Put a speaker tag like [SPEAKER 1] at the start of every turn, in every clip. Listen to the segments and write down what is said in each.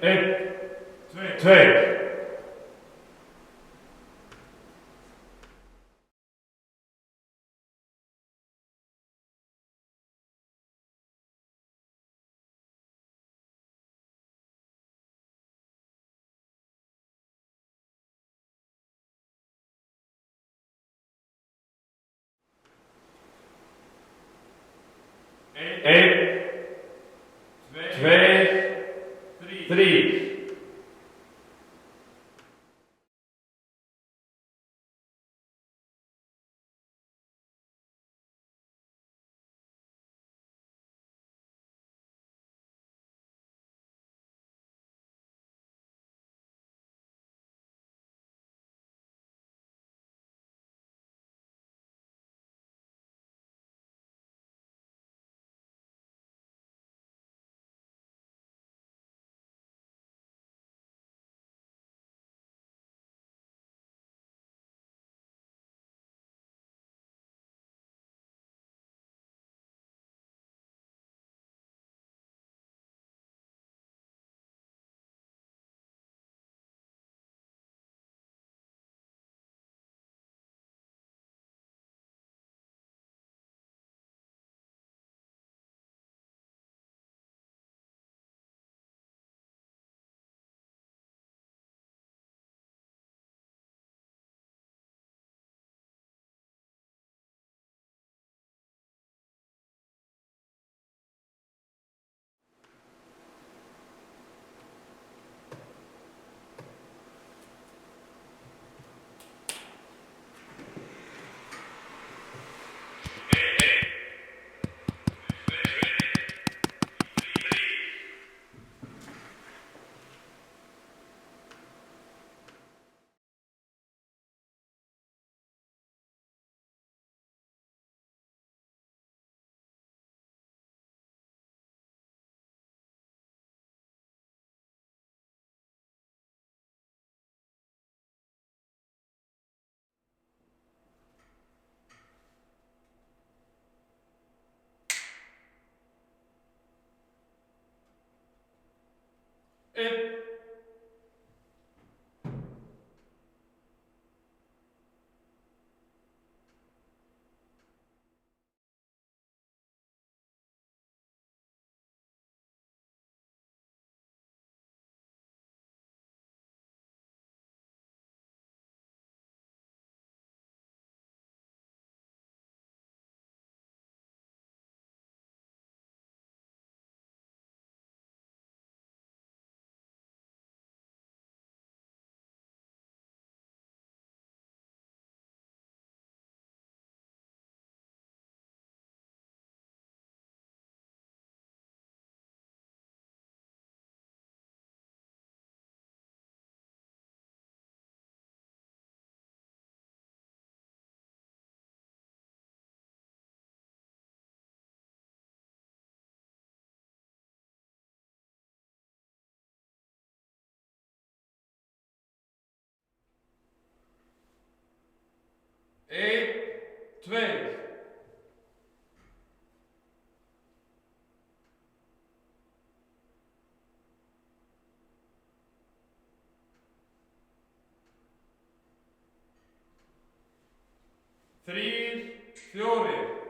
[SPEAKER 1] 1, 2. 1, 2, 3. En 1, 2. 3, 4.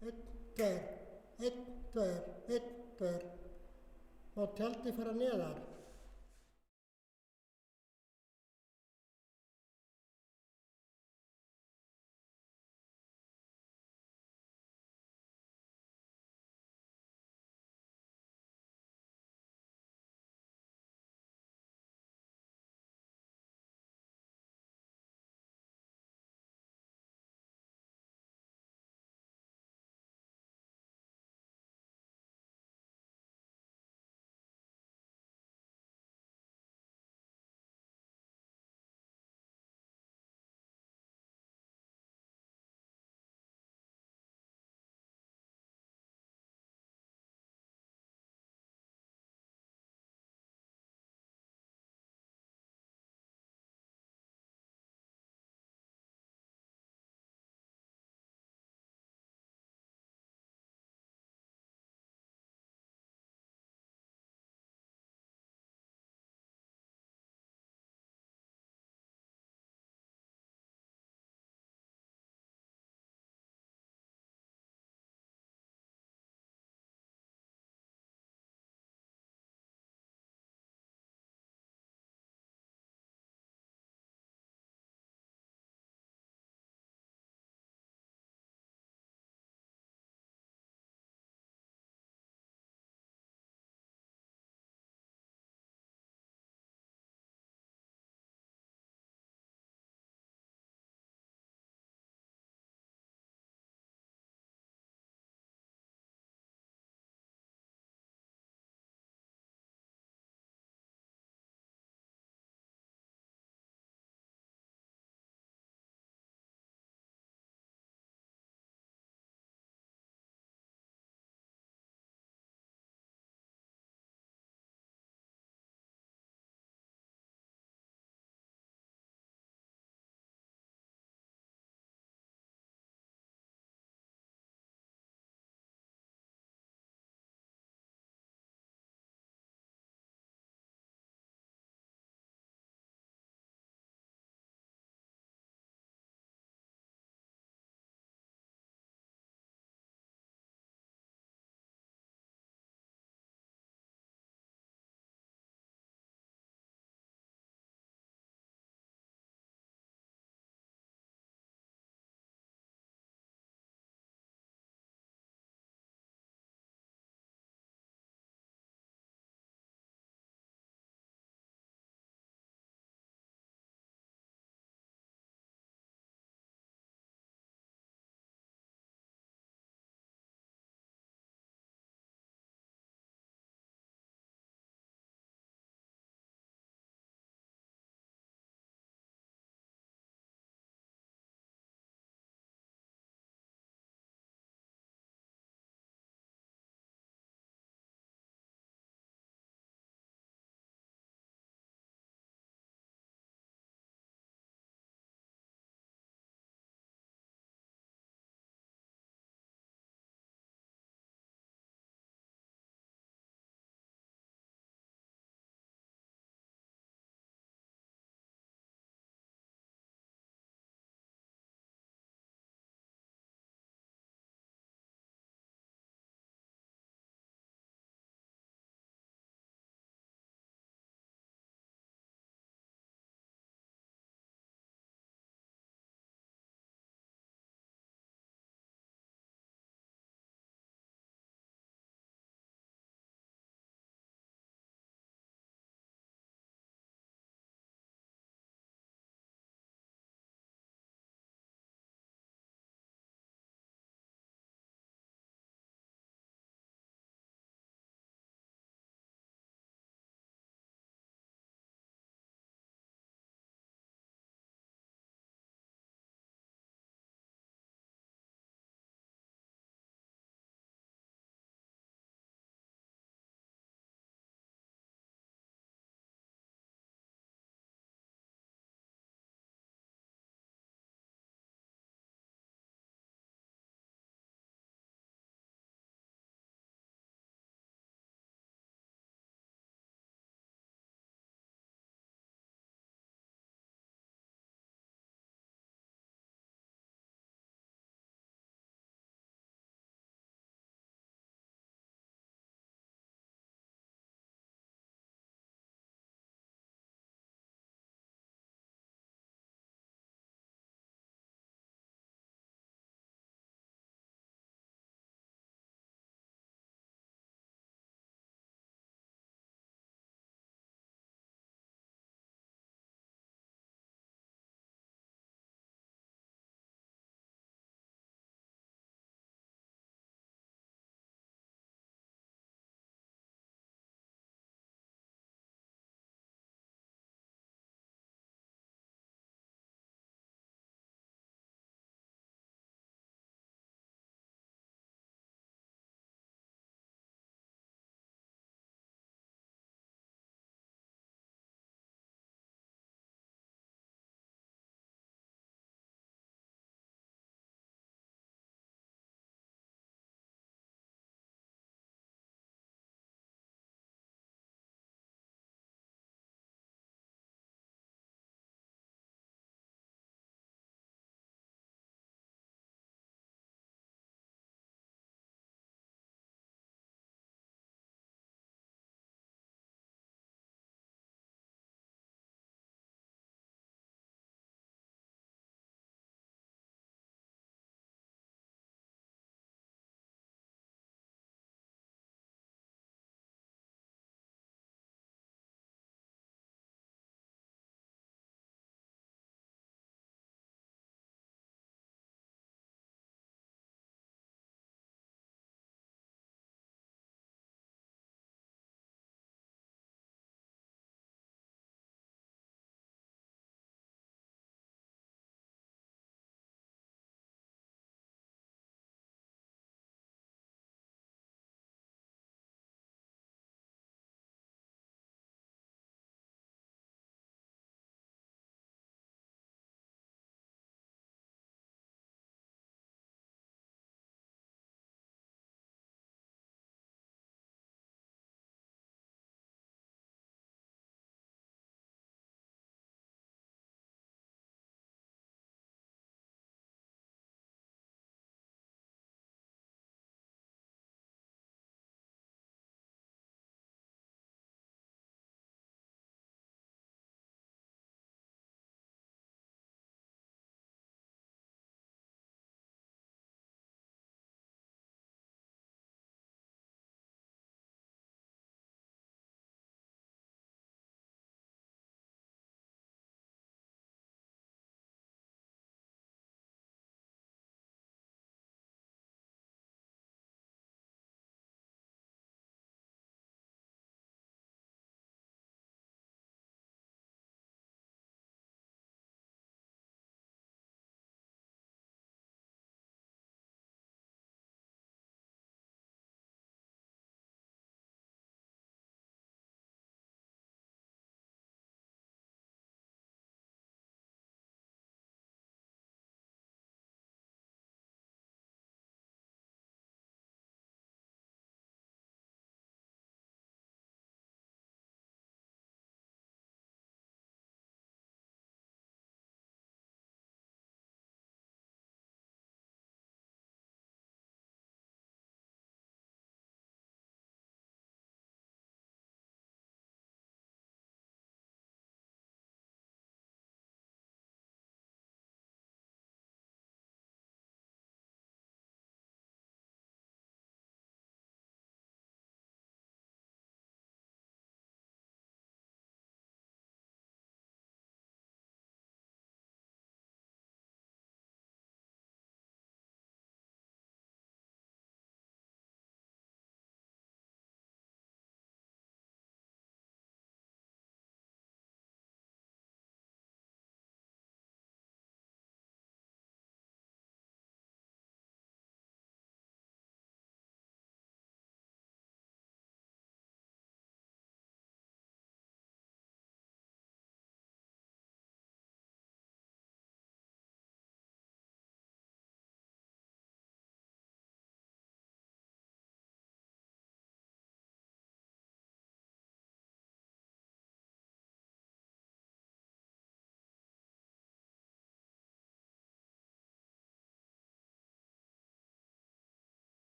[SPEAKER 2] Einn, tveir, einn, tveir, einn, tveir. Má tjaldið fara neðar?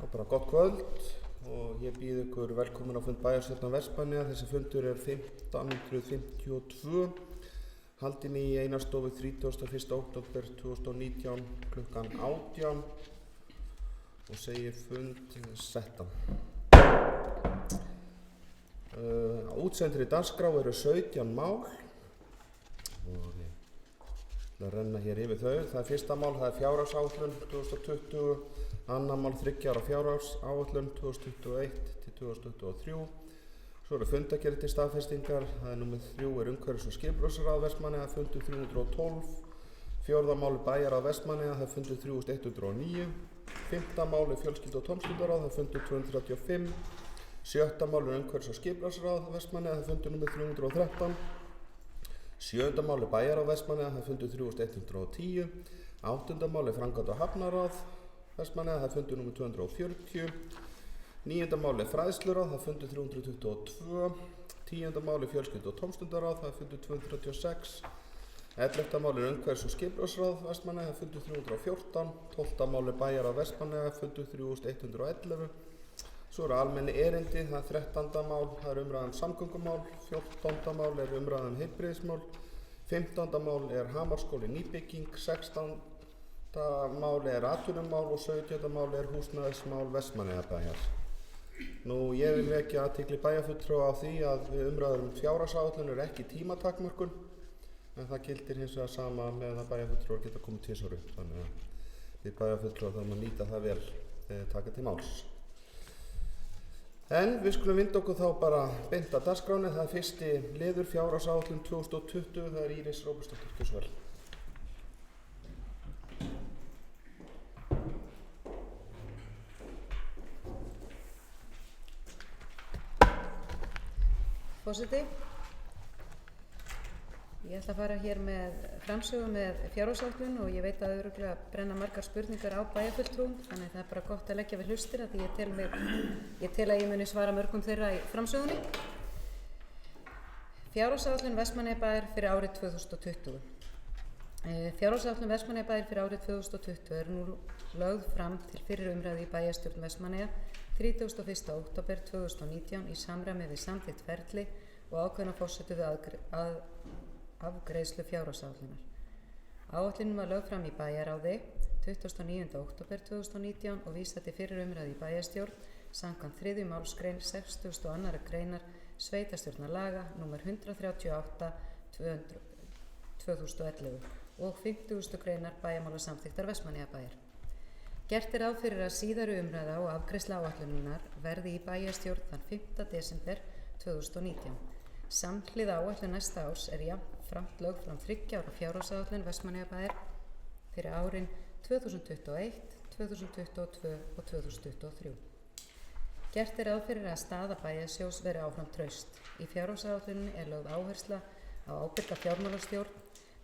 [SPEAKER 3] Og bara gott kvöld og ég býð ykkur velkomin á fund bæjarstjórnar Vestmannaeyja. Þessi fundur er 1552, haldinn í Einarsstofu 31. október 2019 klukkan 18 og segir fund settan. Á útsendri dagskrá eru 17 mál og ég ætla að renna hér yfir þau. Það er fyrsta mál, það er fjárhagsáætlun 2020, annar mál 3 ára fjárhagsáætlun 2021 til 2023. Svo eru fundargerðir til staðfestingar, það er númer 3 er umhverfis- og skipulagsráð Vestmannaeyja, fundur 312. Fjórða mál er bæjarráð Vestmannaeyja, það er fundur 3109. Fimmta mál er fjölskyldu- og tómstundaráð, það er fundur 235. Sjötta mál er umhverfis- og skipulagsráð Vestmannaeyja, það er fundur númer 313. Sjöunda mál er bæjarráð Vestmannaeyja, það er fundur 3110. Áttunda mál er framkvæmda- og hafnaráð Vestmannaeyja, það er fundur númer 240. Níunda mál er fræðsluráð, það er fundur 322. Tíunda mál er fjölskyldu- og tómstundaráð, það er fundur 236. 11. mál er umhverfis- og skipulagsráð Vestmannaeyja, það er fundur 314. 12. mál er bæjarráð Vestmannaeyja, fundur 3111. Svo eru almenni erindi, það er 13. mál, það er umræðan samgöngumál. 14. mál er umræðan heilbrigðismál. 15. mál er Hamarsskóli nýbygging. 16. mál er atvinnumál og 17. mál er húsnæðismál Vestmannaeyjabæjar. Nú, ég vil vekja athygli bæjarfulltrúa á því að við umræðum fjárhagsáætlun er ekki tímatakmörkun, en það gildir hins vegar sama með að bæjarfulltrúar geta komið tvisvar upp, þannig að við bæjarfulltrúar þarfum að nýta það vel taka til máls. En við skulum vinda okkur þá bara beint að dagskráni. Það er fyrsti liður fjárhagsáætlun 2020, það er Íris Róbertsdóttir. Gjörðu svo vel.
[SPEAKER 4] Forseti, ég ætla að fara hér með framsögu með fjárhagsáætlun og ég veit að örugglega brenna margar spurningar á bæjarfulltrúum, þannig það er bara gott að leggja við hlustir af því ég tel að ég muni svara mörgum þeirra í framsögunni. Fjárhagsáætlun Vestmannaeyjabæjar fyrir árið 2020. Fjárhagsáætlun Vestmannaeyjabæjar fyrir árið 2020 er nú lögð fram til fyrri umræðu í bæjarstjórn Vestmannaeyja 31. október 2019 í samræmi við samþykkt ferli og ákveðna forsendur við afgreiðslu fjárhagsáætlunar. Áætlunin var lögð fram í bæjarráði 29. október 2019 og vísað til fyrri umræðu í bæjarstjórn samkvæmt 3. málsgrein 62. greinar sveitarstjórnarlaga nr. 138/2011 og 50. greinar bæjarmálasamþykktar Vestmannaeyjabæjar. Gert er ráð fyrir að síðari umræða og afgreiðsla áætlunarinnar verði í bæjarstjórn þann 5. desember 2019. Samhliða áætlun næsta árs er jafnframt lögð fram 3 ára fjárhagsáætlun Vestmannaeyjabæjar fyrir árin 2021, 2022 og 2023. Gert er ráð fyrir að staða bæjarsjóðs veri áfram traust. Í fjárhagsáætluninni er lögð áhersla á ábyrga fjármálastjórn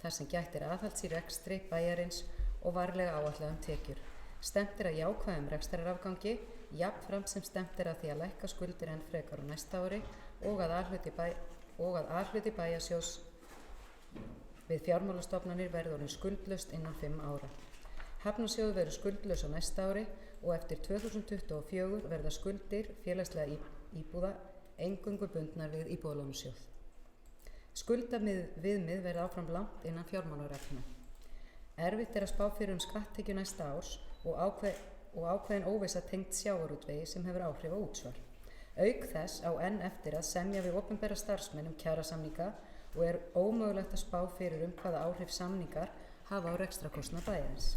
[SPEAKER 4] þar sem gætt er aðhalds í rekstri bæjarins og varlega áætlaðum tekjur. Stefnt er að jákvæðum rekstrarafgangi, jafnframt sem stefnt er að því að lækka skuldir enn frekar á næsta ári og að A-hluti bæjarsjóðs við fjármálastofnanir verði orðinn skuldlaust innan 5 ára. Hafnarsjóður verður skuldlaus á næsta ári og eftir 2024 verða skuldir félagslega íbúða eingöngu bundnar við íbúðalánasjóð. Skuldaviðmið verði áfram langt innan fjármálareglna. Erfitt er að spá fyrir skatttekjur næsta árs og ákveðin óvissa tengd sjávarútvegi sem hefur áhrif á útsvar. Auk þess á enn eftir að semja við opinbera starfsmenn kjarasamninga og er ómögulegt að spá fyrir hvaða áhrif samningar hafa á rekstrakostnað bæjarins.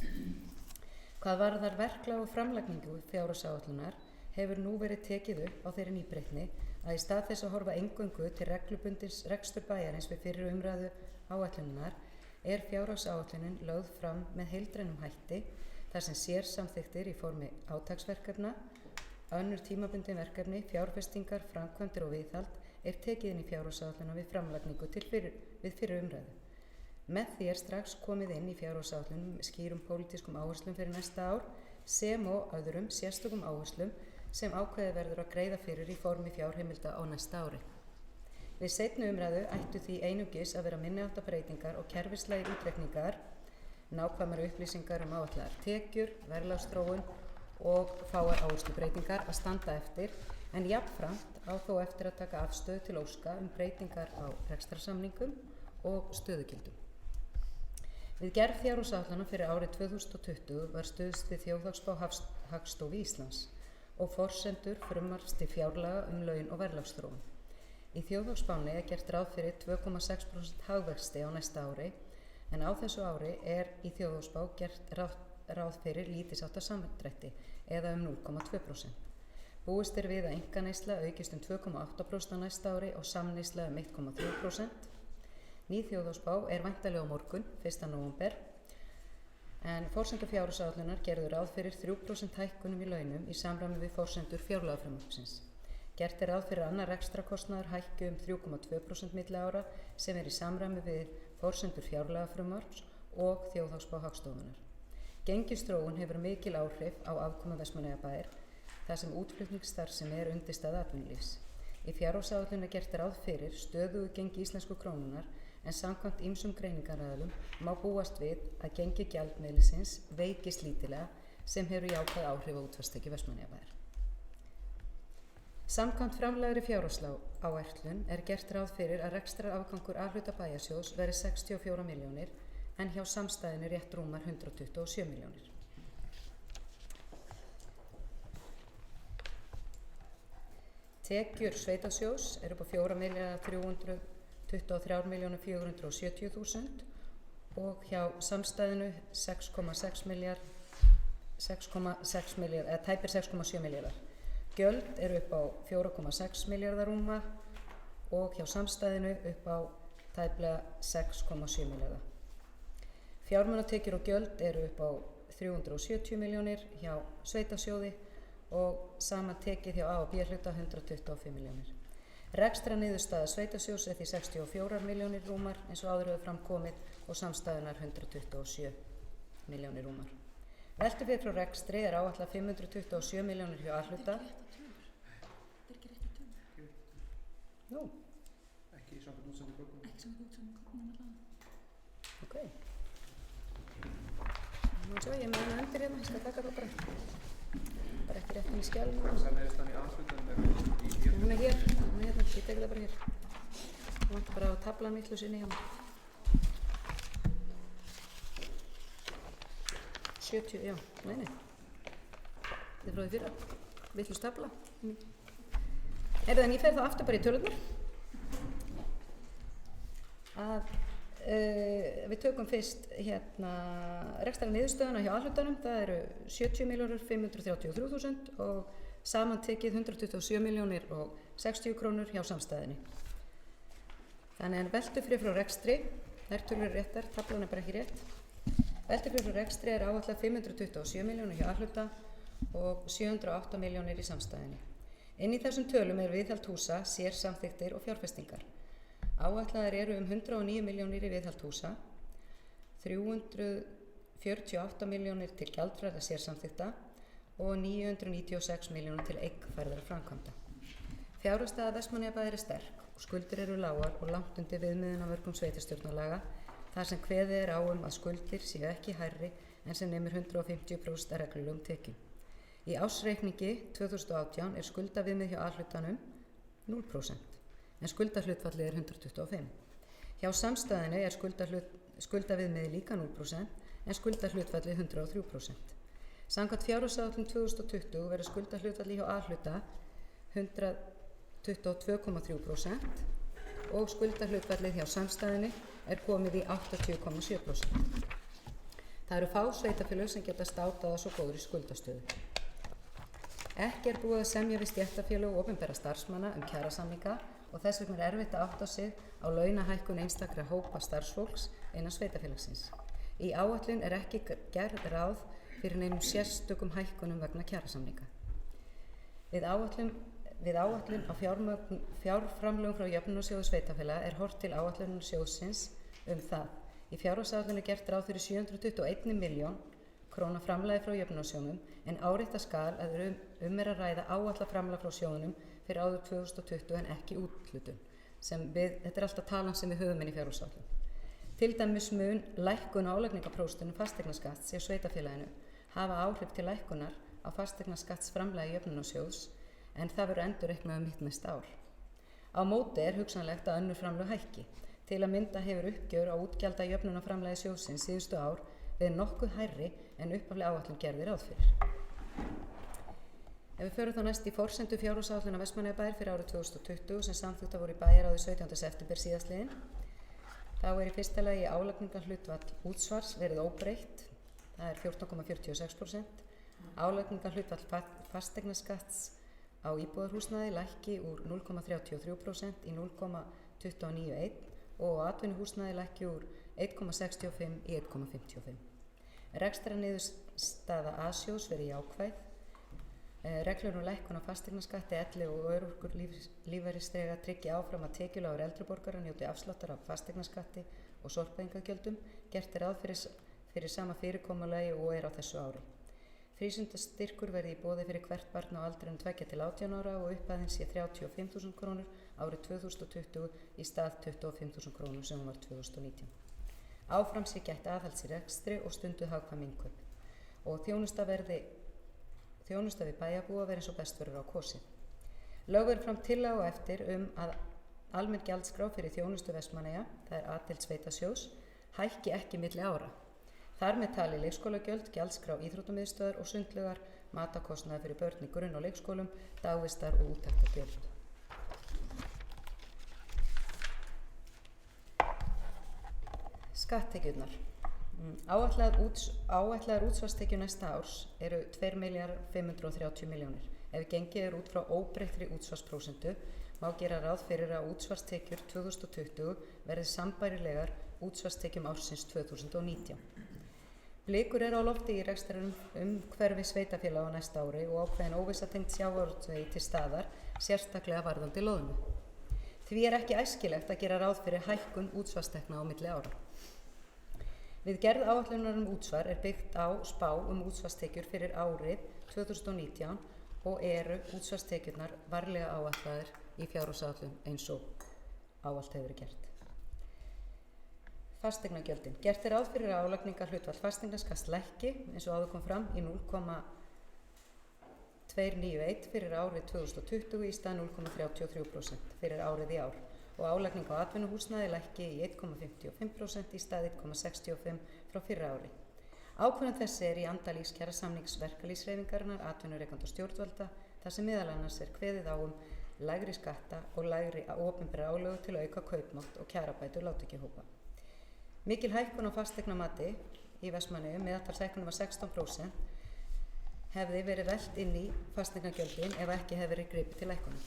[SPEAKER 4] Hvað varðar verklag og framlagningu fjárhagsáætlunar hefur nú verið tekið upp á þeirri nýbreytni að í stað þess að horfa eingöngu til reglubundins rekstur bæjarins við fyrri umræðu áætlunar er fjárhagsáætlunin lögð fram með heildrænum hætti þar sem sérsamþykktir í formi átaksverkefna, önnur tímabundin verkefni, fjárfestingar, framkvæmdir og viðhald er tekið inn í fjárhagsáætlunina við framlagningu við fyrri umræðu. Með því er strax komið inn í fjárhagsáætlunum skýrum pólitískum áherslum fyrir næsta ár sem og öðrum sérstökum áherslum sem ákveðið verður að greiða fyrir í formi fjárheimilda á næsta ári. Við seinni umræðu ættu því einungis að vera minniháttar breytingar og kerfislægir útreikningar, nákvæmari upplýsingar áætlaðar tekjur, verðlagsþróun og fáar áherslubreytingar að standa eftir, en jafnframt á þó eftir að taka afstöðu til óska breytingar á rekstrarsamningum og stöðugildum. Við gerð fjárhagsáætlana fyrir árið 2020 var stuðst við þjóðhagsspá Hagstofu Íslands og forsendur frumvarps til fjárlaga laun og verðlagsþróun. Í þjóðhagsspánni gert ráð fyrir 2,6% hagvexti á næsta ári, en á þessu ári í þjóðhagsspá gert ráð fyrir lítilsháttar samdrætti eða 0,2%. Búist við að einkaneysla aukist 2,8% á næsta ári og samneysla 1,3%. Ný þjóðhagsspá væntanleg á morgun, 1. nóvember, en forsendur fjárhagsáætlunar gerðu ráð fyrir 3% hækkunum í launum í samræmi við forsendur fjárlagafrumvarpsins. Gert ráð fyrir annar rekstrakostnaður hækki 3,2% milli ára sem í samræmi við forsendur fjárlagafrumvarps og þjóðhagsspá Hagstofunnar. Gengisþróun hefur mikil áhrif á afkomu Vestmannaeyjabæjar þar sem útflutningsstarfsemi undirstaða atvinnulífs. Í fjárhagsáætlun gert ráð fyrir stöðugu gengi íslensku krónunnar, en samkvæmt ýmsum greiningaraðilum má búast við að gengi gjaldmiðilsins veikist lítillega sem hefur jákvæð áhrif á útvarpstekjur Vestmannaeyjabæjar. Samkvæmt framlagðri fjárhagsáætlun gert ráð fyrir að rekstrarafgangur A-hluta bæjarsjóðs verði 64 milljónir en hjá samstæðinu rétt rúmar 127 milljónir. Tekjur sveitarsjóðs upp á 4.323.470.000 og hjá samstæðinu 6,6 milljarðar eða tæpir 6,7 milljarðar. Gjöld upp á 4,6 milljarðar rúma og hjá samstæðinu upp á tæplega 6,7 milljarða. Fjármunatekjur og gjöld upp á 370 milljónir hjá sveitarsjóði og saman tekið hjá A- og B-hluta 125 milljónir. Rekstraniðurstaða sveitarsjóðs því 64 milljónir rúmar eins og áður hefur fram komið og samstæðunar 127 milljónir rúmar. Veltufé frá rekstri áætlað 527 milljónir hjá A-hluta. Nú.
[SPEAKER 3] Ekki samkvæmt útsendu gögnum.
[SPEAKER 4] Ok. Nú svo, ég með hana undir hérna, ég skal taka það bara ekki rétt inn í skjálum.
[SPEAKER 3] Þannig þannig í A-hlutan í hér.
[SPEAKER 4] Hún hér, ég tek það bara hér. Hún vantar bara á tablan miklu sinni hjá mér. 70, já, nei. Þetta frá því fyrra, vitlaus tabla. En ég fer þá aftur bara í tölurnar. Við tökum fyrst rekstrarniðurstöðuna hjá A-hlutanum, það eru 70.533.000 og samantekið 127.060 krónur hjá samstæðinni. Þannig en veltufé frá rekstri, þær tölur réttar, tablan bara ekki rétt. Veltufé frá rekstri áætlað 527 milljónir hjá A-hluta og 708 milljónir í samstæðinni. Inn í þessum tölum viðhald húsa, sérsamþykktir og fjárfestingar. Áætlaðar 109 milljónir í viðhald húsa, 348 milljónir til gjaldfærðra sérsamþykkta og 996 milljónir til eignfærðra framkvæmda. Fjárhagsstaða Vestmannaeyjabæjar sterk og skuldir lágar og langt undir viðmiðunarmörkum sveitarstjórnarlaga þar sem kveðið á að skuldir séu ekki hærri en sem nemur 150% af reglulegum tekjum. Í ársreikningi 2018 skuldaviðmið hjá A-hlutanum 0%. En skuldahlutfallið 125. Hjá samstæðinu skuldaviðmiðið líka 0% en skuldahlutfallið 103%. Samkvæmt fjárhagsáætlun 2020 verður skuldahlutfallið hjá A-hluta 122,3% og skuldahlutfallið hjá samstæðinu komið í 80,7%. Það eru fá sveitarfélög sem geta státað að svo góðri skuldastöðu. Ekki búið að semja við stéttarfélög og opinbera starfsmanna kjarasamninga og þess vegna erfitt að átta sig á launahækkun einstakra hópa starfsfólks innan sveitarfélagsins. Í áætlun ekki gerð ráð fyrir neinum sérstökum hækkunum vegna kjarasamninga. Við áætlun á fjárframlögum frá jöfnunarsjóði sveitarfélaga horft til áætlunar sjóðsins það. Í fjárhagsáætlun gert ráð fyrir 721 milljón króna framlagi frá jöfnunarsjóðnum en árétta skal að að ræða áætlað framlag frá sjóðnum fyrir árið 2020 en ekki úthlutun. Þetta alltaf talan sem við höfum inn í fjárhagsáætlun. Til dæmis mun lækkun á álagningarprósentunum fasteignaskatts hjá sveitarfélaginu hafa áhrif til lækkunar á fasteignaskattsframlagi jöfnunarsjóðs en það verður endurreiknað mitt næsta ár. Á móti er hugsanlegt að önnur framlög hækki. Til að mynda hefur uppgjör á útgjaldajöfnunarframlagi sjóðsins síðustu ár verið nokkuð hærri en upphafleg áætlun gerði ráð fyrir. Ef við förum þá næst í forsendu fjárhagsáætlunar Vestmannaeyjabæjar fyrir árið 2020 sem samþykktar voru í bæjarráði 17. september síðastliðinn, þá er í fyrsta lagi álagningarhlutfall útsvars verið óbreytt, það er 14,46%. Álagningarhlutfall fasteignaskatts á íbúðarhúsnæði lækki úr 0,33% í 0,291% og á atvinnuhúsnæði lækki úr 1,65 í 1,55. Rekstrarniðurstaða A-sjóðs verið jákvæð. Reglur lækkun á fasteignaskatti, elli og örorku lífeyrisþega tryggi áfram að tekjulágur eldri borgarar njóti afsláttar af fasteignaskatti og sorpeyðingargjöldum. Gert er ráð fyrir sama fyrirkomulagi og er á þessu ári. Frístundastyrkur verði í boði fyrir hvert barn á aldrinum 2 til 18 ára og upphæðin sé 35.000 krónur árið 2020 í stað 25.000 krónur sem var 2019. Áfram sé gætt aðhalds í rekstri og stunduð hagkvæm innkaup og þjónusta við bæjarbúa verði eins og best verður á kosið. Lögð er fram tillaga á eftir að almenn gjaldskrá fyrir þjónustu Vestmannaeyja, það er A-deild sveitasjóðs, hækki ekki milli ára. Þar með tali leikskólagjöld, gjaldskrá íþróttamiðstöðvar og sundlaugar, matarkostnaður fyrir börn í grunn- og leikskólum, dagvistar og úttektargjöld. Skatttekjurnar. Áætlaðar útsvarstekjur næsta árs eru 2.530 milljónir. Ef gengið er út frá óbreyttri útsvarsprósentu má gera ráð fyrir að útsvarstekjur 2020 verði sambærilegar útsvarstekjum ársins 2019. Blikur eru á lofti í rekstrarumhverfi sveitarfélaga á næsta ári og ákveðin óvissa tengd sjávarútvegi til staðar, sérstaklega varðandi loðnu. Því er ekki æskilegt að gera ráð fyrir hækkun útsvarstekna á milli ára. Við gerð áætlunar útsvar er byggt á spá útsvarstekjur fyrir árið 2019 og eru útsvarstekjurnar varlega áætlaðir í fjárhagsáætlun eins og áallt hefur verið gert. Fasteignagjöldin. Gert er ráð fyrir að álagningarhlutfall fasteignaskatts lækki eins og áður kom fram í 0,291 fyrir árið 2020 í stað 0,33% fyrir árið í ár og álagning á atvinnuhúsnæði lækki í 1,55% í stað 1,65% frá fyrra ári. Ákvörðun þessi er í anda lífskjarasamnings verkalýðshreyfingarinnar, atvinnurekenda og stjórnvalda, þar sem meðal annars er kveðið á lægri skatta og lægri opinberra álögur til að auka kaupmátt og kjarabætur lágtekjuhópa. Mikil hækkun á fasteignamati í Vestmannaeyjum, meðaltalshækkunin var 16%, hefði verið velt inn í fasteignagjöldin ef ekki hefði verið gripið til lækkunar.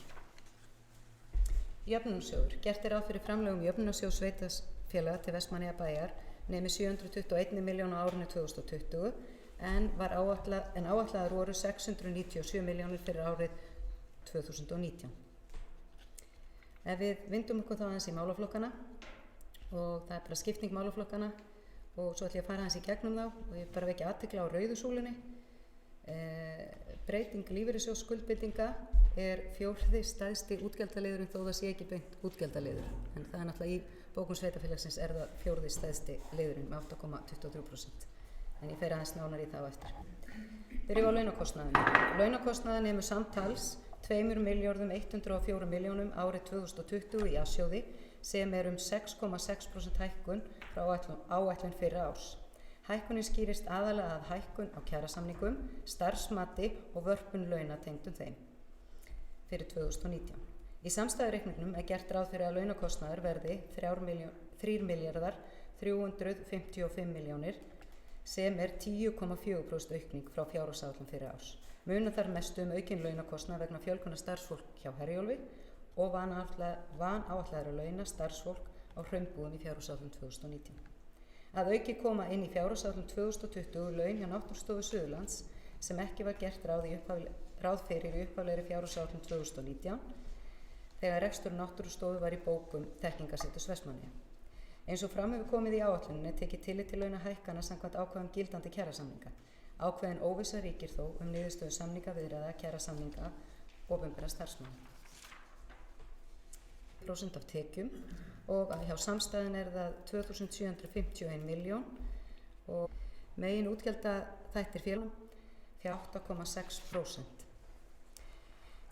[SPEAKER 4] Jöfnunarsjóður. Gert er ráð fyrir framlögum jöfnunarsjóðs sveitarfélaga til Vestmannaeyjabæjar nemi 721 milljón á árinu 2020 en áætlaðar voru 697 milljónir fyrir árið 2019. Ef við vindum okkur þá aðeins í málaflokkana og það er bara skipting málaflokkana og svo ætlum ég að fara aðeins í gegnum þá og ég bara vekja athygli á rauðu súlunni. Breyting lífeyrissjóðs skuldbindinga er 4. stærsti útgjaldaliðurinn þó það sé ekki beint útgjaldaliður en það er náttúrulega í bókum sveitarfélagsins er það 4. stærsti liðurinn með 8,23% en ég fer aðeins nánar í það á eftir. Byrjum á launakostnaðinu. Launakostnaðin nemur samtals 2.104 milljónum árið 2020 í A-sjóði sem er 6,6% hækkun frá áætlun fyrra árs. Hækkunin skýrist aðalega að hækkun á kjarasamningum, starfsmati og vörpun launa tengdum þeim fyrir 2019. Í samstæðureikningnum er gert ráð fyrir að launakostnaður verði 3.355 milljónir sem er 10,4% aukning frá fjárhagsáætlun fyrir árs. Munar þar mestu aukinn launakostnað vegna fjölgunar starfsfólk hjá Herjólfi og vanáætlaðra launa starfsfólk á hraunbúðum í fjárhagsáætlun 2019. Að auki koma inn í fjárhagsáætlun 2020 laun hjá Náttúrustofu Suðurlands sem ekki var gert ráð fyrir í upphaflegri fjárhagsáætlun 2019 þegar rekstur Náttúrustofu var í bókum Þekkingarseturs Vestmannaeyja. Eins og fram hefur komið í áætluninni tekið tillit til launahækkana samkvæmt ákvæðum gildandi kjarasamninga. Ákveðin óvissa ríkir þó niðurstöðu samningaviðræðna kjarasamninga opinberra starfsmanna. 2% af tekjum og hjá samstæðin er það 2.751 milljón og megin útgjaldaþættir félaga því 8,6%.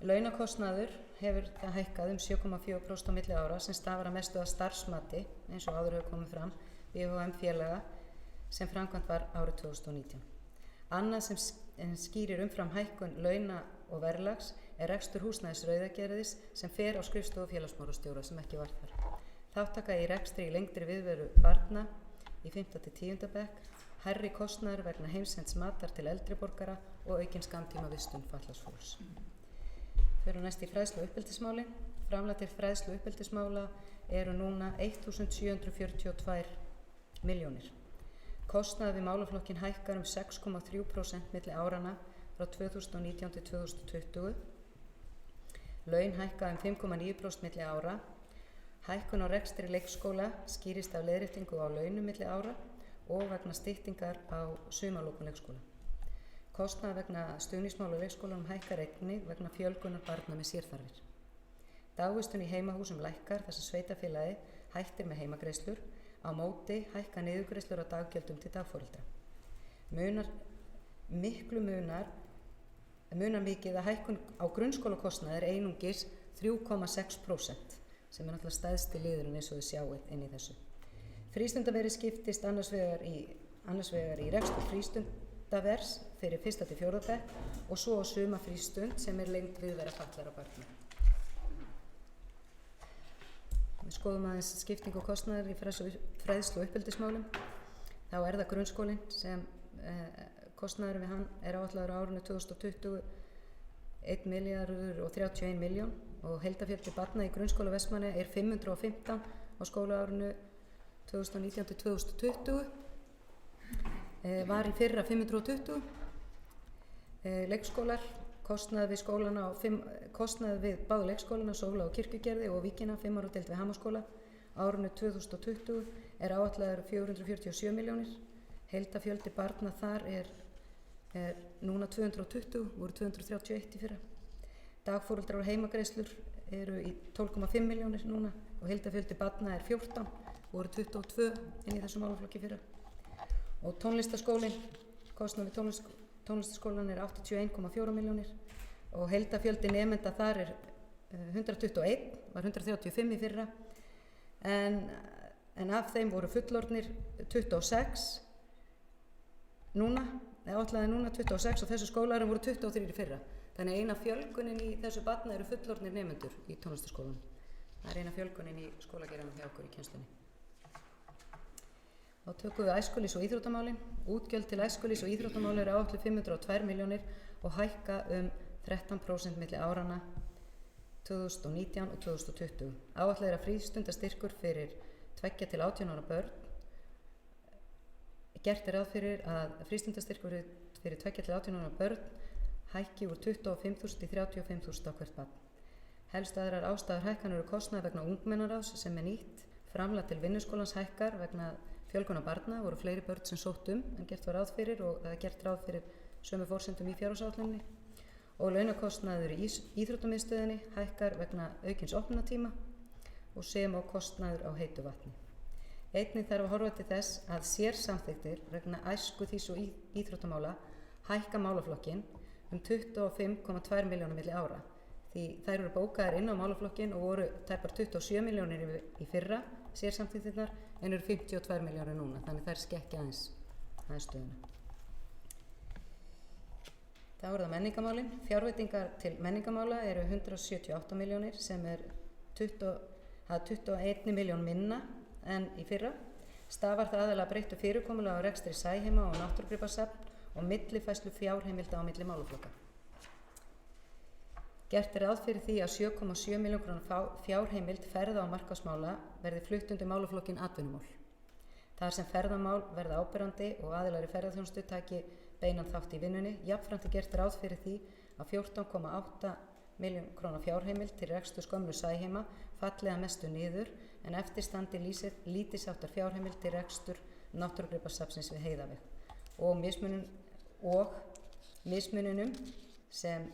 [SPEAKER 4] Launakostnaður hefur það hækkað 7,4% á milli ára sem stafar að mestu að starfsmati, eins og áður hefur komið fram, BHM félaga sem framkvæmt var árið 2019. Annað sem skýrir umfram hækkun launa og verðlags er rekstur húsnæðis Rauðagerðis sem fer á skrifstofu félagsmálastjóra sem ekki var þar. Þátttaka í rekstri í lengdri viðveru barna í 5. til 10. bekk, hærri kostnaður vegna heimsends matar til eldri borgara og aukinn skammtíma vistun fatlaðs fólks. Fyrir næst í fræðslu og uppeldismálin. Framlag til fræðslu og uppeldismála eru núna 1.742 milljónir. Kostnaður við málaflokkin hækkar 6,3% milli áranna frá 2019 til 2020. Laun hækka 5,9% milli ára. Hækkun á rekstri leikskóla skýrist af leiðréttingu á launum milli ára og vegna styttingar á sumarlokun leikskóla. Kostnaður vegna stuðningsmála leikskólanum hækkar einnig vegna fjölgunar barna með sérþarfir. Dagvistun í heimahúsum lækkar þar sem sveitarfélagið hættir með heimagreiðslur, á móti hækka niðurgreiðslur á daggjöldum til dagforeldra. Munar mikið að hækkun á grunnskólakostnaði er einungis 3,6%, sem er náttúrulega stærsti liðurinn eins og þið sjáið inn í þessu. Frístundaveri skiptist annars vegar í rekstur frístundavers fyrir 1. til 4. bekk og svo á sumarfrístund sem er lengd viðvera fatlaðra barna. Við skoðum aðeins skiptingu kostnaðar í fræðslu og uppeldismálum. Þá er það grunnskólinn sem kostnaður við hann er áætlaður á árinu 2020 1.031 milljón og heildarfjöldi barna í grunnskóla Vestmannaeyja er 515 á skólaárinu 2019 til 2020. Var í fyrra 520. Leikskólar, kostnaður við báða leikskólana, Sóla og Kirkjugerði og Víkina, 5 ára deild við Hamarsskóla, árinu 2020 er áætlaður 447 milljónir. Heildarfjöldi barna þar er núna 220, voru 231 í fyrra. Dagforeldrar og heimagreiðslur eru í 12,5 milljónir núna og heildarfjöldi barna er 14, voru 22 inn í þessum málaflokki fyrra. Og tónlistarskólinn, kostnaður við tónlistarskólan er 81,4 milljónir og heildarfjöldi nemenda þar er 121, var 135 í fyrra, en af þeim voru fullorðnir 26 núna, áætlaði núna 26 og þessu skólarum voru 23 í fyrra. Þannig að eina fjölgunin í þessu barna eru fullorðnir nemendur í tónlistarskólanum. Það er eina fjölgunin í skólageranum hjá okkur í kennslunni. Þá tökum við æskulýðs- og íþróttamálin. Útgjöld til æskulýðs- og íþróttamála eru áætluð 502 milljónir og hækka 13% milli áranna 2019 og 2020. Áætlað er að frístundastyrkur fyrir 2 til 18 ára börn. Gert er ráð fyrir að frístundastyrkur fyrir 2 til 18 ára börn hækki úr 25.000 í 35.000 á hvert barn. Helstu aðrar ástæður hækkanir eru kostnaður vegna ungmennaráðs sem er nýtt, framlag til vinnuskólans hækkar vegna fjölgunar barna, voru fleiri börn sem sótt en gert var ráð fyrir og það er gert ráð fyrir sömu forsendum í fjárhagsáætluninni. Og launakostnaður í íþróttamiðstöðinni hækkar vegna aukins opnunartíma og sem á kostnaður á heitu vatni. Einnig þarf að horfa til þess að sérsamþykktir vegna æskuþýðs og íþróttamála hækka málaflokkinn 25,2 milljónir milli ára. Því þær eru bókaðar inn á málaflokkinn og voru tæpar 27 milljónir í fyrra sérsamþykktirnar en eru 52 milljónir núna, þannig þær skekkja aðeins stöðuna. Þá eru það menningamálin. Fjárveitingar til menningamála eru 178 milljónir sem er 21 milljón minna en í fyrra. Stafar það aðalega breyttu fyrirkomulag á rekstri sæheima og náttúrugripasafn og millifærslu fjárheimilda á milli málaflokka. Gert er ráð fyrir því að 7,7 milljón króna fjárheimild ferða- og markaðsmála verði flutt undir málaflokkin atvinnumál. Þar sem ferðamál verða áberandi og aðilar í ferðaþjónustu taki beinan þátt í vinnunni, jafnframt er gert ráð fyrir því að 14,8 milljón króna fjárheimild til reksturs gömlu sæheima falli að mestu niður en eftir standi lítilsháttar fjárheimild til rekstur náttúrugripasafnsins við Heiðaveg og mismununum sem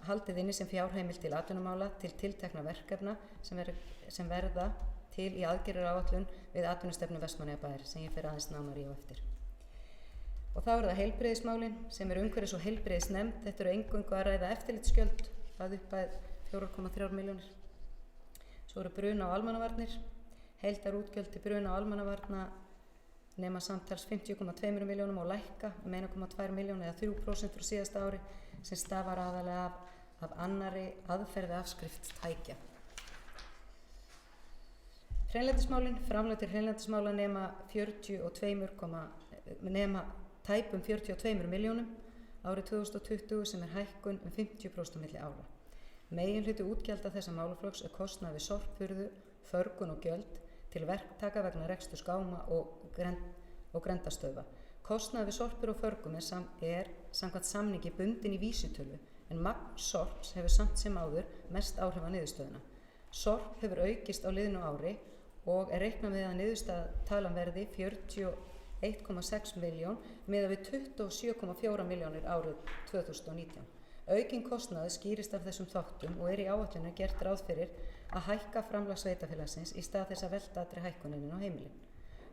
[SPEAKER 4] haldið inni sem fjárheimild til atvinnumála til tiltekna verkefna sem verða til í aðgerðaráætlun við atvinnustefnu Vestmannaeyjabæjar sem ég fer aðeins nánar í á eftir. Og þá það heilbrigðismálin sem umhverfis- og heilbrigðisnefnd. Þetta eingöngu að ræða eftirlitsgjöld að upphæð 4,3 milljónir. Svo bruna og almannavarnir. Heildarútgjöld til bruna og almannavarna nema samtals 50,2 milljónum og lækka 1,2 milljónir eða 3% frá síðasta ári sem stafar aðalega af annarri aðferði afskriftstækja. Hreinlætismálin, framlög til hreinlætismála nema tæpum 42 milljónum árið 2020 sem hækkun 50% milli ára. Meginhluti útgjalda þessa málaflokks kostnaður við sorpurðu, förgun og gjöld til verktaka vegna reksturs gáma og grendastöðva. Kostnaður við sorpur og förgun er samkvæmt samningi bundin í vísitölu en magn sorps hefur samt sem áður mest áhrif á niðurstöðuna. Sorp hefur aukist á liðnu ári og reiknað með að niðurstaðatalan verði 41,6 milljón miðað við 27,4 milljónir árið 2019. Aukinn kostnaður skýrist af þessum þáttum og í áætlunum gert ráð fyrir að hækka framlag sveitarfélagsins í stað þess að velta allri hækkunin á heimilin.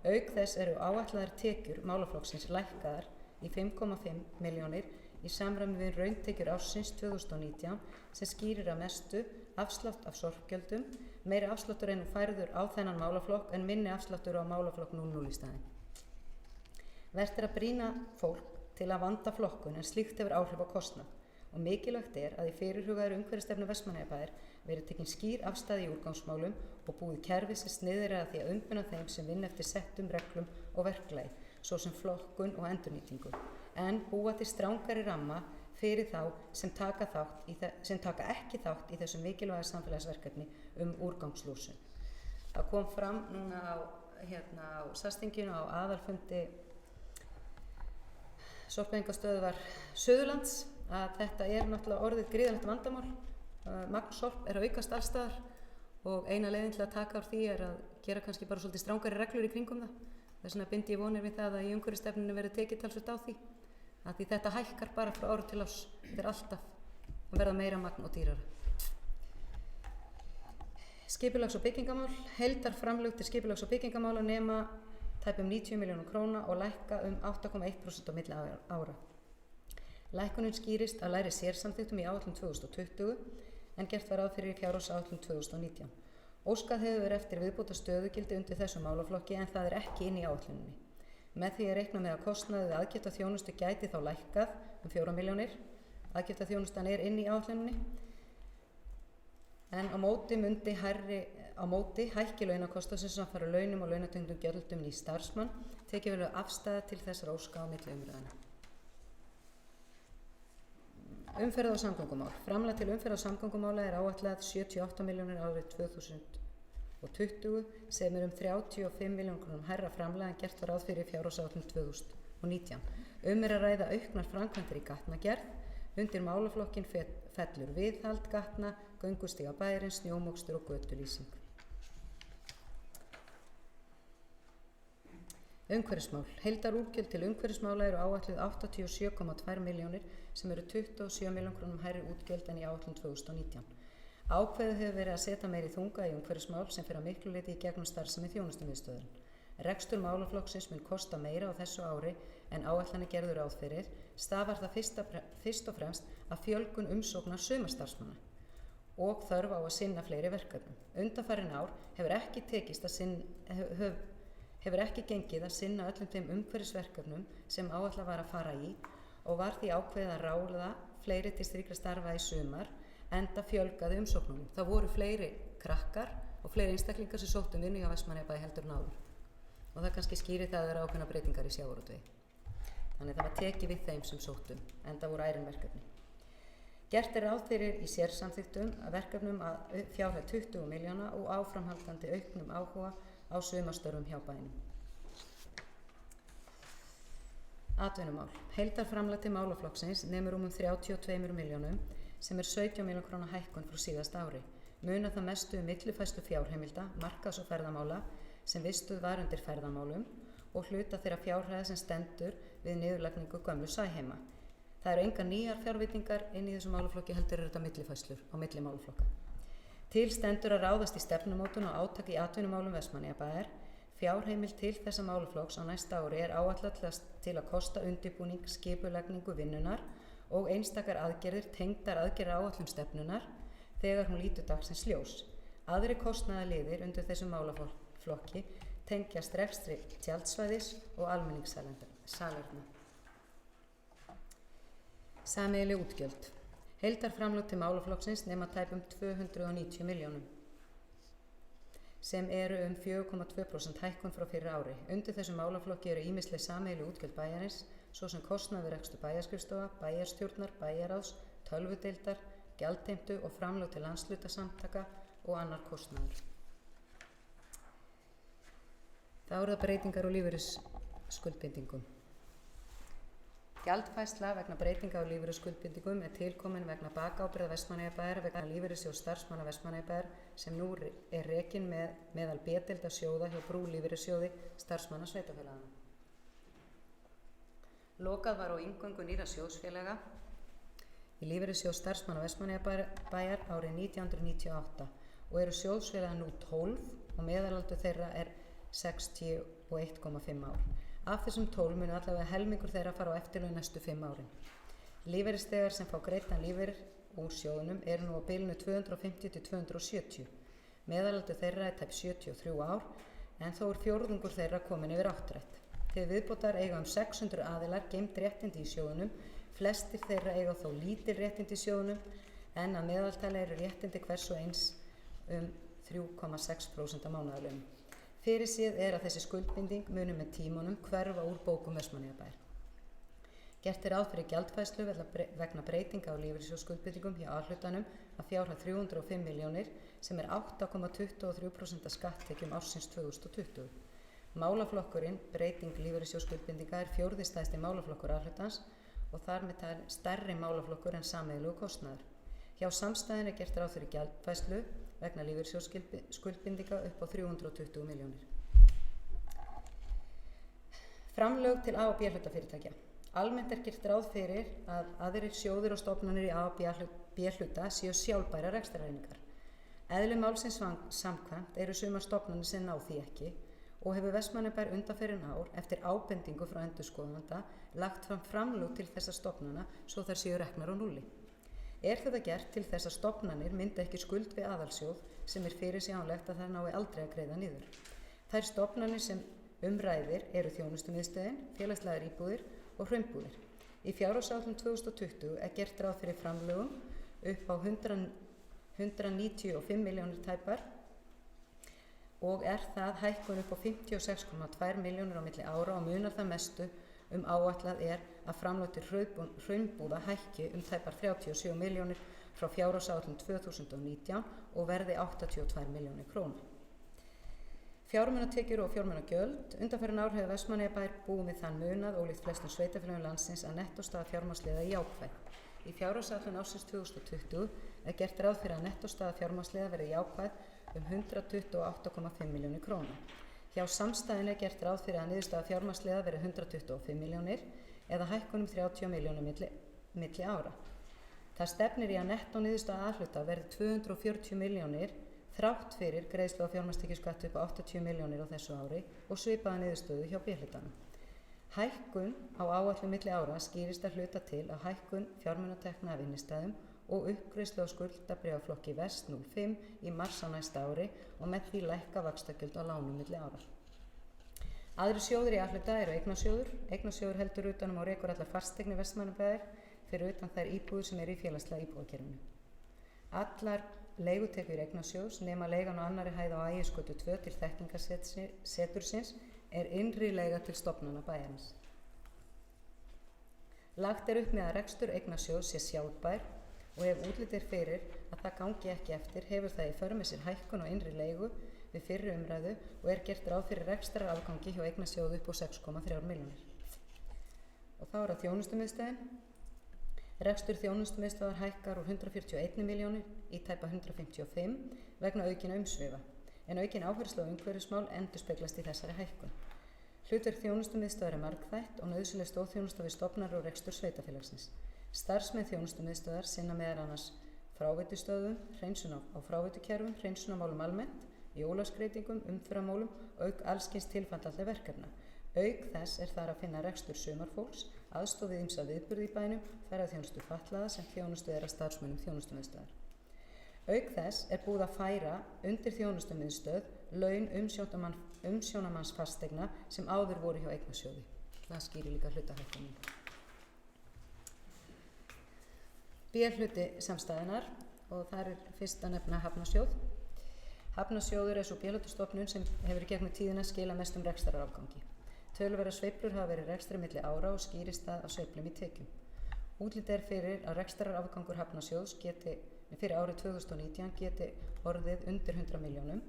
[SPEAKER 4] Auk þess áætlaðar tekjur málaflokksins lækkaðar í 5,5 milljónir í samræmi við rauntekjur ársins 2019 sem skýrir að mestu afslátt af sorpgjöldum, meiri afsláttur en færður á þennan málaflokk en minni afsláttur á málaflokk 00 í staðinn. Vert að brýna fólk til að vanda flokkun en slíkt hefur áhrif á kostnað og mikilvægt að í fyrirhugaðri umhverfisstefnu Vestmannaeyjabæjar verið tekin skýr afstæða í úrgangsmálum og búið kerfi sem sniðið að því að umbuna þeim sem vinna eftir settum reglum og verklagi, svo sem flokkun og endurnýtingu, en búa til strangari ramma fyrir þá sem taka ekki þátt í þessum mikilvæga samfélagsverkefni úrgangslúsun. Það kom fram núna á SAST-þinginu á aðalfundi sorpeyðingarstöðvar Suðurlands að þetta náttúrulega orðið gríðarlegt vandamál. Magn sorp að aukast alls staðar og eina leiðin til að taka á því að gera kannski bara svolítið strangari reglur í kringum það. Þess vegna bind ég vonir við það að í umhverfisstefnunni verði tekið talsvert á því að því þetta hækkar bara frá ári til árs. Þetta alltaf að verða meira magn og dýrara. Skipulags- og byggingamál. Heildarframlög til skipulags- og byggingamála nema tæpum 90 milljónum króna og lækka 8,1% á milli ára. Lækkunin skýrist að læri sérsamþykktum í áætlun 2020 en gert var ráð fyrir í fjárhagsáætlun 2019. Óskað hefur verið eftir viðbótar stöðugildi undir þessum málaflokki en það ekki inni í áætluninni. Með því reikna með að kostnaður við aðkeypta þjónustu gæti þá lækkað 4 milljónir. Aðkeypta þjónustan inni í áætluninni en á móti hækki launakostnað sem samfara launum og launatengdum gjöldum nýs starfsmann tekið verið afstæða til þessara óska á milli umræðana. Umferð og samgöngumál. Framlag til umferð og samgöngumála áætlað 78 milljónir árið 2020 sem 35 milljónir krónum hærra framlag en gert var ráð fyrir fjárhagsáætlun 2019. Að ræða auknar framkvæmdir í gatnagerð. Undir málaflokkin fellur viðhald gatna, göngustíga bæjarins, snjómokstur og götulýsing. Umhverfismál. Heildarútgjöld til umhverfismála áætluð 87,2 milljónir sem 27 milljón krónum hærri útgjöld en í áætlun 2019. Ákveðið hefur verið að setja meiri þunga í umhverfismál sem fyrir að miklu leyti í gegnum starfsemi þjónustumiðstöðvar. Rekstur málaflokksins mun kosta meira á þessu ári en áætlanir gerðu ráð fyrir, stafar það fyrst og fremst að fjölgun umsóknar sumarstarfsmanna og þörf á að sinna fleiri verkefnum. Undanfarin ár hefur ekki gengið að sinna öllum þeim umhverfisverkefnum sem áætlað var að fara í og var því ákveðið að ráða fleiri til slíkra starfa í sumar enda fjölgaði umsóknunum. Það voru fleiri krakkar og fleiri einstaklingar sem sóttu vinnu hjá Vestmannaeyjabæ heldur en áður. Og það kannski skýrir það að það ákveðna breytingar í sjávarútvegi. Þannig það var tekið við þeim sem sóttu, enda voru ærin verkefni. Gert ráð fyrir í sérsamþykktum að verkefnum að fjárhæð 20 milljóna og áframhaldandi auknum áhuga á sumarstörfum hjá bænum. Atvinnumál. Heildarframlag til málaflokksins nemur 32 milljónum sem 17 milljón króna hækkun frá síðasta ári. Munar það mestu millifærslu fjárheimilda, markaðs- og ferðamála sem vistuð var undir ferðamálum og hluta þeirra fjárhæða sem stendur við niðurlagningu gömlu sæheima. Það engar nýjar fjárveitingar inn í þessum málaflokki heldur þetta millifærslur á milli málaflokka. Til stendur að ráðast í stefnumótun og átak í atvinnumálum Vestmannaeyjabæjar. Fjárheimild til þessa málaflokks á næsta ári er áætlað til að kosta undirbúning, skipulagningu vinnunnar og einstakar aðgerðir tengdar aðgerðaráætlun stefnunnar þegar hún lítur dagsins ljós. Aðrir kostnaðarliðir undir þessum málaflokki tengjast rekstri tjaldsvæðis og almenningssalerna. Sameiginleg útgjöld. Heildarframlög til málaflokksins nema tæpum 290 milljónum sem eru 4,2% hækkun frá fyrra ári. Undir þessum málaflokki eru ýmisleg sameiginleg útgjöld bæjarins, svo sem kostnaður við rekstur bæjarskrifstofa, bæjarstjórnar, bæjarráðs, tölvudeildar, gjaldheimtu og framlög til landshlutasamtaka og annar kostnaður. Þá eru það breytingar á lífeyrisskuldbindingum. Gjaldfærsla vegna breytinga á lífeyrisskuldbindingum er tilkomin vegna bakábyrgða Vestmannaeyjabæjar vegna lífeyrissjóðs starfsmanna Vestmannaeyjabæjar sem nú er rekin meðal B-deilda sjóða hjá Brú lífeyrissjóði starfsmanna sveitarfélaganna. Lokað var á inngöngu nýrra sjóðsfélaga í lífeyrissjóð starfsmanna Vestmannaeyjabæjar árið 1998 og eru sjóðsfélaga nú 12 og meðalaldur þeirra er 61,5 ár. Af þessum 12 munu allavega helmingur þeirra fara á eftirlaun næstu 5 árin. Lífeyrisþegar sem fá greiddan lífeyri úr sjóðunum eru nú á bilinu 250 til 270. Meðalaldur þeirra er tæp 73 ár en þó er fjórðungur þeirra komin yfir áttrætt. Til viðbótar eiga 600 aðilar geymd réttindi í sjóðunum. Flestir þeirra eiga þó lítil réttindi í sjóðunum en að meðaltali eru réttindi hvers og eins 3,6% af mánaðarlaunum. Fyrirséð er að þessi skuldbinding muni með tímanum hverfa úr bókum Vestmannaeyjabæjar. Gert er ráð fyrir gjaldfærslu vegna breytinga á lífeyrissjóðsskuldbindingum hjá A-hlutanum að fjárhæð 305 milljónir sem er 8,23% af skatttekjum ársins 2020. Málaflokkurinn breyting lífeyrissjóðsskuldbindinga er fjórði stærsti málaflokkur A-hlutans og þar með talinn stærri málaflokkur en sameiginlegur kostnaður. Hjá samstæðinu er gert ráð fyrir gjaldfærslu vegna lífeyrissjóðsskuldbindinga upp á 320 milljónir. Framlög til A- og B-hlutafyrirtækja. Almennt er gert ráð fyrir að aðrir sjóðir og stofnanir í A- og B-hluta séu sjálfbærar rekstrareiningar. Eðli málsins samkvæmt eru sumar stofnanir sem ná því ekki og hefur Vestmannaeyjabær undanfarin ár eftir ábendingu frá endurskoðanda lagt fram framlög til þessar stofnana svo þær séu reknar á núlli. Er þetta gert til þess að stofnanir mynda ekki skuld við aðalsjóð sem er fyrirsjáanlegt að þær nái aldrei að greiða niður. Þær stofnanir sem ræðir eru þjónustumiðstöðin, félagslegar íbúðir og hraunbúðir. Í fjárhagsáætlun 2020 er gert ráð fyrir framlögum upp á 195 milljónir tæpar og er það hækkun upp á 56,2 milljónir á milli ára og munar það mestu áætlað er að framlög til hraunbúða hækki tæpar 37 milljónir frá fjárhagsáætlun 2019 og verði 82 milljónir króna. Fjármunatekjur og fjármunagjöld. Undanfarin ár hefur Vestmannaeyjabær búið við þann munað ólíkt flestum sveitarfélögum landsins að nettóstaða fjármagnsliða jákvæð. Í fjárhagsáætlun ársins 2020 er gert ráð fyrir að nettóstaða fjármagnsliða verði jákvæð 128,5 milljónir króna. Hjá samstæðinu er gert ráð fyrir að niðurstaða fjármagnsliða verði 125 milljónir eða hækkun 30 milljónir milli ára. Það stefnir í að nettó niðurstaða A-hluta verði 240 milljónir þrátt fyrir greiðslu á fjármagnstekjuskatti upp á 80 milljónir á þessu ári og svipaða niðurstöðu hjá B-hlutanum. Hækkun á áætlun milli ára skýrist að hluta til að hækkun fjármunatekna af innistæðum og uppgreiðslu á skuldabréfaflokki Vest 05 í mars á næsta ári og með því lækka vaxtagjöld á lánum milli ára. Aðrir sjóðir í A-hluta eru eignasjóður. Eignasjóður heldur utanum og rekur allar fasteignir Vestmannaeyjabæjar fyrir utan þær íbúðir sem eru í félagslega íbúðakerfinu. Allar leigutekjur eignasjóðs nema leigan á annarri hæð á Ægisgötu 2 til þekkingarsetursins er innri leiga til stofnana bæjarins. Lagt er upp með að rekstur eignasjóðs sé sjálfbær og ef útlit er fyrir að það gangi ekki eftir hefur það í för með sér hækkun á innri leigu við fyrri umræðu og er gert ráð fyrir rekstrarafgangi hjá eignasjóði upp á 6,3 milljónir. Og þá er það þjónustumiðstöðin. Rekstur þjónustumiðstöðar hækkar úr 141 milljónir í tæpa 155 vegna aukinna umsvifa, en aukin áherslu á umhverfismál endurspeglast í þessari hækkun. Hlutverk þjónustumiðstöðar er margþætt og nauðsynleg stóðþjónusta við stofnanir og rekstur sveitarfélagsins. Starfsmenn þjónustumiðstöðar sinna meðal annars fráveitustöðvum, hreinsun á fráveitukerfum, hreinsunarmálum almennt, jólaskreitingum, umferðarmálum auk allskyns tilfallandi verkefna. Auk þess þar að finna rekstur sumarfólks, aðstoð við ýmsa viðburði í bænum, ferðaþjónustu fatlaða sem þjónustu að starfsmönnum þjónustumiðstöðvar. Auk þess búið að færa undir þjónustumiðstöð laun umsjónamanns fasteigna sem áður voru hjá Eignasjóði. Það skýrir líka hlutahækkunum. B-hluti samstæðunar og þar fyrst að nefna Hafnarsjóð. Hafnarsjóður svo B-hlutastofnun sem hefur í gegnum tíðina skilað mestum rekstrarafgangi. Töluverðar sveiflur hafa verið rekstri milli ára og skýrist það af sveiflum í tekjum. Útlit fyrir að rekstrarafgangur Hafnarsjóðs fyrir árið 2019 geti orðið undir 100 milljónum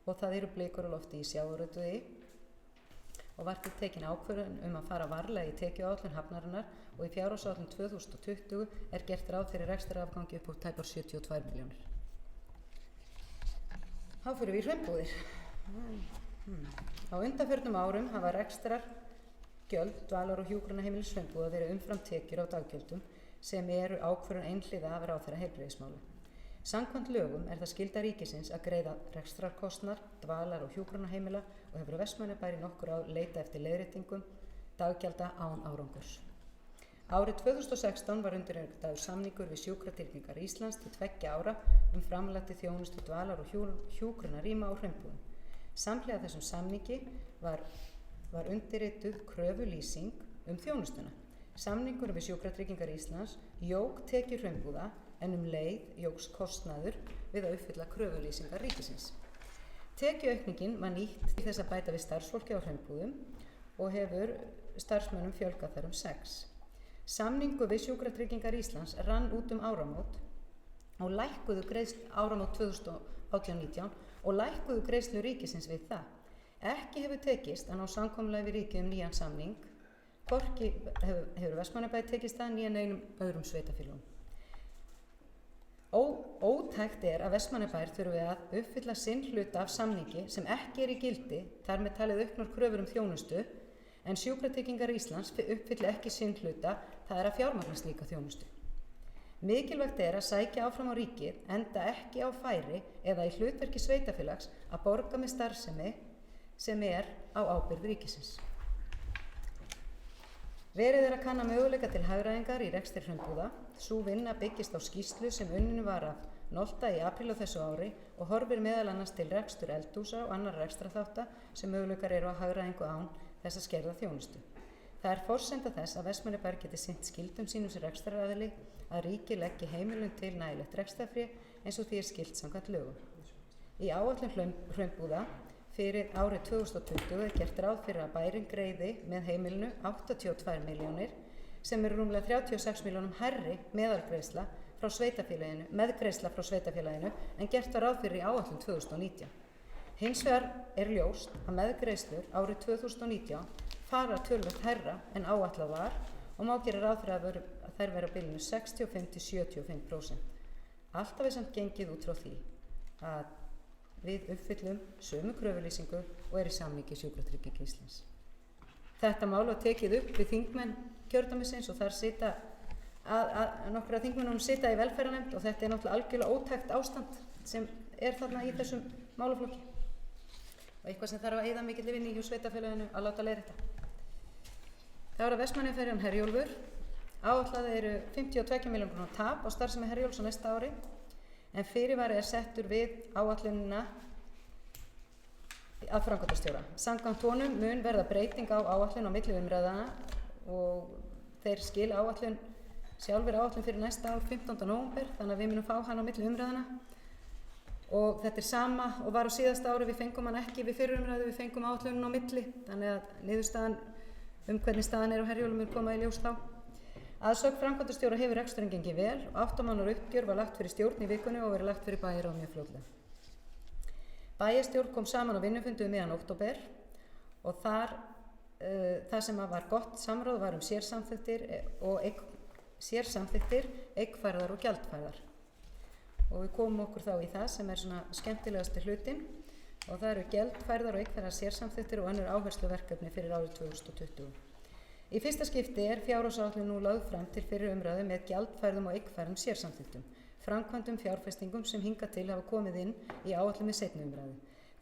[SPEAKER 4] og það eru blikur á lofti í sjávarútvegi og var til tekin ákvörðun að fara varlega í tekjuáætlun hafnarinnar og í fjárhagsáætlun 2020 gert ráð fyrir rekstrarafgangi upp á tæpar 72 milljónir. Þá fyrir við hraunbúðir. Á undanförnum árum hafa rekstrargjöld dvalar- og hjúkrunarheimilis hraunbúða verið umfram tekjur á daggjöldum sem eru ákvörðun einhliða af ráðherra heilbrigðismála. Samkvæmt lögum það skylda ríkisins að greiða rekstrarkostnað dvalar- og hjúkrunarheimila og hefur Vestmannaeyjabær í nokkur ár leitað eftir leiðréttingum daggjalda án árangurs. Árið 2016 var undirritaður samningur við Sjúkratryggingar Íslands til 2 ára framlag til þjónustu dvalar- og hjúkrunarrýma á hraunbúðum. Samhliða þessum samningi var undirrituð kröfulýsing þjónustuna. Samningur við Sjúkratryggingar Íslands jók tekjur hraunbúða en leið jóks kostnaður við að uppfylla kröfulýsingar ríkisins. Tekjuaukningin var nýtt til þess að bæta við starfsfólki á hraunbúðum og hefur starfsmönnum fjölgað þar 6. Samningur við Sjúkratryggingar Íslands rann út áramót og lækkuðu áramót 2018-19 og lækkuðu greiðslu ríkisins við það. Ekki hefur tekist að ná samkomulagi við ríkið nýjan samning, hvorki hefur Vestmannaeyjabær tekist það né neinum öðrum sveitarfélögum. Ótækt að Vestmannaeyjabær þurfi að uppfylla sinn hluta af samningi sem ekki í gildi, þar með talið auknar kröfur þjónustu, en Sjúkratryggingar Íslands uppfylli ekki sinn hluta, það að fjármagna slíka þjónustu. Mikilvægt að sækja áfram á ríkið, enda ekki á færi eða í hlutverki sveitarfélags að borga með starfsemi sem á ábyrgð ríkisins. Verið að kanna möguleika til hagræðingar í rekstri hraunbúða. Sú vinna byggist á skýrslu sem unnin var af Nolta í apríl á þessu ári og horfir meðal annars til rekstur eldhúsa og annar rekstraþátta sem möguleikar eru á hagræðingu án þess að skerða þjónustu. Það forsenda þess að Vestmannaeyjabær geti sinnt skyldum sínum sem rekstraraðili að ríkið leggi heimilum til nægilegt rekstrarfé eins og því skylt samkvæmt lögum. Í áætlun hraunbúða fyrir árið 2020 gert ráð fyrir að bærinn greiði með heimilinu 82 milljónir sem eru rúmlega 36 milljónum hærri meðgreiðsla frá sveitarfélaginu en gert var ráð fyrir í áætlun 2019. Hins vegar ljóst að meðgreiðslur árið 2019 fara töluvert hærra en áætlað var og má gera ráð fyrir að þær vera á bilinu 65–75%. Alltaf samt gengið út frá því að við uppfyllum sömu kröfulýsingu og í samningi Sjúkratrygginga Íslands. Þetta mál var tekið upp við þingmenn kjördæmisins og þar sita nokkra þingmennum sita í velferðarnefnd og þetta náttúrulega algjörlega ótækt ástand sem þarna í þessum málaflokki og eitthvað sem þarf að eyða mikilli vinnu hjá sveitarfélaginu að láta leiðrétta. Það var að Vestmannaeyjaferjan Herjólfur. Áætlað eru 52 milljónir króna tap á starfsemi Herjólfs á næsta ári en fyrirvari settur við áætlunina að framkvæmdastjóra. Samkvæmt honum mun verða breyting á áætlun á milli umræðana og þeir skila áætlun fyrir næsta ár 15. nóvember þannig að við munum fá hann á milli umræðana og þetta sama og var á síðasta ári, við fengum hann ekki við fyrir umræðu, við fengum áætlunum á milli þannig að niðurstaðan hvernig staðan á Herjólfum mun koma í ljós þá. Aðsögn framkvæmdastjóra hefur reksturinn gengið vel og 8 manna uppgjör var lagt fyrir stjórn í vikunni og verið lagt fyrir bæjarráð mjög fljótlega. Bæjarstjórn kom saman á vinnufundi miðjan október og það sem var gott samráð var sérsamþykktir, eigfærðar og gjaldfærðar. Og við komum okkur þá í það sem svona skemmtilegasti hlutin og það eru gjaldfærðar og eigfærðar sérsamþykktir og önnur áhersluverkefni fyrir árið 2020. Í fyrsta skipti fjárhagsáætlun nú lögð fram til fyrir umræðu með gjaldfærðum og eigfærðum sérsamþykktum, framkvæmdum fjárfestingum sem hingað til hafa komið inn í áætlun með seinni umræðu.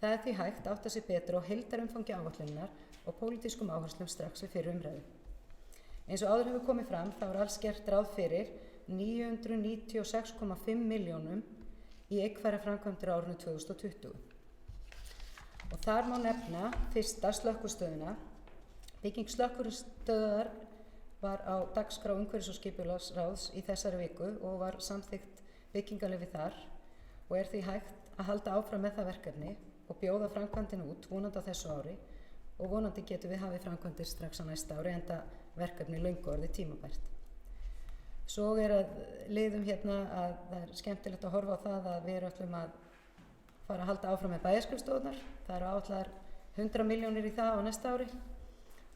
[SPEAKER 4] Það er því hægt að átta sig betur á heildarumfangi áætlunar og pólitískum áherslum strax við fyrri umræðu. Eins og áður hefur komið fram þá er alls gert ráð fyrir 996,5 milljónum í eignkværar framkvæmdir á árinu 2020. Og þar má nefna fyrsta slökkvistöðina. Bygging slökkvistöðar var á dagskrá umhverfis- og skipulagsráðs í þessari viku og var samþykkt byggingarleyfi þar og er því hægt að halda áfram með það verkefni og bjóða framkvæmdina út vonandi á þessu ári og vonandi getum við hafið framkvæmdir strax á næsta ári enda verkefni löngu orðið tímabært. Svo er að liðum hérna að það er skemmtilegt að horfa á það að við ætlum að fara að halda áfram með bæjarskrifstofurnar. Það eru áætlaðar 100 milljónir í það á næsta ári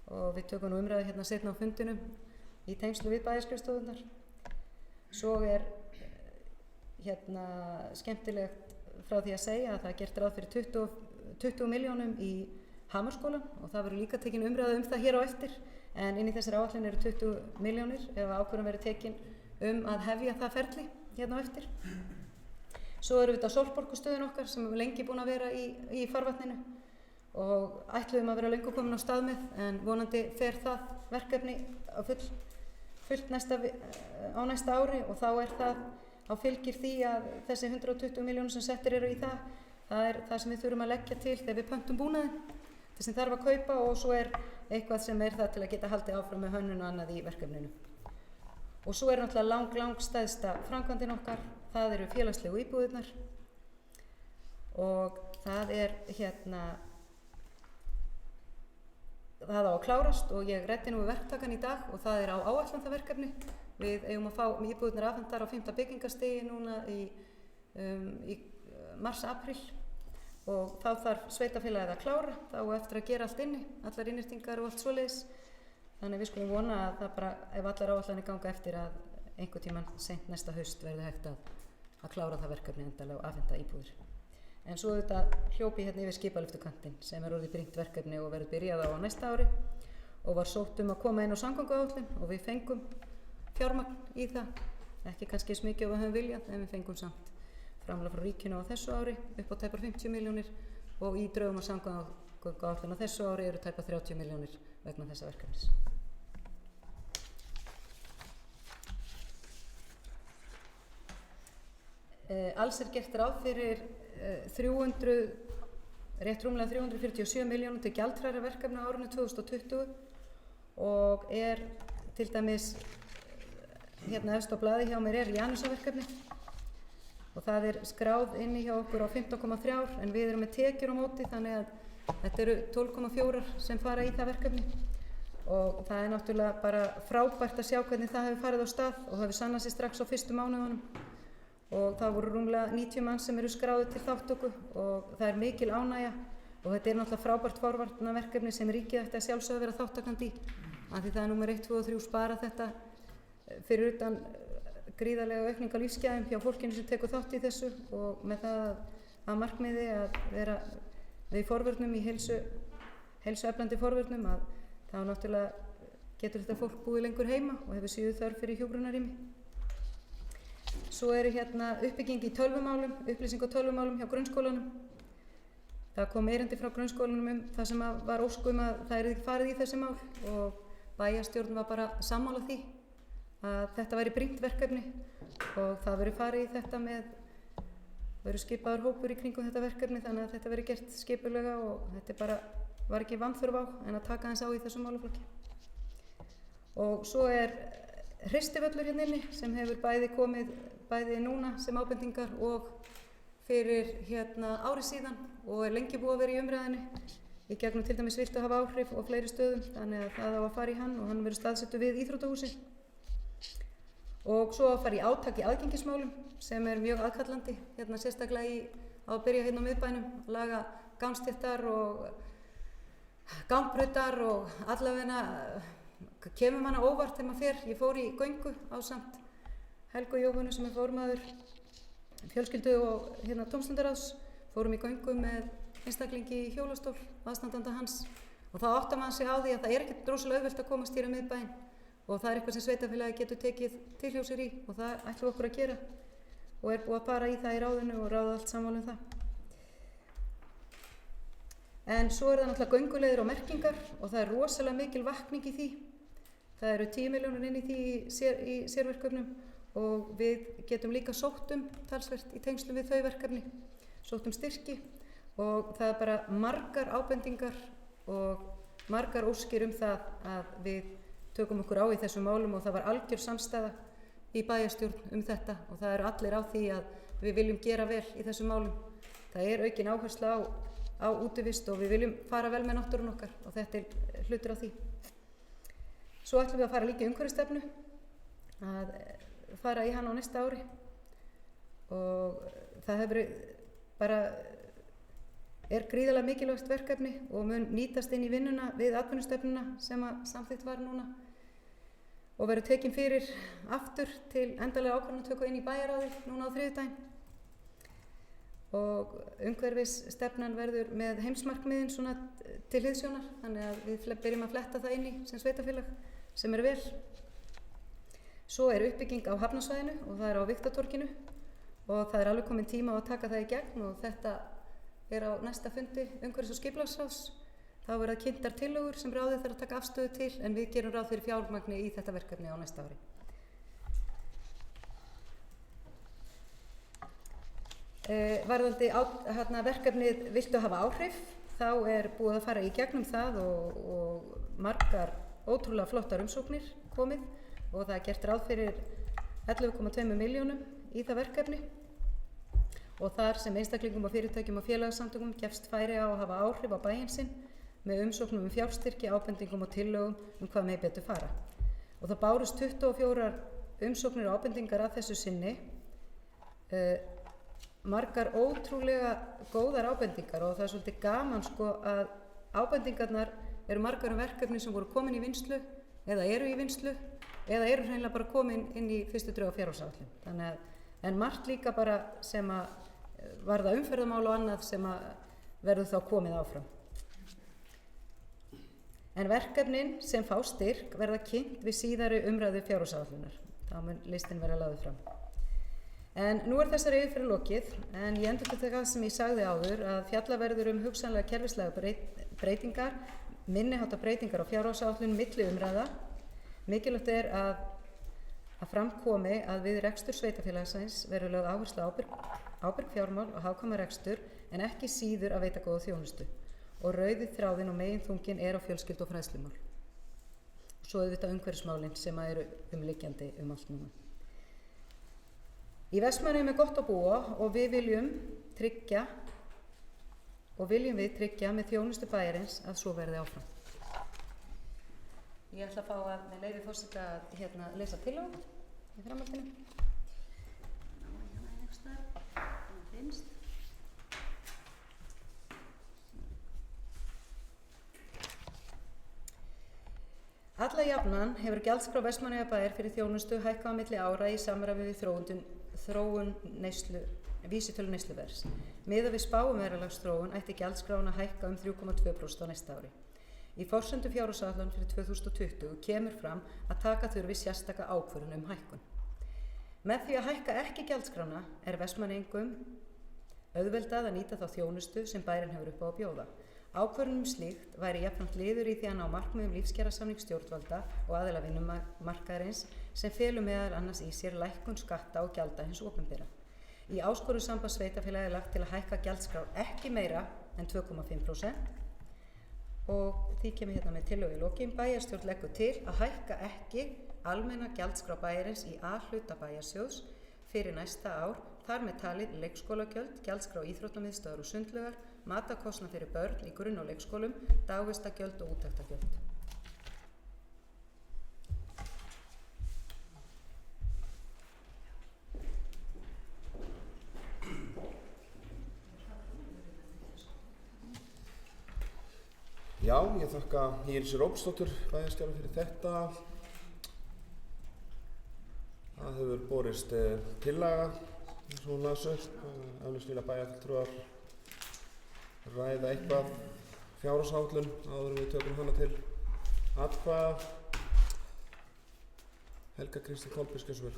[SPEAKER 4] og við tökum nú umræðu hérna seinna á fundinum í tengslu við bæjarskrifstofurnar. Svo er hérna skemmtilegt frá því að segja að það er gert ráð fyrir 20 milljónum í Hamarsskólan og það verður líka tekin umræðu það hér á eftir en inn í þessari áætlun eru 20 milljónir ef ákvörðun verður tekin að hefja það ferli hérna á eftir. Svo erum við á Sólborgustöðin okkar sem við lengi búin að vera í farvatninu og ætluðum að vera löngu komin á stað með en vonandi fer það verkefni á fullt á næsta ári og þá er það á fylgir því að þessi 120 milljónir sem settir eru í það er það sem við þurfum að leggja til þegar við pöntum búnaðinn, það sem þarf að kaupa og svo er eitthvað sem er það til að geta haldið áfram með hönnun og annað í verkefninu. Og svo er náttúrulega lang stærsta framkvæmdin okkar, það eru félagslegu íbúðirnar og það er það á að klárast og ég ræddi nú við verktakan í dag og það er á áætlun það verkefni. Við eigum að fá íbúðirnar afhentar á 5. byggingarstigi núna í mars-apríl og þá þarf sveitafélagið að klára, þá eftir að gera allt inni, allar innréttingar og allt svoleiðis. Þannig við skulum vona að það bara, ef allar áætlanir ganga eftir að einhver tímann seint næsta haust verði hægt að klára það verkefni endalega og afhenta íbúðir. En svo þetta hljópi hérna yfir skipalyftukantinn sem er orðið brýnt verkefni og verður byrjað á næsta ári og var sótt að koma inn á samgönguáætlun og við fengum fjármagn í það, ekki kannski eins mikið og við höfum viljað en við fengum samt framlag frá ríkinu á þessu ári upp á tæpar 50 milljónir og í draugum að samgönguáætlun á þessu ári eru tæpar 30 milljónir vegna þessa verkefnis. Alls er gert ráð fyrir rétt rúmlega 347 milljónum til gjaldfrjálsra verkefna á árinu 2020 og er til dæmis hérna efst á blaði hjá mér er Janusarverkefni og það er skráð inni hjá okkur á 15,3 en við erum með tekjur á móti þannig að þetta eru 12,4 sem fara í það verkefni og það er náttúrulega bara frábært að sjá hvernig það hefur farið á stað og það hefur sannað sig strax á fyrstu mánuðunum og það voru rúmlega 90 manns sem eru skráðir til þátttöku og það er mikil ánægja og þetta er náttúrulega frábært forvarnaverkefni sem ríkið ætti að sjálfsögðu vera þátttakandi í af því það er númer 1, 2 og 3 spara þetta fyrir utan gríðarlega aukning á lífsgæðum hjá fólkinu sem tekur þátt í þessu og með það að markmiði að vera við forvörnum í heilsueflandi forvörnum að þá náttúrulega getur þetta fólk búið lengur heima og hefur síður þörf fyrir hjúkrunarrými. Svo eru hérna uppbygging í tölvumálum, upplýsing á tölvumálum hjá grunnskólanum. Það kom erindi frá grunnskólanum það sem var óskum að það yrði farið í þessi mál og bæjarstjórn var bara sammála því að þetta væri brýnt verkefni og það verður farið í þetta verður skipaður hópur í kringum þetta verkefni þannig að þetta verður gert skipulega og þetta bara var ekki vanþörf á en að taka aðeins á í þessum málaflokki. Og svo er hristivöllur hérna inni sem hefur bæði núna sem ábendingar og fyrir ári síðan og er lengi búið að vera í umræðinni í gegnum til dæmis viltu hafa áhrif og fleiri stöðum þannig að það á að fara í hann og hann verður staðsettur við íþróttahúsi og svo að fara í átak í aðgengismálum sem er mjög aðkallandi sérstaklega á að byrja hérna á miðbænum að laga gangstéttar og gangbrautar og allavegna kemur manna óvart þegar maður fer. Ég fór í göngu ásamt Helgu Jóhannu sem er formaður fjölskyldu og tómstundaráðs, fórum í göngu með einstaklingi í hjólastól, aðstandanda hans og þá áttar maður sig á því að það er ekkert rosalega auðvelt að komast hér á miðbæinn og það er eitthvað sem sveitafélagi getur tekið tilhjósir í og það ætlum við okkur að gera og er búið að fara í það í ráðinu og ráða allt sammála um það. En svo það náttúrulega gönguleiðir og merkingar og það rosalega mikil vakning í því. Það eru 10 milljónir inn í því í sérverkefnum og við getum líka sótt talsvert í tengslum við þau verkefni, sótt styrki og það bara margar ábendingar og margar óskir það að við tökum okkur á í þessum málum og það var algjör samstaða í bæjarstjórn þetta og það eru allir á því að við viljum gera vel í þessum málum. Það aukin áhersla á útivist og við viljum fara vel með náttúrun okkar og þetta hlutur af því. Svo ætlum við að fara líka í umhverfisstefnu, að fara í hana á næsta ári og það hefur bara gríðarlega mikilvægt verkefni og mun nýtast inn í vinnuna við atvinnustefnuna sem samþykkt var núna og verður tekin fyrir aftur til endanlega ákvörðunartöku inn í bæjarráðið núna á þriðjudaginn. Og umhverfisstefnan verður með heimsmarkmiðin svona til hliðsjónar, þannig að við byrjum að fletta það inn í sem sveitafélag sem vel. Svo uppbygging á hafnarsvæðinu og það á Viktortorginu og það alveg komin tíma á að taka það í gegn og þetta á næsta fundi umhverfis- og skipulagsráðs. Þá verða kynntar tillögur sem ráðið þarf að taka afstöðu til en við gerum ráð fyrir fjármagni í þetta verkefni á næsta ári. Varðandi verkefnið Viltu hafa áhrif, þá búið að fara í gegnum það og margar ótrúlega flottar umsóknir komið og það gert ráð fyrir 11,2 milljónum í það verkefni og þar sem einstaklingum og fyrirtækjum og félagasamtökum gefst færi á að hafa áhrif á bæinn sinn með umsóknum fjárstyrki, ábendingum og tillögum hvað megi betur fara. Og það bárust 24 umsóknir og ábendingar að þessu sinni, margar ótrúlega góðar ábendingar og það svolítið gaman að ábendingarnar margar verkefni sem voru komin í vinnslu eða eru í vinnslu eða hreinlega bara komin inn í fyrstu drög og fjárhagsáætlun. Þannig að en margt líka bara sem varða umferðarmál og annað sem verður þá komið áfram. En verkefnin sem fá styrk verða kynnt við síðari umræðu fjárhagsáætlunar. Þá mun listinn vera lagður fram. En nú þessari yfirferð lokið, en ég endurtek það sem ég sagði áður að fjalla verður hugsanlega kerfislega breytingar, minniháttar breytingar á fjárhagsáætlun milli umræða. Mikilvægt að fram komi að við rekstur sveitafélagsins verður lögð áherslu á ábyrg fjármál og hagkvæman rekstur en ekki síður að veita góða þjónustu. Og rauði þráðinn og meginþunginn á fjölskyldu og fræðslumál. Svo auðvitað umhverfismálin sem eru umliggjandi allt núna. Í Vestmannaeyjum gott að búa og við viljum tryggja með þjónustu bæjarins að svo verði áfram. Ég ætla að fá að með leyfi forseta að lesa tillögu í framhaldinu. Alla jafnan hefur gjaldskrá Vestmannaeyjabæjar fyrir þjónustu hækkað á milli ára í samræmi við þróun vísitölu neysluverðs. Miðað við spá verðlagsþróun ætti gjaldskráin að hækka 3,2% á næsta ári. Í forsendu fjárhagsáætlunar fyrir 2020 kemur fram að taka þurfi sérstaka ákvörðun hækkun. Með því að hækka ekki gjaldskrána Vestmannaeyingum auðveldað að nýta þá þjónustu sem bærinn hefur upp á að bjóða. Ákvörðun slíkt væri jafnframt liður í því að ná markmiðum lífskjarasamnings stjórnvalda og aðila vinnumarkaðarins sem felur meðal annars í sér lækkun skatta og gjalda hins opinbera. Í áskorun sambands sveitarfélaga lagt til að hækka gjaldskrár ekki meira en 2,5% og því kemur með tillögu í lokin. Bæjarstjórn leggur til að hækka ekki almenna gjaldskrá bæjarins í A-hluta bæjarsjóðs fyrir næsta ár, þar með talið leikskólagjöld, gjaldskrá íþróttamiðstöðvar og sundlaugar, matarkostnað fyrir börn í grunn- og leikskólum, dagvistagjöld og úttektargjöld.
[SPEAKER 3] Já, ég þakka Írisi Róbsdóttur bæjarstjóra fyrir þetta. Það hefur borist tillaga eins og hún las upp. Eflaust vilja bæjarfulltrúar ræða eitthvað fjárhagsáætlun áður en við tökum hana til atkvæða. Helga Kristín Kolbeinsdóttir.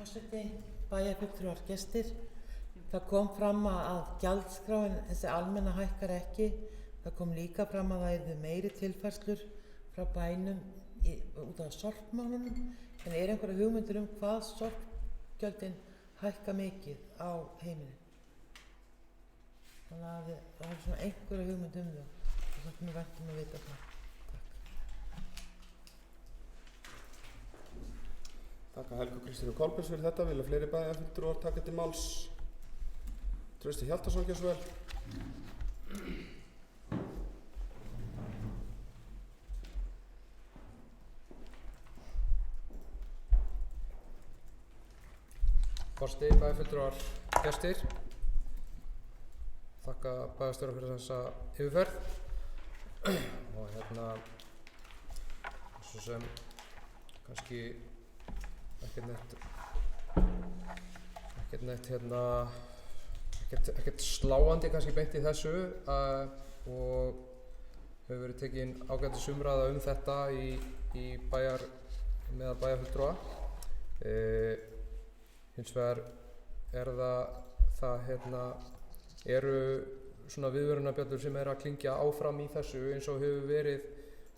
[SPEAKER 5] Forseti, bæjarfulltrúar, gestir. Það kom fram að gjaldskráin, þessi almenna hækkar ekki. Það kom líka fram að það yrðu meiri tilfærslur frá bænum út af sorpmálunum. En er einhverja hugmyndir hvað sorpgjöldin hækka mikið á heimilin? Þannig að það er svona einhverja hugmynd það. Og það er vænt að vita það.
[SPEAKER 3] Þakka Helgu Kristínu Kolbens fyrir þetta. Vilja fleiri bæjarfulltrúar taka til máls? Trausti Hjaltason, gjörðu svo vel.
[SPEAKER 6] Forseti, bæjarfulltrúar, gestir. Þakka bæjarstjóra fyrir þessa yfirferð. Og svo sem kannski ekkert sláandi kannski beint í þessu og hefur verið tekin ágætis umræða þetta meðal bæjarfulltrúa. Hins vegar eru svona viðvörunarbjöllur sem að klingja áfram í þessu eins og hefur verið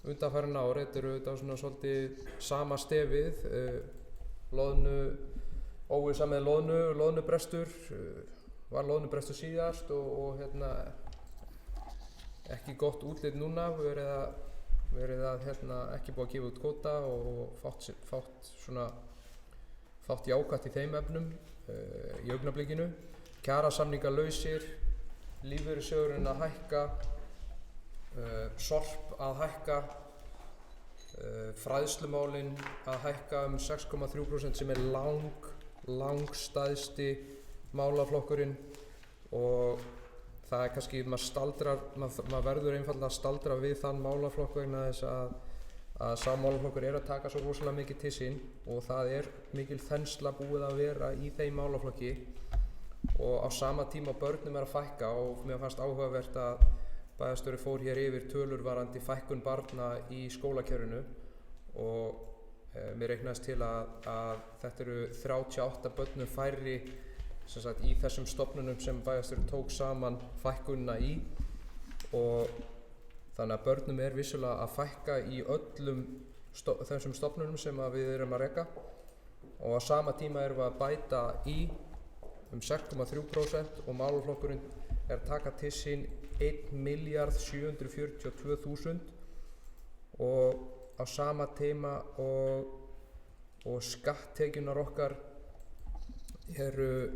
[SPEAKER 6] undanfarin ár. Þetta eru þetta svona svolítið sama stefið, óvissa með loðnubrestur, var loðnubrestur síðast og ekki gott útlit núna, verið að ekki búið að gefa út kvóta og fátt jákvætt í þeim efnum í augnablikinu. Kjarasamningar lausir, lífeyrissjóðurinn að hækka, sorp að hækka, fræðslumálin að hækka 6,3% sem langstæðsti málaflokkurinn og það kannski, maður verður einfaldlega að staldra við þann málaflokk vegna þess að sá málaflokkur að taka svo rosalega mikið til sín og það mikil þensla búið að vera í þeim málaflokki og á sama tíma börnum að fækka og mér fannst áhugavert að bæjarstjóri fór hér yfir tölur varðandi fækkun barna í skólakerfinu og mér reiknaðist til að þetta eru 38 börnum færri í þessum stofnunum sem bæjarstjóri tók saman fækkunina í og þannig að börnum vissulega að fækka í öllum þessum stofnunum sem við erum að reka og á sama tíma erum við að bæta í 6,3% og málaflokkurinn að taka til sín 1.742.000 og á sama tíma og skatttekjurnar okkar eru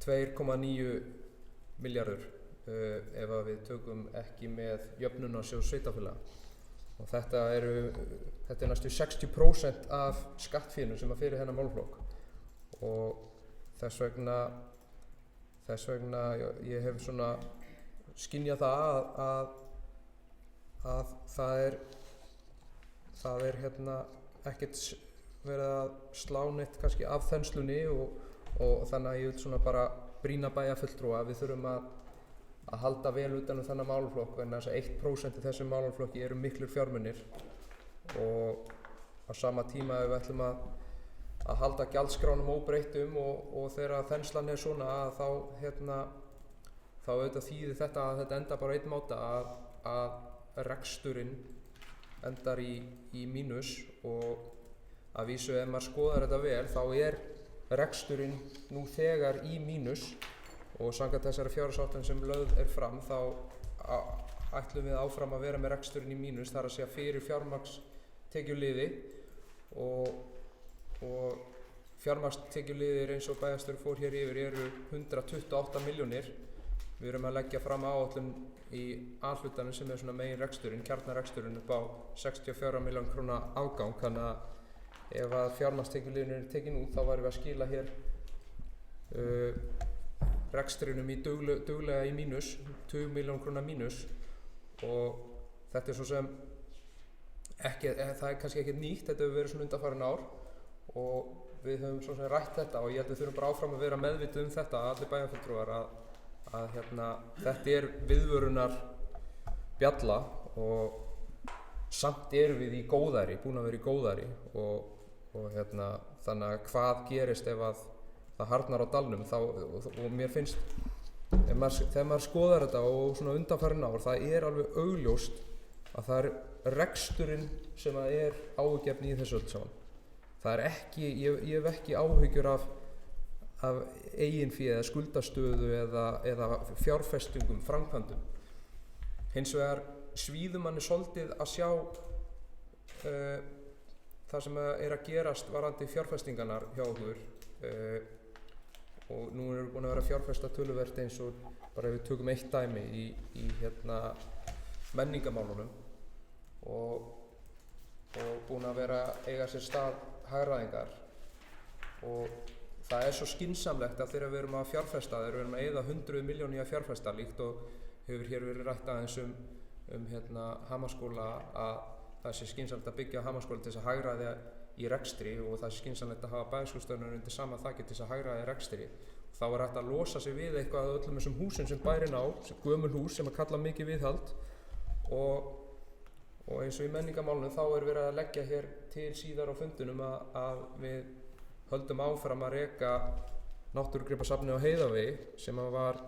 [SPEAKER 6] 2,9 milljarður ef við tökum ekki með jöfnunarsjóð sveitarfélaga og þetta er næstu 60% af skattfénu sem fyrir þennan málaflokk og þess vegna ég hef svona skynjað að það er ekkert verið að slá neitt kannski af þenslunni og þannig að ég vil svona bara brýna bæjarfulltrúa að við þurfum að halda vel utan þennan málaflokk en þess að 1% í þessum málaflokki eru miklir fjármunir og á sama tíma ef við ætlum að halda gjaldskránum óbreyttum og þegar þenslan svona að þá auðvitað þýðir þetta að þetta endar bara einn máta að reksturinn endar í mínus og að vísu ef maður skoðar þetta vel þá reksturinn nú þegar í mínus og samkvæmt þessari fjárhagsáætlun sem lögð fram þá ætlum við áfram að vera með reksturinn í mínus, þar að segja fyrir fjármagnstekjuliði og fjármagnstekjuliðir eins og bæjarstjóri fór hér yfir eru 128 milljónir. Við erum að leggja fram áætlun í A-hlutanum sem svona megin reksturinn, kjarnareksturinn upp á 64 milljón króna afgang, þannig að ef að fjármagnstekjuliðin eru tekin út þá værum við að skila hér reksturinnum í duglega í mínus, 20 milljón króna mínus og þetta svo sem það kannski ekkert nýtt, þetta hefur verið svona undanfarin ár og við höfum svo sem rætt þetta og ég held að við þurfum bara áfram að vera meðvituð þetta, allir bæjarfulltrúar að þetta viðvörunar bjalla og samt erum við í góðæri, búin að vera í góðæri og þannig að hvað gerist ef að það harðnar á dalnum þá, og mér finnst þegar maður skoðar þetta og svona undanfarin ár, það er alveg augljóst að það er reksturinn sem að er áhyggjuefni í þessu öll saman. Það er ekki, ég hef ekki áhyggjur af eiginfé eða skuldastöðu eða fjárfestingum, framkvæmdum. Hins vegar svíður manni svolítið að sjá það sem er að gerast varðandi fjárfestingarnar hjá okkur, og nú erum við búin að vera að fjárfesta töluvert eins og bara ef við tökum eitt dæmi í menningarmálunum og búin að vera eiga sér stað hagræðingar, og það er svo skynsamlegt að þegar við erum að fjárfesta, þegar við erum að eyða 100 milljónir í að fjárfesta, líkt og hefur hér verið rætt aðeins Hamaskóla, að það sé skynsamlegt að byggja Hamaskóla til þess að hagræða í rekstri og það sé skynsamlegt að hafa bæjarskólastöðvar undir sama þaki til þess að hagræða í rekstri. Þá er hægt að losa sig við eitthvað af öllum þessum húsum sem bærinn á, sem gömul hús sem að kalla mikið viðhald, og eins og í menningarmálunum þá er verið að leggja hér til síðar á fundunum að við höldum áfram að reka náttúrugripasafnið á Heiðavegi, sem það var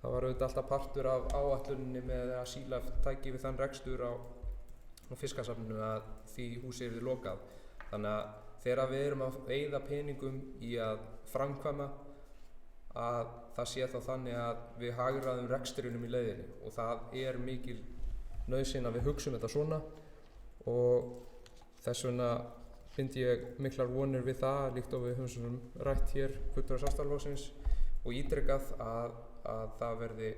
[SPEAKER 6] auðvitað alltaf partur af áætluninni með að Sílaf tæki við þann rekstur á fiskasafninu að því húsi yrði lokað. Þannig að þegar við erum að eyða peningum í að framkvæma, að það sé þá þannig að við hagræðum rekstrinum í leiðinni, og það er mikil nauðsyn að við hugsum þetta svona, og þess vegna bind ég miklar vonir við það, líkt og við höfum svona rætt hér fulltrúar Sjálfstæðisflokksins og ítrekað að það verði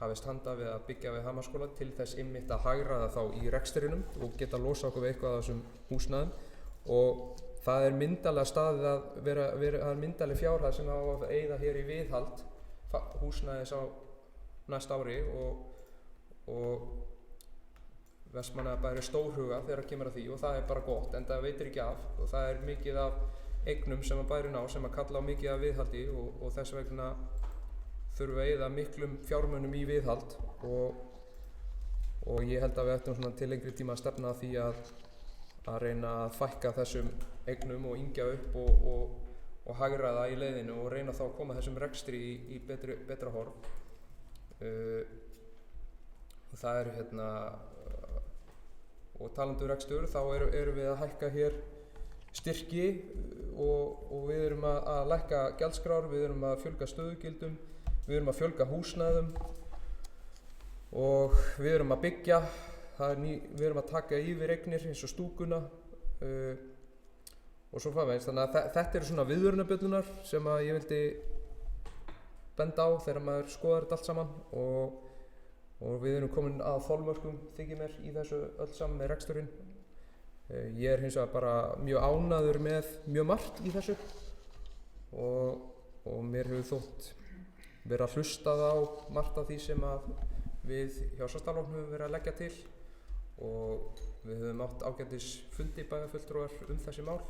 [SPEAKER 6] hafist handa við að byggja við Hamaskóla til þess einmitt að hagræða þá í rekstrinum og geta losa okkur við eitthvað af þessum húsnæðum, og það er myndarlega staðið að það er myndarleg fjárhæð sem á að eyða hér í viðhald húsnæðis á næsta ári, og Vestmannaeyjabær er stórhuga þegar það kemur að því, og það er bara gott, en það veitir ekki af, og það er mikið af eignum sem að bærinn á sem að kalla á mikið af viðhaldi, og þess vegna þurfum við að eyða miklum fjármunum í viðhald, og ég held að við ættum svona til lengri tíma að stefna að því að reyna að fækka þessum eignum og yngja upp og hagræða í leiðinu og reyna þá að koma þessum rekstri í betra horf. Það er og talandi um rekstur, þá erum við að hækka hér styrki og við erum að lækka gjaldskrár, við erum að fjölga stöðugildum, við erum að fjölga húsnæðum og við erum að byggja, við erum að taka yfir eignir eins og stúkuna og svo framvegis. Þannig að þetta eru svona viðvörunarbjöllurnar sem að ég vildi benda á þegar maður skoðar þetta allt saman, og við erum komin að þolmörkum þykir mér í þessu öll saman með reksturinn. Ég er hins vegar bara mjög ánægður með mjög margt í þessu, og mér hefur þótt vera hlustað á margt af því sem að við hjá Sjálfstæðisflokknum höfum verið að leggja til, og við höfum átt ágætis fundi bæjarfulltrúar þessi mál,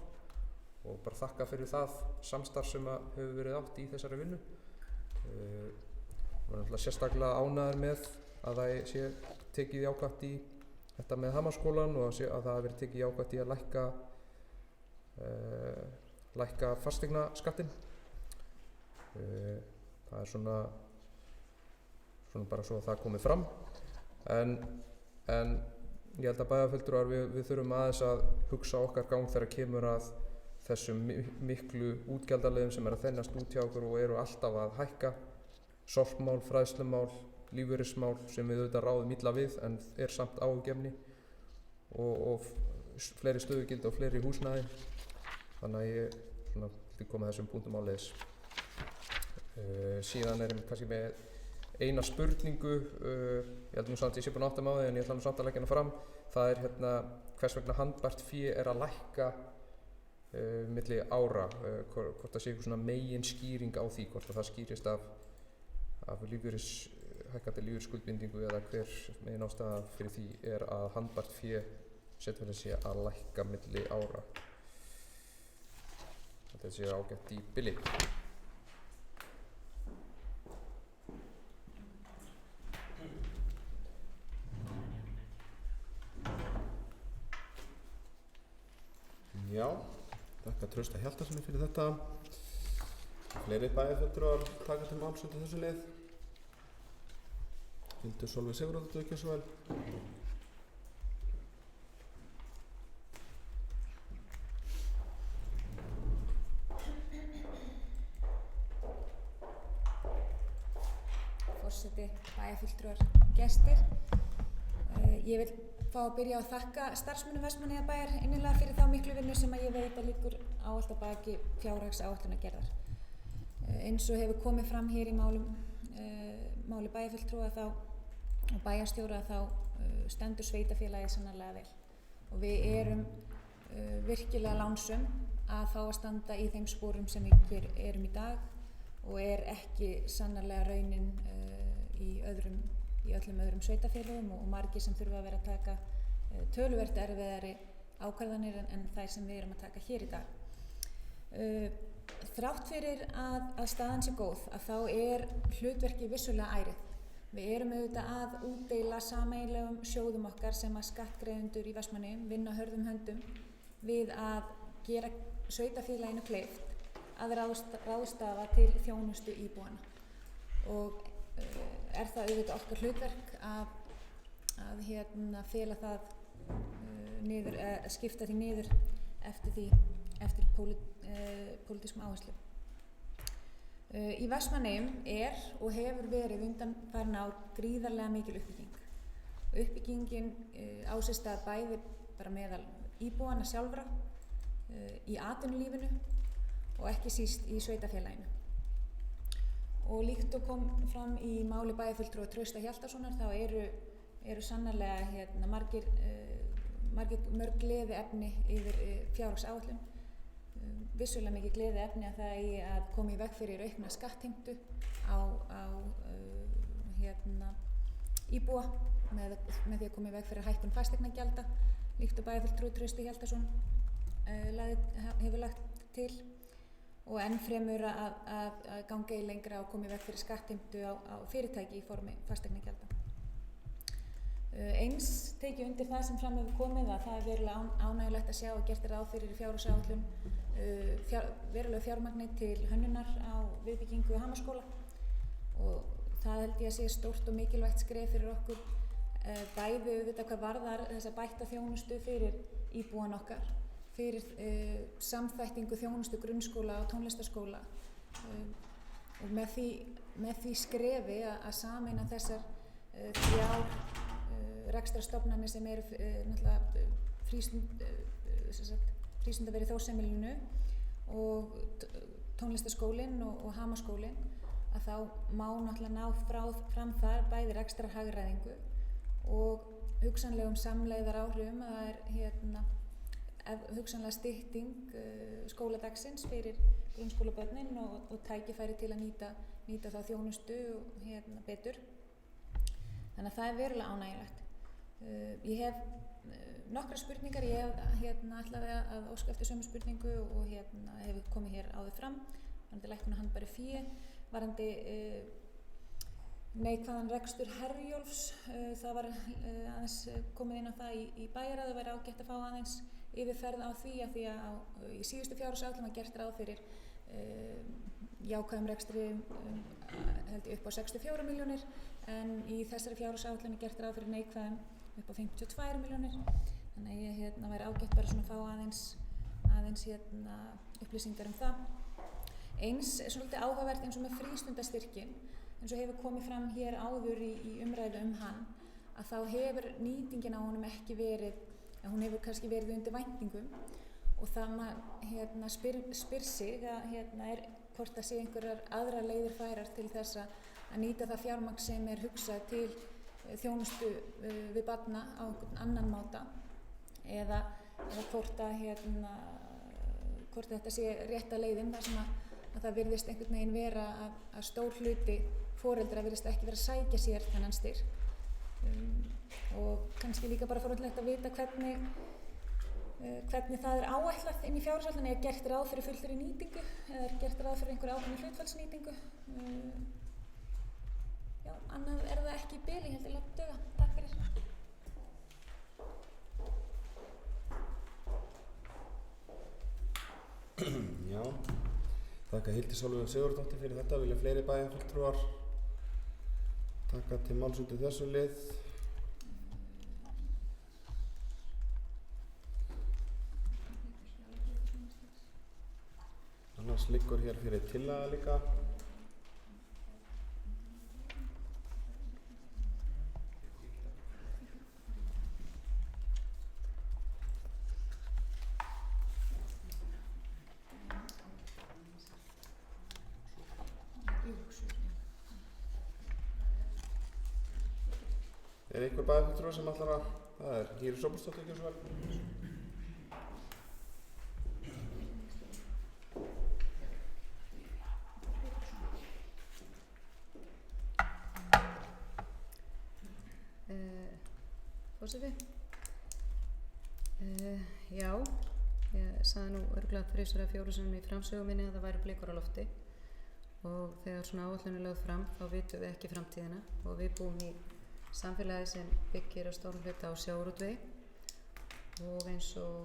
[SPEAKER 6] og bara þakka fyrir það samstarf sem að hefur verið átt í þessari vinnu. Ég var náttúrulega sérstaklega ánægður með að það sé tekið jákvætt í þetta með Hamaskólann, og að það hafi verið tekið jákvætt í að lækka fasteignaskattinn. Það er svona bara svo að það komið fram, en ég held að bæjarfulltrúar við þurfum aðeins að hugsa okkar gang þegar kemur að þessum miklu útgjaldaleiðum sem að þennast út hjá okkur og eru alltaf að hækka, sorpmál, fræðslumál, lífeyrismál sem við auðvitað ráðum illa við en er samt áhugjefni, og fleiri stöðugildi og fleiri húsnæði. Þannig að ég vildi koma þessum punktum áleiðis. Síðan erum við kannski með eina spurningu, ég held nú samt ég sé búin að átta mig á því en ég ætla nú samt að leggja hana fram. Það er hvers vegna handbært fé er að lækka milli ára, hvort það sé eitthvað svona megin skýring á því, hvort það skýrist af hækkandi lífeyrisskuldbindingu eða hver megin ástæða fyrir því er að handbært fé setfélag sé að lækka milli ára. Þetta sé ágætt í bili. Já, þakka
[SPEAKER 3] Trausta Hjaltarssoni fyrir þetta. Fleiri bæjarfulltrúar taka til máls undir þessu lið. Hildur Sólveig Sigurðardóttir, ekki svo vel.
[SPEAKER 7] Forseti, bæjarfulltrúar, gestir. Ég vil fá að byrja á að þakka starfsmönnum Vestmannaeyjabæjar innilega fyrir þá miklu vinnu sem að ég veit að liggur ávallt að baki fjárhagsáætlunargerðar. Eins og hefur komið fram hér í máli bæjarfulltrúa og bæjarstjóra þá stendur sveitarfélagið sannarlega vel. Og við erum virkilega lánsöm að fá að standa í þeim sporum sem við erum í dag og ekki sannarlega raunin í öllum öðrum sveitarfélögum og margir sem þurfa að vera að taka töluvert erfiðari ákvarðanir en þær sem við erum að taka hér í dag. Þrátt fyrir að staðan sé góð að þá hlutverki vissulega ærið. Við erum auðvitað að útdeila sameiginlegum sjóðum okkar sem að skattgreiðendur í Vestmannaeyjum vinna hörðum höndum við að gera sveitarfélaginu kleift að ráðstafa til þjónustu íbúanna. Og það auðvitað okkar hlutverk að fela það niður, skipta því niður eftir pólitískum áherslum. Í Vestmannaeyjum og hefur verið undanfarin ár gríðarlega mikil uppbygging. Uppbyggingin á sér stað bæði bara meðal íbúanna sjálfra, í atvinnulífinu og ekki síst í sveitarfélaginu. Og líkt og kom fram í máli bæjarfulltrúa Trausta Hjaltarssonar þá eru sannarlega mörg gleðiefni yfir fjárhagsáætlun. Vissulega mikið gleðiefni að það eigi að koma í veg fyrir aukna skattheimtu á íbúa með því að koma í veg fyrir hækkun fasteignagjalda líkt og bæjarfulltrúi Trausti Hjaltarsson hefur lagt til. Og enn fremur að ganga í lengra og koma í veg fyrir skattheimtu á fyrirtæki í formi fasteignagjalda. Eins tek ég undir það sem fram hefur komið að það verulega ánægjulegt að sjá og gert ráð fyrir í fjárhagsáætlun verulega fjármagni til hönnunar á viðbyggingu Hamarsskóla og það held ég að sé stórt og mikilvægt skref fyrir okkur bæði auðvitað hvað varðar þessa bætta þjónustu fyrir íbúan okkar, fyrir samþættingu þjónustu grunnskóla og tónlistarskóla og með því skrefi að sameina þessar þrjár rekstrarstofnanir sem eru náttúrulega frístundaverið Þórsheimilinu og tónlistarskólinn og Hamarsskólinn að þá má náttúrulega ná fram þar bæði rekstrarhagræðingu og hugsanlegum samlegðar áhrifum að það hugsanlega stytting skóladagsins fyrir grunnskólabörnin og tækifæri til að nýta þá þjónustu betur. Þannig að það verulega ánægjulegt. Ég hef nokkrar spurningar, ég hef ætlaði að óska eftir sömu spurningu og hefur komið hér áður fram varðandi lækkun á handbæru fé, varðandi neikvæðan rekstur Herjólfs, það var aðeins komið inn á það í bæjarráði, það væri ágætt að fá aðeins yfirferð á því að í síðustu fjárhagsáætlun var gert ráð fyrir jákvæðum rekstri held ég upp á 64 milljónir en í þessari fjárhagsáætlun er gert ráð fyrir neikvæðum upp á 52 milljónir þannig að ég væri ágætt bara svona að fá aðeins upplýsingar um það. Eins svolítið áhugavert eins og með frístundastyrkinn eins og hefur komið fram hér áður í umræðu hann að þá hefur nýtingin á honum ekki verið, hún hefur kannski verið undir væntingum og það maður spyr sig að hvort það sé einhverjar aðrar leiðir færar til þess að nýta það fjármagn sem hugsað til þjónustu við barna á einhvern annan máta eða hvort þetta sé rétta leiðin þar sem að það virðist einhvern veginn vera að stór hluti foreldra virðist ekki vera að sækja sér þennan styrk og kannski líka bara forvitnilegt að vita hvernig það áætlað inn í fjárhagsáætlun er gert ráð fyrir fullri nýtingu eða er gert ráð fyrir einhverja ákveðna hlutfallsnýtingu annað það ekki í bili, ég held að láta duga. Takk fyrir.
[SPEAKER 3] Já, þakka Hildi Sólveig Sigurðardóttur fyrir þetta. Vilja fleiri bæjarfulltrúar taka til máls út í þessu lið? Annars liggur hér fyrir tillaga líka. Er einhver bæjarfulltrúi sem ætlar að, það er Íris Róbertsdóttir ekki svo vel.
[SPEAKER 4] Forseti. Já, ég sagði nú örugglega 3 eða 4 sinnum í framsögu minni að það væri blikur á lofti og þegar svona áætlun er lögð fram þá vitum við ekki framtíðina og við búum í samfélagi sem byggir á stórum hluta á sjávarútvegi og eins og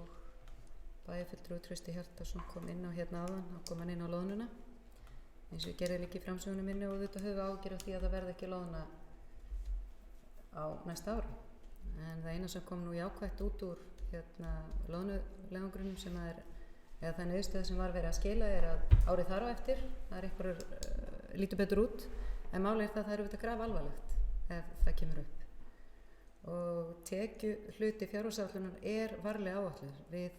[SPEAKER 4] bæjarfulltrúi Trausti Hjartarson kom inn á hérna áðan, þá kom hann inn á loðnuna eins og ég gerði líka í framsögunum minni og auðvitað höfum við áhyggjur af því að það verði ekki loðna á næsta ári. En það eina sem kom nú jákvætt út úr loðnuleiðangrinum sem eða það niðurstöð sem var verið að skila er að árið þar á eftir, það er einhverjur lítur betur út, en málið er það er auðvitað grafalvarlegt ef það kemur upp. Og tekjuhluti fjárhagsáætlunar er varlega áætluð. Við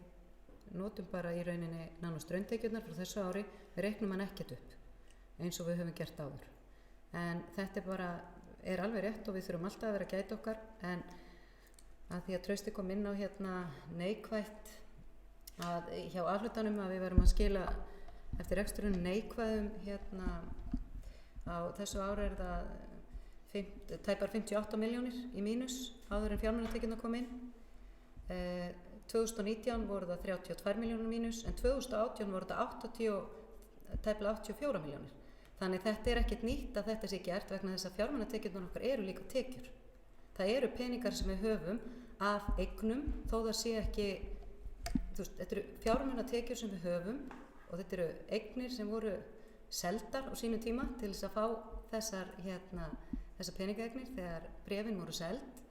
[SPEAKER 4] notum bara í rauninni nánast rauntekjurnar frá þessu ári, við reiknum hann ekkert upp eins og við höfum gert áður. En þetta er alveg rétt og við þurfum alltaf að vera að gæta okkar, en að því að Trausti kom inn á neikvætt að hjá afhlutanum að við verum að skila eftir reksturinn neikvæðum á þessu ári er það tæpar 58 milljónir í mínus áður en fjármunatekjurnar kom inn. 2019 voru það 32 milljónir mínus en 2018 voru það tæplega 84 milljónir. Þannig þetta er ekkert nýtt að þetta sé gert vegna þess að fjármunatekjurnar okkar eru líka tekjur. Það eru peningar sem við höfum af eignum þó það sé ekki, þetta eru fjármunatekjur sem við höfum og þetta eru eignir sem voru seldar á sínum tíma til þess að fá þessar peningaeignir þegar bréfin voru seld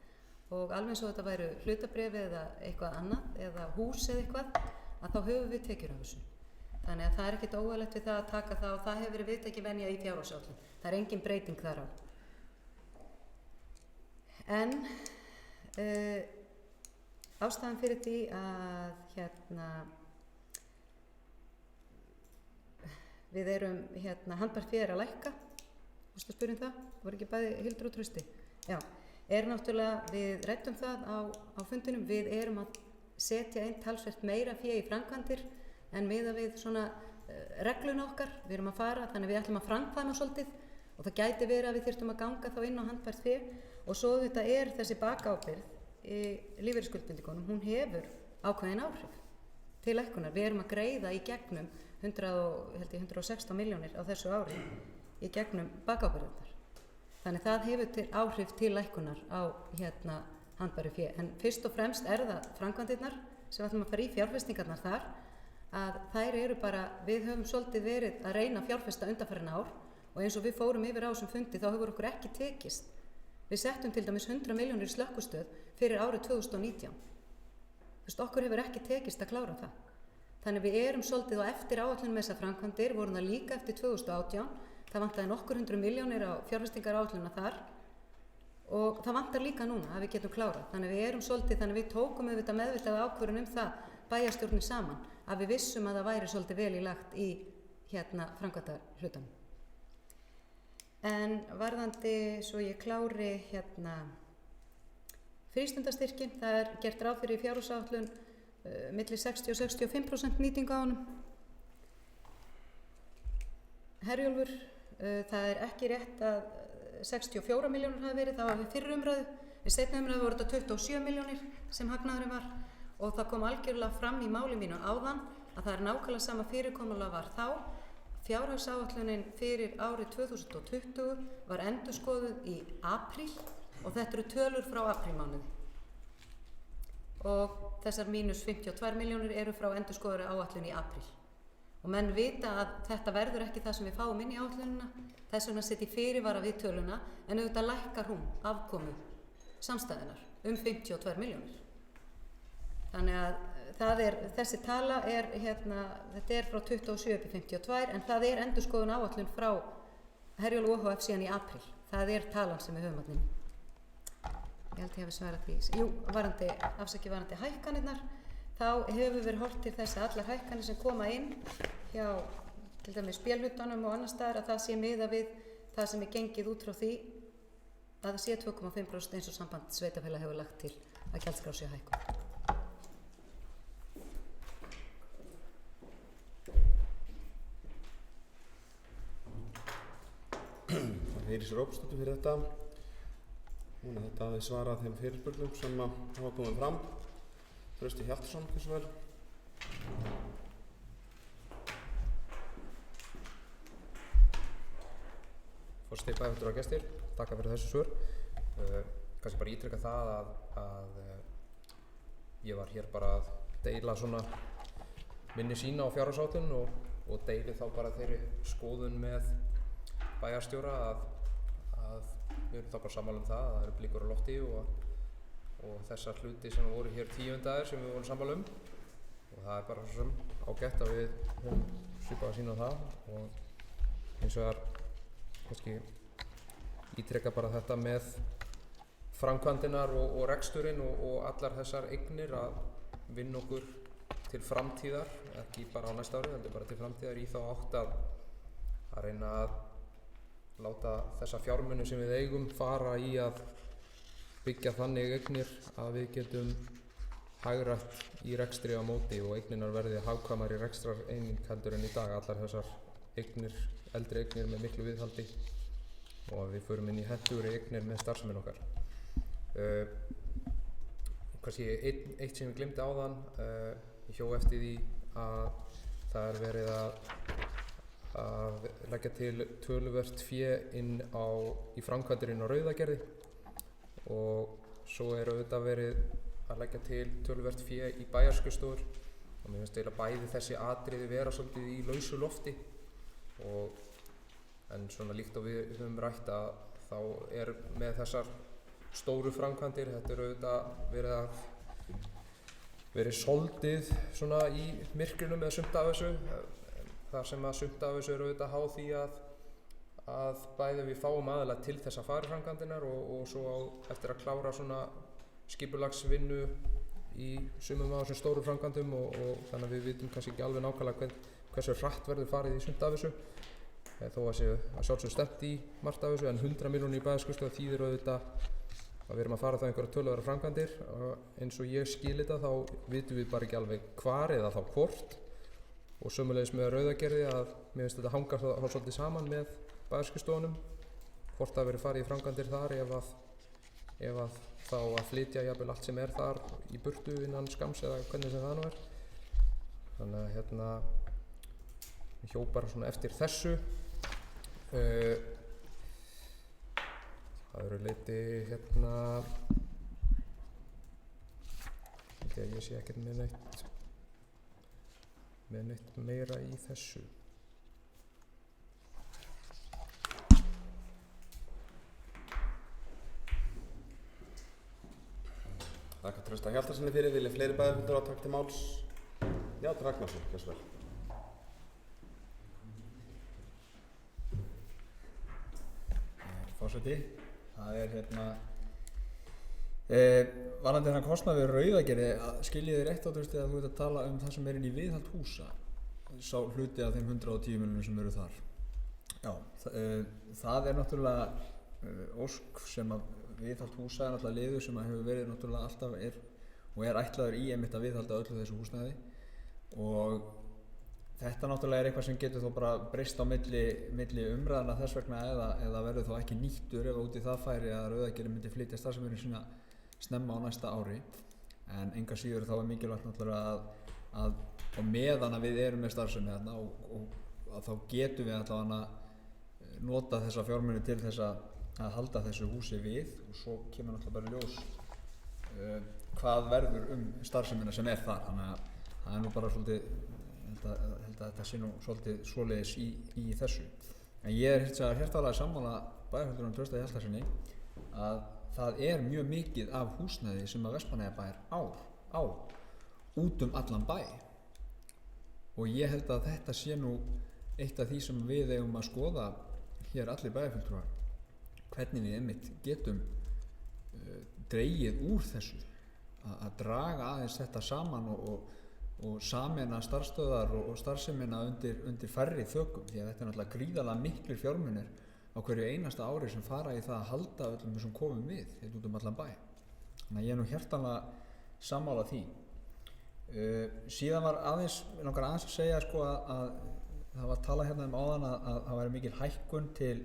[SPEAKER 4] og alveg eins og þetta væru hlutabréf eða eitthvað annað eða hús eða eitthvað að þá höfum við tekjur af þessu. Þannig að það er ekkert óeðlilegt við það að taka það og það hefur verið viðtekin venja í fjárhagsáætlun. Það er engin breyting þar á. En ástæðan fyrir því að við erum handbært fé er að lækka, þú veist að spyrjum það, voru ekki bæði Hildur og Trausti? Já, er náttúrulega, við ræddum það á fundinum, við erum að setja inn talsvert meira fé í framkvæmdir en miðað við svona regluna okkar, við erum að fara, þannig við ætlum að framkvæma svolítið og það gæti verið að við þyrftum að ganga þá inn á handbært fé og svo þetta er þessi bakábyrgð í lífeyrisskuldbindingunum, hún hefur ákveðin áhrif til lækkunar. Við erum að greiða í gegnum 116 milljónir á þessu ári í gegnum bakábyrgðar. Þannig það hefur til áhrif til lækkunar á handbæru fé. En fyrst og fremst er það framkvæmdirnar sem við ætlum að fara í fjárfestingarnar þar að þær eru bara, við höfum svolítið verið að reyna að fjárfesta undanfarin ár og eins og við fórum yfir á þessum fundi þá hefur okkur ekki tekist. Við settum til dæmis 100 milljónir í slökkvistöð fyrir árið 2019. Okkur hefur ekki tekist að klára það. Þannig við erum svolítið á eftir áætlunum með þessar framkvæmdir, vorum það líka eftir 2018. Það vantaði nokkur 100 milljónir á fjárfestingar áætlunina þar og það vantar líka núna að við getum klárað. Þannig við erum svolítið, þannig við tókum meðvitað ákvörðun það bæjarstjórnin saman að við vissum að það væri svolítið vel í lagt í framkvæmdahlutanum. En varðandi svo ég klári frístundastyrkin, það er gert ráð fyrir fjárhagsáætlun milli 60 og 65% nýtingu á honum. Herjólfur, það er ekki rétt að 64 milljónir hafi verið, það var við fyrri umræðu, við seinni umræðu voru þetta 27 milljónir sem hagnaðurinn var og það kom algjörlega fram í máli mínu áðan að það er nákvæmlega sama fyrirkomulag var þá. Fjárhagsáætlunin fyrir árið 2020 var endurskoðuð í apríl og þetta eru tölur frá aprílmánuði. Og þessar mínus 52 milljónir eru frá endurskoðaðri áætlun í apríl. og menn vita að þetta verður ekki það sem við fáum inn í áætlunina, þess vegna setji fyrirvara við töluna, en auðvitað lækkar hún afkomu samstæðunar 52 milljónir. Þannig að þessi tala þetta er frá 27 upp í 52, en það er endurskoðun áætlun frá Herjólfur OHF síðan í apríl. Það er talan sem við höfum allir. Ég held ég hefði svarað því. Jú, varandi hækkanirnar, þá hefur verið horft til þess að allar hækkanir sem koma inn hjá til dæmis spélhlutunum og annars staðar, að það sé miðað við það sem er gengið út frá því að það sé 2,5% eins og samband sveitarfélaga hefur lagt til að gjaldskrá sé hækkun.
[SPEAKER 3] Það heyrir sér Róbsdóttir fyrir þetta. Núna þetta hafi svarað þeim fyrirspurnum sem hafa komið fram. Trausti Hjaltason, hversu vel?
[SPEAKER 6] Forseti, bæjarfulltrúar og gestir, takk fyrir þessu svör. Kannski bara ítreka það að ég var hér bara að deila svona minni sína á fjárhagsáætlun og deili þá bara þeirri skoðun með bæjarstjóra að við erum þá bara sammála það að það eru blikur á lofti og þessar hluti sem voru hér tíundaðir sem við vorum sammála og það er bara svo sem ágætt að við höfum svipað að sína á það og eins vegar kannski ítreka bara þetta með framkvæmdirnar og reksturinn og allar þessar eignir að vinna okkur til framtíðar, ekki bara á næsta ári, heldur bara til framtíðar í þá átt að reyna að láta þessa fjármuni sem við eigum fara í að byggja þannig eignir að við getum hagrætt í rekstri á móti og eigninar verði hagkvæmari rekstrar eining heldur en í dag. Allar þessar eignir, eldri eignir með miklu viðhaldi og að við förum inn í hentugri eignir með starfsemin okkar. Kannski eitt sem ég glemdi áðan, ég hjó eftir því að það er verið að leggja til töluvert fé í framkvæmdir inn á Rauðagerði og svo er auðvitað verið að leggja til töluvert fé í bæjarskrifstofur og mér finnst eiginlega bæði þessi atriði vera svolítið í lausu lofti en svona líkt og við höfum rætt að þá er með þessar stóru framkvæmdir, þetta er auðvitað verið soldið svona í myrkrinu með sumt af þessu. Þar sem að sumt af þessu er auðvitað háð því að bæði við fáum aðalega til þess að fara í framkvæmdirnar og svo eftir að klára svona skipulagsvinnu í sumum af þessum stóru framkvæmdum og þannig að við vitum kannski ekki alveg nákvæmlega hversu hratt verður farið í sumt af þessu þó að sjálfsögðu stefnt í margt af þessu en 100 milljónir í bæjarskrifstofu þýðir auðvitað að við erum að fara þá einhverja töluverðar framkvæmdir eins og ég skil þetta þá vitum við bara ekki alveg hvar eða þá hvort og sömulegis með Rauðagerði að mér finnst þetta hangar þá svolítið saman með bæjarskrifstofunum hvort það verið farið í framkvæmdir þar ef að þá að flytja jafnvel allt sem er þar í burtu innan skams eða hvernig sem það nú er þannig að ég hjó bara svona eftir þessu það eru leiti ég sé ekkert með neitt meira í þessu.
[SPEAKER 3] Þakka Trausta Hjaltarssoni fyrir, vilja fleiri bæjarfulltrúar að taka til máls? Já, Ragnarsson, hversu vel?
[SPEAKER 8] Forseti, það er varðandi þennan kostnað við Rauðagerði skiljið þið rétt á að þú ert að tala það sem er inn í viðhald húsa sá hluti af þeim 110 milljónum sem eru þar já, það er náttúrulega ósk sem að viðhald húsa er náttúrulega liður sem að hefur verið náttúrulega alltaf og er ætlaður í einmitt að viðhalda öllu þessu húsnæði og þetta náttúrulega er eitthvað sem getur þó bara breyst á milli umræðana þess vegna eða verður þó ekki nýttur ef út í það færi að Rauðagerði myndi flytja starfsemina sína snemma á næsta ári en enga síður þá er mikilvægt náttúrulega að á meðan að við erum með starfsemi þarna og að þá getum við allavega nota þessa fjármuni til þess að halda þessu húsi við og svo kemur náttúrulega bara ljós hvað verður starfsemina sem er þar þannig að það er nú bara svolítið held að þetta sé nú svolítið svoleiðis í þessu. En ég er hértalega sammála bæjarfulltrúanum Trausta Hjaltasyni að það er mjög mikið af húsnæði sem að Vestmannaeyjabær á út allan bæ. Og ég held að þetta sé nú eitt af því sem við eigum að skoða hér allir bæjarfulltrúar, hvernig við einmitt getum dregið úr þessu, að draga aðeins þetta saman og sameina starfsstöðvar og starfsemina undir færri þökum, því að þetta er náttúrulega gríðarlega miklir fjármunir á hverju einasta ári sem fara í það að halda öllum þessum komum við hérna út allan bæ. Þannig að ég er nú hjartanlega sammála því. Síðan var langar aðeins að segja sko að það var talað hérna áðan að það væri mikil hækkun til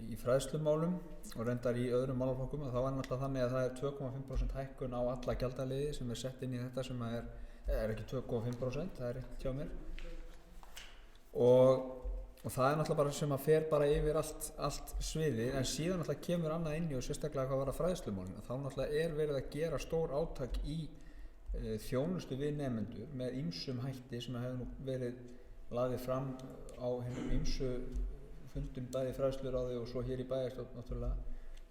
[SPEAKER 8] í fræðslumálum og reyndar í öðrum málaflokkum, og þá var náttúrulega þannig að það er 2,5% hækkun á alla gjaldaliði sem er sett inn í þetta, sem er ekki 2,5%, það er rétt hjá mér. Og það er náttúrulega bara sem að fer bara yfir allt sviði, en síðan náttúrulega kemur annað inn í, og sérstaklega hvað var að fræðslumálum, þá náttúrulega er verið að gera stór átak í þjónustu við nemendur með ýmsum hætti sem hefur nú verið lagði fram á ýmsu fundum bæði fræðsluráði og svo hér í bæjarstjórn náttúrulega,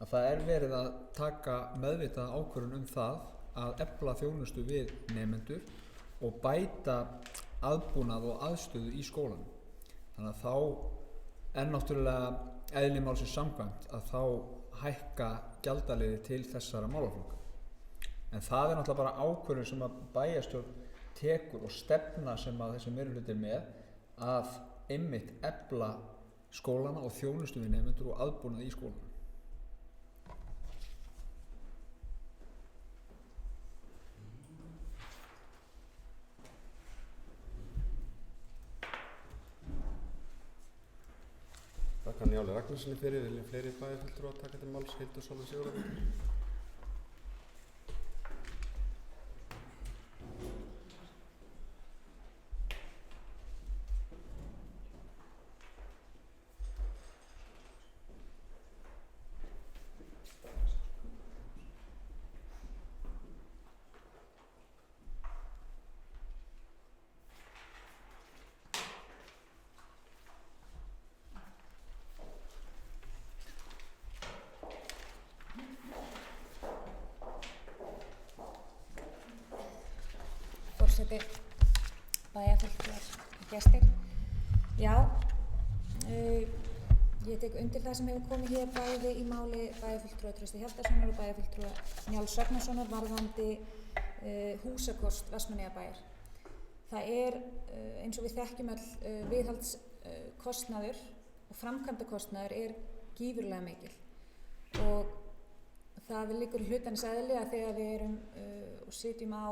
[SPEAKER 8] að það er verið að taka meðvitaða ákvörðun það að efla þjónustu við nemendur og bæta aðbúnað og aðstöðu í skólanum. Þannig að þá er náttúrulega eðli málsins samkvæmt að þá hækka gjaldaliði til þessara málaflokka. En það er náttúrulega bara ákvörðun sem að bæjarstjórn tekur og stefna sem að þessi meirihluti er með, að einmitt efla skólana og þjónustu við nemendur og aðbúnað í skólanum.
[SPEAKER 3] Þakka Njáli Ragnarssoni fyrir. Vilja fleiri bæjarfulltrúar að taka til máls? Hildur Sólveig Sigurðardóttir.
[SPEAKER 7] Forseti, bæjarfulltrúar og gestir. Já, ég tek undir það sem hefur komið hér bæði í máli bæjarfulltrúa Trausta Hjaltasonar og bæjarfulltrúa Njáls Ragnarssonar varðandi húsakost Vestmannaeyjabæjar. Það er, eins og við þekkjum öll, viðhaldskostnaður og framkvæmdakostnaður er gífurlega mikil, og það liggur í hlutarins eðli að þegar við erum og sitjum á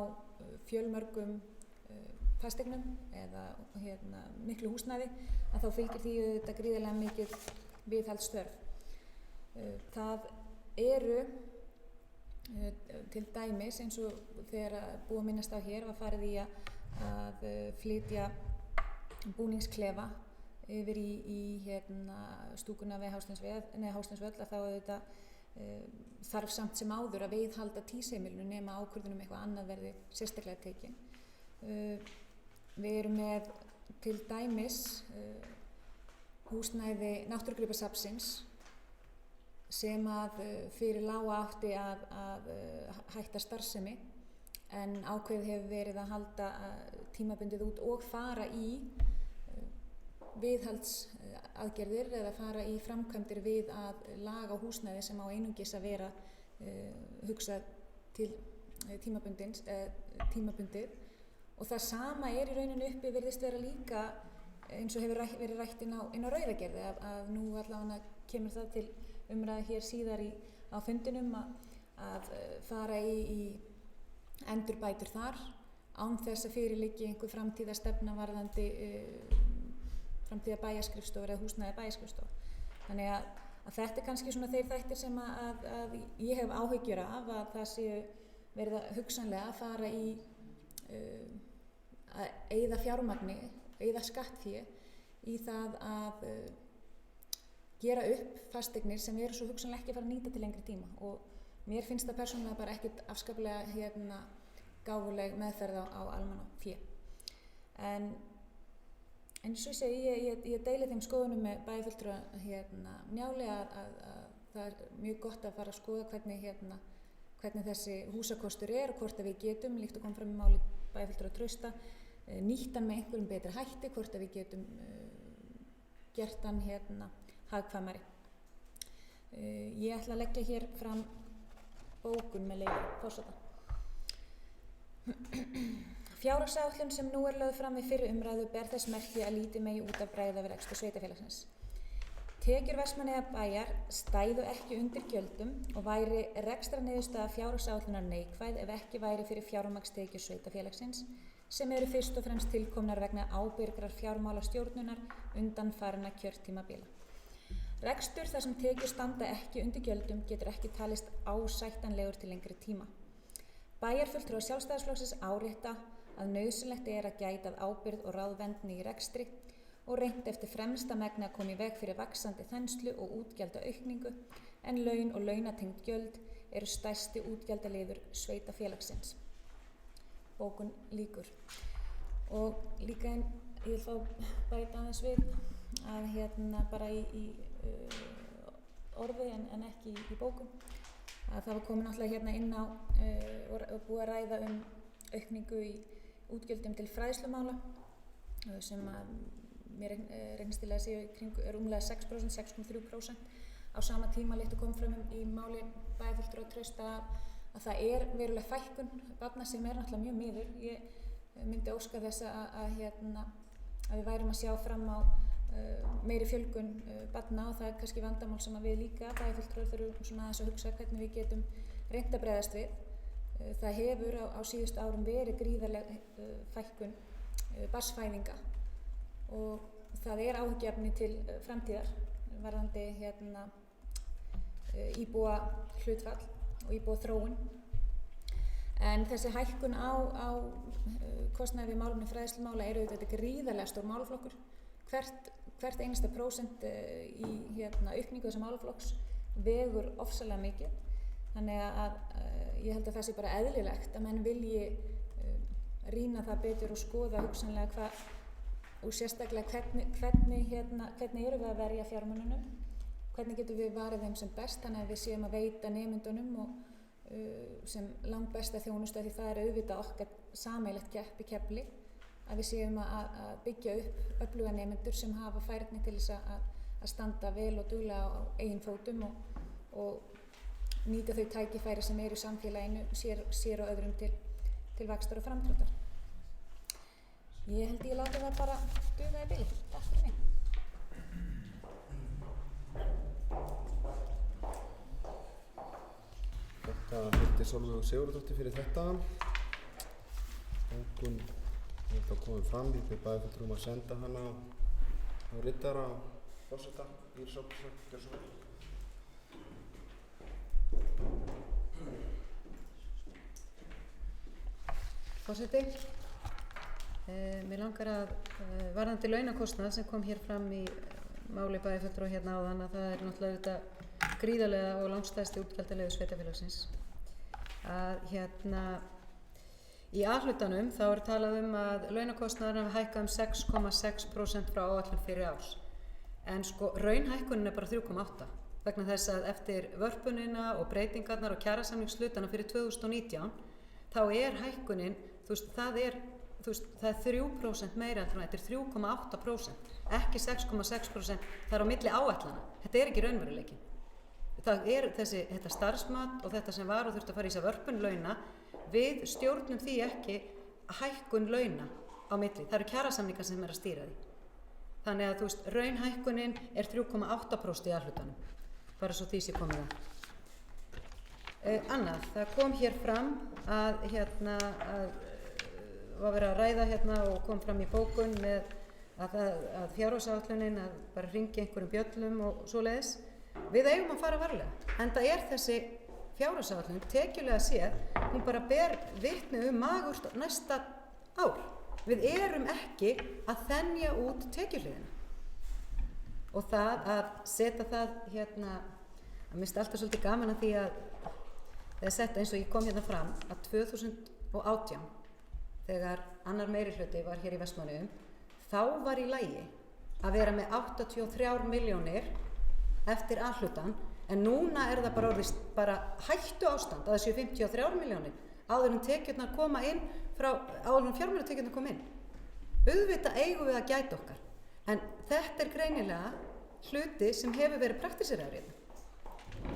[SPEAKER 7] fjölmörgum fasteignum eða miklu húsnæði, að þá fylgir því þetta gríðarlega mikið viðhaldsþörf. Það eru til dæmis, eins og þegar búið að minnast á hér, var farið í að flytja búningsklefa yfir í stúkuna við Hásteinsvöll, að þá auðvitað þarf samt sem áður að viðhalda tísheimilinu nema ákvörðun eitthvað annað verði sérstaklega tekin. Við erum með til dæmis húsnæði Náttúrugripasafnsins sem að fyrir lága átti að hætta starfsemi, en ákveðið hefur verið að halda tímabundið út og fara í viðhaldsaðgerðir eða fara í framkvæmdir við að laga húsnæði sem á einungis að vera hugsað til tímabundið, og það sama er í rauninu uppi, virðist vera líka eins og hefur verið rætt inn á Rauðagerði, að nú allavega kemur það til umræðu hér síðar á fundinum að fara í endurbætur þar án þess að fyrir liggi einhver framtíðarstefna varðandi framtíða bæjarskrifstofur eða húsnæði bæjarskrifstof. Þannig að þetta er kannski svona þeir þættir sem að ég hef áhyggjur af, að það séu verið að hugsanlega að fara í að eyða fjármagni, eyða skattfé í það að gera upp fasteignir sem eru svo hugsanlega ekki að fara að nýta til lengri tíma, og mér finnst það persónulega bara ekkert afskaplega gáfuleg meðferð á almannafé. En eins og ég segi, ég deili þeim skoðunum með bæjarfulltrúa Njáli að það er mjög gott að fara að skoða hvernig þessi húsakostur og hvort að við getum, líkt og kom fram í máli bæjarfulltrúa Trausta, nýtt hann með einhverjum betri hætti, hvort að við getum gert hann hagkvæmari. Ég ætla að leggja hér fram bókun með leyfi forseta. Fjárhagsáætlun sem nú er lögð fram við fyrri umræðu ber þess merki að lítið megi út af bregða við rekstur sveitarfélagsins. Tekjur Vestmannaeyjabæjar stæðu ekki undir gjöldum og væri rekstrarniðurstaða fjárhagsáætlunar neikvæð ef ekki væri fyrir fjármagnstekjur sveitarfélagsins sem eru fyrst og fremst tilkomnar vegna ábyrgrar fjármálastjórnunar undanfarinna kjörtímabila. Rekstur þar sem tekjur standa ekki undir gjöldum getur ekki talist ásættanlegur til lengri tíma. Bæjarfulltrúar Sjálfstæðisflokksins árétta að nauðsynlegt er að gæta að ábyrgð og ráðvendni í rekstri og reynt eftir fremsta megni að koma í veg fyrir vaxandi þenslu og útgjaldaaukningu en laun og launatengd gjöld eru stærsti útgjaldaliður sveitarfélagsins. Bókun lýkur. Og líka ég vil fá bæta aðeins við að bara í orði en ekki í bókum. Að það var komin alltaf inn á og búið að ræða aukningu í útgjöldum til fræðslumála sem að mér reynist til að séu rúmlega 6%, 6,3%. Á sama tíma líkt og kom fram í máli bæjarfulltrúa Trausta að það er veruleg fækkun barna sem er náttúrulega mjög miður. Ég myndi óska þess að við værum að sjá fram á meiri fjölgun barna og það er kannski vandamál sem að við líka bæjarfulltrúar þurfum svona aðeins að hugsa hvernig við getum reynt að bregðast við. Það hefur á síðustu árum verið gríðarleg fækkun barnsfæðinga og það er áhyggjuefni til framtíðar varðandi íbúa hlutfall og íbúa þróun. En þessi hækkun á kostnaði við málefni fræðslumála eru þetta gríðarlega stór málaflokkur. Hvert einasta prósent í aukningu þessa málaflokks vegur ofsalega mikið. Þannig að ég held að það sé bara eðlilegt að menn vilji rýna það betur og skoða hugsanlega hvað og sérstaklega hvernig erum við að verja fjármununum, hvernig getum við varið þeim sem best þannig að við séum að veita nemendunum og sem langbesta þjónustu því það er auðvitað okkar sameiginlegt keppikefli að við séum að byggja upp öfluga nemendur sem hafa færni til þess að standa vel og duglega á eigin fótum og nýta þau tækifæri sem eru í samfélaginu sér og öðrum til vaxtar og framdráttar. Ég held ég láti það bara duga í bili. Takk fyrir mig.
[SPEAKER 3] Þetta hitti Sólveig Sigurðardóttir fyrir þetta. Bókun er þá komið fram, ég byrði bæjarfulltrúum að senda hana á riddara og forseta í Sólveig.
[SPEAKER 4] Forseti, mér langar að varðandi launakostnað sem kom hér fram í máli bæjarfulltrúa áðan að það er náttúrulega þetta gríðarlega og langstærsti útgjaldaliður sveitarfélagsins. Að í A-hlutanum þá er talað að launakostnaðurinn hafi hækkað 6,6% frá áætlun fyrir árs. En raunhækkunin er bara 3,8% vegna þess að eftir vörpunina og breytingarnar og kjarasamningshlutana fyrir 2019 þá er hækkunin, það er 3% meira en þetta er 3,8%, ekki 6,6%, það er á milli áætlana. Þetta er ekki raunveruleikinn. Það er þetta starfsmat og þetta sem var og þurfti að fara í þessa vörpun launa, við stjórnum því ekki hækkun launa á milli. Það eru kjarasamningar sem að stýra því. Þannig að raunhækkunin er 3,8% í A-hlutanum, bara svo því sé komið að. Annað, það kom hér fram að var verið að ræða og kom fram í bókun með að fjárhagsáætlunin að bara hringja einhverjum bjöllum og svoleiðis. Við eigum að fara varlega, enda er þessi fjárhagsáætlun tekjulega séð, hún bara ber vitni magurt næsta ár. Við erum ekki að þenja út tekjuhliðina. Og það að setja það að minnst alltaf svolítið gaman að því að það er sett eins og ég kom fram að 2018 þegar annar meirihluti var hér í Vestmannaeyjum, þá var í lagi að vera með 83 milljónir eftir A-hlutan, en núna er það bara orðið bara hættu ástand að það séu 53 milljónir áður en tekjurnar koma inn áður en fjármálatekjurnar koma inn. Auðvitað eigum við að gæta okkar, en þetta er greinilega hluti sem hefur verið praktíseraður.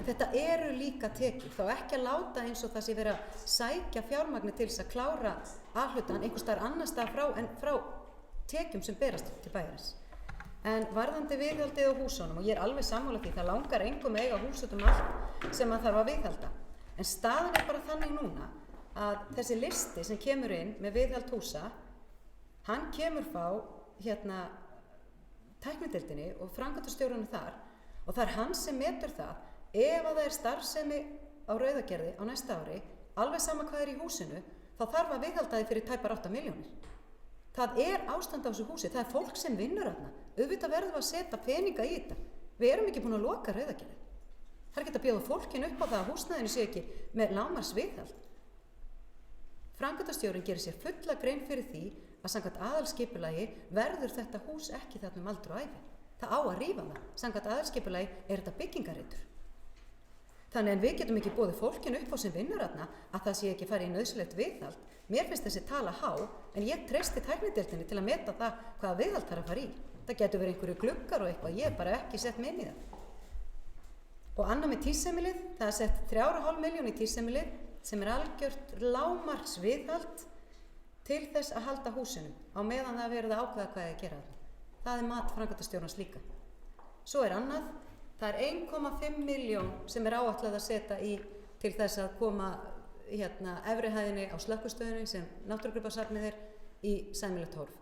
[SPEAKER 4] Þetta eru líka tekjur, þá ekki að láta eins og það sé verið að sækja fjármagni til þess að klára A-hlutan einhvers staðar annars staðar frá en frá tekjum sem berast til bæjarins. En varðandi viðhaldið á húsunum, og ég er alveg sammála því, það langar engum að eiga hús út allt sem að þarf að viðhalda. En staðan er bara þannig núna að þessi listi sem kemur inn með viðhald húsa, hann kemur frá tæknideildinni og framkvæmdastjórunum þar, og það er hann sem metur það ef að það er starfsemi á Rauðagerði á næsta ári, alveg sama hvað er í húsinu, þá þarf að viðhalda því fyrir tæpar 8 milljónir. Það er ástand á þessu húsi, það er fólk sem vinnur þarna. Auðvitað verðum við að setja peninga í þetta. Við erum ekki búin að loka Rauðagerði. Það er ekki að bjóða fólkinu upp á það að húsnæðinu sé ekki með lágmarks viðhald. Framkvæmdastjórinn gerir sér fulla grein fyrir því að samkvæmt aðalskipulagi verður þetta hús ekki þarna aldur og ævi. Það á að rífa það. Samkvæmt aðalskipulagi er þetta byggingareitur. Þannig en við getum ekki boðið fólkinu upp á sem vinnur þarna að það sé ekki farið í nauðsynlegt viðhald. Mér finnst þessi tala há, en ég treysti tæknideildinni til að meta það hvaða viðhald þarf að fara í. Það getur verið einhverju gluggar og eitthvað, ég hef bara ekki sett mig inn í það. Og annað með tísheimilið, það er sett 3,5 milljón í tísheimilið sem er algjört lágmarks viðhald til þess að halda húsinu á meðan það verið að ákveða hvað að gera það. Það er mat framkvæmdastjórans líka. Svo er annað, það er 1,5 milljón sem er áætlað að setja í til þess að koma efri hæðinni á slökkvistöðinni sem Náttúrugripasafnið er í sæmilegt horf.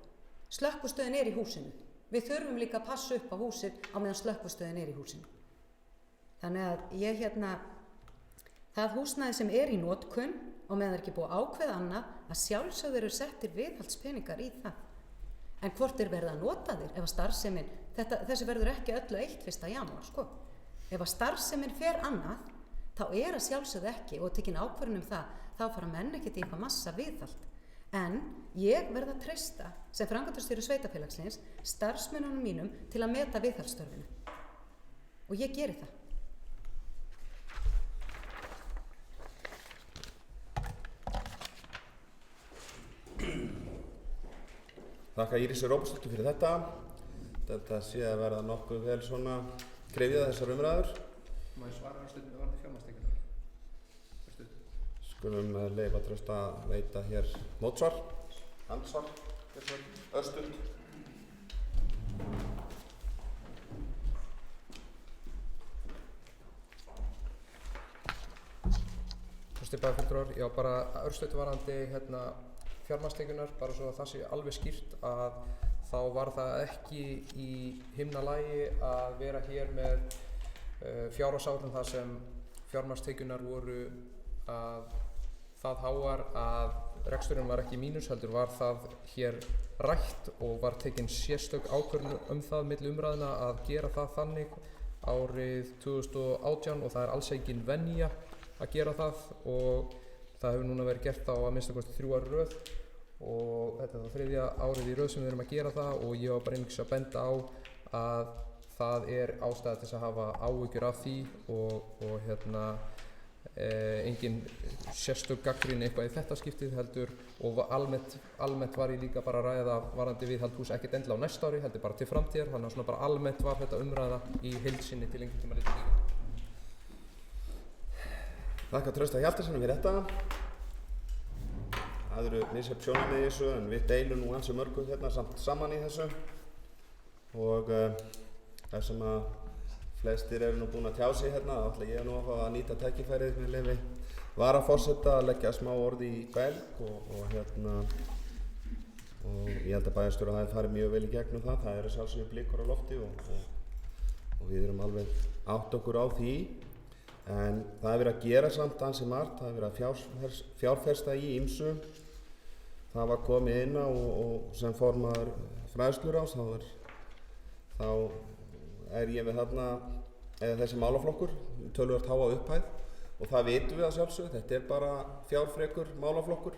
[SPEAKER 4] Slökkvistöðin er í húsinu. Við þurfum líka að passa upp á húsið á meðan slökkvistöðin er í húsinu. Þannig að það húsnæði sem er í notkun og meðan það er ekki búið að ákveða annað, að sjálfsögðu eru settir viðhaldspeningar í það. En hvort er verið að nota þér ef að starfsemin, þessi verður ekki öllu 1. janúar, sko. Ef að starfsemin fer annað, þá er að sjálfsögðu ekki, og tekin ákvörðun það, þá fara menn ekkert í eitthvað massa viðhald. En ég verð að treysta, sem framkvæmdastjóri sveitarfélagsins, starfsmönnunum mínum til að meta viðhaldsstörfinu. Og ég geri það.
[SPEAKER 3] Þakka Írisu Róbersdóttur fyrir þetta. Þetta sé að verða nokkuð vel svona krefjað þessar umræður.
[SPEAKER 6] Má ég svara stundum varðandi fjármagnstekjurnar?
[SPEAKER 3] Skulum leyfa Trausta að veita hér mótsvar, andsvar, örstund.
[SPEAKER 6] Trausti bæjarfulltrúar, já bara örstund varðandi fjármagnstekjurnar, bara svo að það sé alveg skýrt að þá var það ekki í himnalagi að vera hér með fjárhagsáætlun þar sem fjármagnstekjurnar voru að það háar að reksturinn var ekki mínus, heldur var það hér rætt og var tekin sérstök ákvörðun það milli umræðina að gera það þannig árið 2018 og það er alls engin venja að gera það og það hefur núna verið gert á að minnsta kosti 3 ári röð og þetta er það 3. árið í röð sem við erum að gera það og ég var bara einhvers að benda á að það er ástæða til þess að hafa áhyggjur af því og engin sérstök gagnrýni eitthvað í þetta skiptið heldur og almennt var ég líka bara að ræða varðandi viðhald hús ekkert endilega á næsta ári heldur bara til framtíðar þannig að svona bara almennt var þetta umræða í heild sinni til einhvern tíma litið líka.
[SPEAKER 3] Þakka Trausta Hjaltarssoni fyrir þetta. Það eru misjöfn sjónarmið í þessu en við deilum nú ansi mörgu hérna saman í þessu og þar sem að flestir eru nú búin að tjá sig hérna þá ætla ég nú að fá að nýta tækifærið með leyfi varaforseta að leggja smá orð í belg og ég held að bæjarstjóri hafi farið mjög vel í gegnum það. Það eru sjálfsögðu blikur á lofti og við erum alveg átt okkur á því. En það hefur verið að gera samt ansi margt, það hefur verið að fjárfesta í ýmsu. Það var komið inn á og sem formaður fræðsluráðs, þá er ég við þarna, eða þessi málaflokkur, töluvert háa upphæð og það vitum við að sjálfsögðu, þetta er bara fjárfrekur málaflokkur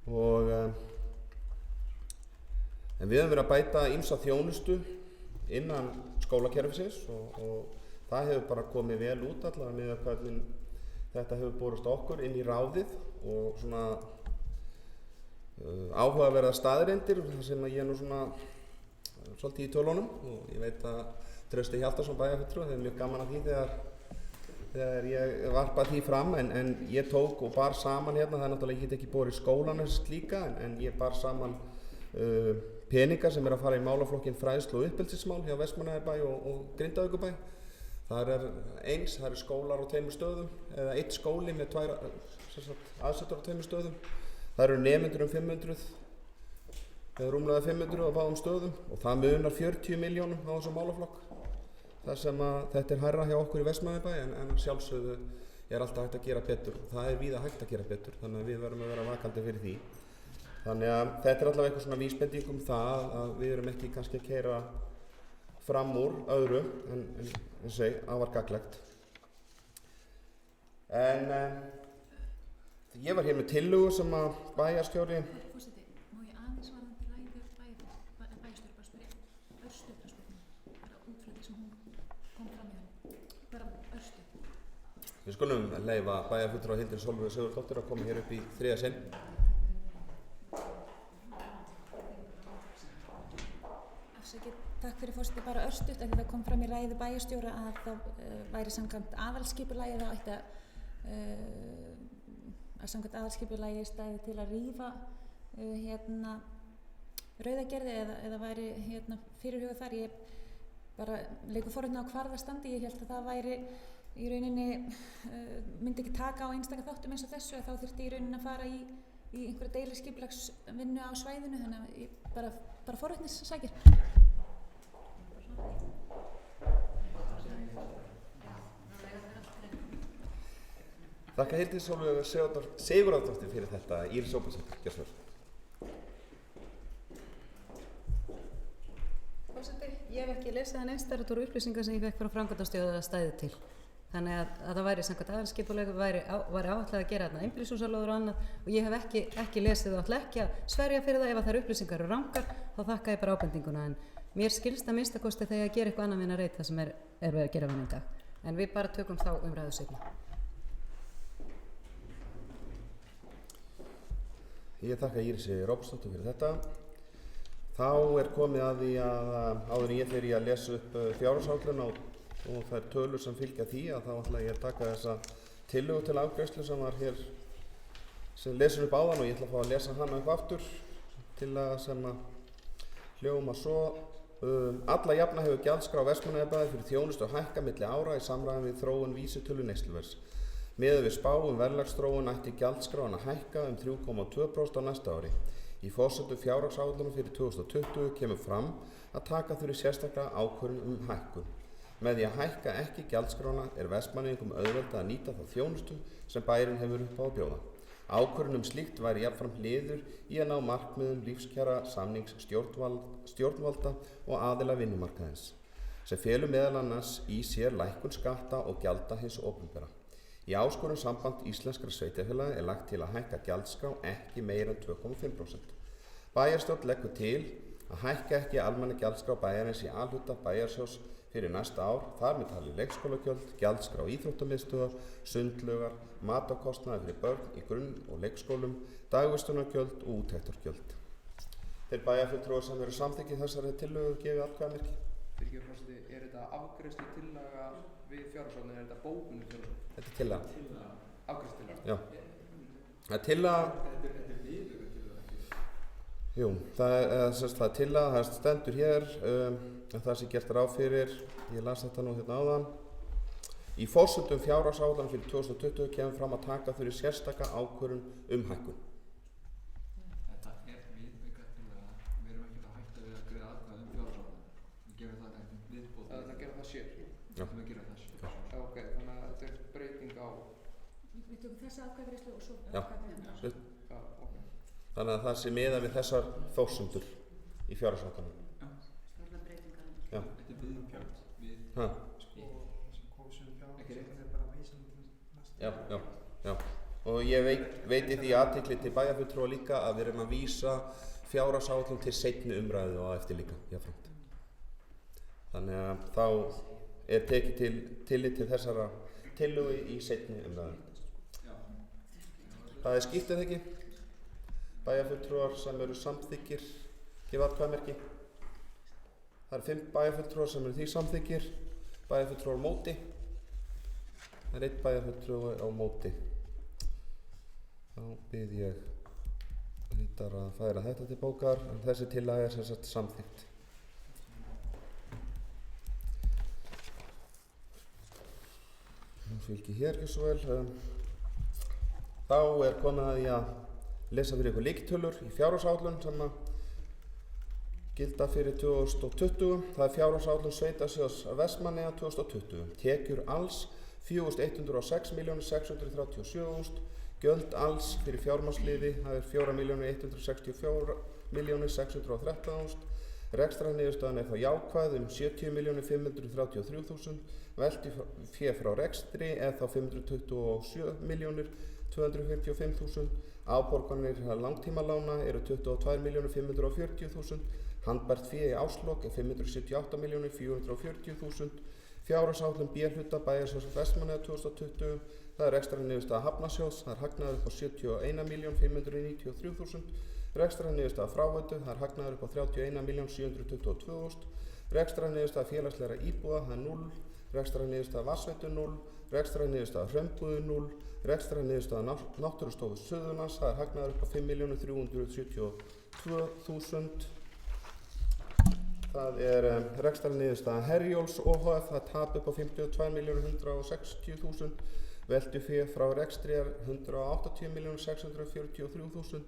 [SPEAKER 3] og en við höfum verið að bæta ýmsa þjónustu innan skólakerfisins og það hefur bara komið vel út allavega með hvernig þetta hefur borist okkur inn í ráðið og svona áhugaverðar staðreyndir þar sem ég nú svona svolítið í tölunum og ég veit að Trausti Hjaltason bæjarfulltrúi hefur mjög gaman af því þegar ég varpa því fram en ég tók og bar saman hérna, það er náttúrulega ekki borið skólanins líka en ég bar saman peninga sem er að fara í málaflokkin fræðslu og uppeldismál hjá Vestmannaeyjabæ og Grindavíkurbæ. Það eru skólar á 2 stöðum eða 1 skóli með 2 aðsetur á 2 stöðum. Það eru nemendur 500 eða rúmlega 500 á báðum stöðum og það munar 40 milljónum á þessum málaflokk. Það sem að þetta hærra hjá okkur í Vestmannaeyjabæ en sjálfsögðu alltaf hægt að gera betur og það víða hægt að gera betur þannig að við verðum að vera vakandi fyrir því. Þannig að þetta allavega eitthvað svona vísbending það að við erum ekki kannski að keyra fram úr öðru en afar gagnlegt. En ég var hér með tillögu sem að bæjarstjóri
[SPEAKER 7] Forseti, má ég aðeins varðandi ræðu bæjarstjóri bara spyrja örstutt bara út frá því sem hún kom fram í henni. Bara örstutt.
[SPEAKER 3] Við skulum leyfa bæjarfulltrúa Hildi Sólveig Sigurðardóttur að koma hér upp í 3. sinn.
[SPEAKER 7] Takk fyrir forseti, bara örstutt en það kom fram í ræðu bæjarstjóra að það væri samkvæmt aðalskipulagi það ætti að samkvæmt aðalskipulagi stæði til að rífa Rauðagerði eða væri fyrirhugað þar. Ég bara leikur forvitni á hvar það standi. Ég hélt að það væri í rauninni myndi ekki taka á einstaka þáttum eins og þessu að þá þyrfti í rauninni að fara í einhverja deiliskipulagsvinnu á svæðinu þannig að ég bara forvitnis sækir.
[SPEAKER 3] Þakka Hildi Sólveig Sigurðardóttur fyrir þetta. Íris Óbúlsdóttir, gjörðu svo vel.
[SPEAKER 4] Forseti, ég hef ekki lesið það neins þegar þetta voru upplýsingar sem ég fekk frá framkvæmdastjóra að stæði til. Þannig að það væri samkvæmt aðalskipulagi væri áætlað að gera þarna einbýlishúsalóðir og annað og ég hef ekki lesið og ætla ekki að sverja fyrir það ef þær upplýsingar eru rangar þá þakka ég bara ábendinguna en mér skilst að minnsta kosti þegar ég ger eitthvað annað en að reyta sem er við að gera vann í dag. En við bara tökum þá umræðu seinna.
[SPEAKER 3] Ég þakka Írisi Róbsdóttur fyrir þetta. Þá er komið að því að áður en ég fer í að lesa upp fjárhagsáætlun og þær tölur sem fylgja því að þá ætla ég að taka þessa tillögu til afgreiðslu sem var hér sem lesin upp áðan og ég ætla að fá að lesa hana upp aftur til að sem að hljóma svo. Alla jafna hefur gjaldskrá Vestmannaeyjabæjar fyrir þjónustu hækkað milli ára í samræmi við þróun vísitölu neysluverðs. Miðað við spá verðlagsþróun ætti gjaldskráin að hækka 3,2% á næsta ári. Í forsendum fjárhagsáætlunar fyrir 2020 kemur fram að taka þurfi sérstaklega ákvörðun hækkun. Með því að hækka ekki gjaldskrána er Vestmannaeyingum auðveldað að nýta þá þjónustu sem bærinn hefur upp á að bjóða. Ákvörðun slíkt væri jafnframt liður í að ná markmiðum lífskjara samnings stjórnvalda og aðila vinnumarkaðins, sem felur meðal annars í sér lækkun skatta og gjalda hins opinbera. Í áskorun samband íslenskra sveitarfélaga er lagt til að hækka gjaldskrá ekki meira en 2,5%. Bæjarstjórn leggur til að hækka ekki almenna gjaldskrá bæjarins í A-hluta bæjarsjóðs fyrir næsta ár, þar með talið leikskólagjöld, gjaldskrá íþróttamiðstöðvar, sundlaugar, matarkostnaði fyrir börn í grunn- og leikskólum, dagvistunargjöld og úttektargjöld. Þeir bæjarfulltrúar sem eru samþykkið þessari tillögu gefið atkvæðamerki.
[SPEAKER 6] Fyrirgefðu forseti, er þetta afgreiðslu tillaga við fjárhagsáætlun, er þetta bókun fjárhagsáætlun?
[SPEAKER 3] Þetta er tillaga.
[SPEAKER 6] Afgreiðslu tillaga?
[SPEAKER 3] Já. Það er tillaga. Jú, það er tillaga, það stendur hér, það sem gert ráð fyrir, ég las þetta nú hérna áðan. Í forsendum fjárhagsáætlunar fyrir 2020 kemur fram að taka þurfi sérstaka ákvörðun hækkun.
[SPEAKER 9] Þetta er viðauka tillaga, við erum ekki að hætta við að greiða atkvæði fjárhagsáætlun. Við gerum það ekki viðbót.
[SPEAKER 6] Það gera það sér?
[SPEAKER 3] Já.
[SPEAKER 9] Við gerum það sér.
[SPEAKER 6] Ok, þannig að þetta er breyting á...
[SPEAKER 7] Við tökum þessa atkvæðagreiðslu og svo
[SPEAKER 3] Já.
[SPEAKER 6] Já, ok.
[SPEAKER 3] Þannig að það sé miðað við þessar forsendur í fjárhagsáætluninni. Já.
[SPEAKER 9] Þetta er viðbót við...
[SPEAKER 3] Já. Já. og ég veiti því athygli til bæjarfulltrúa líka að við erum að vísa fjárhagsáætlun til seinni umræðu á eftir líka jafnframt. Þannig að þá er tekið tillit til þessara tillögu í seinni umræðu. Það er skýrt eða ekki? Bæjarfulltrúar sem eru samþykkir gefa atkvæðamerki. Það eru 5 bæjarfulltrúar sem eru því samþykkir, bæjarfulltrúar á móti. Það er 1 bæjarfulltrúi á móti. Þá bið ég Rítar að færa þetta til bókar, en þessi tillaga er sem sagt samþykkt. Nú fylgir hér ekki svo vel. Þá er komið að ég að lesa fyrir ykkur líktölur í fjárhagsáætlun sem að gilda fyrir 2020. Það er fjárhagsáætlun Sveitasjóðs Vestmannaeyja 2020. Tekjur alls 4.106.637.000. Gjöld alls fyrir fjármagnsliði, það er 4.164.613.000. Rekstrarniðurstaðan er þá jákvæð 70.533.000. Veltufé frá rekstri er þá 527.245.000. Afborganir langtímalána eru 22.540.000. Handbært fé í árslok er 578.440.000. Fjárhagsáætlun B-hluta Bæjarsjóðs Vestmannaeyja 2020. Það er rekstrarniðurstaða Hafnarsjóðs, það er hagnaður upp á 71.593.000. Rekstrarniðurstaða Fráveitu, það er hagnaður upp á 31.722.000. Rekstrarniðurstaða félagslegra íbúða, það er 0. Rekstrarniðurstaða Vatnsveitu 0. Rekstrarniðurstaða Hraunbúðu 0. Rekstrarniðurstaða Náttúrustofu Suðurlands, það er hagnaður upp á 5.372.000. Það er rekstrarniðurstaða Herjólfs OHF, það er tap upp á 52.160.000. Veltufé frá rekstri er 180.643.000.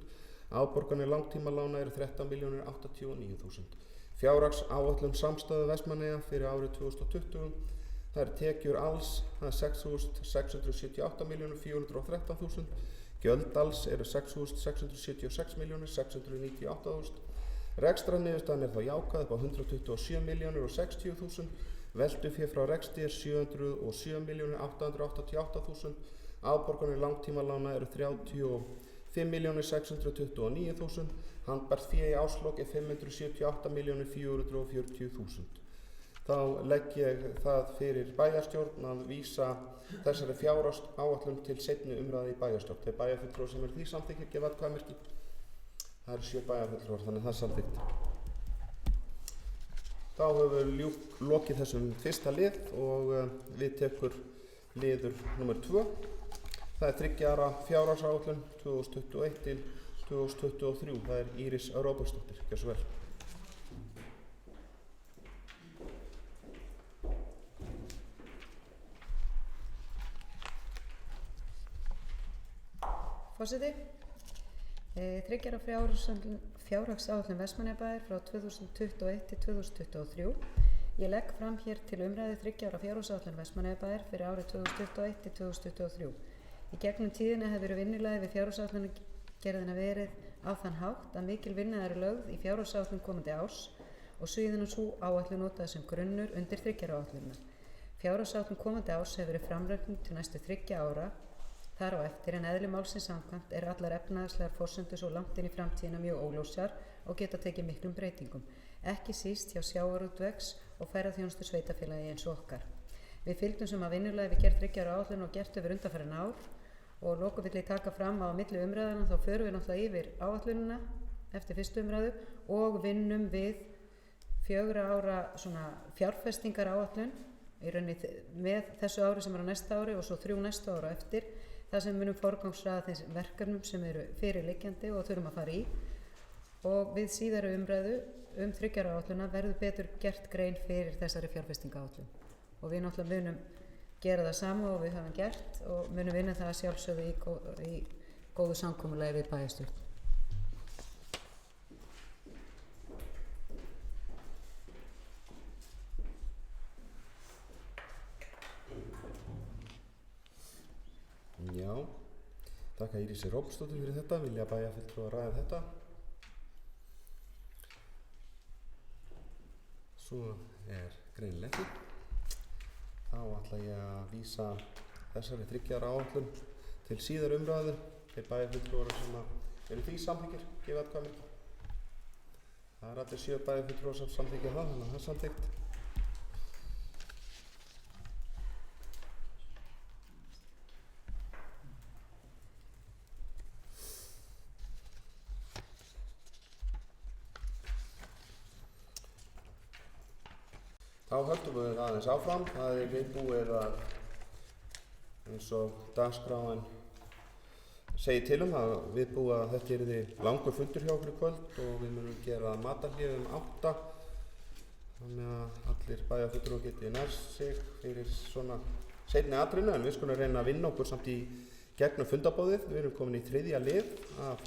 [SPEAKER 3] Afborganir langtímalána eru 13.089.000. Fjárhagsáætlun Samstæðu Vestmannaeyja fyrir árið 2020. Það er tekjur alls, það er 6.678.413.000. Gjöld alls eru 6.676.698.000. Rekstrarniðurstaðan er þá jákvæð upp á 127.060.000. Veltufé frá rekstri er 707.888.000. Afborganir langtímalána eru 35.629.000. Handbært fé í árslok er 578.440.000. Þá legg ég það fyrir bæjarstjórn að vísa þessari fjárhagsáætlun til seinni umræðu í bæjarstjórn. Þeir bæjarfulltrúar sem eru því samþykkir gefa atkvæðamerki. Það eru 7 bæjarfulltrúar, þannig það er samþykkt. Þá höfum við lokið þessum fyrsta lið og við tekur liður nr. 2. Það er 3 ára fjárhagsáætlun 2021 til 2023. Það er Íris Róbertsdóttir. Gjörðu svo vel.
[SPEAKER 4] Forseti, 3 ára fjárhagsáætlun Vestmannaeyjabæjar frá 2021 til 2023. Ég legg fram hér til umræðu 3 ára fjárhagsáætlun Vestmannaeyjabæjar fyrir árið 2021 til 2023. Í gegnum tíðina hefur verið vinnulagi við fjárhagsáætlunargerðina verið á þann hátt að mikil vinna er lögð í fjárhagsáætlun komandi árs og síðan sú áætlun notað sem grunnur undir 3 ára áætlunina. Fjárhagsáætlun komandi árs hefur verið framreiknuð til næstu 3 ára þar á eftir en eðli málsins samkvæmt eru allar efnahagslegar forsendur svo langt inn í framtíðina mjög óljósar og geta tekið miklum breytingum, ekki síst hjá sjávarútvegs og ferðaþjónustu sveitarfélagi eins og okkar. Við fylgdum sem að vinnulagi við gerð 3 ára áætlun og gert yfir undanfarin ár og lokum vill ég taka fram að á milli umræðana þá förum við náttúrulega yfir áætlunina eftir fyrstu umræðu og vinnum við 4 ára svona fjárfestingar áætlun í rauninni með þessu ári sem er á næsta ári og svo 3 næstu ára eftir. Það sem munum forgangsraða þessum verkefnum sem eru fyrirliggjandi og þurfum að fara í og við síðari umræðu 3 ára áætluna verður betur gert grein fyrir þessari fjárfestingaáætlun og við náttúrulega munum gera það sama og við höfum gert og munum vinna það sjálfsögðu í góðu samkomulagi við bæjarstjórn.
[SPEAKER 3] Já, þakka Írisi Róbertsdóttur fyrir þetta, vilja bæjarfulltrúar ræða þetta. Svo er greinilega ekki. Þá ætla ég að vísa þessari 3 ára áætlun til síðar umræðu. Þeir bæjarfulltrúar sem eru því samþykkir gefa atkvæði. Það er allir 7 bæjarfulltrúar sem samþykkja það, þannig að það er samþykkt. Þá höldum við aðeins áfram. Það er viðbúið að eins og dagskráin segir til að viðbúið að þetta yrði langur fundur hjá okkur í kvöld og við munum gera matarhlé 8. Þannig að allir bæjarfulltrúar geti nærst sig fyrir svona seinni atriðinu, en við skulum reyna að vinna okkur samt í gegnum fundarboðið. Við erum komin í 3. lið af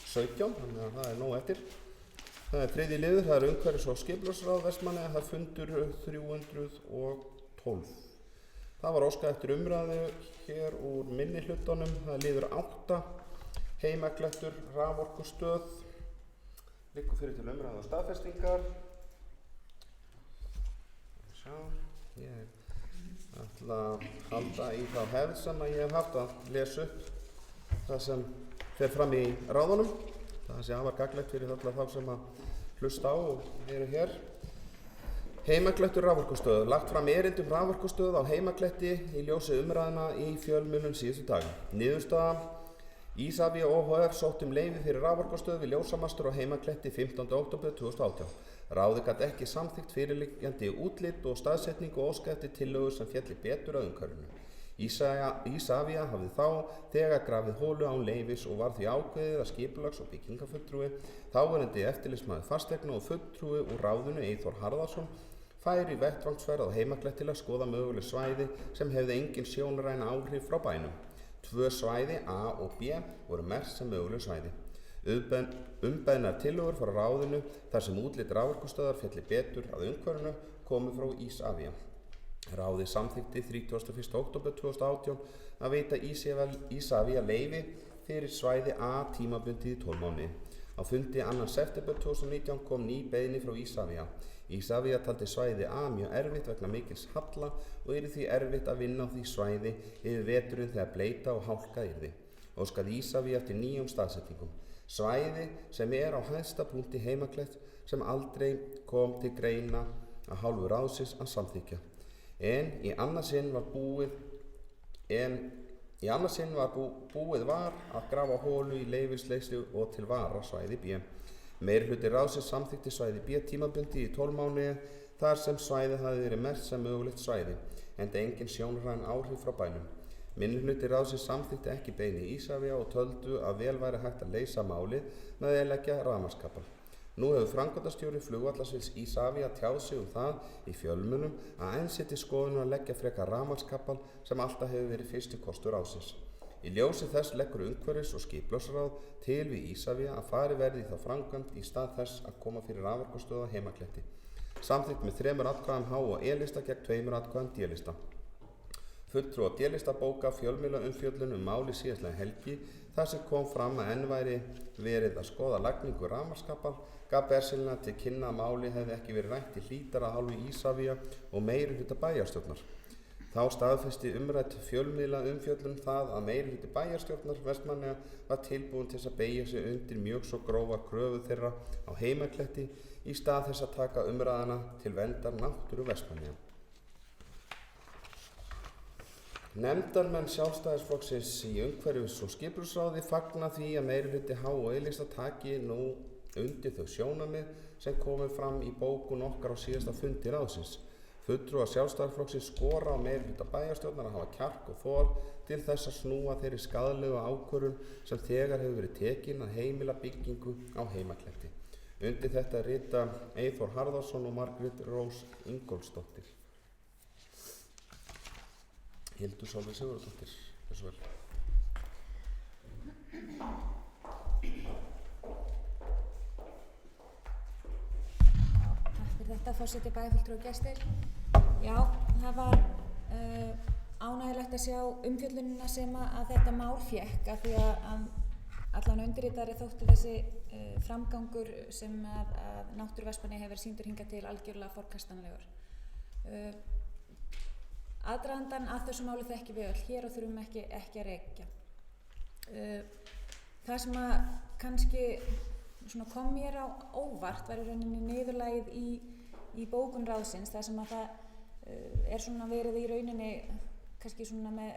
[SPEAKER 3] 17, þannig að það er nóg eftir. Það er 3. liður, það er umhverfis- og skipulagsráð Vestmannaeyja, það er fundur 312. Það var óskað eftir umræðu hér úr minni hlutunum, það er liður 8, heimaklettur, raforkustöð, liggur fyrir til umræðu og staðfestingar. Sjá, ég ætla að halda í þá hefð sem ég hef haft að lesa upp það sem fer fram í ráðunum. Það sé afar gagnlegt fyrir alla þá sem að hlusta á og eru hér. Heimaklettur raforkustöð. Lagt fram erindi raforkustöð á Heimakletti í ljósi umræðna í fjölmiðlum síðustu daga. Niðurstaða: Isavia ohf. Sótt leyfi fyrir raforkustöð við ljósamastur á Heimakletti 15. október 2018. Ráðið gat ekki samþykkt fyrirliggjandi útlit og staðsetningu og óskað eftir tillögu sem félli betur að umhverfinu. Isavia hafði þá þegar grafið holu án leyfis og var því ákveðið að skipulags- og byggingafulltrúi, þáverandi eftirlitsmaður fasteigna og fulltrúi úr ráðinu Eyþór Harðarson færi vettvangsferð á Heimaklett til að skoða möguleg svæði sem hefði engin sjónræn áhrif frá bænum. 2 svæði, A og B, voru merkt sem möguleg svæði. Umbeðnar tillögur frá ráðinu þar sem útlit raforkustöðar félli betur að umhverfinu komu frá Isavia. Ráðið samþykkti 31. október 2018 að veita Isavia leyfi fyrir svæði A tímabundið í 12 mánuði. Á fundi 2. september 2019 kom ný beiðni frá Isavia. Isavia taldi svæði A mjög erfitt vegna mikils halla og yrði því erfitt að vinna á því svæði yfir veturinn þegar bleita og hálka yrði. Óskaði Isavia eftir nýjum staðsetningum. Svæði sem er á hæsta punkti Heimaklett sem aldrei kom til greina af hálfu ráðsins að samþykkja. En í annað sinn var búið að grafa holu í leyfisleyslu og til vara svæði B. Meirihluti ráðsins samþykkti svæði B tímabundið í 12 mánuði þar sem svæðið hafði verið merkt sem mögulegt svæði, enda engin sjónræn áhrif frá bænum. Minnihluti ráðsins samþykkti ekki beiðni Isavia og töldu að vel væri hægt að leysa málið með því að leggja rafmagnskapal. Nú hefur framkvæmdastjóri flugvallarsviðs Isavia tjáð sig það í fjölmiðlum að enn sé til skoðunar að leggja frekar rafmagnskapal sem alltaf hefur verið fyrsti kostur ráðsins. Í ljósi þess leggur umhverfis- og skipulagsráð til við Isavia að farið verði í þá framkvæmd í stað þess að koma fyrir raforkustöð á Heimakletti. Samþykkt með 3 atkvæðum H- og E-lista gegn 2 atkvæðum D-lista. Fulltrúar D-lista bóka fjölmiðlaumfjöllun máli síðastliðna helgi þar sem kom fram að enn væri verið að skoða lagningu rafmagnskapal, gaf bersýnilega til kynna að máli hefði ekki verið rætt í hlítar að hálfu Isavia og meirihluta bæjarstjórnar. Þá staðfesti umrædd fjölmiðlaumfjöllun það að meirihluti bæjarstjórnar Vestmannaeyja var tilbúin til að beygja sig undir mjög svo grófa kröfu þeirra á Heimakletti í stað þess að taka umræðana til verndar náttúru Vestmannaeyja. Nefndarmenn Sjálfstæðisflokksins í umhverfis- og skipulagsráði fagna því að meirihluti H- og E-lista taki nú undir þau sjónarmið sem komu fram í bókun okkar á síðasta fundi ráðsins. Fulltrúar Sjálfstæðisflokksins skora á meirihluta bæjarstjórnar að hafa kjark og þor til þess að snúa þeirri skaðlegu ákvörðun sem þegar hefur verið tekin að heimila byggingu á Heimakletti. Undir þetta rita Eyþór Harðarson og Margrét Rós Ingólfsdóttir. Hildur Sólveig Sigurðardóttir, þessu vel.
[SPEAKER 7] Takk fyrir þetta, forseti, bæjarfulltrúar og gestir. Já, það var ánægjulegt að sjá umfjöllunina sem að þetta mál fékk, af því að allan undirritari þótti þessi framgangur sem að náttúru Vestmannaeyja hefur sýndur hingað til algjörlega forkastanlegur. Aðdragandann að þessu máli þekkjum við öll hér og þurfum ekki að rekja. Það sem að kannski svona kom mér á óvart var í rauninni niðurlagið í bókun ráðsins, þar sem að það svona verið í rauninni kannski svona með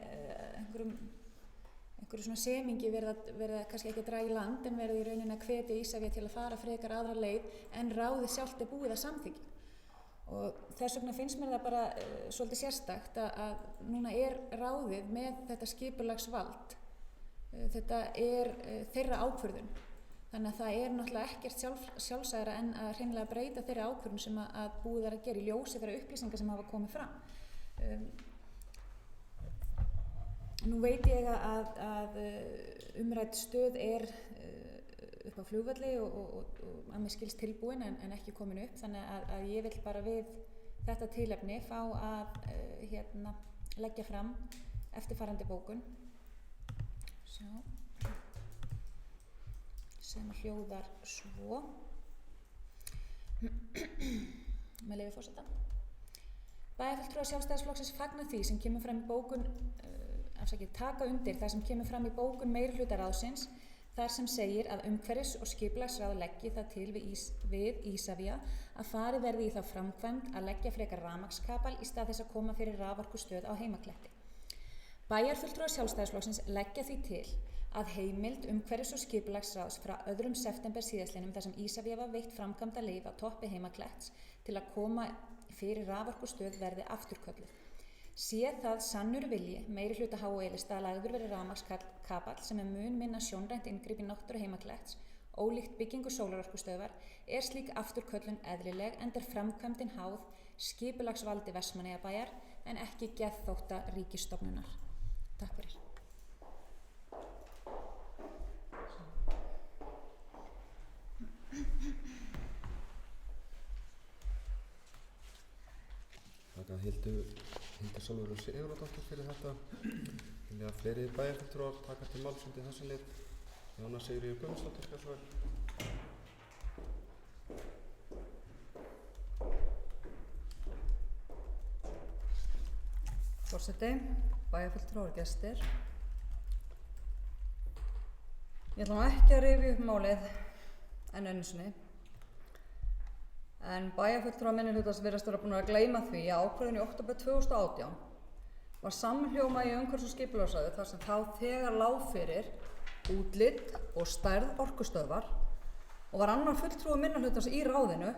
[SPEAKER 7] einhverju svona semingi verið kannski ekki að draga í land en verið í rauninni að hvetja Ísafía til að fara frekar aðra leið en ráðið sjálft er búið að samþykkja. Og þess vegna finnst mér það bara svolítið sérstakt að núna er ráðið með þetta skipulagsvald. Þetta er þeirra ákvörðun. Þannig að það er náttúrulega ekkert sjálfsagðara en að hreinlega breyta þeirra ákvörðun sem að búið er að gera í ljósi þeirra upplýsingar sem hafa komið fram. Nú veit ég að umrædd stöð er upp á flugvelli og að mér skilst tilbúin en ekki komin upp, þannig að ég vil bara við þetta tilefni fá að leggja fram eftirfarandi bókun sem hljóðar svo með leyfi forseta. Bæjarfulltrúar Sjálfstæðisflokksins fagna því sem kemur fram í bókun taka undir það sem kemur fram í bókun meirihluta ráðsins þar sem segir að umhverfis- og skipulagsráð leggi það til við Ísafía að farið verði í þá framkvæmd að leggja frekar rafmagnskapal í stað þess að koma fyrir raforkustöð á Heimakletti. Bæjarfulltrúar Sjálfstæðisflokksins leggja því til að heimild umhverfis- og skipulagsráðs frá 2. september síðastliðnum þar sem Ísafía var veitt framkvæmda leyfi á toppi Heimakletts til að koma fyrir raforkustöð verði afturkölluð. Sé það sannur vilji meirihluta HO-lista að lagður verið rafmagnskapall sem mun minna sjónrænt inngrip í náttúru Heimakletts, ólíkt byggingu sólarorkustöðvar, er slík afturköllun eðlileg enda er framkvæmdin háð skipulagsvaldi Vestmannaeyjabæjar en ekki geðþótta ríkisstofnunar. Takk fyrir.
[SPEAKER 3] Þakka Hildur Sólveig Sigurðardóttur fyrir þetta. Vilja fleiri bæjarfulltrúar taka til máls undir þessa lið. Jóna Sigríður Guðmundsdóttir skal svo vel.
[SPEAKER 4] Forseti, bæjarfulltrúar, gestir. Ég ætla nú ekki að rifja upp málið enn einu sinni. En bæjarfulltrúar minnihlutans virðast vera búin að gleyma því að ákvörðun í október 2018 var samhljóma í umhverfis- og skipulagsráði þar sem þá þegar lá fyrir útlit og stærð orkustöðvar og var annar fulltrúi minnihlutans í ráðinu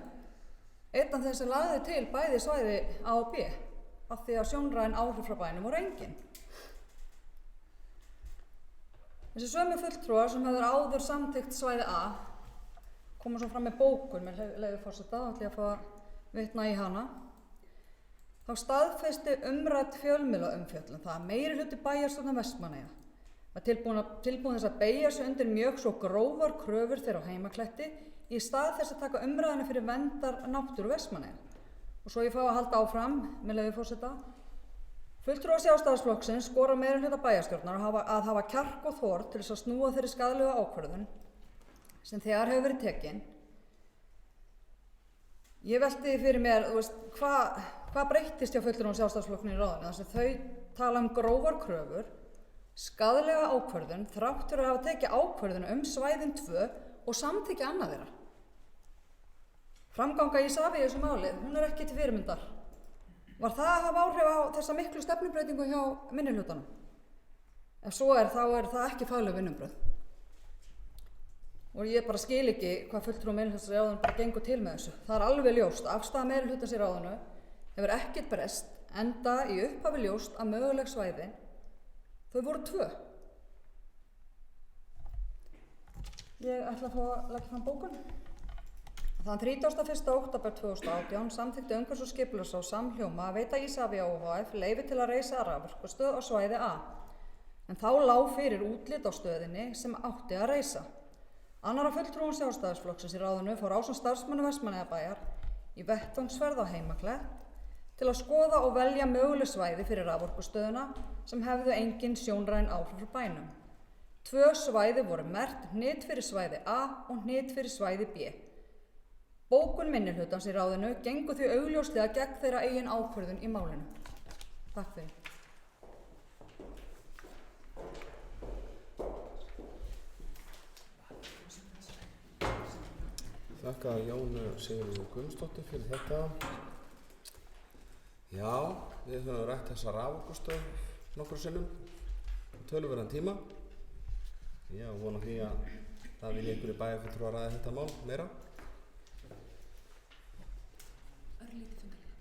[SPEAKER 4] einn af þeim sem lagði til bæði svæði A og B af því að sjónræn áhrif frá bænum voru engin. Þessi sömu fulltrúar sem hefur áður samþykkt svæði A koma svo fram með bókun með leyfi forseta, þá ætla ég að fá að vitna í hana. Þá staðfesti umrædd fjölmiðlaumfjöllun það að meirihluti bæjarstjórnar Vestmannaeyja var tilbúin þess að beygja sig undir mjög svo grófar kröfur þeirra á Heimakletti í stað þess að taka umræðinu fyrir verndar náttúru Vestmannaeyja. Og svo ég fá að halda áfram með leyfi forseta. Fulltrúar Sjálfstæðisflokksins skora meirihluta bæjarstjórnar að hafa kjark og þor til þess að snúa þeirri skaðlegu ákvörðun sem þegar hefur verið tekin. Ég velti fyrir mér, hvað breyttist hjá fulltrúum Sjálfstæðisflokknum í ráðinu þar sem þau tala grófar kröfur, skaðlega ákvörðun, þrátt fyrir að hafa tekið ákvörðun svæðin 2 og samþykkja annað þeirra. Framganga Ísafía í þessu máli, hún er ekki til fyrirmyndar. Var það að hafa áhrif á þessa miklu stefnubreytingu hjá minnihlutanum? Ef svo er, þá er það ekki fagleg vinnubrögð. Og ég bara skil ekki hvað fulltrúum meirihlutans í ráðinu bara gengur til með þessu. Það er alveg ljóst að afstaða meirihlutans í ráðinu hefur ekkert breyst enda í upphafi ljóst að möguleg svæði þau voru 2. Ég ætla að fá að leggja fram bókun. Þann 31. október 2018 samþykkti umhverfis- og skipulagsráð samhljóma að veita Ísafía ohf. Leyfi til að reisa raforkustöð á svæði A. En þá lá fyrir útlit á stöðinni sem átti að reisa. Annar af fulltrúum Sjálfstæðisflokksins í ráðinu fór ásamt starfsmönnum Vestmannaeyjabæjar í vettvangsferð á Heimaklett til að skoða og velja möguleg svæði fyrir raforkustöðuna sem hefðu engin sjónræn áhrif frá bænum. 2 svæði voru merkt hnit fyrir svæði A og hnit fyrir svæði B. Bókun minnihlutans í ráðinu gengur því augljóslega gegn þeirra eigin ákvörðun í málinu. Takk fyrir.
[SPEAKER 3] Þakka Jónu Sigurður Guðmundsdóttur fyrir þetta. Já, við höfum rætt þessa raforkustöð nokkrum sinnum á töluverðan tíma. Ég vona því að það vilja einhverju bæjarfulltrúar ræða þetta mál meira.
[SPEAKER 7] Örlítið fundarlega.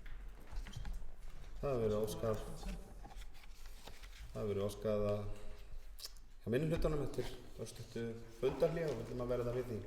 [SPEAKER 3] Það hefur verið óskað að hjá minnihlutanum eftir örstuttu fundarhlé og við ætlum að verða við því.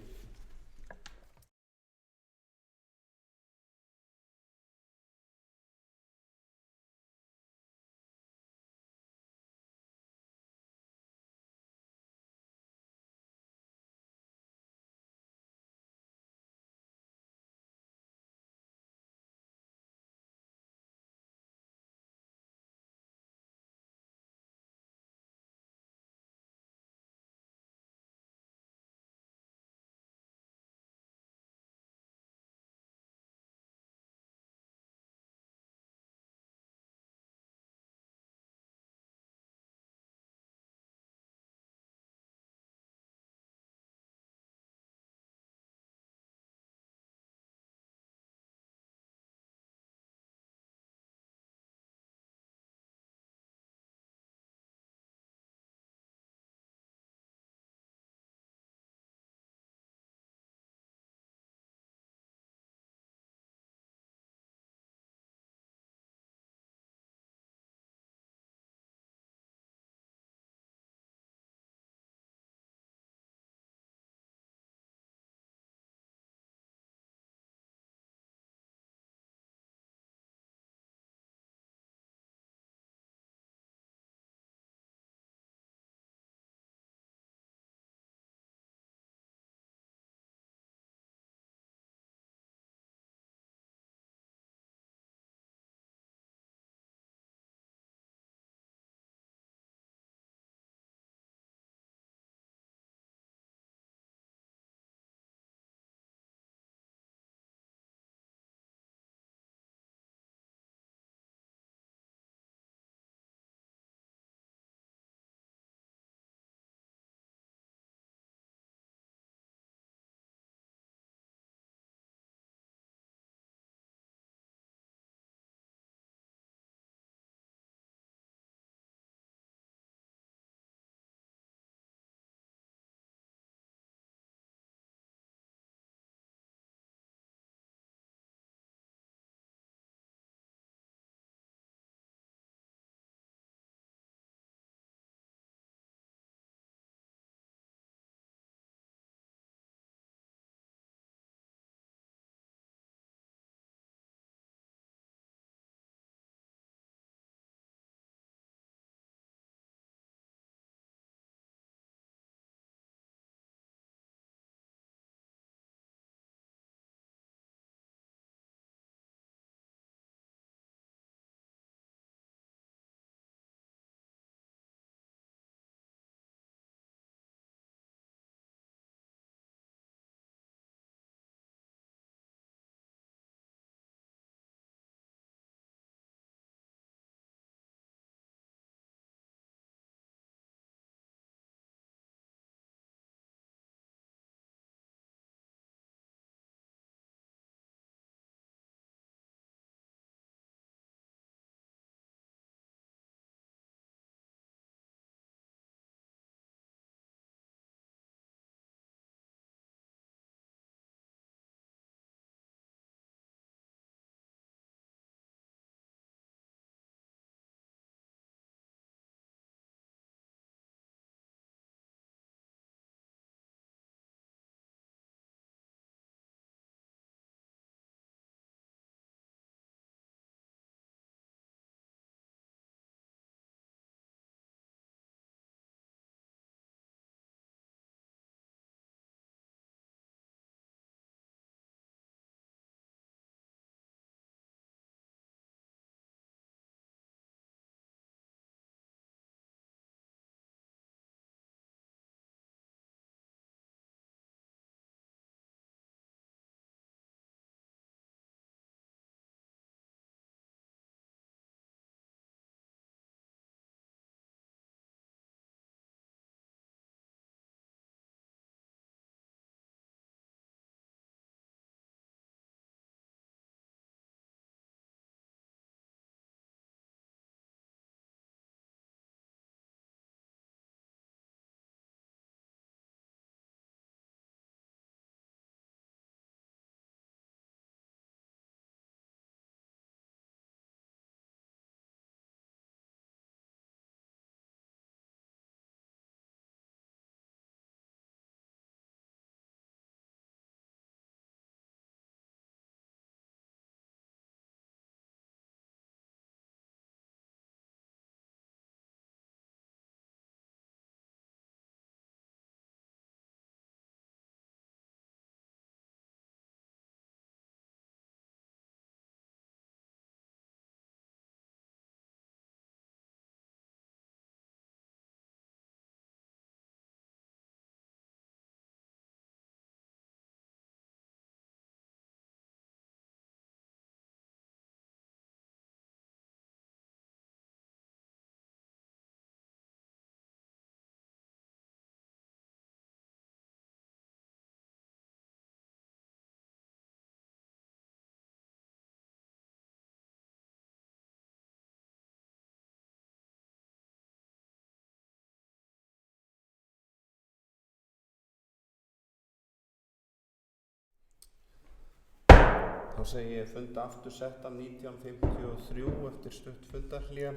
[SPEAKER 3] þá segi ég funda aftur settan 1953 eftir stutt fundarhlé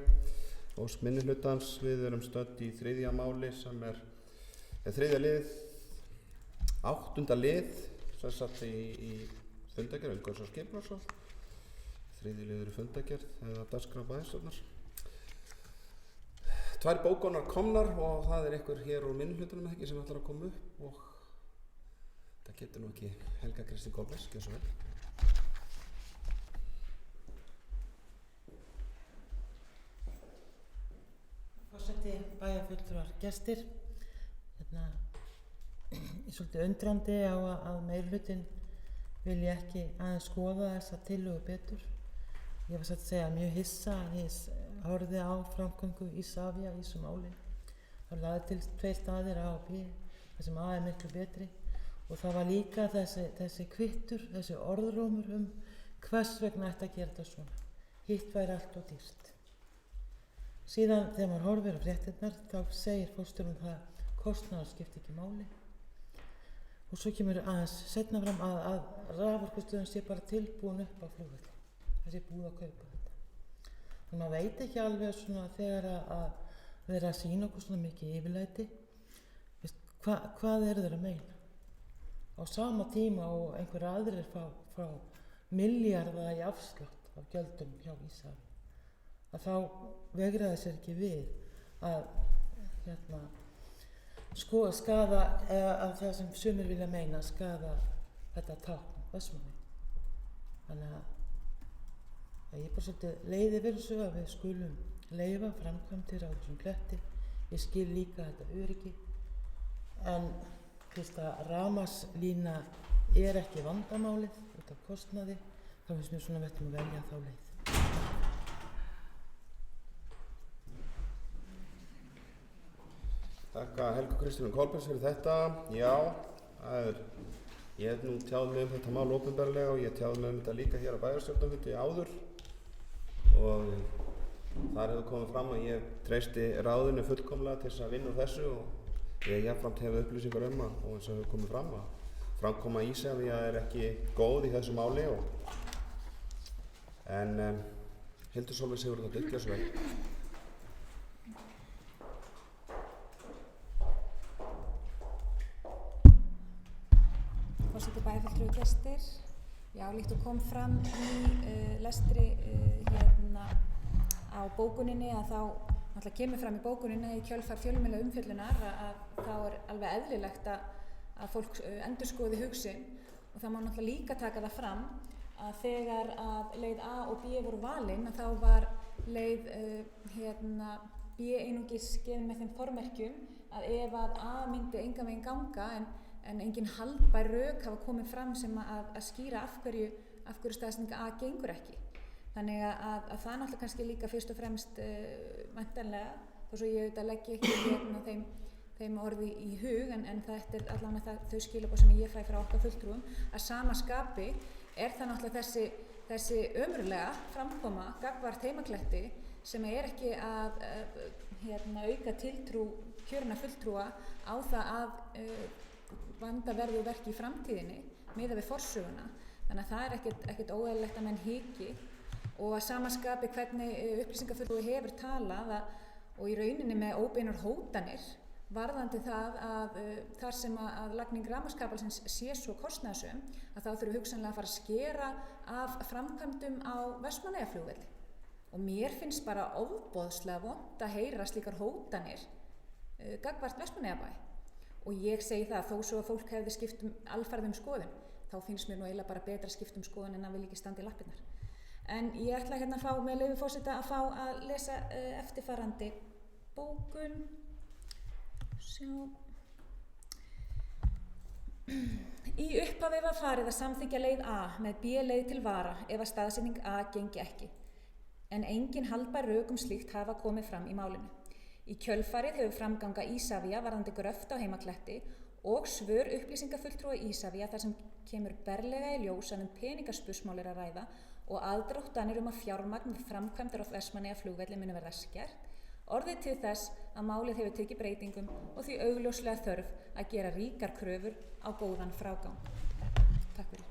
[SPEAKER 3] og minnihlutans. Við erum stödd í þriðja máli sem er þriðja lið, 8. lið sem satt í fundagerð, umhverfis- og skipulagsmál. Þriðji liður í fundagerð eða dagskrá bæjarstjórnar. 2 bókunar komnar og það er einhver hér úr minnihlutunum ekki sem ætlar að koma upp og það getur nú ekki Helga Kristín Kolbeinsdóttir, gjörðu svo vel.
[SPEAKER 5] Forseti, bæjarfulltrúar, gestir. Ég er svolítið undrandi á að meirihlutin vilji ekki aðeins skoða þessa tillögu betur. Ég var satt að segja mjög hissa að ég horfði á framgöngu Isavia í þessu máli. Það laði til 2 staðir A og B, þar sem A er miklu betri og það var líka þessi kvittur, þessi orðrómur hvers vegna ætti að gera þetta svona. Hitt væri allt og dýrt. Síðan þegar maður horfir á fréttirnar þá segir forstjórinn það kostnaður skipti ekki máli. Og svo kemur aðeins seinna fram að raforkustöðin sé bara tilbúin upp á flugvelli. Það sé búið að kaupa þetta. Þannig maður veit ekki alveg svona þegar að vera að sýna okkur svona mikið yfirlæti. Hvað eru þeir að meina? Á sama tíma og einhver aðrir fá milljarða í afslátt af gjöldum hjá Isavia. Að þá vegraði sér ekki við að skaða, að það sem sumir vilja meina, skaða þetta tákn Vestmannaeyja. Þannig að ég er bara svolítið leið yfir þessu að við skulum leyfa framkvæmdir á þessum kletti. Ég skil líka þetta öryggi, en fyrst að rafmagnslína er ekki vandamálið út af kostnaði, þá finnst mér svona við ættum að velja þá leið.
[SPEAKER 3] Þakka Helgu Kristínu Kolbeinsdóttir fyrir þetta. Já, ég hef nú tjáð mig þetta mál opinberlega og ég tjáð mig þetta líka hér á bæjarstjórnarfundi áður og þar hefur komið fram að ég treysti ráðinu fullkomlega til þess að vinna úr þessu og ég jafnframt hef upplýsingar og eins og hefur komið fram að framkoma Isavia er ekki góð í þessu máli en Hildur Sólveig Sigurðardóttir, gjörðu svo vel.
[SPEAKER 7] Forseti, bæjarfulltrúar, gestir. Já, líkt og kom fram í lestri á bókuninni að þá náttúrulega kemur fram í bókuninni í kjölfar fjölmiðla umfjöllunar að þá er alveg eðlilegt að fólk endurskoði hug sinn og það má náttúrulega líka taka það fram að þegar að leið A og B voru valin að þá var leið B einungis gefin með þeim formerkjum að ef að A myndi engan veginn ganga en engin haldbær rök hafa komið fram sem að skýra af hverju staðsetning A gengur ekki. Þannig að það er náttúrulega kannski líka fyrst og fremst væntanlega, þó svo ég auðvitað leggi ekki þeim orði í hug en þetta er allavega þau skilaboð sem ég fæ frá okkar fulltrúum að sama skapi er það náttúrulega þessi ömurlega framkoma gagnvart heimakletti sem er ekki að auka tiltrú kjörinna fulltrúa á það að vanda verði og verki í framtíðinni miðað við forsöguna. Þannig að það er ekkert óeðlilegt að menn hiki og að sama skapi hvernig upplýsingafulltrúi hefur talað og í rauninni með óbeinar hótanir varðandi það að þar sem að lagning rafmagnskapalsins sé svo kostnaðarsöm að þá þurfum hugsanlega að fara að skera af framkvæmdum á Vestmannaeyjaflugvelli. Og mér finnst bara ofboðslega vont að heyra slíkar hótanir gagnvart Vestmannaeyjabæ. Og ég segi það, þó svo að fólk hefði skipt alfarið skoðun, þá finnst mér nú eiginlega bara betra að skipta skoðun en að vilja ekki standa í lappirnar. En ég ætla að fá með leyfi forseta að fá að lesa eftirfarandi bókun. Í upphafi var farið að samþykkja leið A með B leið til vara ef að staðsetning A gengi ekki. En engin haldbær rök slíkt hafa komið fram í málinu. Í kjölfarið hefur framganga Isavia varðandi gröft á heimakletti og svör upplýsingafulltrúa Isavia þar sem kemur berlega í ljós að peningaspursmál er að ræða og aðdróttanir að fjármagn við framkvæmdir á Vestmannaeyjaflugvelli muni verða skert, orðið til þess að málið hefur tekið breytingum og því augljóslega þörf að gera ríkar kröfur á góðan frágang. Takk fyrir.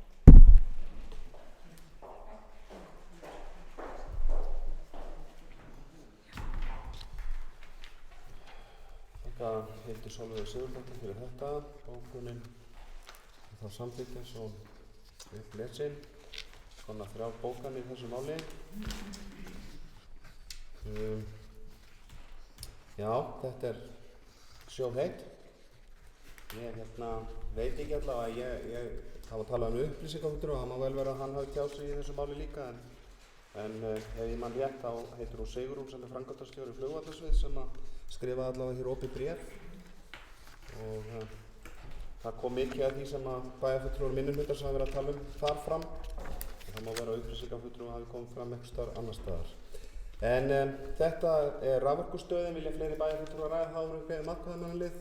[SPEAKER 3] þakka Hildi Sólveigu Sigurðardóttur fyrir þetta, bókunin þá samþykkja svo upplesin, svona 3 bókanir í þessu máli. Já, þetta er sjóðheitt. Ég veit ekki allavega að það var talað um upplýsingafulltrúa og það má vel vera að hann hafi tjáð sig í þessu máli líka en ef ég man rétt þá heitir hún Sigrún sem er framkvæmdastjóri flugvallarsviðs sem að skrifaði allavega hér opið bréf og það kom mikið af því sem að bæjarfulltrúar minnihlutans hafa verið að tala um þar fram og það má vera að upplýsingafulltrúa hafi komið fram einhvers staðar annars staðar. En þetta er raforkustöðin, vilja fleiri bæjarfulltrúar ræða þá eru beðið atkvæðamannalið.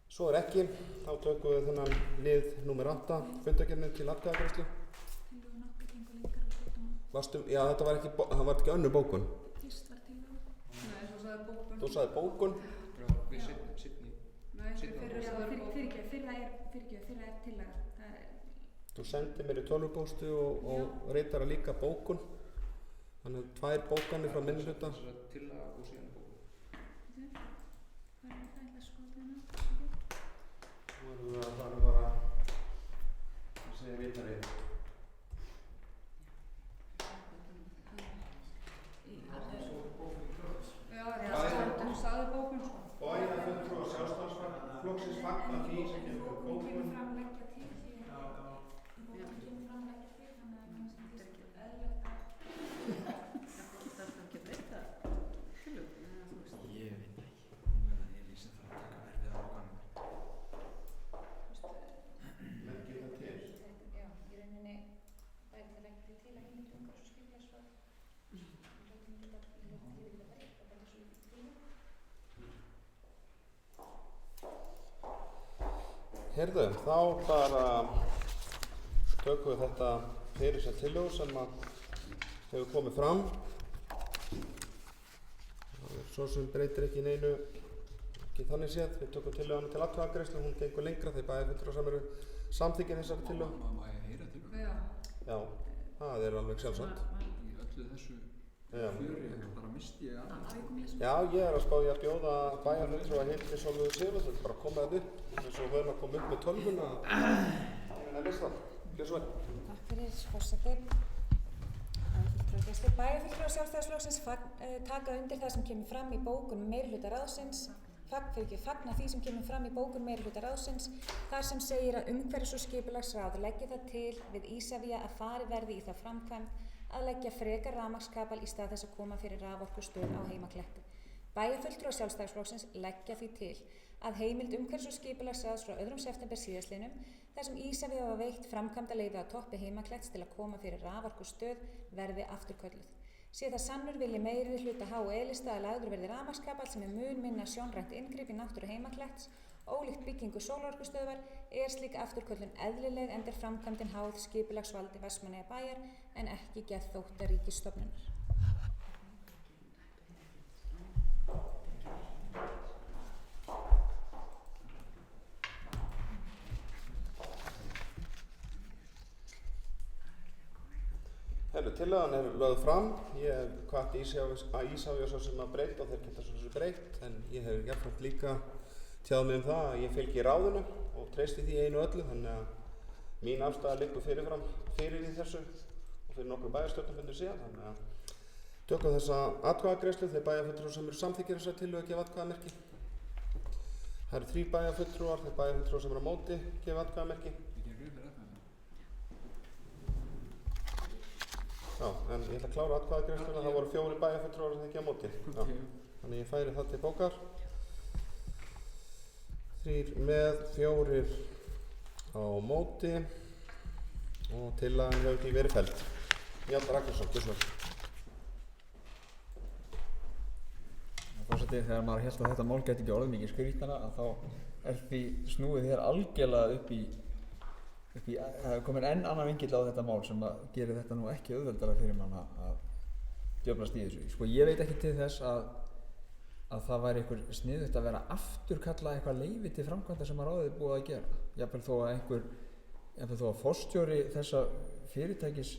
[SPEAKER 3] Svo er ekki, þá tökum við þennan lið númer 8, fundargerðin til atkvæðagreiðslu. Já, þetta var ekki önnur bókun.
[SPEAKER 7] Fyrst var tillögu.
[SPEAKER 4] Nei, svo sagði bókun.
[SPEAKER 3] Þú sagði bókun.
[SPEAKER 9] Já, við seinni.
[SPEAKER 4] Nei,
[SPEAKER 7] Fyrra er tillaga.
[SPEAKER 3] Þú sendir mér í tölvupósti og reytar að líka bókun. Þannig að 2 bókanir frá minnihluta.
[SPEAKER 9] Þess að tillaga og síðan bókun.
[SPEAKER 7] Hvað er það að skoða hérna?
[SPEAKER 3] Nú erum við að fara bara að segja vitarið.
[SPEAKER 4] Þú sagði bókun sko.
[SPEAKER 3] Bæjarfulltrúar Sjálfstæðisflokksins fagna því sem kemur bókun. Heyrðu, þá bara tökum við þetta fyrir sem tillögu sem hefur komið fram. Svo sem breytir ekki neinu, ekki þannig séð. Við tökum tillöguna til atkvæðagreiðslu, hún gengur lengra þegar bæjarfulltrúar sem eru samþykkir þessari tillögu.
[SPEAKER 9] Má ég heyra tillögu?
[SPEAKER 3] Já, það er alveg sjálfsagt.
[SPEAKER 9] Í öllu þessu fjöri, bara misti ég aðeins.
[SPEAKER 3] Já, ég er að spá ég að bjóða bæjarfulltrúa Hildi Sólveigu Sigurðardóttur, bara koma það upp, eins og höfum að koma upp með tölvuna. Það er veist gjör svo vel.
[SPEAKER 7] Takk fyrir forseti. Bæjarfulltrúar Sjálfstæðisflokksins taka undir það sem kemur fram í bókun meirihluta ráðsins, fagna því sem kemur fram í bókun meirihluta ráðsins, þar sem segir að umhverfis- og skipulagsráð leggi það til við Ísavía að farið verði í það framkvæmd að leggja frekar rafmagnskapal í stað þess að koma fyrir raforkustöð á Heimakletti. Bæjarfulltrúar Sjálfstæðisflokksins leggja því til að heimild umhverfis- og skipulagsráðs frá 2. september síðastliðnum, þar sem Ísavía var veitt framkvæmdaleyfi á toppi Heimakletts til að koma fyrir raforkustöð, verði afturkölluð. Sé það sannur vilji meirihluta H&E-lista að lagður verði rafmagnskapall sem er mun minna sjónrænt inngrip í náttúru Heimakletts. Ólíkt byggingu sólarorkustöðvar er slík afturköllun eðlileg enda er framkvæmdin háð skipulagsvaldi Vestmannaeyjabæjar en ekki geðþótta ríkisstofnunar.
[SPEAKER 3] Tillagan er lögð fram. Ég hef hvatt Ísavía svo sem að breyta og þeir geta svo sem breytt, en ég hef jafnframt líka tjáð mig það að ég fylgi ráðinu og treysti því einu öllu, þannig að mín afstaða liggur fyrirfram fyrir í þessu og fyrir nokkur bæjarstjórnarfundir síðan, þannig að tökum þessa atkvæðagreiðslu þeir bæjarfulltrúar sem eru samþykkir þessa tillögu að gefa atkvæðamerki. Það eru 3 bæjarfulltrúar, þeir bæjarfulltrúar sem eru á móti gefa atkvæðamerki. Já, en ég ætla að klára atkvæðagreiðsluna, það voru 4 bæjarfulltrúar sem ekki á móti. Já, þannig ég færi það til bókar. 3 með, 4 á móti og tillagan hefur því verið felld. Njáll Ragnarsson, gjörðu.
[SPEAKER 8] Forseti, þegar maður hélt að þetta mál gæti ekki orðið mikið skrýtnara að þá er því snúið hér algjörlega upp í það er komin enn annar vingill á þetta mál sem að gerir þetta nú ekki auðveldara fyrir mann að djöflast í þessu. Sko ég veit ekki til þess að það væri einhver sniðugt að vera afturkalla eitthvað leyfi til framkvæmda sem að ráðið búið að gera. Jafnvel þó að forstjóri þessa fyrirtækis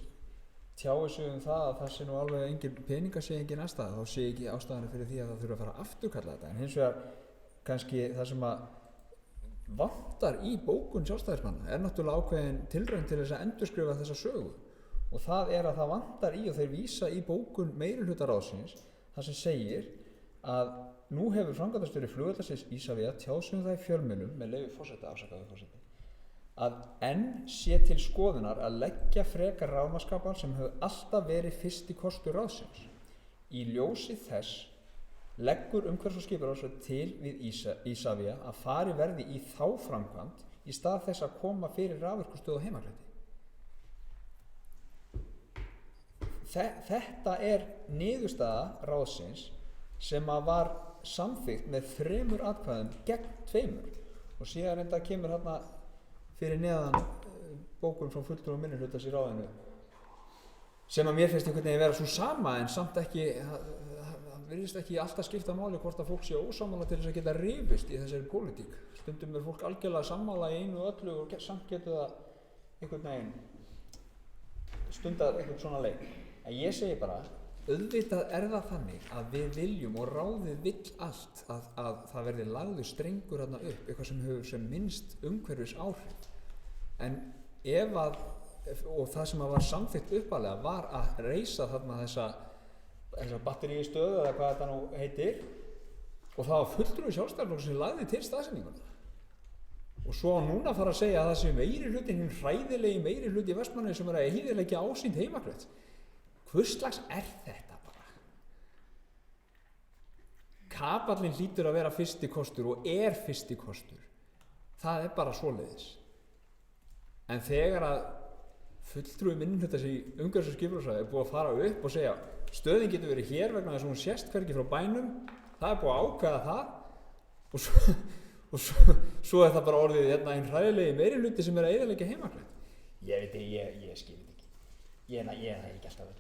[SPEAKER 8] tjáir sig það að það sé nú alveg engin peninga sé engin aðstæða, þá sé ekki ástæðan fyrir því að það þurfa að fara að afturkalla þetta. En hins vegar kannski það sem að vantar í bókun sjálfstæðismanna náttúrulega ákveðin tilraun til þess að endurskrifa þessa sögu. Og það að það vantar í og þeir vísa í bókun meirihlutaráðsins þar sem segir að nú hefur framkvæmdastjóri flugvallarins Isavia tjáð sig það í fjölmiðlum með leyfi forseta, afsakaðu forseti, að enn sé til skoðunar að leggja frekar rafmagnskapal sem hefur alltaf verið fyrsti kostur ráðsins. Í ljósi þess leggur umhverfis- og skipulagsráð til við Isavia að fari verði í þá framkvæmd í stað þess að koma fyrir raforkustöð á Heimakletti. Þetta niðurstaða ráðsins sem að var samþykkt með 3 atkvæðum gegn 2 og síðan enda kemur hérna fyrir neðan bókun frá fulltrúum minnihlutas í ráðinu sem að mér finnst einhvern veginn vera svo sama en samt ekki, það virðist ekki alltaf skipta máli hvort að fólk sé ósammála til þess að geta rifist í þessari pólitík. Stundum fólk algjörlega sammála í einu og öllu og samt getur það einhvern veginn stundar einhvern svona leik. En ég segi bara, auðvitað það þannig að við viljum og ráðið vill allt að það verði lagður strengur þarna upp, eitthvað sem hefur sem minnst umhverfis áhrif. En og það sem var samþykkt uppalega var að reisa þarna þessa batterístöð eða hvað þetta nú heitir og það var fulltrúi Sjálfstæðisflokksins sem lagði til staðsetninguna. Og svo núna fara að segja að það sé meirihluti, hinn hræðilegi meirihluti í Vestmannaeyjum sem að eyðileggja ásýnd Heimakletts. Hvers slags þetta bara? Kapallinn hlýtur að vera fyrsti kostur og fyrsti kostur. Það bara svoleiðis. En þegar að fulltrúi minnihlutas í umhverfis- og skipulagsráði búið að fara upp og segja stöðin getur verið hér vegna þess að hún sést hvergi frá bænum, það búið að ákveða það og svo það bara orðið einn hræðilegi meirihluti sem að eyðileggja Heimaklett. Ég skil þetta ekki. Ég það ekki alltaf öll.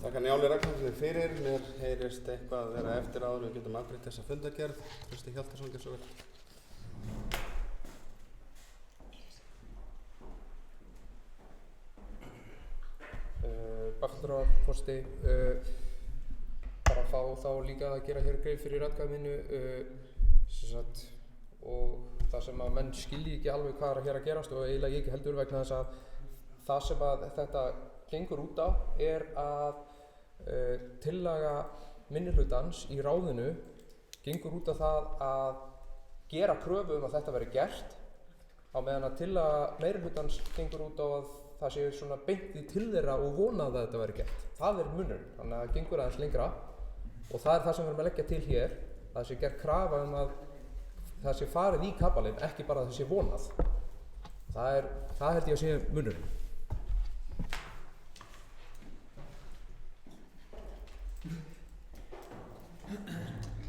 [SPEAKER 3] Þakka Njáli Ragnarssoni fyrir. Mér heyrist eitthvað vera eftir áður við getum afgreitt þessa fundargerð. Trausti Hjaltason, gjörðu svo vel.
[SPEAKER 6] Bakþróar, forseti, bara fá þá líka að gera hér grein fyrir atkvæði mínu og það sem að menn skilji ekki alveg hvað hér að gerast og eiginlega ekki heldur vegna þess að það sem að þetta gengur út á að tillaga minnihlutans í ráðinu gengur út á það að gera kröfu að þetta veri gert á meðan að tillaga meirihlutans gengur út á að það sé svona beint í til þeirra og vonað að þetta veri gert. Það munurinn, þannig að það gengur aðeins lengra og það það sem við erum að leggja til hér, að það sé gerð krafa að það sé farið í kapalinn, ekki bara að það sé vonað. Það held ég að sé munurinn.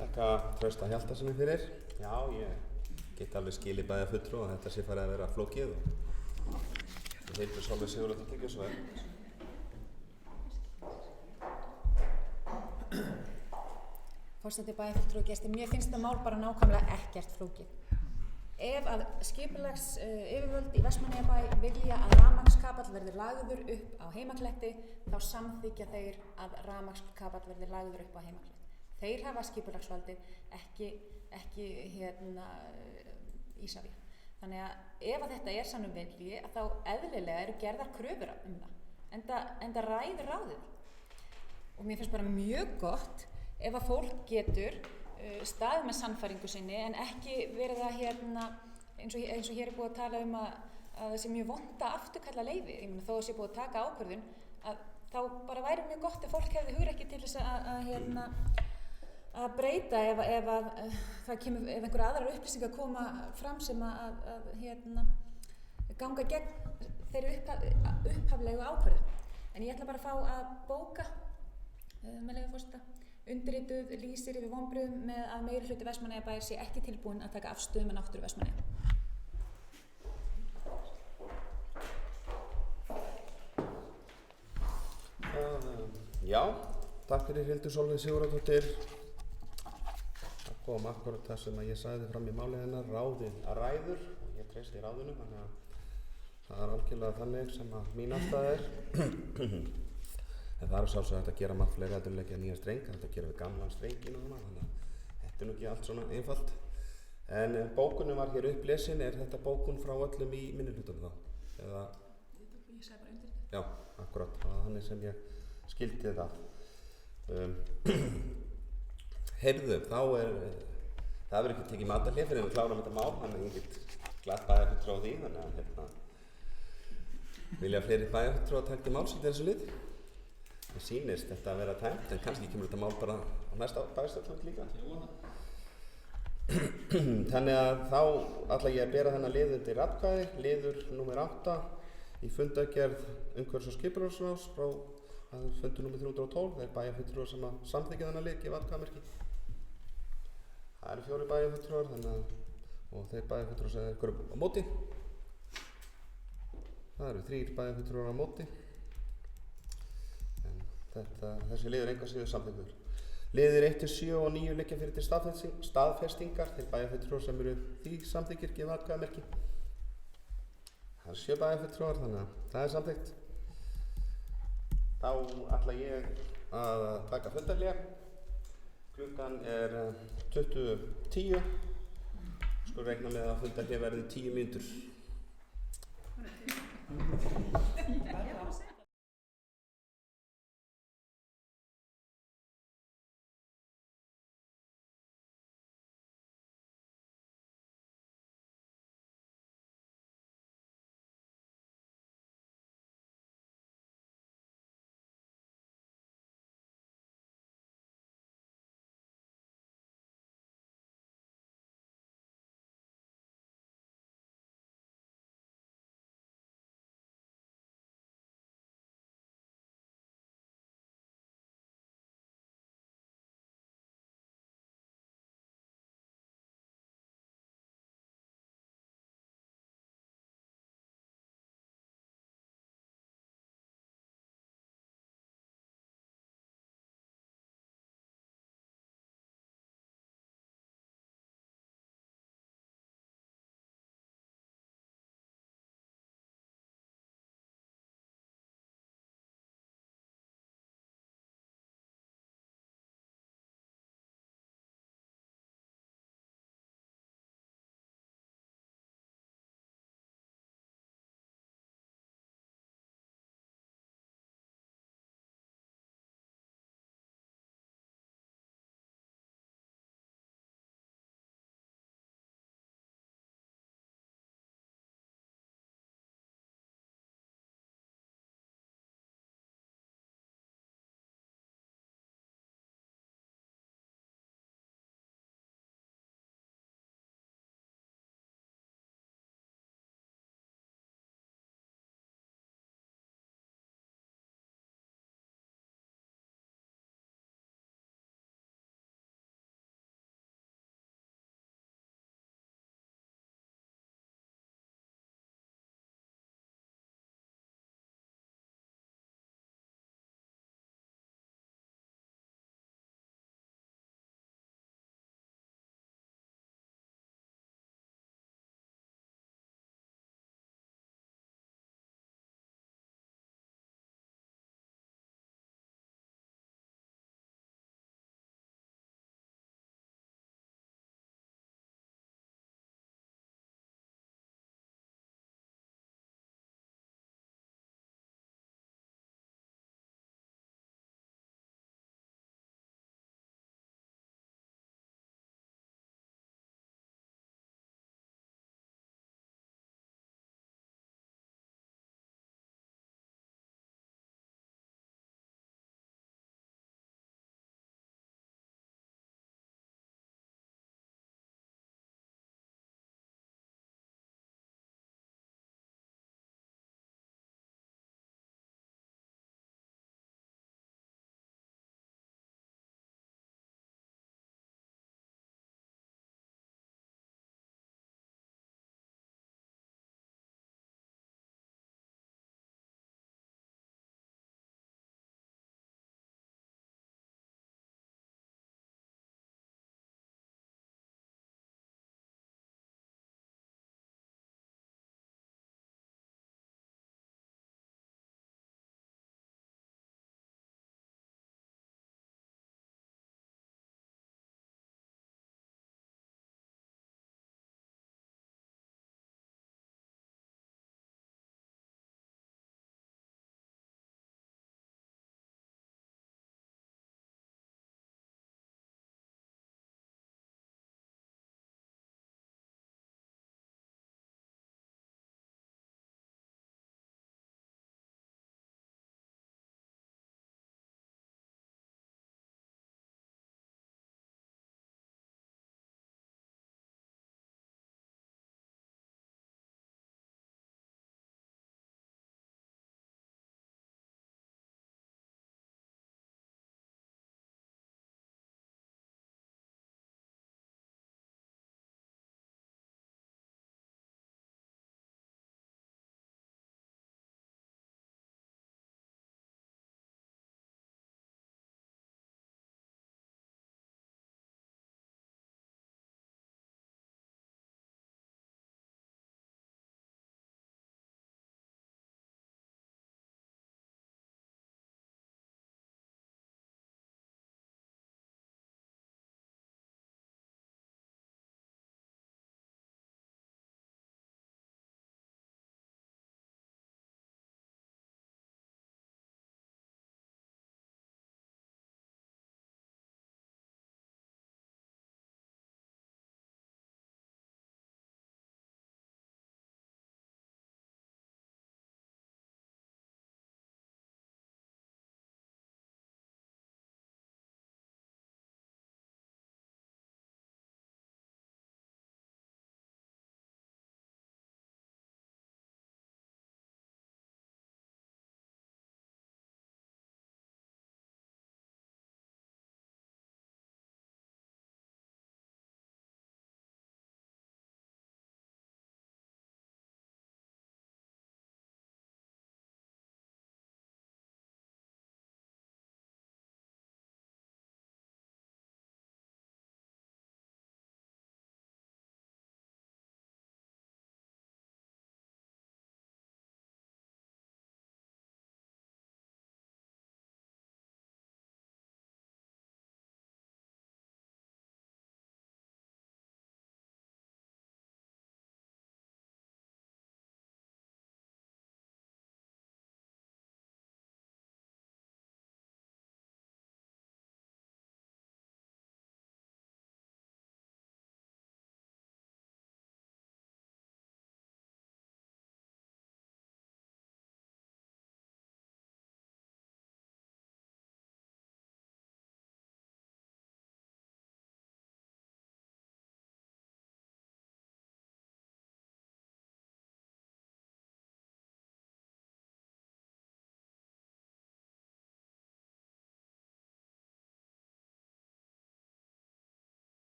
[SPEAKER 3] Þakka Trausta Hjaltarssoni fyrir. Já, ég get alveg skilið bæði að fulltrúa að þetta sé farið að vera flókið og ég heitir Sólveig Sigurðardóttir Tryggvason.
[SPEAKER 7] Forseti, bæjarfulltrúi og gestir, mér finnst það mál bara nákvæmlega ekkert flókið. Ef að skipulagsyfirvöld í Vestmannaeyjabæ vilja að rafmagnskapall verði lagður upp á Heimakletti, þá samþykkja þeir að rafmagnskapall verði lagður upp á Heimakletti. Þeir hafa skipulagsvaldið, ekki Isavia. Þannig að ef að þetta sannur vilji, þá eðlilega eru gerðar kröfur það. Enda ræður ráðið. Og mér finnst bara mjög gott ef að fólk getur staðið með sannfæringu sinni en ekki verið að eins og hér búið að tala að það sé mjög vont að afturkalla leyfi. Ég meina þó að sé búið að taka ákvörðun þá bara væri mjög gott ef fólk hefði hugrekki til þess að breyta ef einhverja aðrar upplýsingar koma fram sem að ganga gegn þeirri upphaflegu ákvörðun. En ég ætla bara að fá að bóka með leyfi forseta. Undirrituð lýsir yfir vonbrigðum með að meirihluti Vestmannaeyjabæjar sé ekki tilbúinn að taka afstöðu með náttúru Vestmannaeyja.
[SPEAKER 3] Já, takk fyrir Hildur Sólveig Sigurðardóttir. Það kom akkurat það sem ég sagði fram í máli hennar, ráðið að ræður og ég treyst í ráðinu, þannig að það er algjörlega þannig sem að mín afstæða er. En það er sjálfsög hægt að gera margt fleiri heldur en leggja nýja streng, þetta gerum við gamlan strengin og svona, þannig að þetta er nú ekki allt svona einfalt. En bókunin var hér upplesin, er þetta bókun frá öllum í minnihlutunum þá? Eða?
[SPEAKER 7] Ég sagði bara undir.
[SPEAKER 3] Já, akkurat, það var þannig sem ég skildi það. Heyrðu, þá það verður ekki tekið matarhlé fyrir við klárum þetta mál, þannig að ég get glatt bæjarfulltrúa á því, þannig að vilja fleiri bæjarfulltrúa taka til máls í þessu lið. Það sýnist þetta að vera tæmt, en kannski kemur þetta mál bara á næsta bæjarstjórnarfund líka. Þannig að þá ætla ég að bera þennan lið undir atkvæði, liður númer 8 í fundargerð umhverfis- og skipulagsráðs frá fundur númer 312, þeir bæjarfulltrúar sem að samþykkja þennan lið gefa atkvæðamerki. Það eru 4 bæjarfulltrúar, þannig að og þeir bæjarfulltrúar sem eru á móti. Það eru 3 bæjarfulltrúar á móti. Þessi liður enga síður samþykkur. Liðir 1-7 og 9 liggja fyrir til staðfestingar. Þeir bæjarfulltrúar sem eru því samþykkir gefa atkvæðamerki. Það eru 7 bæjarfulltrúar, þannig að það er samþykkt. Þá ætla ég að taka fundarhlé. Klukkan er 20:10. Sko regna með að fundarhlé verði 10 mínútur.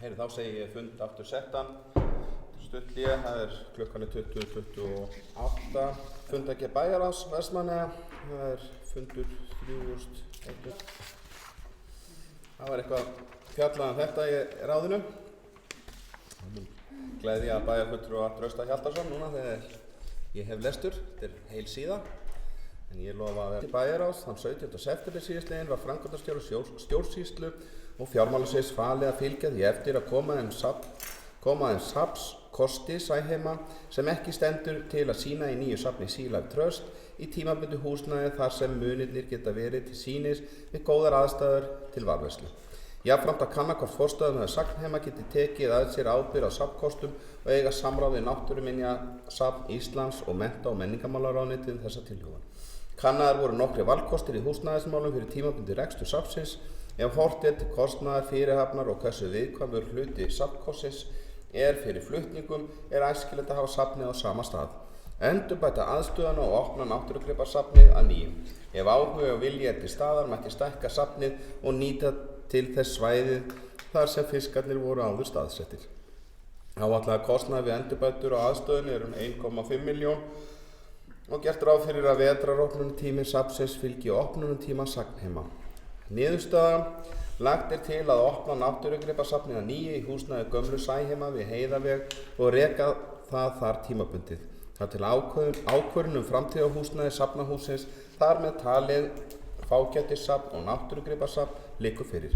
[SPEAKER 3] Heyri, þá segi ég fund aftur settan. Stutt hlé, það er klukkan 20:28. Fundakja bæjarráðs Vestmannaeyja, það er fundur 3.1. Það var eitthvað fjallað þetta í ráðinu. Gleði að bæjarfulltrúa Trausta Hjaltason núna þegar ég hef lestur, þetta er heil síða. En ég lofa að vera bæjarráðs, þann 17. september síðastliðinn var framkvæmdastjóri stjórnsýslu og fjármálasviðs falið að fylgja því eftir að koma þeim safnskosti Sæheima sem ekki stendur til að sýna í nýju safni Sea Life Trust í tímabundnu húsnæði þar sem munirnir geta verið til sýnis við góðar aðstæður til varðveislu. Jafnframt að kanna hvort forstöðumaður Sagnheima geti tekið að sér ábyrgð á safnkostum og eiga samráð við Náttúruminjasafn Íslands og Mennta- og menningarmálaráðuneytið þessa tilhögun. Kannaðar voru nokkrir valkostir í húsnæðismálum fyrir tímabundi rekstur safnsins. Ef horft er til kostnaðar, fyrirhafnar og hversu viðkvæmur hluti safnkostsins er fyrir flutningum er æskilegt að hafa safnið á sama stað. Endurbæta aðstöðuna og opna náttúrugripasafnið að nýju. Ef áhuga og vilji er til staðar mætti stækka safnið og nýta til þess svæðið þar sem fiskarnir voru áður staðsettir. Áætlaður kostnaður við endurbætur á aðstöðunni er 1,5 milljón og gert ráð fyrir að vetraropnunartími safnsins fylgi opnunartíma Sagnheima. Niðurstaða: lagt er til að opna náttúrugripasafnið að nýju í húsnæði gömlu Sæheima við Heiðaveg og reka það þar tímabundið. Það til ákvörðun framtíðarhúsnæði safnahússins þar með talið fágætissafn og náttúrugripasafn liggur fyrir.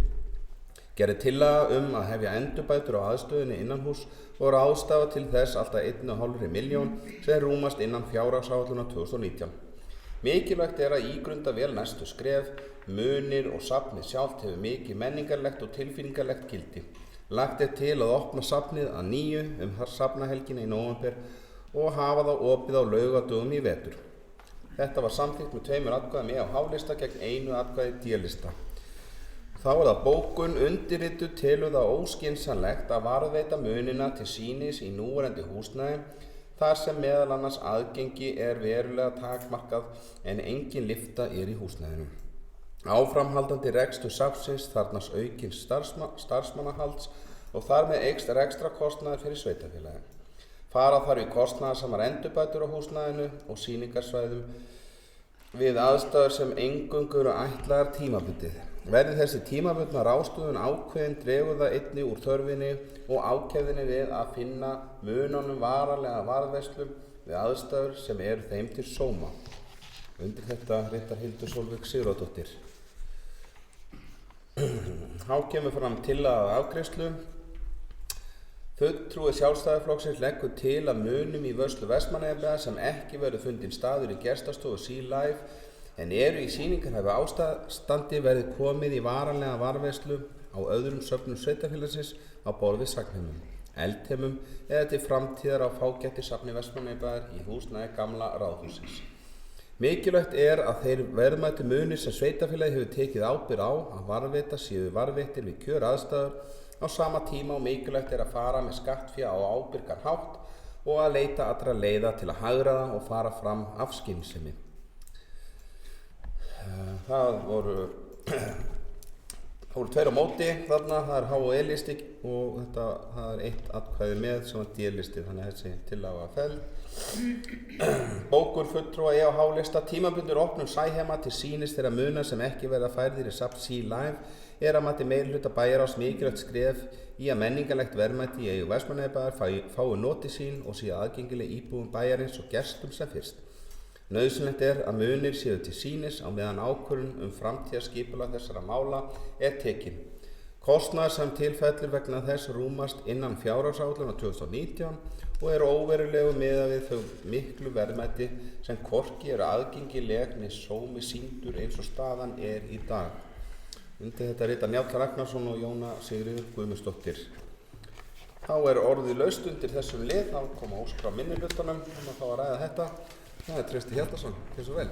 [SPEAKER 3] Gerði tillaga að hefja endurbætur á aðstöðunni innanhúss og ráðstafa til þess alltaf 1,5 milljón sem rúmast innan fjárhagsáætlunar 2019. Mikilvægt er að ígrunda vel næstu skref, munir og safnið sjálft hefur mikið menningarlegt og tilfinningarlegt gildi. Lagt er til að opna safnið að nýju safnahelgina í nóvember og hafa það opið á laugadögum í vetur. Þetta var samþykkt með 2 atkvæðum á H-lista gegn 1 atkvæði D-lista. Þá er það bókun undirrituð telur það óskynsamlegt að varðveita munina til sýnis í núverandi húsnæði þar sem meðal annars aðgengi er verulega takmarkað en engin lyfta er í húsnæðinu. Áframhaldandi rekstur safnsins þarfnast aukins starfsmannahalds og þar með eykst rekstrarkostnaður fyrir sveitarfélagið. Fara þarf í kostnaðarsamar endurbætur á húsnæðinu og sýningarsvæðum við aðstæður sem eingöngu eru ætlaðar tímabundið. Verði þessi tímabundna ráðstöfun ákveðin dregur það einnig úr þörfinni og ákefðinni við að finna mununum varanlega varðveislu við aðstæður sem eru þeim til sóma. Undir þetta ritar Hildur Sólveig Sigurðardóttir. Þá kemur fram tillaga að afgreiðslu. Fulltrúi Sjálfstæðisflokksins leggur til að munum í vörslu Vestmannaeyjabæjar sem ekki verður fundinn staður í gestastofu Sea Life en eru í sýningarhæfu ástandi verði komið í varanlega varðveislu á öðrum söfnum sveitarfélagsins á borð við Sagnheimum, eldheimum eða til framtíðar á fágætissafni Vestmannaeyjabæjar í húsnæði gamla ráðhússins. Mikilvægt er að þeir verðmætu munir sem sveitarfélagi hefur tekið ábyrgð á að varðveita séu varðveittir við kjöraðstæður á sama tíma og mikilvægt er að fara með skattfé á ábyrgan hátt og að leita allra leiða til að hagræða og fara fram af skynsemi. Það voru 2 á móti þarna, það er H og E-listi og það er 1 atkvæði með sem var D-listi, þannig að þessi tillaga var felld. Bókur fulltrúa á H-lista tímabundur opnun Sæheima til sýnis þeirra muna sem ekki verða færðir í safn Sea Life er að mati meirihluta bæjarráðs mikilvægt skref í að menningarlegt verðmæti í eigu Vestmannaeyjabæjar fái notið sín og sé aðgengileg íbúum bæjarins og gestum sem fyrst. Nauðsynlegt er að munir séu til sýnis á meðan ákvörðun framtíðarskipulag þessara mála er tekin. Kostnaður sem tilfellur vegna þess rúmast innan fjárhagsáætlunar 2019 og eru óverulegur miðað við þau miklu verðmæti sem hvorki eru aðgengileg né sómi sýndur eins og staðan er í dag. Undir þetta rita Njáll Ragnarsson og Jóna Sigríður Guðmundsdóttir. Þá er orðið laust undir þessum lið, þá koma óskra minnihlutanum og þá að ræða þetta. Það er Trausti Hjaltason, gjörðu svo vel.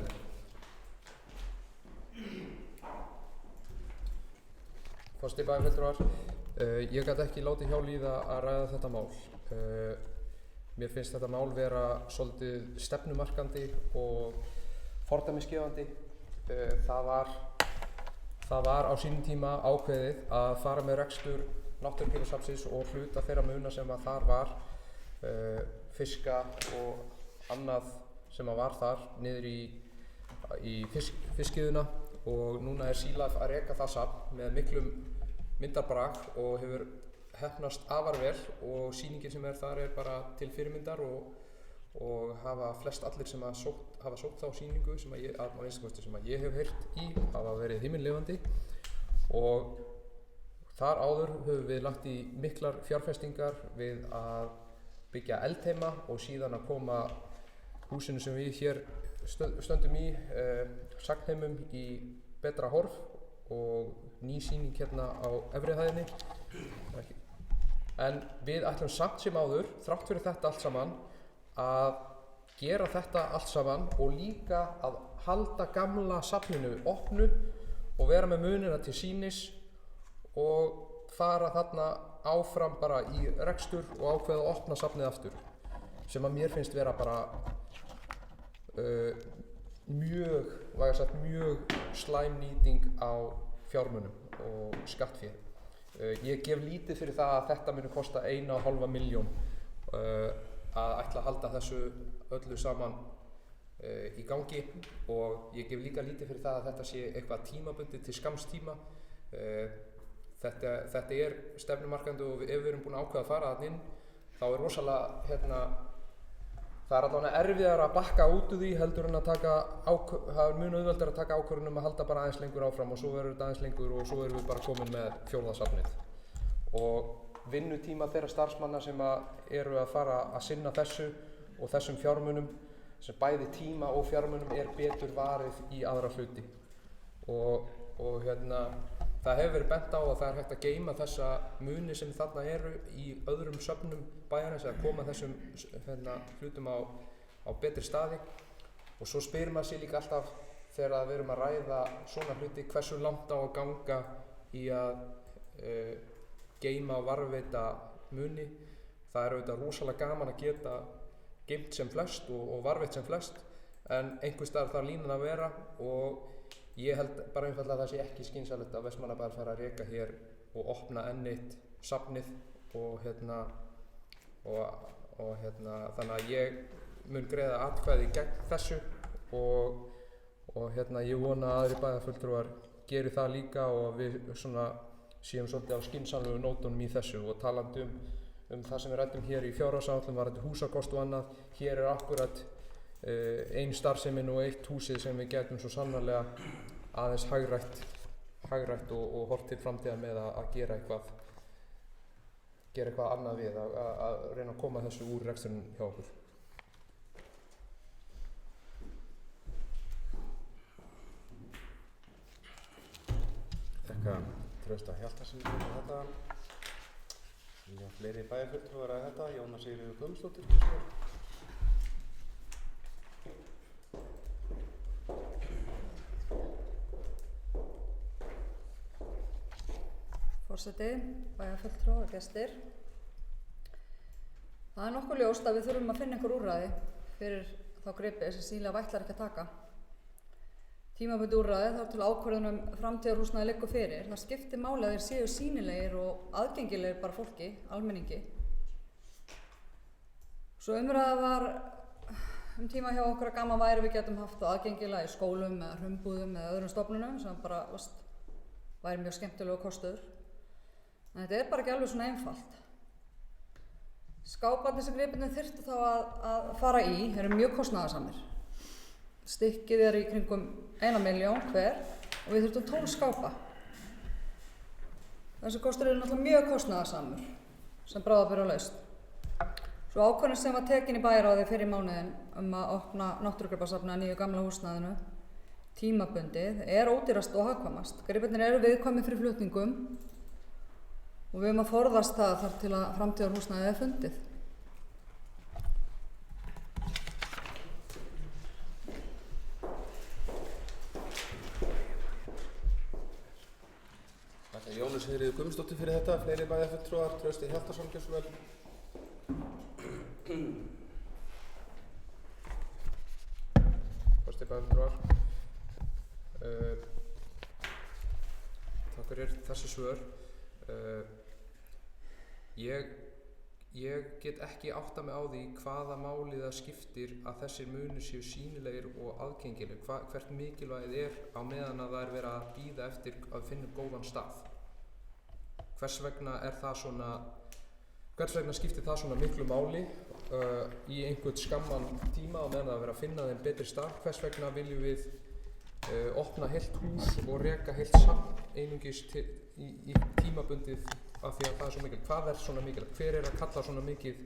[SPEAKER 6] Forseti bæjarfulltrúar, ég gat ekki látið hjá líða að ræða þetta mál. Mér finnst þetta mál vera svolítið stefnumarkandi og fordæmisgefandi. Það var á sínum tíma ákveðið að fara með rekstur náttúrugripasafnsins og hluta þeirra muna sem að þar var, fiska og annað sem að var þar niður í fiskiðuna, og núna er SeaLife að reka það safn með miklum myndarbrag og hefur heppnast afar vel, og sýningin sem er þar er bara til fyrirmyndar og hafa flest allir sem hafa sótt þá sýningu sem að ég hef heyrt í hafa verið himinlifandi. Og þar áður höfum við lagt í miklar fjárfestingar við að byggja eldheima og síðan að koma húsinu sem við hér stöndum í, sagnheimum, í betra horf og ný sýning hérna á efri hæðinni. En við ætlum samt sem áður, þrátt fyrir þetta allt saman, að gera þetta allt saman og líka að halda gamla safninu opnu og vera með munina til sýnis og fara þarna áfram bara í rekstur og ákveða að opna safnið aftur, sem að mér finnst vera bara mjög slæm nýting á fjármunum og skattfé. Ég gef lítið fyrir það að þetta muni kosta 1,5 milljón að ætla að halda þessu öllu saman í gangi, og ég gef líka lítið fyrir það að þetta sé eitthvað tímabundið til skamms tíma. Þetta er stefnumarkandi, og ef við erum búin að ákveða að fara þarna inn, þá er rosalega það er allavega erfiðar að bakka út úr því heldur en að það er mjög auðveldar að taka ákvörðun að halda bara aðeins lengur áfram, og svo verður þetta aðeins lengur og svo erum við bara komin með 4. safnið. Og vinnutíma þeirra starfsmanna sem eru að fara að sinna þessu og þessum fjármunum, sem bæði tíma og fjármunum, er betur varið í aðra hluti. Og það hefur verið bent á að það er hægt að geyma þessa muni sem þarna eru í öðrum söfnum bæjarins, að koma þessum hlutum á betri staði. Og svo spyr maður sig líka alltaf þegar við erum að ræða svona hluti, hversu langt á að ganga í að geyma og varðveita muni. Það er auðvitað rosalega gaman að geta geymt sem flest og varðveitt sem flest, en einhvers staðar þarf línan að vera, og ég held bara einfaldlega að það sé ekki skynsamlegt að Vestmannaeyjabær fara að reka hér og opna enn eitt safnið og þannig að ég mun greiða atkvæði gegn þessu, og ég vona að aðrir bæjarfulltrúar geri það líka, og við séum svolítið á skynsamlegu nótunum í þessu. Og talandi um það sem við ræddum hér í fjárhagsáætlun varðandi húsakost og annað, hér er akkurat ein starfsemin og eitt húsið sem við getum svo sannarlega aðeins hagrætt og horft til framtíðar með að gera eitthvað annað við, að reyna að koma þessu úr reksturinn hjá okkur.
[SPEAKER 3] Þakka Trausta Hjaltasyni fyrir þetta. Vilja fleiri bæjarfulltrúar að þetta, Jóna Sigríður Guðmundsdóttir.
[SPEAKER 4] Forseti, bæjarfulltrúar, gestir. Það er nokkuð ljóst að við þurfum að finna einhver úrræði fyrir þá gripi sem SeaLife ætlar ekki að taka. Tímabundið úrræði þar til ákvörðun framtíðarhúsnæði liggur fyrir. Það skiptir máli að þeir séu sýnilegir og aðgengilegir bara fólki, almenningi. Svo umræða var tíma hjá okkur að gaman væri við getum haft það aðgengilega í skólum eða hrumbúðum eða öðrum stofnunum, sem bara væri mjög skemmtilega og kostuður. En þetta er bara ekki alveg svona einfalt. Skáparnir sem gripirnir þyrftu þá að fara í eru mjög kostnaðarsamir. Stykkið er í kringum 1 milljón hver og við þurftum 12 skápa. Þessi kostur eru náttúrulega mjög kostnaðarsamur sem bráðabirgðalaust. Svo ákvörðun sem var tekin í bæjarráði fyrir mánuðinn að opna náttúrugripasafnið að nýju gamla húsnæðinu tímabundið er ódýrast og hagkvæmast. Gripirnir eru viðkvæmir fyrir flutningum og við höfum að forðast það þar til að framtíðarhúsnæðið er fundið.
[SPEAKER 3] Þakka Jónu Sigríður Guðmundsdóttir fyrir þetta. Fleiri bæjarfulltrúar, Trausti Hjaltason, gjörðu svo vel.
[SPEAKER 6] Trausti bæjarfulltrúar. Takk fyrir þessi svör. Ég get ekki átta mig á því hvaða máli það skiptir að þessir munir séu sýnilegir og aðgengilegir, hvert mikilvægið er á meðan að það er verið að bíða eftir að finna góðan stað. Hvers vegna skiptir það svona miklu máli í einhvern skamman tíma á meðan það er verið að finna þeim betri stað? Hvers vegna viljum við opna heilt hús og reka heilt safn einungis í tímabundið af því að það er svo mikil? Hvað er svona mikil? Hver er að kalla svona mikið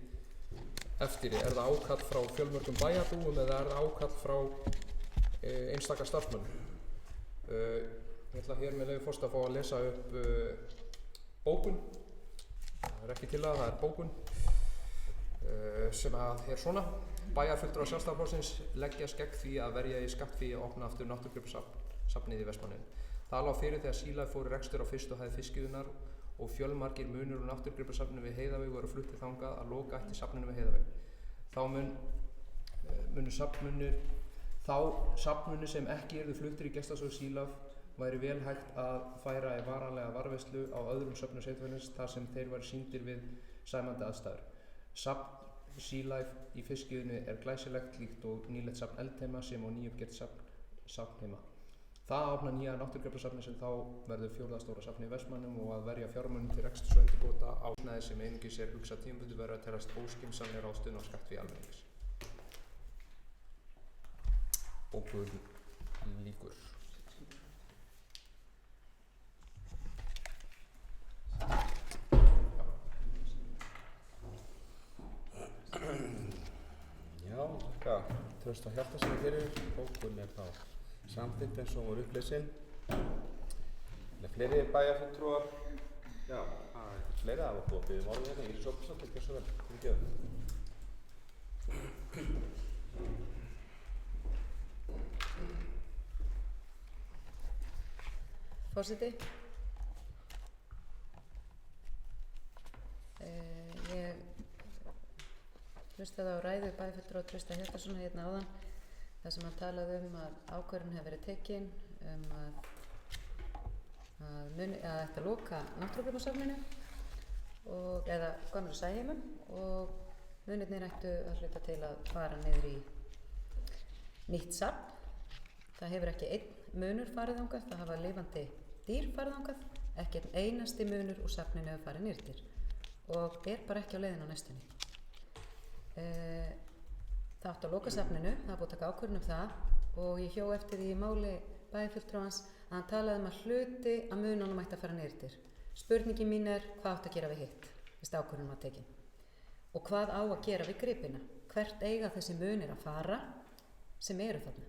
[SPEAKER 6] eftir því? Er það ákall frá fjölmörgum bæjarbúum eða er það ákall frá einstaka starfsmönnum? Ég ætla hér með leyfi forseta að fá að lesa upp bókun. Það er ekki til það er bókun sem að er svona: Bæjarfulltrúar Sjálfstæðisflokksins leggjast gegn því að verja í skattfé að opna aftur náttúrugripasafnið í Vestmannaeyjum. Það lá fyrir þegar Sea Life fór í rekstur á fyrstu hæð fiskiðunnar og fjölmargir munir úr náttúrugripasafninu við Heiðaveg voru fluttið þangað að loka ætti safninu við Heiðaveg. Þá safnmunir sem ekki yrðu fluttir í gestasögu Sea Life væri vel hægt að færa í varanlega varðveislu á öðrum söfnum sveitarfélagsins þar sem þeir væru sýndir við sæmandi aðstæður. Safn Sea Life í fiskiðunni er glæsilegt líkt og nýlegt safn Eldheima sem og nýuppgert safn Heima. Það opna nýja náttúrugripasafni sem þá verður 4. stóra safni í Vestmannum og að verja fjármunum til reksturs og endurbóta á húsnæði sem einungis er hugsað tímabundið verður að teljast óskynsamleg ráðstöfun á skattfé almennings. Bókun lýkur.
[SPEAKER 3] Já, þakka Trausta Hjaltasyni fyrir. Bókun er þá samþykkt eins og hún var upplesin. Fleiri bæjarfulltrúar? Já, það er fleiri. Það var búið að biðja orðið hérna. Íris Óskarsdóttir, gjörðu svo vel. Fyrirgefðu.
[SPEAKER 4] Forseti, ég hlustaði á ræðu bæjarfulltrúa Trausta Hjaltasonar hérna áðan þar sem hann talaði að ákvörðun hefur verið tekin að ætti að loka náttúrugripasafninu eða gömlu Sæheimum og munirnir ættu að hluta til að fara niður í nýtt safn. Það hefur ekki einn munur farið þangað, það hafa lifandi dýr farið þangað, ekki einn einasti munur úr safninu hefur farið nýrtir og er bara ekki á leiðin á næstunni. Það átti að loka safninu, það er búið að taka ákvörðun það og ég hjó eftir því í máli bæjarfulltrúans að hann talaði að hluti að mununum ætti að fara nýrtir. Spurningin mín er hvað átti að gera við hitt, fyrst ákvörðun var tekin. Og hvað á að gera við gripina? Hvert eiga þessi munir að fara sem eru þarna?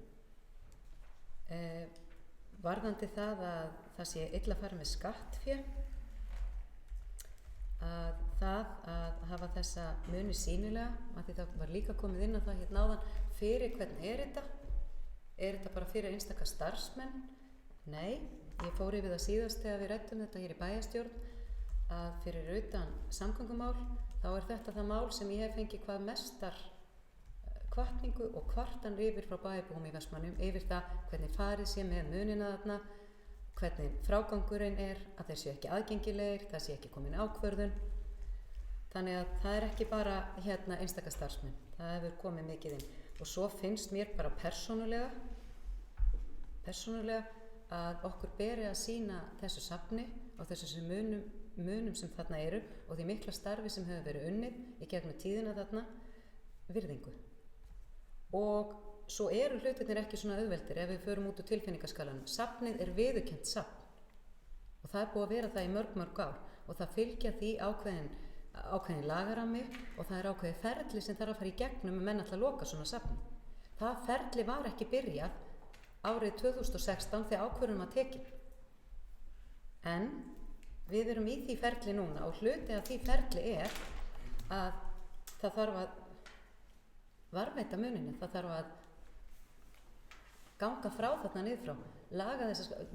[SPEAKER 4] Varðandi það að það sé illa að fara með skattfé, að það að hafa þessa muni sýnilega, að því það var líka komið inn á það hérna áðan, fyrir hvern er þetta? Er þetta bara fyrir einstaka starfsmenn? Nei, ég fór yfir það síðast þegar við ræddum þetta hér í bæjarstjórn að fyrir utan samgöngumál þá er þetta það mál sem ég hef fengið hvað mestar hvatningu og kvartanir yfir frá bæjarbúum í Vestmannum yfir það hvernig farið sé með munina þarna, hvernig frágangurinn er, að þeir séu ekki aðgengilegir, það sé ekki komin ákvörðun. Þannig að það er ekki bara hérna einstaka starfsmenn, það hefur komið mikið inn. Og svo finnst mér bara persónulega að okkur beri að sýna þessu safni og þessu munum sem þarna eru og því mikla starfi sem hefur verið unnið í gegnum tíðina þarna virðingu. Og svo eru hlutirnir ekki svona auðveldir ef við förum út úr tilfinningaskalanum. Safnið er viðurkennt safn og það er búið að vera það í mörg ár og það fylgja því ákveðin lagarammi og það er ákveðið ferli sem þarf að fara í gegnum menn ætla að loka svona safn. Það ferli var ekki byrjað árið 2016 þegar ákvörðun var tekin. En við erum í því ferli núna og hluti af því ferli er að það þarf að varðveita muninu, það þarf að ganga frá þarna niður frá, laga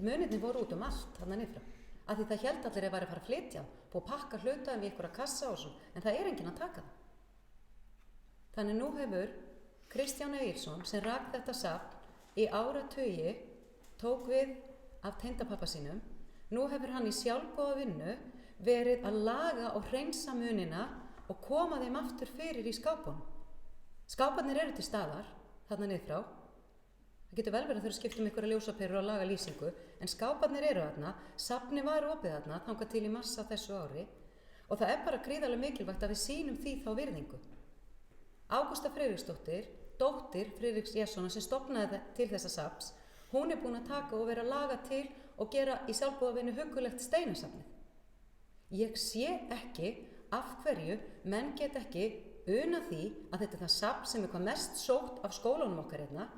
[SPEAKER 4] munirnir voru út allt þarna niður frá, af því það held allir að væri að fara að flytja, búið að pakka hlutaðum í einhverja kassa og svona, en það er enginn að taka það. Þannig nú hefur Kristján Egilsson sem rak þetta safn í áratugi, tók við af tengdapappa sínum, nú hefur hann í sjálfboða vinnu verið að laga og hreinsa munina og koma þeim aftur fyrir í skápunum. Skáparnir eru til staðar, þarna niður frá. Það getur vel verið að þau skipta ykkur að ljósaperur og laga lýsingu, en skáparnir eru þarna, safnið var opið þarna, þangað til í mars á þessu ári, og það er bara gríðarlega mikilvægt að við sýnum því þá virðingu. Ágústa Friðriksdóttir, dóttir Friðriks Jessonar sem stofnaði til þessa safns, hún er búin að taka og vera að laga til og gera í sjálfboðavinnu huggulegt steinasafnið. Ég sé ekki af hverju menn get ekki unað því að þetta er það safn sem er hvað mest sótt af skólanum okkar hérna.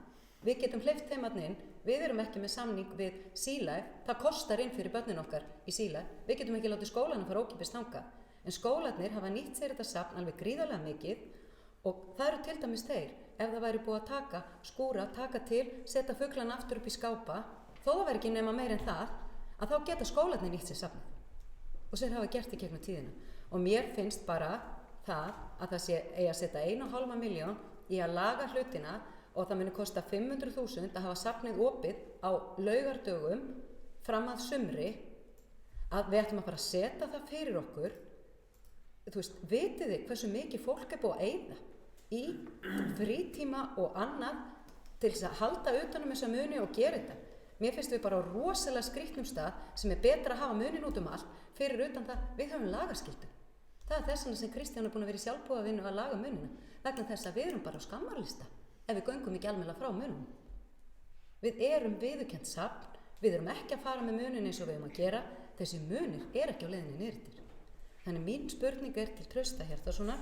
[SPEAKER 4] Við getum hleypt þeim þarna inn, við erum ekki með samning við Sea-Life, það kostar inn fyrir börnin okkar í Sea-Life, við getum ekki látið skólanum fara ókeypis þangað, en skólarnir hafa nýtt sér þetta safn alveg gríðarlega mikið og það eru til dæmis þeir, ef það væri búið að skúra, taka til, setja fuglana aftur upp í skápa, þó það væri ekki nema meir en það, að þá geta skólarnir nýtt sér safnið og sér hafa gert í gegnum tíðina. Og mér finnst bara það að það sé eigi að setja 1,5 milljón í að laga hlutina og það muni kosta 500.000 að hafa safnið opið á laugardögum fram að sumri, að við ætlum að fara að setja það fyrir okkur. Þú veist, vitið þið hversu mikið fólk er búið að eyða í frítíma og annað til þess að halda utanum þessa muni og gera þetta. Mér finnst við bara á rosalega skrýtnum stað sem er betra að hafa munin út allt fyrir utan það við höfum lagaskyldu. Það er þess vegna sem Kristján er búin að vera í sjálfboðavinnu að laga munina, vegna þess að við erum bara á skammarlista ef við göngum ekki almennilega frá munum. Við erum viðurkennt safn, við erum ekki að fara með munin eins og við erum að gera, þessi munir er ekki á leiðinni niður. Þannig mín spurning er til Trausta Hjartarsonar,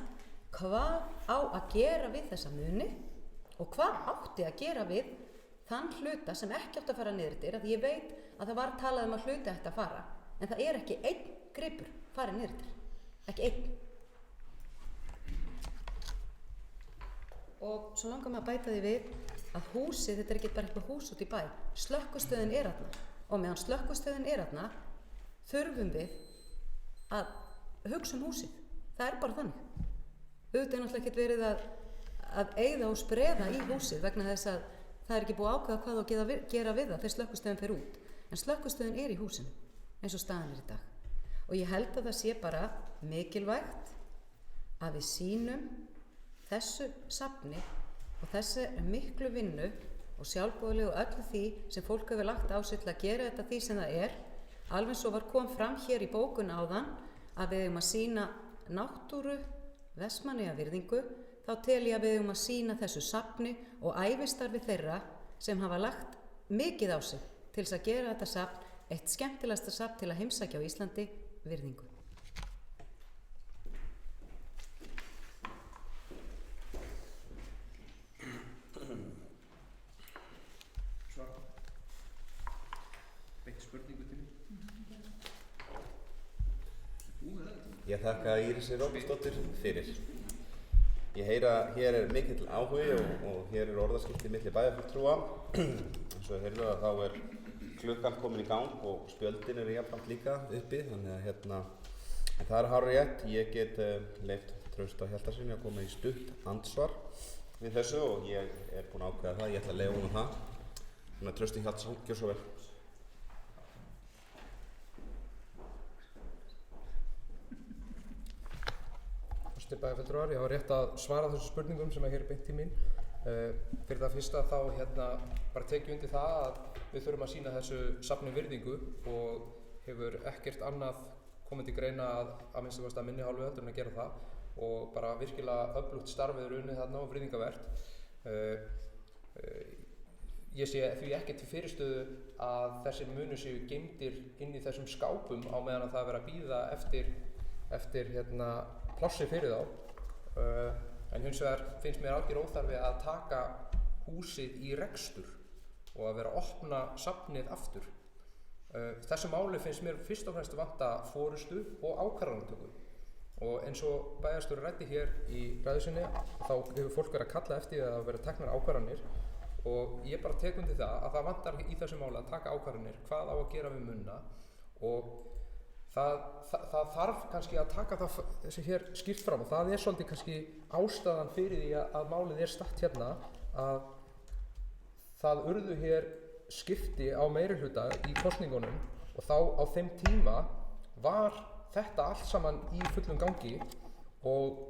[SPEAKER 4] hvað á að gera við þessa muni og hvað átti að gera við þann hluta sem ekki átti að fara niður, að ég veit að það var talað um að hluti ætti að fara, en það er ekki einn gripur farið niður, ekki einn. Og svo langar maður að bæta því við að húsið, þetta er ekki bara eitthvað hús út í bæ, slökkvistöðin er þarna og meðan slökkvistöðin er þarna þurfum við að hugsa húsið, það er bara þannig. Auðvitað er náttúrulega ekkert verið að eyða og spreða í húsið vegna þess að það er ekki búið ákveða hvað á að gera við það þegar slökkvistöðin fer út, en slökkvistöðin er í húsinu eins og staðan er í dag. Og ég held að það sé bara mikilvægt að við sýnum þessu safni og þessu miklu vinnu og sjálfboðalegu öllu því sem fólk hefur lagt á sig til að gera þetta því sem það er, alveg svo kom fram hér í bókun áðan að við eigum að sýna náttúru Vestmannaeyja virðingu, þá tel ég að við eigum að sýna þessu safni og ævistarfi þeirra sem hafa lagt mikið á sig til þess að gera þetta safn eitt skemmtilegasta safn til að heimsækja á Íslandi virðingu.
[SPEAKER 3] Ég þakka Írisi Róbertsdóttur fyrir. Ég heyra að hér er mikill áhugi og hér er orðaskipti milli bæjarfulltrúa. Eins og heyrðu að þá er klukkan komin í gang og spjöldin eru jafnframt líka uppi, þannig að en það er hárrétt. Ég get leyft Trausta Hjartarsyni að koma í stutt andsvar við þessu og ég er búinn að ákveða það, ég ætla að leyfa honum það. Þannig að Trausti Hjartarson, gjör svo vel.
[SPEAKER 6] Bæjarfulltrúar, ég hafa rétt að svara þessu spurningum sem hér er beint til mín. Fyrir það fyrsta þá bara tekið undir það að við þurfum að sýna þessu safni virðingu og hefur ekkert annað komið til greina að minnstu kosti að minni hálfu heldur en að gera það og bara virkilega öflugt starfið er unnið þarna og virðingavert. Ég sé því ekki til fyrirstöðu að þessir munir séu geymdir inn í þessum skápum á meðan að það er verið að bíða eftir plássi fyrir þá, en hins vegar finnst mér algjör óþarfi að taka húsið í rekstur og að vera að opna safnið aftur. Þessu máli finnst mér fyrst og fremst vanta forystu og ákvarðanatöku og eins og bæjarstjóri ræddi hér í ræðu sinni þá hefur fólk verið að kalla eftir að vera teknar ákvarðanir og ég bara tek undir það að það vantar í þessu máli að taka ákvarðanir hvað á að gera við munna og það þarf kannski að taka þessi hér skýrt fram og það er svolítið kannski ástæðan fyrir því að málið er statt hérna að það urðu hér skipti á meirihluta í kosningunum og þá á þeim tíma var þetta allt saman í fullum gangi og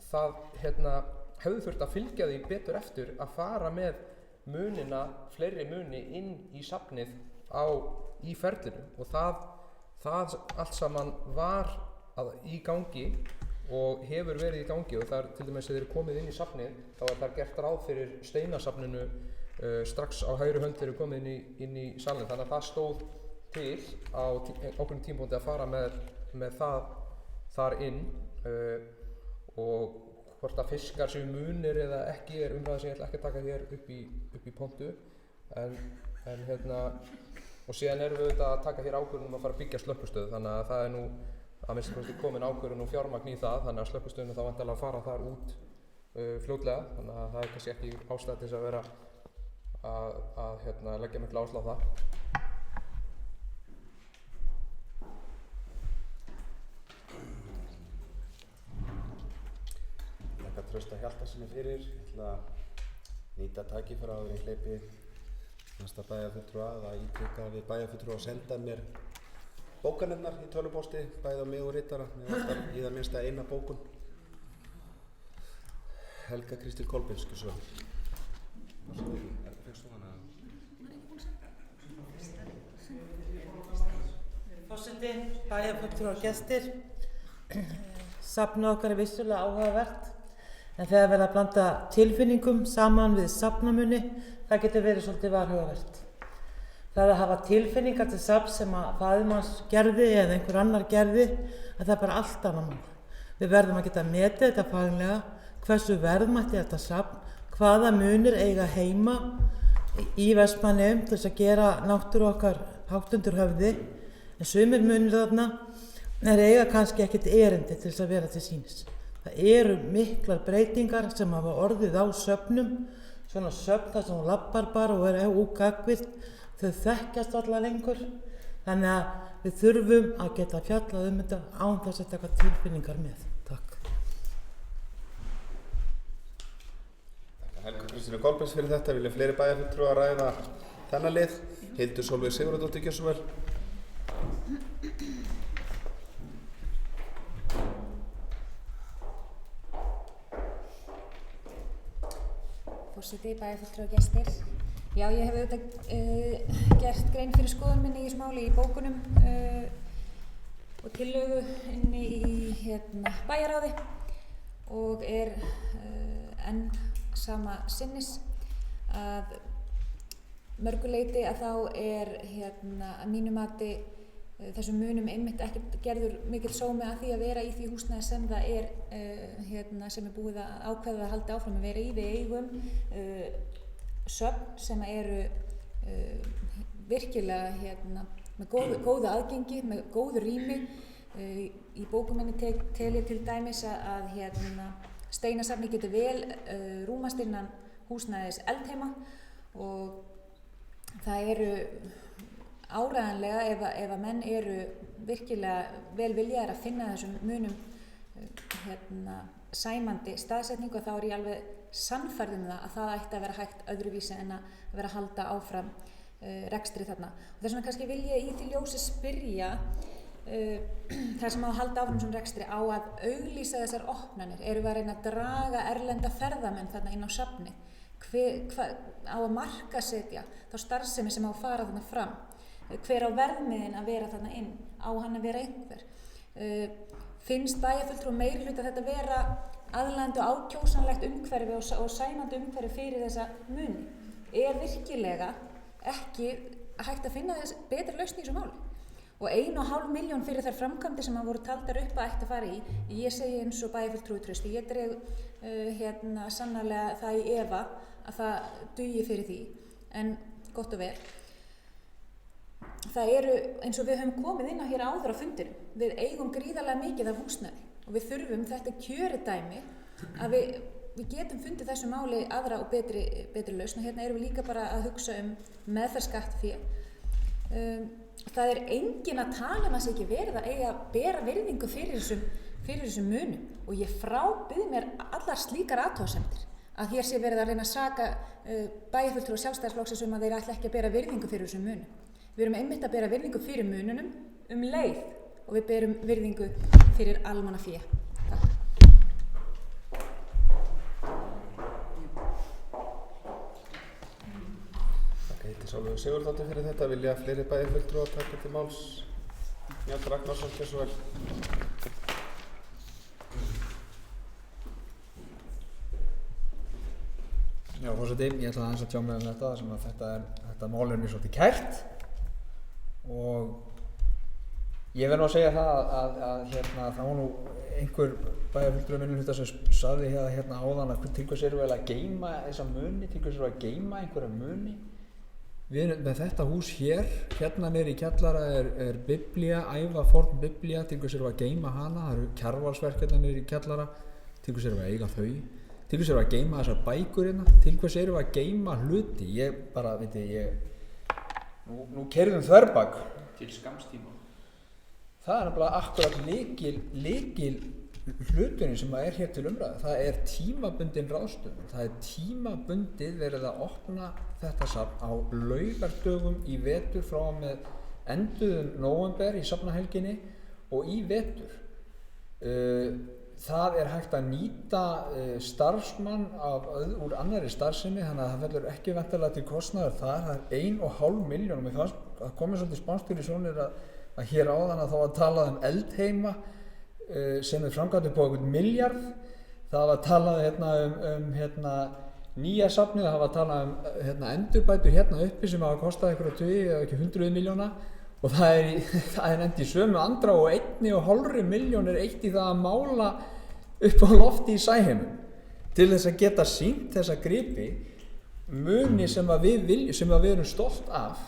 [SPEAKER 6] það hefði þurft að fylgja því betur eftir að fara með munina, fleiri muni inn í safnið í ferlinu og það allt saman var í gangi og hefur verið í gangi og það er til dæmis að þeir eru komið inn í safnið þá er það gert ráð fyrir steinasafninu strax á hægri hönd þeir eru komið inn í salin þannig að það stóð til á okkur tímpúndi að fara með það þar inn og hvort að fiskar séu munir eða ekki er umræða sem ég ætla ekki að taka hér upp í pontu en og síðan erum við auðvitað að taka hér ákvörðun að fara að byggja slökkvistöð þannig að það er nú að minnsta kosti komin ákvörðun og fjármagn í það þannig að slökkvistöðinu þá væntanlega að fara þar út fljótlega þannig að það er kannski ekki ástæða til þess að vera að leggja mikla áherslu á það.
[SPEAKER 3] Trausta Hjaltarsyni fyrir, ég ætla að nýta tækifæri áður en ég hleypi næsta bæjarfulltrúa að ítreka við bæjarfulltrúa að senda mér bókanirnar í tölvupósti, bæði á mig og ritara, með alltaf í það minnsta eina bókun. Helga Kristín Kolbeins, skjúsum. Fyrstu hana?
[SPEAKER 5] Forseti, bæjarfulltrúar gestir, safnið okkar er vissulega áhugavert. En þegar verið að blanda tilfinningum saman við safnamuni, það getur verið svolítið varhugavert. Það að hafa tilfinningar til safn sem að faðir manns gerði eða einhver annar gerði, að það er bara allt annað mál. Við verðum að geta metið þetta faglega, hversu verðmætt er þetta safn, hvaða munir eiga heima í Vestmannaeyjum til þess að gera náttúru okkar hátt undir höfði, en sumir munir þarna eiga kannski ekkert erindi til þess að vera til sýnis. Það eru miklar breytingar sem hafa orðið á söfnum, svona söfn þar sem hún lappar bara og er ógagvirt, þau þekkjast alla lengur. Þannig að við þurfum að geta fjallað þetta án þess að taka tilfinningar með. Takk.
[SPEAKER 3] Helga Kristín Kolbeins fyrir þetta, vilja fleiri bæjarfulltrúar ræða þennan lið. Hildur Sólveig Sigurðardóttir, gjörðu svo vel.
[SPEAKER 7] Forseti, bæjarfulltrúar gestir. Já, ég hef auðvitað gert grein fyrir skoðun minni í þessu máli í bókunum og tillögu inni í bæjarráði og er enn sama sinnis að mörgu leyti að þá er að mínu mati þessum munum einmitt ekkert gerður mikill sómi að því að vera í því húsnæði sem það er sem er búið að ákveða að halda áfram að vera í. Við eigum söfn sem eru virkilega með góðu aðgengi, með góðu rými. Í bókum minni tel ég til dæmis að steinasafni getur vel rúmast innan húsnæðis eldheima og það eru áreiðanlega ef að menn eru virkilega vel viljaðir að finna þessum munum sæmandi staðsetningu þá er ég alveg sannfærð það að það ætti að vera hægt öðruvísi en að vera að halda áfram rekstri þarna. Og þess vegna kannski vil ég í því ljósi spyrja þar sem á að halda áfram sem rekstri á að auglýsa þessar opnanir. Erum við að reyna að draga erlenda ferðamenn þarna inn á safni? Á að markasetja þá starfsemi sem á að fara þarna fram? Hver á verðmiðin að vera þarna inn? Á hann að vera einhver? Finnst bæjarfulltrúum meirihluta þetta vera aðlaðandi og ákjósanlegt umhverfi og sæmandi umhverfi fyrir þessa muni? Er virkilega ekki hægt að finna þess betri lausn í þessu máli? Og 1,5 milljón fyrir þær framkvæmdir sem voru taldar upp að ætti að fara í. Ég segi eins og bæjarfulltrúi Trausti, ég dreg sannarlega það í efa að það dugi fyrir því, en gott og vel. Það eru, eins og við höfum komið inn á hér áður á fundinum, við eigum gríðarlega mikið af húsnæði og við þurfum þetta kjöridæmi að við getum fundið þessu máli aðra og betri lausn og hérna erum við líka bara að hugsa meðferðsskattfé. Það er enginn að tala að sé ekki verið að eiga að bera virðingu fyrir þessum munum og ég frábið mér allar slíkar athugasemdir að hér sé verið að reyna að saka bæjarfulltrúa Sjálfstæðisflokksins að þeir ætla ekki að bera virðingu fyrir þessum munum. Við erum einmitt að bera virðingu fyrir mununum leið og við berum virðingu fyrir almannafé.
[SPEAKER 3] Heitir Sólveig Sigurðardóttir fyrir þetta. Vilja fleiri bæjarfulltrúar taka til máls? Njáll Ragnarsson, gjörðu svo vel.
[SPEAKER 8] Já, forseti, ég ætla aðeins að tjá mig þetta sem að þetta mál mér svolítið kært og ég verð nú að segja það að það var nú einhver bæjarfulltrúi minnihluta sem sagði hérna áðan að til hvers erum við að geyma þessa muni, til hvers erum við að geyma einhverja muni. Við með þetta hús hérna niður í kjallara er biblía, ævaforn biblía, til hvers erum við að geyma hana, það eru Kjarvalsverk hérna niður í kjallara, til hvers erum við að eiga þau. Til hvers erum við að geyma þessar bækur hérna? Til hvers erum við að geyma hluti? Ég bara, nú keyrðum þverbak.
[SPEAKER 9] Til skamstíma.
[SPEAKER 8] Það er nefnilega akkurat lykil hluturinn sem er hér til umræðu. Það er tímabundin ráðstöfun. Það er tímabundið verið að opna þetta safn á laugardögum í vetur frá og með enduðum nóvember í safnahelginni og í vetur. Það er hægt að nýta starfsmann úr annarri starfsemi, þannig að það fellur ekki væntanlega til kostnaðar þar. Það er 1,5 milljón og mér fannst að komið svolítið spánstur í sjónir að hér áðan að þá var talað um eldheima sem er framkvæmdur på einhvern milljarð. Það var talað nýja safnið, það var talað um endurbætur hérna uppi sem hafa kostað einhverja tugi eða ekki 100 milljóna og það er nefnt í sömu andrá og 1,5 milljón er eitt í það að mála upp á lofti í Sæheimum til þess að geta sýnt þessa gripi muni sem við erum stolt af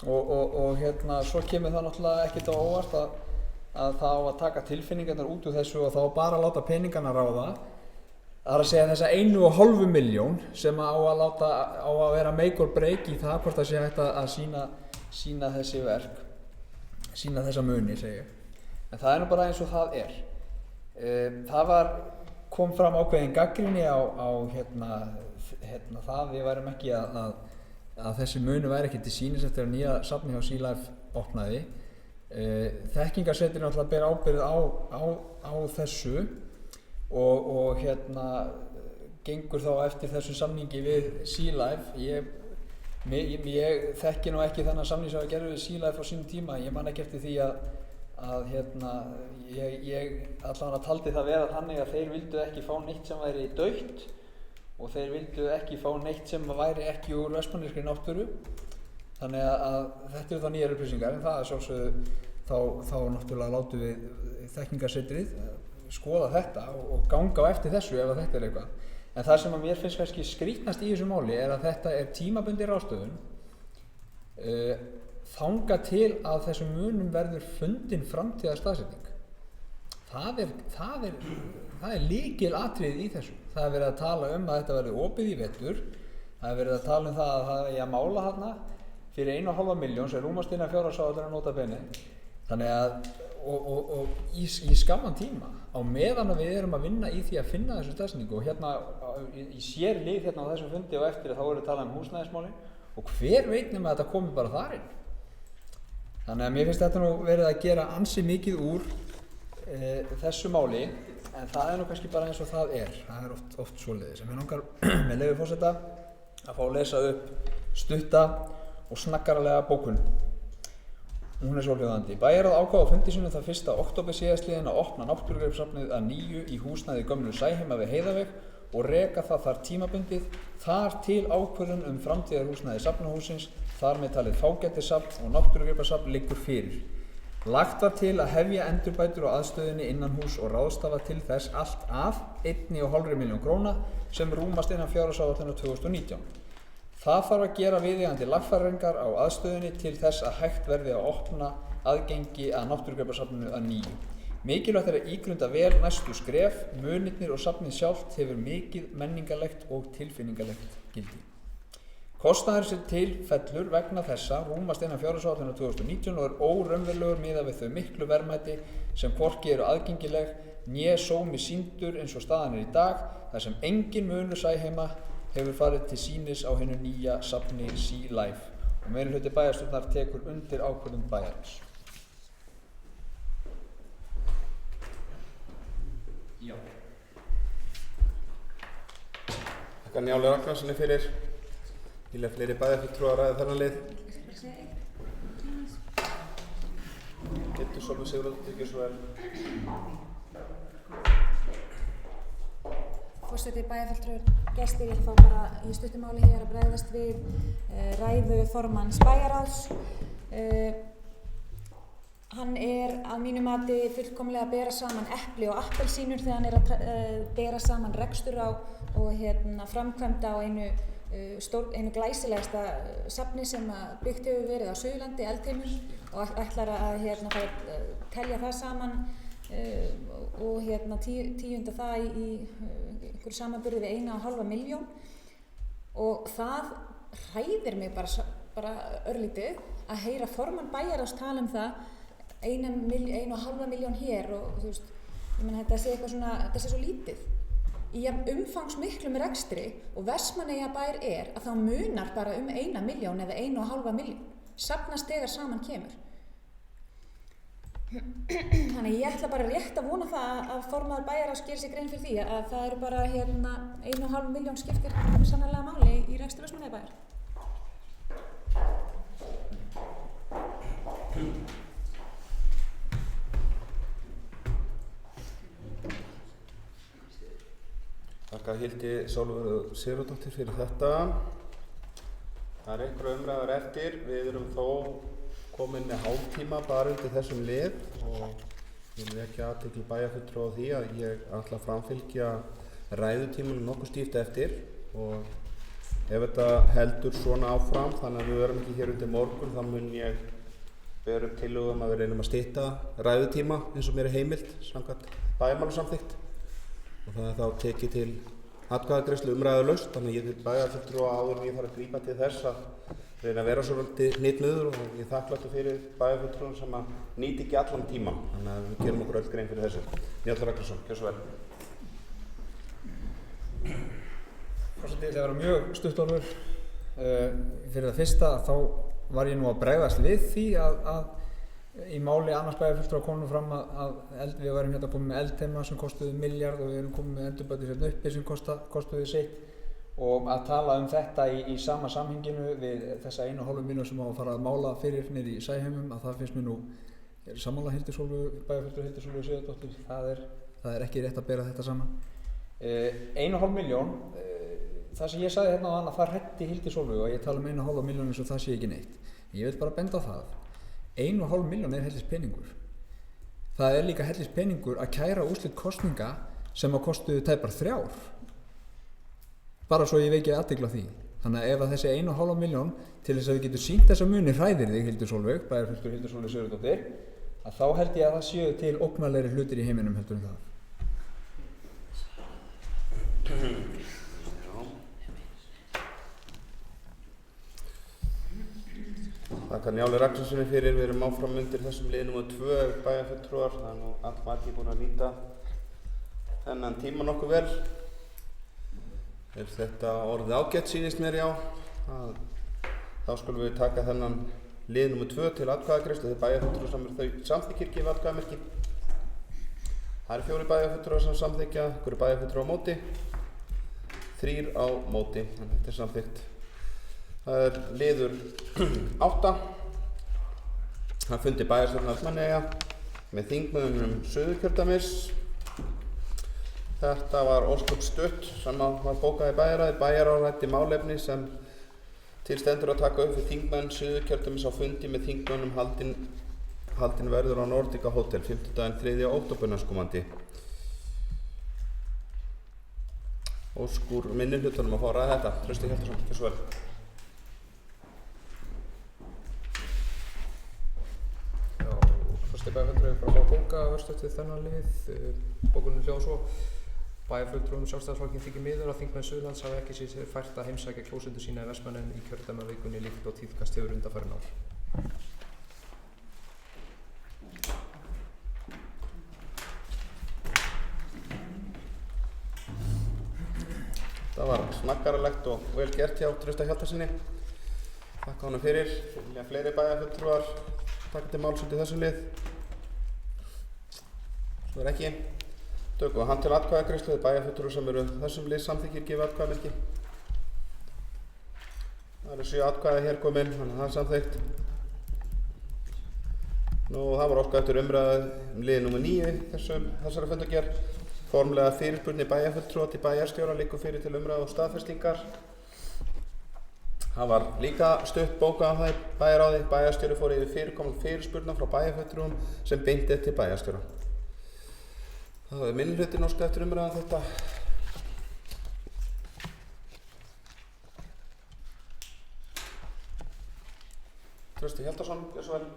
[SPEAKER 8] og svo kemur það náttúrulega ekkert á óvart að það á að taka tilfinningarnar út úr þessu og þá bara láta peningarna ráða. Það er að segja þessa 1,5 milljón sem á að vera make or break í það hvort það sé hægt að sýna þessi verk, sýna þessa muni, segi ég. En það er nú bara eins og það er. Það kom fram ákveðin gagnrýni á það við værum ekki að þessi muni væri ekki til sýnis eftir að nýja safni hjá Sea Life opnaði. Þekkingarsetri náttúrulega ber ábyrgð á þessu og gengur þá eftir þessu samningi við Sea Life. Ég þekki nú ekki þennan samning sem var gerður við Sea Life á sínum tíma. Ég man ekki eftir því að ég allavega taldi það vera þannig að þeir vildu ekki fá neitt sem væri dautt og þeir vildu ekki fá neitt sem væri ekki úr vestmanneskri náttúru. Þannig að þetta eru þá nýjar upplýsingar en það er sjálfsögðu þá náttúrulega látum við þekkingarsetrið skoða þetta og ganga á eftir þessu ef þetta er eitthvað. En það sem að mér finnst kannski skrýtnast í þessu máli er að þetta er tímabundin ráðstöfun þangað til að þessum munum verður fundin framtíðar staðsetning. Það er lykilatriði í þessu. Það er verið að tala um að þetta verður opið í vetur. Það er verið að tala um það að það er að mála þarna fyrir 1,5 milljón sem rúmast innan fjárhagsáætlunar nota bene. Þannig að og í skamman tíma á meðan að við erum að vinna í því að finna þessu staðsetningu og hérna í sér lið hérna á þessum fundi og eftir þá erum við talað um húsnæðismálin og hver veit nema að þetta komi bara þar inn. Þannig að mér finnst þetta nú verið að gera ansi mikið úr þessu máli en það er nú kannski bara eins og það er oft svoleiðis. En mér langar með leyfi forseta að fá að lesa upp stutta og snaggaralega bókun. Hún er svohljóðandi. Bæjarráð ákvað á fundi sínum þann 1. október síðastliðinn að opna náttúrugripasafnið að nýju í húsnæði gömlu Sæheima við Heiðaveg og reka það þar tímabundið, þar til ákvörðun framtíðarhúsnæði safnahússins, þar með talið fágætissafn og náttúrugripasafn liggur fyrir. Lagt var til að hefja endurbætur á aðstöðunni innan hús og ráðstafa til þess allt að 1,5 milljón króna sem rúmast innan fjárhagsáætlunar 2019. Það þarf að gera viðeigandi lagfæringar á aðstöðunni til þess að hægt verði að opna aðgengi að náttúrugripasafninu að nýju. Mikilvægt er að ígrunda vel næstu skref, munirnir og safnið sjálft hefur mikið menningarlegt og tilfinningarlegt gildi. Kostnaður sem til fellur vegna þessa rúmast innan fjárhagsáætlunar 2019 og er óraunverulegur miðað við þau miklu verðmæti sem hvorki eru aðgengileg né sómi sýndur eins og staðan er í dag, þar sem engin munur Sæheima hefur farið til sýnis á hinu nýja safni Sea Life og meirihluti bæjarstjórnar tekur undir ákvörðun bæjarins.
[SPEAKER 9] Já.
[SPEAKER 3] Þakka Njáli Ragnarssoni fyrir. Vilja fleiri bæjarfulltrúar að ræða þennan lið? Hildur Sólveig Sigurðardóttir, gjörðu svo vel.
[SPEAKER 7] Forseti, bæjarfulltrúar, gestir, ég fá bara í stuttumáli hér að bregðast við ræðu formanns bæjarráðs. Hann að mínu mati fullkomlega að bera saman epli og appelsínur þegar hann að bera saman rekstur á og framkvæmd á einu glæsilegasta safni sem byggt hefur verið á Suðurlandi, Eldheimum, og ætlar að telja það saman og tíunda það í einhverju samanburði við 1,5 milljón, og það hræðir mig bara örlítið að heyra formann bæjarráðs tala um það 1,5 milljón hér, og þú veist, ég meina þetta sé eitthvað svona, þetta sé svo lítið. Í umfangsmiklum rekstri og Vestmannaeyjabær að þá munar bara 1 milljón eða 1,5 milljón. Safnast þegar saman kemur. Þannig ég ætla bara rétt að vona það að formaður bæjarráðs gerir sig grein fyrir því að það eru bara 1,5 milljón skiptir sannarlega máli í rekstri Vestmannaeyjabæjar.
[SPEAKER 3] Þakka Hildi Sólveig Sigurðardóttir fyrir þetta. Það einhverja umræður eftir. Við erum þó komin með hálftíma bara undir þessum lið og ég vil ekki athygli bæjarfulltrúa á því að ég ætla að framfylgja ræðutímanum nokkuð stíft eftir, og ef þetta heldur svona áfram þannig að við verum ekki hér undir morgun, þá mun ég bera upp tillögu að við reynum að stytta ræðutíma eins og mér heimilt samkvæmt bæjarmálasamþykkt. Og það þá tekið til atkvæðagreiðslu umræðulaust, þannig að ég vil bæjarfulltrúa áður en ég þarf að grípa til þess að reyna að vera svolítið hnitmiður, og ég þakklátur fyrir bæjarfulltrúum sem að nýti ekki allan tíma, þannig að við gerum okkur öll grein fyrir þessu. Njáll Ragnarsson, gjörðu svo vel.
[SPEAKER 8] Forseti, það var mjög stutt orður. Fyrir það fyrsta þá var ég nú að bregðast við því að í máli annars bæjarfulltrúa komum fram að við varum komið með Eldheima sem kostuði milljarð og við erum komið með endurbætur uppi sem kostuði sitt, og að tala þetta í sama samhenginu við þessa 1,5 milljón sem á að fara að mála fyrir niður í Sæheimum, að það finnst mér nú sammála bæjarfulltrúa Hildur Sólveig Sigurðardóttir, það er ekki rétt að bera þetta saman. 1,5 milljón, það sem ég sagði hérna á hann að það hrætti Hildur Sólveig og ég tala um 1,5 milljón eins og það sé ekki neitt. Ég vil bara benda á það. 1,5 milljón hellispeningur. Það er líka hellispeningur að kæra úrslit kosninga sem að kostuðu tæpar 3. Bara svo ég veki athygli á því. Þannig að ef að þessi 1,5 milljón til þess að við getum sýnt þessa muni hræðir þig Hildur Sólveig, bæjarfulltrúi Hildur Sólveig Sigurðardóttir, að þá held ég að það séu til ógnarlegri hlutir í heiminum heldur en það.
[SPEAKER 3] Þakka Njáli Ragnarssoni fyrir. Við erum áfram undir þessum lið nr. 2 bæjarfulltrúar, það er nú allmargir búin að nýta þennan tíma nokkuð vel. Er þetta orðið ágætt sýnist mér, já. Þá skulum við taka þennan lið nr. 2 til atkvæðagreiðslu. Þeir bæjarfulltrúar sem þau samþykkir gefa atkvæðamerki. Það eru 4 bæjarfulltrúar sem samþykkja, einhverju bæjarfulltrúar á móti, 3 á móti, en þetta er samþykkt. Það er liður 8. Það fundi bæjarstjórnar Vestmannaeyja með þingmönnum Suðurkjördæmis. Þetta var ósköp stutt sem var bókað í bæjarráði. Bæjarráð ræddi málefni sem til stendur að taka upp við þingmenn Suðurkjördæmis á fundi með þingmönnum haldin verður á Nordica Hotel 5. 3. október næstkomandi. Ósk úr minnihlutanum að fá að ræða þetta. Trausti Hjaltason, gjörðu svo vel.
[SPEAKER 6] Bæjarfulltrúi bara fá bóka örstutt við þennan lið. Bókunin hljóðar svo: Bæjarfulltrúum Sjálfstæðisflokksins þykir miður að þingmenn Suðurlands hafi ekki séð sér fært að heimsækja kjósendur sína í Vestmannaeyjum í kjördæmavikunni líkt og tíðkast hefur undanfarin ár.
[SPEAKER 3] Það var snakkaralegt og vel gert hjá Trausta Hjaltarsyni. Þakka honum fyrir. Vilja fleiri bæjarfulltrúar taka til máls út í þessum lið? Svo er ekki. Tökum við hann til atkvæðagreiðslu, bæjarfulltrúar sem eru þessum lið samþykkir gefa atkvæðamerki. Það eru 7 atkvæði hér komin, þannig að það er samþykkt. Nú, það var óskað eftir umræðu lið nr. 9 þessara fundargerð. Formlega fyrirspurn bæjarfulltrúa til bæjarstjóra liggur fyrir til umræðu og staðfestingar. Það var líka stutt bókað á það í bæjarráði. Bæjarstjóri fór yfir fyrirkomandi fyrirspurna frá bæjarfulltrúum sem beint til bæjarstjóra. Það er minnihlutinn óskað eftir umræðu þetta. Trausti Hjaltason, gjör svo vel.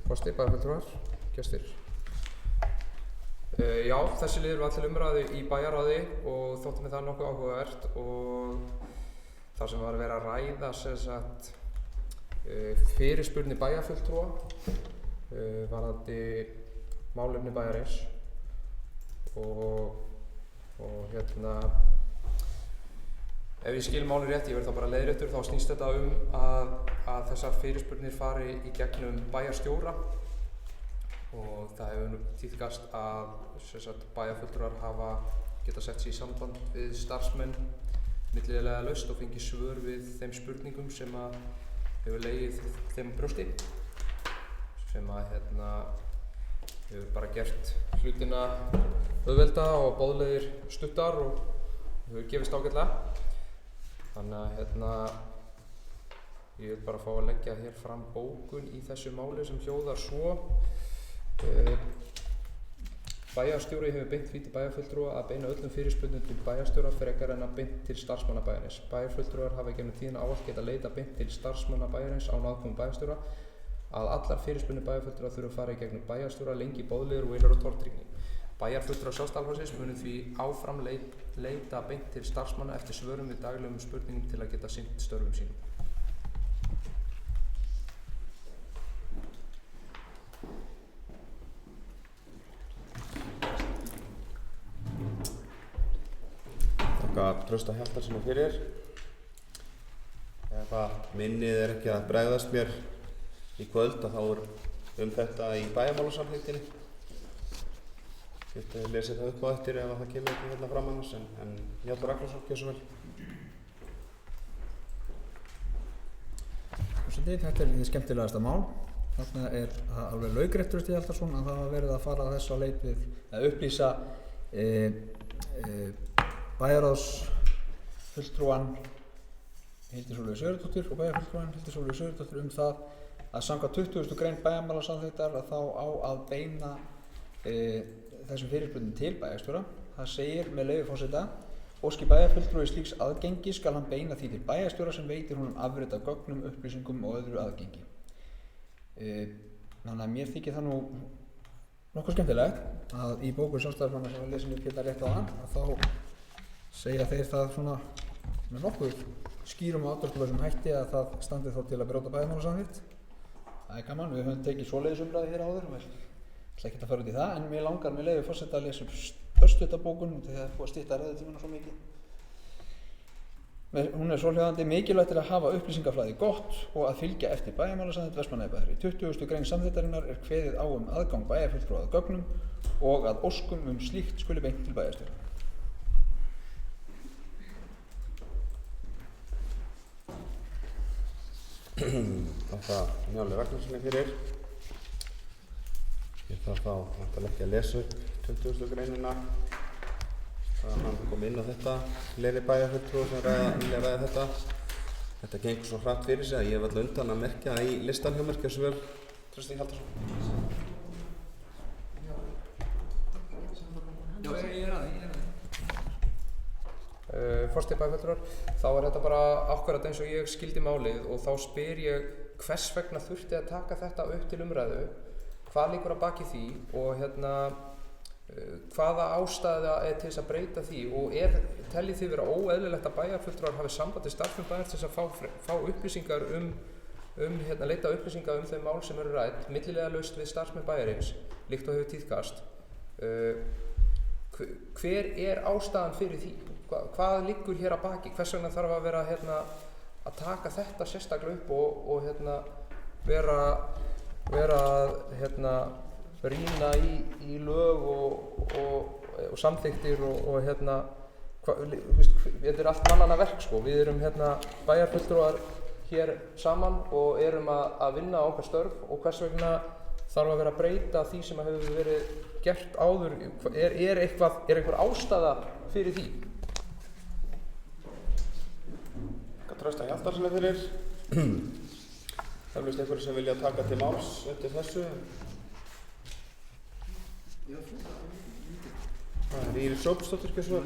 [SPEAKER 6] Forseti, bæjarfulltrúar, gestir. Já, þessi liður var til umræðu í bæjarráði og þótti mér það nokkuð áhugavert og það sem var að vera að ræða fyrirspurni bæjarfulltrúa varðandi málefni bæjarins og ef ég skil máli rétt, ég verð þá bara leiðréttur, þá snýst þetta að þessar fyrirspurnir fari í gegnum bæjarstjóra og það hefur nú tíðkast að bæjarfulltrúar hafa geta sett sig í samband við starfsmenn millilega laust og fengið svör við þeim spurningum sem að hefur legið þeim brjósti sem að hefur bara gert hlutina auðvelda og boðlegir stuttar og hefur gefist ágætlega. Þannig að ég vil bara fá að leggja hér fram bókun í þessu máli sem hljóðar svo. Bæjarstjóri hefur beint því til bæjarfulltrúa að beina öllum fyrirspurnum til bæjarstjóra frekar en að beint til starfsmanna bæjarins. Bæjarfulltrúar hafa gegnum tíðina ávallt getað leitað beint til starfsmanna bæjarins án aðkomu bæjarstjóra að allar fyrirspurnir bæjarfulltrúa þurfa að fara í gegnum bæjarstjóra lengi boðlegur og eilar og tortryggni. Bæjarfulltrúar Sjálfstæðisflokksins munu því áfram leita beint til starfsmanna eftir svörum við daglegum spurningum til að geta sinnt störfum sínum.
[SPEAKER 3] Þakka Trausta Hjaltarssyni fyrir. Ef að minnið ekki að bregðast mér í kvöld að þá þetta í bæjarmálasamþykktinni. Ég geti lesið það upp á eftir ef það kemur ekki hérna fram annars en Njáll Ragnarsson, gjör svo vel.
[SPEAKER 8] Þetta er því skemmtilegasta mál. Þarna er það alveg laukrétt Trausti Hjaltarsson að það hafa verið að fara þess á leit við að upplýsa bæjarráðsfulltrúan Hildi Sólveigu Sigurðardóttur og bæjarfulltrúan Hildi Sólveigu Sigurðardóttur það að samkvæmt 20. grein bæjarmálasamþykktar að þá á að beina þessum fyrirspurnum til bæjarstjóra. Það segir með leyfi forseta: óski bæjarfulltrúi slíks aðgengi skal hann beina því til bæjarstjóra sem veitir honum afrit af gögnum, upplýsingum og öðru aðgengi. Þannig að mér þykir það nú nokkuð skemmtilegt að í bóku sjálfstæðismanna sem var lesin upp hérna rétt á hann að þá segja þeir það svona með nokkuð skýrum og afdráttarlausum hætti að það standi þá til að brjóta bæjarmálasamþykkt. Það er gaman, við höfum tekið svoleiðis umræði hér áður og ætla ekki að fara út í það, en mér langar með leyfi forseta að lesa upp örstutta bókun þegar það er búið að stytta ræðutímana svo mikið. Hún er svohljóðandi: mikilvægt er að hafa upplýsingaflæði gott og að fylgja eftir bæjarmálasamþykkt Vestmannaeyjabæjar. Í 20. grein samþykktarinnar er kveðið á aðgang bæjarfulltrúa að gögnum og að óskum slíkt skuli beint til bæjarstjóra.
[SPEAKER 3] Þakka Njáli Ragnarssoni fyrir. Ég þarf þá ekki að lesa upp 20. greinina. Það hann kom inn á þetta, fleiri bæjarfulltrúar sem ræða þetta. Þetta gengur svo hratt fyrir sig að ég hef alltaf undan að merkja í listan hjá mér, gjörðu svo vel, Trausti Hjaltarsson.
[SPEAKER 9] Já, ég er að því.
[SPEAKER 6] Forseti bæjarfulltrúar, þá er þetta bara akkúrat eins og ég skildi málið og þá spyr ég hvers vegna þurfti að taka þetta upp til umræðu, hvað liggur að baki því og hvaða ástæða er til þess að breyta því og teljið þið vera óeðlilegt að bæjarfulltrúar hafi samband við starfsmenn bæjarins til þess að fá upplýsingar leita upplýsingar þau mál sem eru rædd millilega laust við starfsmenn bæjarins líkt og hefur tíðkast hver ástæðan fyrir því? Hvað liggur hér að baki? Hvers vegna þarf að vera að taka þetta sérstaklega upp og vera að rýna í lög og samþykktir og þetta allt mannanna verk sko. Við erum bæjarfulltrúar hér saman og erum að vinna okkar störf og hvers vegna þarf að vera að breyta því sem hefur verið gert áður. Er einhver ástæða fyrir því?
[SPEAKER 3] Trausta Hjaltarssoni fyrir. Eflaust einhverjir sem vilja taka til máls undir þessu. Það er Íris Róbertsdóttir, ekki svo.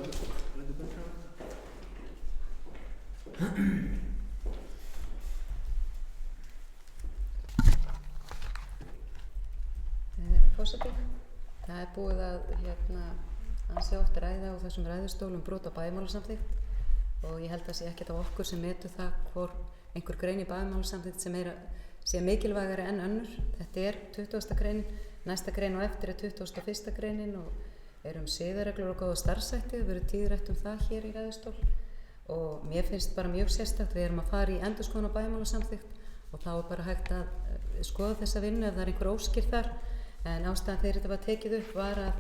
[SPEAKER 4] Forseti, það er búið að ansi oft ræða á þessum ræðustólum brot á bæjarmálasamþykkt og ég held að sé ekkert á okkur sem metur það hvor einhver grein í bæjarmálasamþykkt sem sé mikilvægari en önnur. Þetta er 20. greinin, næsta grein og eftir er 21. greinin og siðareglur og góða starfshætti. Það verður tíðrætt það hér í ræðustól og mér finnst bara mjög sérstakt. Við erum að fara í endurskoðun á bæjarmálasamþykkt og þá er bara hægt að skoða þessa vinnu ef það er einhver óskir þar. En ástæðan þegar þetta var tekið upp var að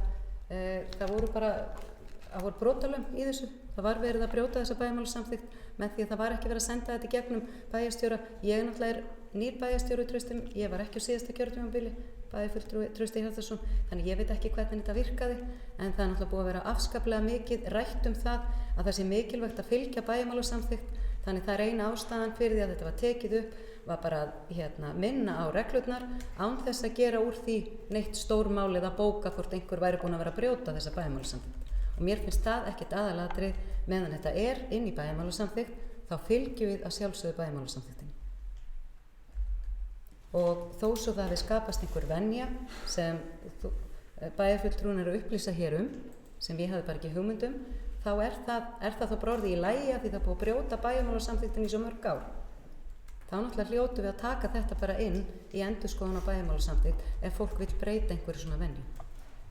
[SPEAKER 4] það voru brotalöm í þessu. Það var verið að brjóta þessa bæjarmálasamþykkt með því að það var ekki verið að senda þetta í gegnum bæjarstjóra. Ég náttúrulega nýr bæjarstjóri í Trausti, ég var ekki á síðasta kjörtímabili, bæjarfulltrúi Trausti Hjaltarsson, þannig ég veit ekki hvernig þetta virkaði, en það er náttúrulega búið að vera afskaplega mikið rætt það að það sé mikilvægt að fylgja bæjarmálasamþykkt. Þannig það er eina ástæðan fyrir því að þetta var tekið upp var bara að minna á reglurnar án þess að gera úr því neitt stórmálið að bóka hvort einhver væri búinn að vera að brjóta þessa bæjarmálasamþykkt. Og mér finnst það ekkert aðalatrið meðan þetta er inn í bæjarmálasamþykkt, þá fylgjum við að sjálfsögðu bæjarmálasamþykktinni. Og þó svo það hafi skapast einhver venja sem bæjarfulltrúin er að upplýsa hér sem ég hafði bara ekki hugmynd þá er það þá bara orðið í lagi af því það er búið að brjóta bæjarmálasamþykktinni í svo mörg ár. Þá náttúrulega hljótum við að taka þetta bara inn í endurskoðun á bæjarmálasamþykkt ef fólk vill breyta einhverju svona venju.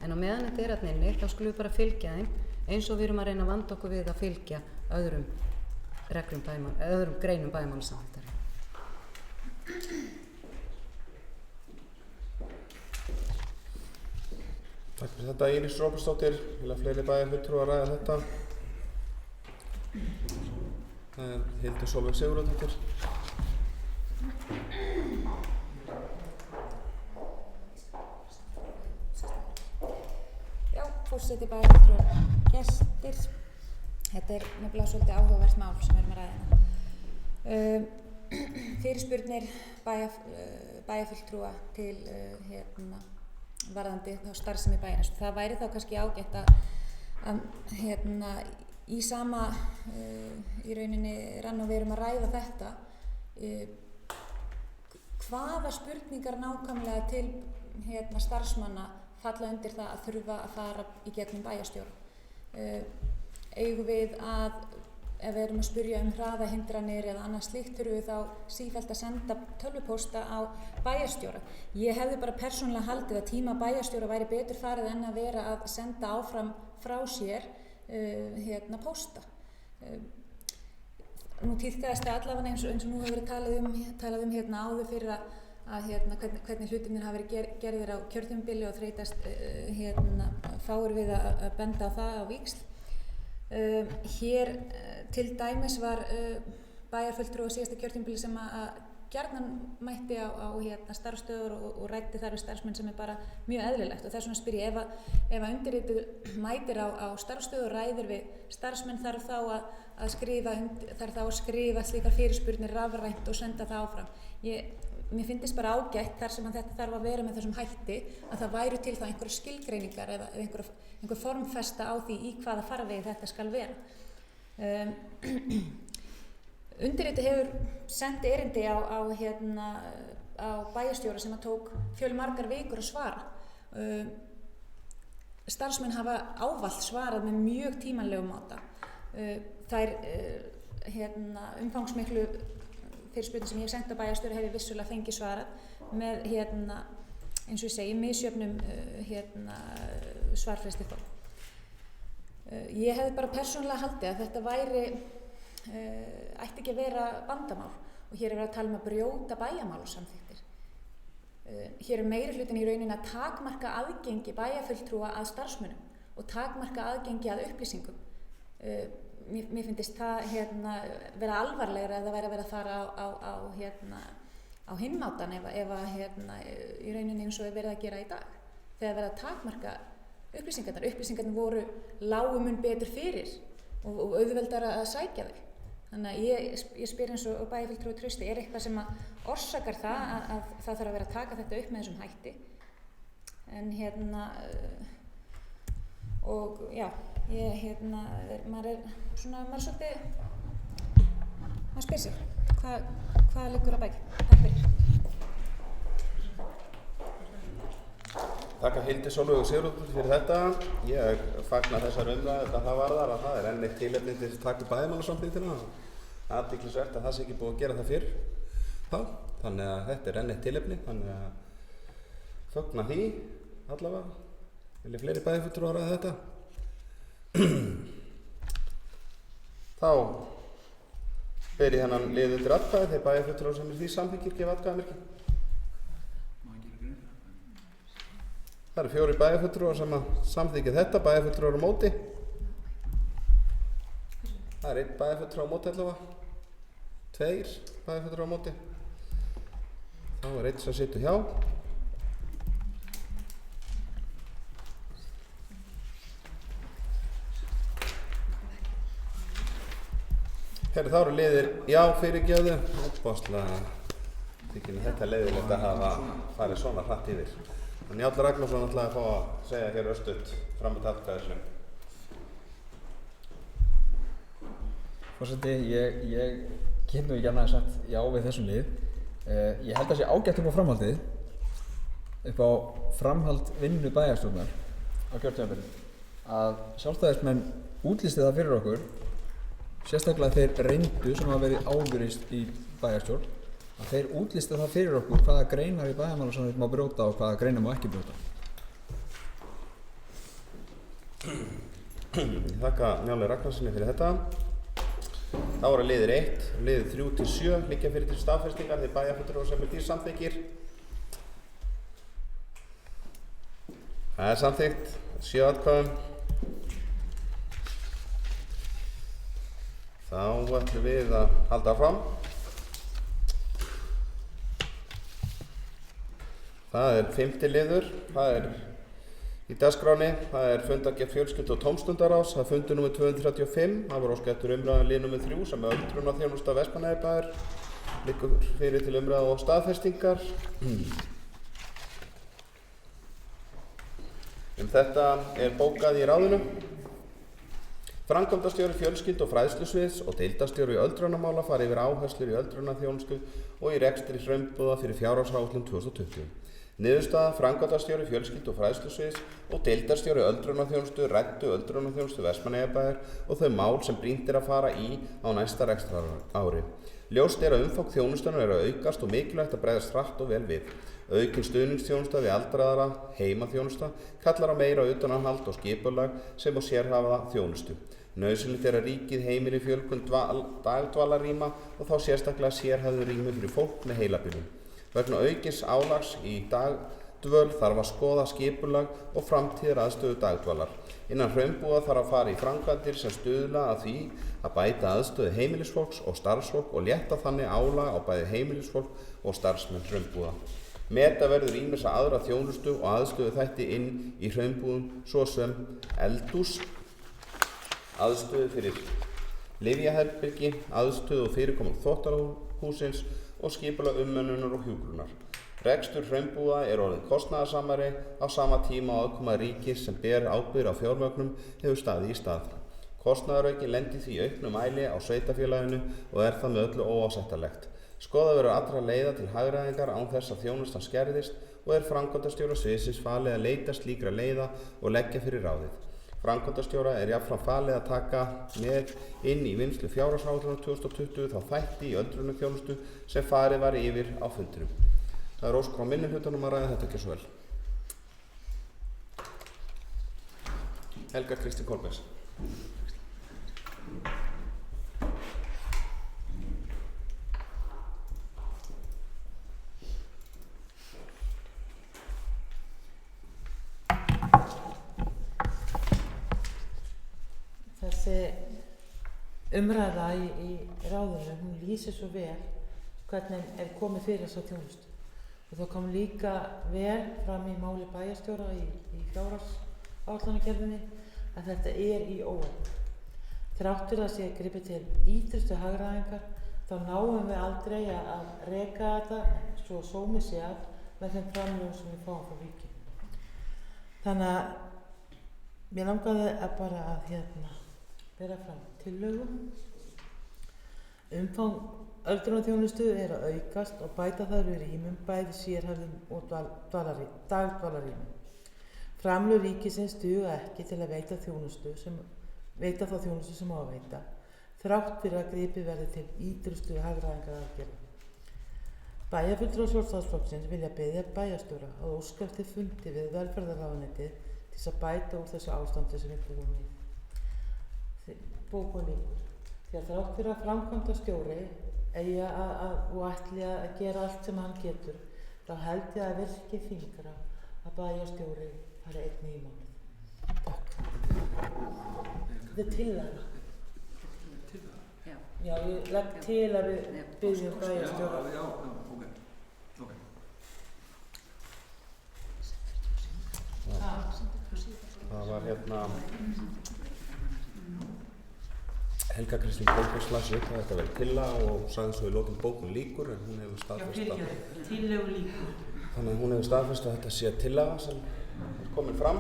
[SPEAKER 4] En á meðan þetta er þarna inni, þá skulum við bara fylgja þeim eins og við erum að reyna að vanda okkur við að fylgja öðrum greinum bæjarmálasamþykktar.
[SPEAKER 3] Takk fyrir þetta Íris Róbertsdóttir. Vilja fleiri bæjarfulltrúar ræða þetta? Hildur Sólveig Sigurðardóttir.
[SPEAKER 7] Já, forseti, bæjarfulltrúar, gestir. Þetta er nefnilega svolítið áhugavert mál sem við erum að ræða. Fyrirspurnir bæjarfulltrúa til varðandi þá starfsemi bæjarins. Það væri þá kannski ágætt að í sama í rauninni rann og við erum að ræða þetta hvaða spurningar nákvæmlega til starfsmanna falla undir það að þurfa að fara í gegnum bæjarstjóra. Eigum við að ef við erum að spyrja hraðahindranir eða annað slíkt þurfum við þá sífellt að senda tölvupósta á bæjarstjóra. Ég hefði bara persónulega haldið að tíma bæjarstjóra væri betur farið en að vera að senda áfram frá sér pósta. Nú tíðkaðist það allavega eins og nú hefur verið talað um áður fyrir að hvernig hlutirnir hafa verið gerðir á kjörtímabili og þreytast fáir við að benda á það á víxl. Hér til dæmis var bæjarfulltrúi á síðasta kjörtímabili sem að gjarnan mætti á starfsstöður og ræddi þar við starfsmenn sem er bara mjög eðlilegt og þess vegna spyr ég ef að undirrituð mætir á starfsstöðu og ræðir við starfsmenn þarf þá að skrifa slíkar fyrirspurnir rafrænt og senda það áfram. Mér finnst bara ágætt þar sem að þetta þarf að vera með þessum hætti að það væru til þá einhverjar skilgreiningar eða einhver formfesta á því í hvaða farvegi þetta skal vera. Undirrituð hefur sent erindi á bæjarstjóra sem að tók fjölmargar vikur að svara. Starfsmenn hafa ávallt svarað með mjög tímanlegum máta. Þær umfangsmiklu fyrirspurnir sem ég hef sent á bæjarstjóra hefur vissulega fengið svarað með eins og ég segi misjöfnum svarfresti þó. Ég hefði bara persónulega haldið að þetta væri, ætti ekki að vera vandamál og hér er verið að tala um að brjóta bæjarmál og samþykktir. Hér er meirihlutin í rauninni að takmarka aðgengi bæjarfulltrúa að starfsmönnum og takmarka aðgengi að upplýsingum. Mér finnst það vera alvarlegra ef það væri að vera að fara á hinmátan ef í rauninni eins og er verið að gera í dag. Þegar verið að takmarka upplýsingarnar voru lágu mun betur fyrir og auðveldara að sækja þau. Þannig að ég spyr eins og bæjarfulltrúi Trausti, er eitthvað sem að orsakar það að það þarf að vera að taka þetta upp með þessum hætti? En og já, maður svolítið, maður spyr sig, hvað liggur að baki? Takk fyrir.
[SPEAKER 3] Takk að Hildi Sólveig Sigurðardóttur fyrir þetta. Ég fagna þessar umræðu hvað það varðar að það er enn eitt tilefni til að taka bæjarmálasamþykktina. Athyglisvert að það sé ekki búið að gera það fyrr þá. Þannig að þetta er enn eitt tilefni. Þannig að fagna því allavega. Vilja fleiri bæjarfulltrúar ræða þetta? Þá ber ég hennan lið undir atkvæði þegar bæjarfulltrúar sem er því samþykkir gefa atkvæðamerki. Það eru 4 bæjarfulltrúar sem samþykkja þetta, bæjarfulltrúar á móti. Það er 1 bæjarfulltrúar á móti allavega. 2 bæjarfulltrúar á móti. Þá er 1 sem situr hjá. Þá eru liðir já fyrirgefðu. Óbáslega þykir mér þetta leiðilegt að hafa farið svona hratt yfir. Njáll Ragnarsson ætlaði að fá að segja hér örstutt fram að atkvæðisnum.
[SPEAKER 8] Forseti, ég get nú ekki annað sagt já við þessum lið. Ég held að sé ágætt upp á framhaldið, upp á framhald vinnu bæjarstjórnar á kjörtímabilinu, að sjálfstæðismenn útlýsti það fyrir okkur, sérstaklega þeir reyndu sem hafa verið ábyrgst í bæjarstjórn, að þeir útlýstu það fyrir okkur hvaða greinar í bæjarmálasamþykkt má brjóta og hvaða greinar má ekki brjóta.
[SPEAKER 3] Ég þakka Njáli Ragnarssoni fyrir þetta. Þá eru liðir 1, liðir 3 til 7 liggja fyrir til staðfestingar þegar bæjarfulltrúar sem er því samþykkir. Það er samþykkt, 7 atkvæðum. Þá ætlum við að halda áfram. Það er 5. liður, það er í dagskránni, það er fundargerð fjölskyldu- og tómstundaráðs, það er fundur nr. 235, það var óskað eftir umræðu lið nr. 3 sem er öldrunarþjónusta Vestmannaeyjabæjar, liggur fyrir til umræðu og staðfestingar. Þetta er bókað í ráðinu. Framkvæmdastjóri fjölskyldu- og fræðslusviðs og deildarstjóri öldrunarmála fara yfir áherslur í öldrunarþjónustu og í rekstri frumboða fyrir fjárhagsáætlun 2020. Niðurstaða: framkvæmdastjóri fjölskyldu- og fræðslusviðs og deildarstjóri öldrunarþjónustu ræddu öldrunarþjónustu Vestmannaeyjabæjar og þau mál sem brýnt er að fara í á næsta rekstrarári. Ljóst er að umfang þjónustunnar er að aukast og mikilvægt að bregðast hratt og vel við. Aukin stuðningsþjónusta við aldraðara, heimaþjónusta, kallar á meira utanumhald og skipulag sem á sérhæfða þjónustu. Nauðsynlegt er að ríkið heimili fjölgun dagdvalarrýma og þá sérstaklega sérhæfðu rými fyrir fólk með heilabilun. Vegna aukins álags í dagdvöl þarf að skoða skipulag og framtíðar aðstöðu dagdvalar. Innan hraunbúða þarf að fara í framkvæmdir sem stuðla að því að bæta aðstöðu heimilisfólks og starfsfólk og létta þannig álag á bæði heimilisfólk og starfsmenn hraunbúða. Meta verður ýmissa aðra þjónustu og aðstöðu þætti inn í hraunbúðum svo sem eldhús, aðstöðu fyrir lyfjaherbergi, aðstöðu og fyrirkomulag þvottarhússins og skipulag umönnunar og hjúkrunar. Rekstur hraunbúða er orðinn kostnaðarsamari á sama tíma og aðkoma ríkis sem ber ábyrgð á fjármögnun hefur staðið í stað. Kostnaðarauki lendir því í auknum mæli á sveitarfélaginu og er það með öllu óásættanlegt. Skoðað verður allra leiða til hagræðingar án þess að þjónustan skerðist og er framkvæmdastjóra sviðsins falið að leita slíkra leiða og leggja fyrir ráðið. Framkvæmdastjóra er jafnframt falið að taka með inn í vinnslu fjárhagsáætlunar 2020 þá þætti í öldrunarþjónustu sem farið var yfir á fundinum. Það er óskar á minnihlutanum að ræða þetta ekki svo vel. Helga Kristín Kolbeins.
[SPEAKER 5] Þessi umræða í ráðinu, hún lýsir svo vel hvernig er komið fyrir þessa þjónustu. Og það kom líka vel fram í máli bæjarstjóra í fjárhagsáætlanagerðinni að þetta er í óefni. Þrátt fyrir að sé gripið til ýtrustu hagræðingar, þá náum við aldrei að reka þetta svo sómi sé af með þeim framlögum sem við fáum frá ríkinu. Þannig að mér langaði að bara að bera fram tillögum. Umfang öldrunarþjónustu er að aukast og bæta þar við rýmum, bæði sérhæfðum og dagdvalarrýmum. Framlög ríkisins duga ekki til að veita þá þjónustu sem á að veita, þrátt fyrir að gripið verði til ýtrustu hagræðingaraðgerða. Bæjarfulltrúar Sjálfstæðisflokksins vilja biðja bæjarstjóra að óska eftir fundi við velferðarráðuneytið til þess að bæta úr þessu ástandi sem við búum við. Bókunlíkur. Því að þrátt fyrir að framkvæmdastjóri eigi og ætli að gera allt sem hann getur, þá held ég að virki þyngra að bæjarstjóri fari einn í mánuð. Takk. Þetta er tillaga. Já, ég legg til að við biðjum bæjarstjóra.
[SPEAKER 9] Já, ok.
[SPEAKER 3] Það var Helga Kristín Kolbjörns las upp að þetta verið tillaga og sagði svo í lokin bókun lýkur, en hún hefur staðfest að
[SPEAKER 5] Tillögu lýkur.
[SPEAKER 3] Þannig að hún hefur staðfest að þetta sé tillaga sem er komin fram.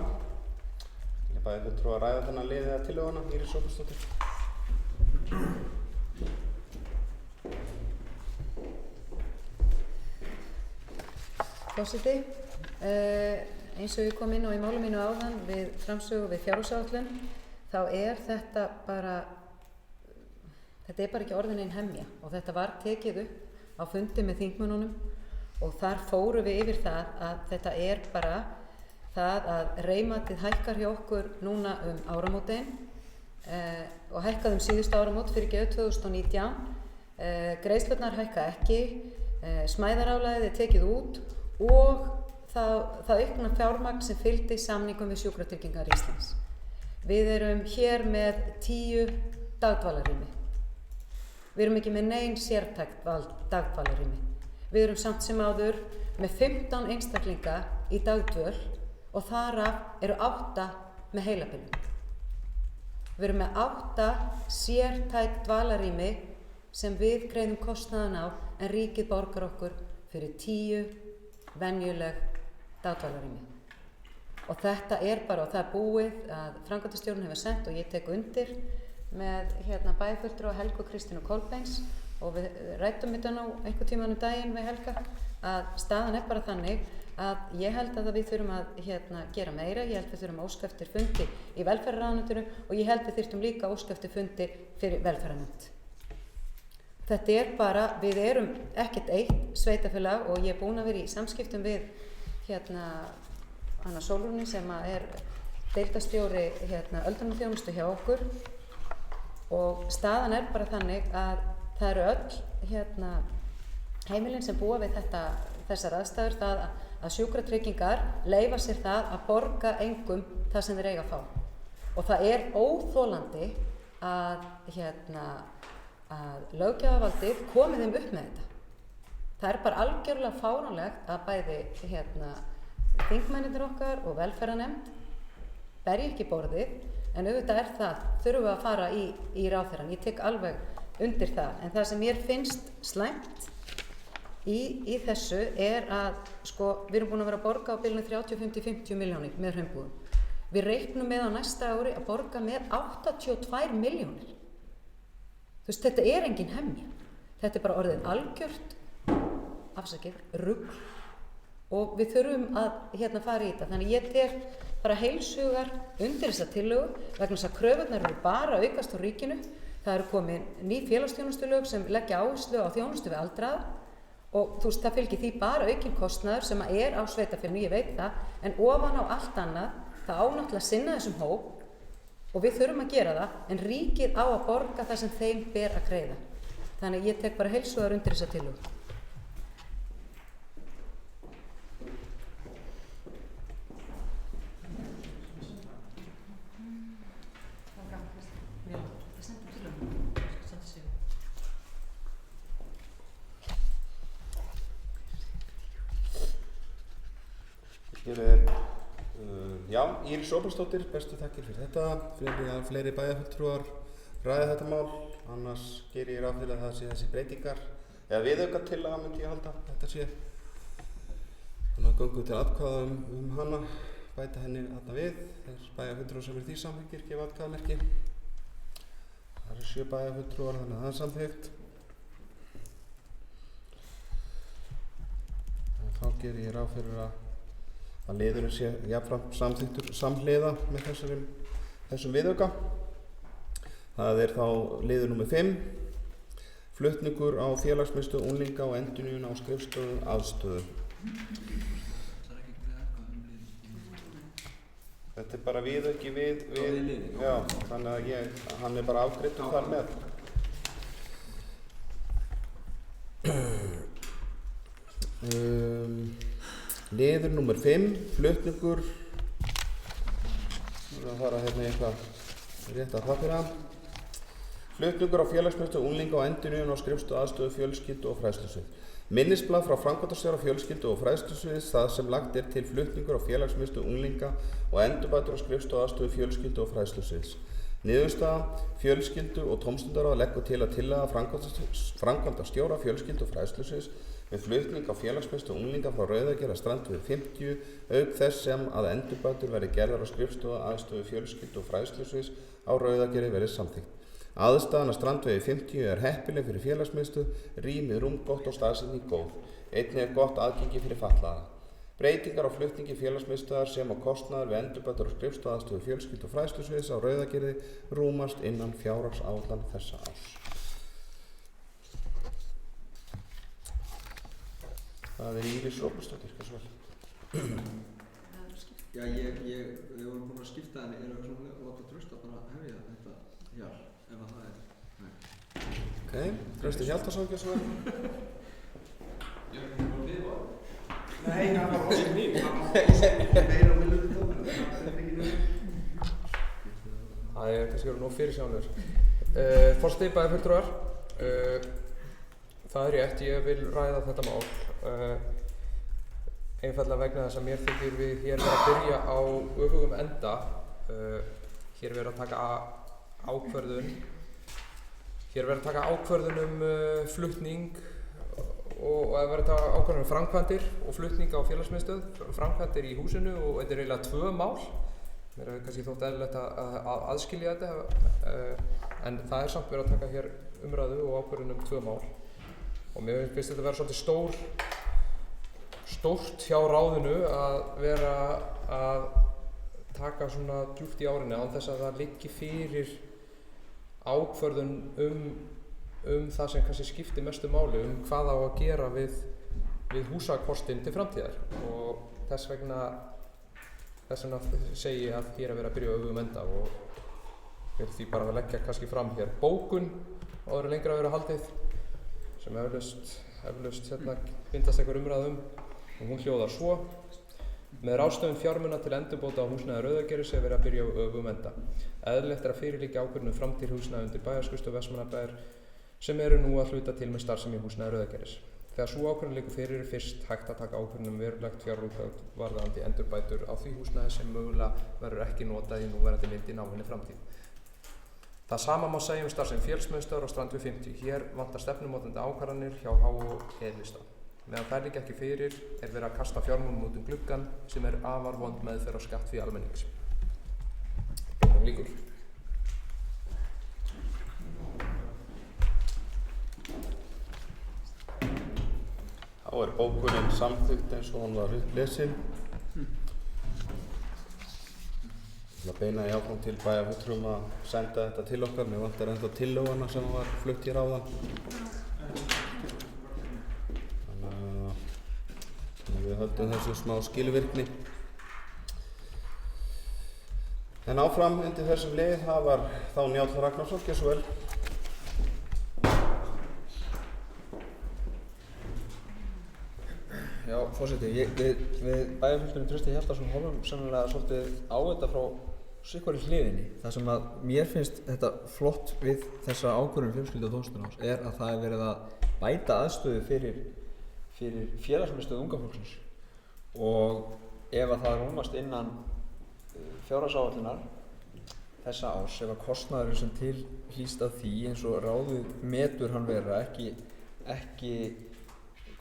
[SPEAKER 3] Ég bæði fulltrúa að ræða þennan lið eða tillöguna, Íris Sófusdóttir.
[SPEAKER 4] Forseti, eins og ég kom inn á í máli mínu áðan við framsögu við fjárhagsáætlun, þá er þetta bara ekki orðin ein hemja og þetta var tekið upp á fundi með þingmönnunum og þar fórum við yfir það að þetta er bara það að reymatið hækkar hjá okkur núna áramótin og hækkaði síðustu áramót fyrir geðu 2019, greiðslurnar hækka ekki, smæðarálagið er tekið út og það aukna fjármagn sem fylgdi samningum við Sjúkratryggingar Íslands. Við erum hér með 10 dagdvalarrými. Við erum ekki með nein sértækt dagdvalarrými. Við erum samt sem áður með 15 einstaklinga í dagdvöl og þar af eru 8 með heilabilun. Við erum með 8 sértækt dvalarrými sem við greiðum kostnaðan á en ríkið borgar okkur fyrir 10 venjuleg dagdvalarrými. Og þetta er bara, og það er búið að framkvæmdastjórinn hefur sent og ég tek undir með bæjarfulltrúa Helgu Kristínu Kolbeins og við ræddum þetta nú einhvern tímann daginn við Helga að staðan er bara þannig að ég held að við þurfum að gera meira, ég held við þurfum að óska eftir fundi í velferðarráðuneytinu og ég held við þyrftum líka að óska eftir fundi fyrir velferðarnefnd. Þetta er bara, við erum ekkert eitt sveitafélag og ég er búin að vera í samskiptum við Anna Sólrúni sem er deildarstjóri öldrunarþjónustu hjá okkur og staðan er bara þannig að það eru öll heimilin sem búa við þessar aðstæður það að sjúkratryggingar leyfa sér það að borga engum það sem þeir eiga að fá og það er óþolandi að löggjafarvaldið komið þeim upp með þetta. Það er bara algjörlega fáránlegt að bæði þingmennirnir okkar og velferðarnefnd berji ekki borðið en auðvitað er það, þurfum við að fara í ráðherrann, ég tek alveg undir það en það sem mér finnst slæmt í þessu er að við erum búin að vera að borga á bilinu 35-50 milljónir með hraunbúðum. Við reiknum með á næsta ári að borga með 82 milljónir. Þú veist, þetta er engin hemja. Þetta er bara orðin algjört, rugl og við þurfum að fara í þetta. Þannig ég tek bara heilshugar undir þessa tillögu vegna þess að kröfurnar eru bara að aukast á ríkinu. Það eru komin ný félagsþjónustulög sem leggja áherslu á þjónustu við aldraða og þú veist, það fylgir því bara aukinn kostnaður sem er á sveitarfélaginu, ég veit það, en ofan á allt annað, það á náttúrulega að sinna þessum hóp og við þurfum að gera það, en ríkið á að borga það sem þeim ber að greiða. Þannig að ég tek bara heils hugar undir þessa tillögu.
[SPEAKER 3] Já, Íris Ómarsdóttir, bestu þakkir fyrir þetta. Fleiri bæjarfulltrúar ræða þetta mál, annars gerir ég ráð fyrir að það sé þessi breytingar, eða viðaukatillaga myndi ég halda, þetta sé. Þannig að göngum til atkvæða hana, bæta henni þarna við. Þeir bæjarfulltrúar sem eru því samþykkir gefa atkvæðamerki. Það eru 7 bæjarfulltrúar, þannig að það er samþykkt. Og þá gerir ég ráð fyrir að liðurinn sé jafnframt samþykktur samhliða með þessum viðauka. Það er þá liður númer 5, flutningur á félagsmiðstöð unglinga og endurnýjun á skrifstofu aðstöðu. Þetta er bara viðauki við já, þannig að hann er bara afgreiddur þar með. Liður númer 5, flutningur, það fara hérna eitthvað rétt að pappíra. Flutningur á félagsmiðstöð unglinga og endurnýjun á skrifstofu aðstöðu fjölskyldu og fræðslusvið. Minnisblað frá framkvæmdastjóra fjölskyldu og fræðslusviðs það sem lagt er til flutningur á félagsmiðstöð unglinga og endurbætur á skrifstofu aðstöðu fjölskyldu og fræðslusviðs. Niðurstaða: fjölskyldu og tómstundaráð leggur til að tillaga framkvæmdastjóra fjölskyldu og fræðslusviðs við flutning á félagsmiðstöð unglinga frá Rauðagerði að Strandvegi 50, auk þess sem að endurbætur verði gerðar á skrifstofu aðstöðu fjölskyldu og fræðslusviðs á Rauðagerði verði samþykkt. Aðstaðan að Strandvegi 50 er heppileg fyrir félagsmiðstöð, rýmið rúmgott og staðsetning góð. Einnig er gott aðgengi fyrir fatlaða. Breytingar á flutningi félagsmiðstöðar sem á kostnaðar við endurbætur á skrifstofu aðstöðu fjölskyldu og fræðslusviðs á Rauðagerði rúmast innan fjárhagsáætlana þessa árs. Það er Íris Ómarsdóttir, hvað svo vel?
[SPEAKER 9] Já, við vorum búin að skipta henni, erum við svona að láta Trausta bara hefja þetta hér, ef að það er.
[SPEAKER 3] Ok, Trausti Hjaltarsson, hvað svo vel?
[SPEAKER 9] Ég er ekki bara við á það.
[SPEAKER 3] Nei, það var ósið mín, það var ósið mín meira á millum tóðan, það er ekki nefnir.
[SPEAKER 6] Það er kannski verið nóg fyrirsjánlegur. Forseti bæjarfulltrúar, það er rétt, ég vil ræða þetta mál. Einfaldlega vegna þess að mér þykir við hér vera að byrja á öfugum enda. Hér vera að taka ákvörðun flutning og að vera að taka ákvörðun framkvæmdir og flutning á félagsmiðstöð, framkvæmdir í húsinu, og þetta er eiginlega 2 mál. Mér hefur kannski þótt eðlilegt að aðskilja þetta, en það er samt verið að taka hér umræðu og ákvörðun 2 mál. Og mér finnst þetta að vera svolítið stórt hjá ráðinu að vera að taka svona djúpt í árinni án þess að það liggi fyrir ákvörðun það sem kannski skiptir mestu máli, hvað á að gera við húsakostinn til framtíðar. Og þess vegna segi ég að hér að vera að byrja á öfugum enda, og vil því bara að leggja kannski fram hér bókun áður en lengra að vera haldið, sem eflaust bindast einhver umræðum, og hún hljóðar svo: með ráðstöfun fjármuna til endurbóta á húsnæði Rauðagerðis er verið að byrja á öfugum enda. Eðlilegt er að fyrirliggja ákvörðun framtíð húsnæði undir bæjarskrifstofu Vestmannaeyjabæjar sem eru nú að hluta til með starfsemi í húsnæði Rauðagerðis. Þegar sú ákvörðun liggur fyrir er fyrst hægt að taka ákvörðun verulegt fjárútgátt varðandi endurbætur á því húsnæði sem mögulega verður ekki notað í núverandi mynd í náinni framtíð. Það sama má segja starfsemi félagsmiðstöðvar á Strandvegi 50. Hér vantar stefnumótandi ákvarðanir hjá H og E-lista. Meðan þær liggja ekki fyrir er verið að kasta fjármunum út gluggann sem er afar vond meðferð á skattfé almennings. Bókun lýkur.
[SPEAKER 3] Þá er bókunin samþykkt eins og hún var upplesin. Það beina ég áfram til bæjarfulltrúum að senda þetta til okkar. Mér vantar ennþá tillöguna sem var flutt hér áðan. Þannig að við höldum þessu smá skilvirkni. En áfram undir þessum lið var þá Njáll Ragnarsson, gjörðu svo vel.
[SPEAKER 8] Já, forseti, við bæjarfulltrúinn Trausti Hjaltason horfum sannlega svolítið á þetta frá sikkurri hliðinni. Það sem að mér finnst þetta flott við þessa ákvörðun fjölskyldu- og tómstundaráðs að það er verið að bæta aðstöðu fyrir félagsmiðstöð unga fólksins. Og ef að það rúmast innan fjárhagsáætlunar þessa árs, ef að kostnaðurinn sem til hlýst af því eins og ráðið metur hann vera ekki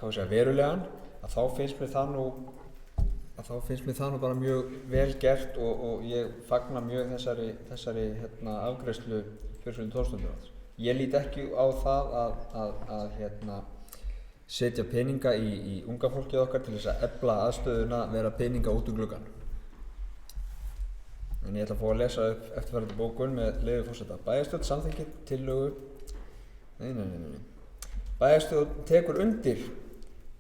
[SPEAKER 8] verulegan, að þá finnst mér það nú bara mjög vel gert og ég fagna mjög þessari afgreiðslu fjölskyldu- og tómstundaráðs. Ég lít ekki á það að setja peninga í unga fólkið okkar til þess að efla aðstöðuna, vera peninga út úr gluggann. En ég ætla að fá að lesa upp eftirfarandi bókun með leyfi forseta. Bæjarstjórn samþykkir tillögu. Bæjarstjórn tekur undir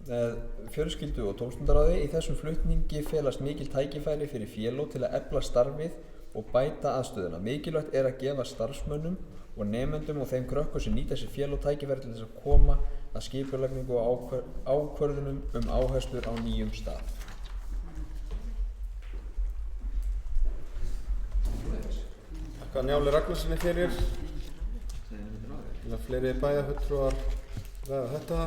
[SPEAKER 8] með fjölskyldu- og tómstundaráði. Í þessum flutningi felast mikil tækifæri fyrir félög til að efla starfið og bæta aðstöðuna. Mikilvægt er að gefa starfsmönnum og nemendum og þeim krökkum sem nýta sér félög tækifæri til þess að koma að skipulagningu og ákvörðunum áherslur á nýjum stað.
[SPEAKER 3] Þakka Njáli Ragnarssoni fyrir. Fleiri bæjarfulltrúar ræða þetta.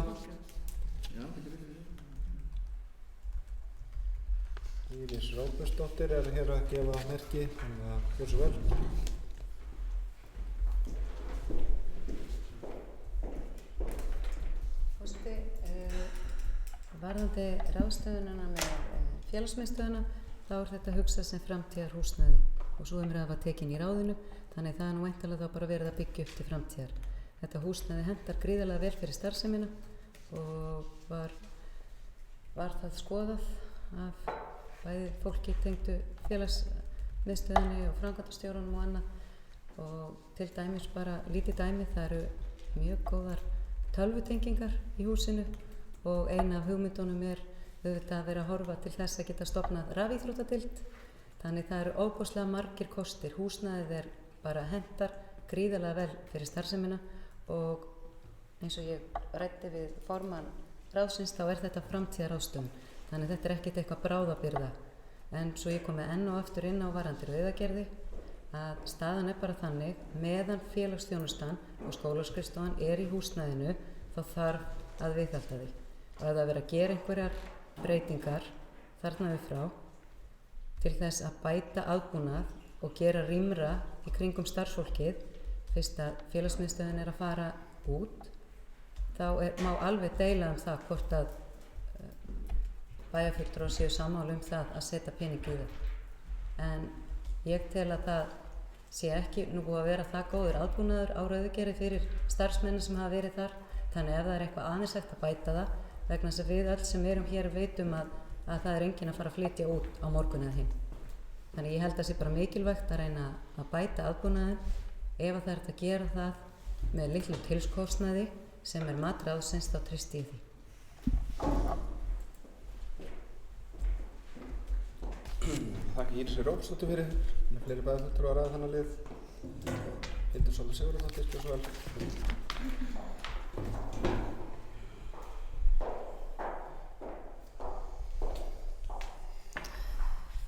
[SPEAKER 3] Íris Róbertsdóttir hér að gefa merki, þannig að gjörðu svo vel.
[SPEAKER 4] Forseti, varðandi ráðstöfunina með félagsmiðstöðuna, þá er þetta hugsað sem framtíðarhúsnæði og svo umræða var tekin í ráðinu, þannig það er nú væntanlega þá bara verið að byggja upp til framtíðar. Þetta húsnæði hentar gríðarlega vel fyrir starfsemina og var það skoðað af bæði fólki tengdu félagsmiðstöðinni og framkvæmdastjórunum og annað, og til dæmis bara lítið dæmi, það eru mjög góðar tölvutengingar í húsinu og eina af hugmyndunum er auðvitað að vera að horfa til þess að geta stofnað rafíþróttadeild. Þannig það eru óbúslega margir kostir. Húsnæðið er bara hentar gríðarlega vel fyrir starfsemina og eins og ég ræddi við formann ráðsins þá er þetta framtíðaráðstöfun. Þannig þetta er ekkert eitthvað bráðabirgða. En svo ég kom með enn og aftur inn á varðandi Rauðagerði að staðan er bara þannig, meðan félagsþjónustan og skólaskrifstofan er í húsnæðinu þá þarf að viðhalda því. Og ef það verið að gera einhverjar breytingar þarna við frá til þess að bæta aðbúnað og gera rýmra í kringum starfsfólkið fyrst að félagsmiðstöðin er að fara út, þá má alveg deila það hvort að bæjarfulltrúar séu sammála það að setja pening í það. En ég tel að það sé ekki nú búið að vera það góður aðbúnaður á Rauðagerði fyrir starfsmennin sem hafa verið þar, þannig ef það er eitthvað aðeins hægt að bæta það, vegna þess að við öll sem erum hér veitum að það er enginn að fara að flytja út á morgun eða hinn. Þannig ég held að það sé bara mikilvægt að reyna að bæta aðbúnaðinn ef það er að gera það með litlum tilskostnaði sem er mat ráðsins, þá treysti ég því.
[SPEAKER 3] Þakka Írisi Róbertsdóttur fyrir. Fleiri bæjarfulltrúar að ræða þennan lið. Hildur Sólveig Sigurðardóttir, gjörðu svo vel.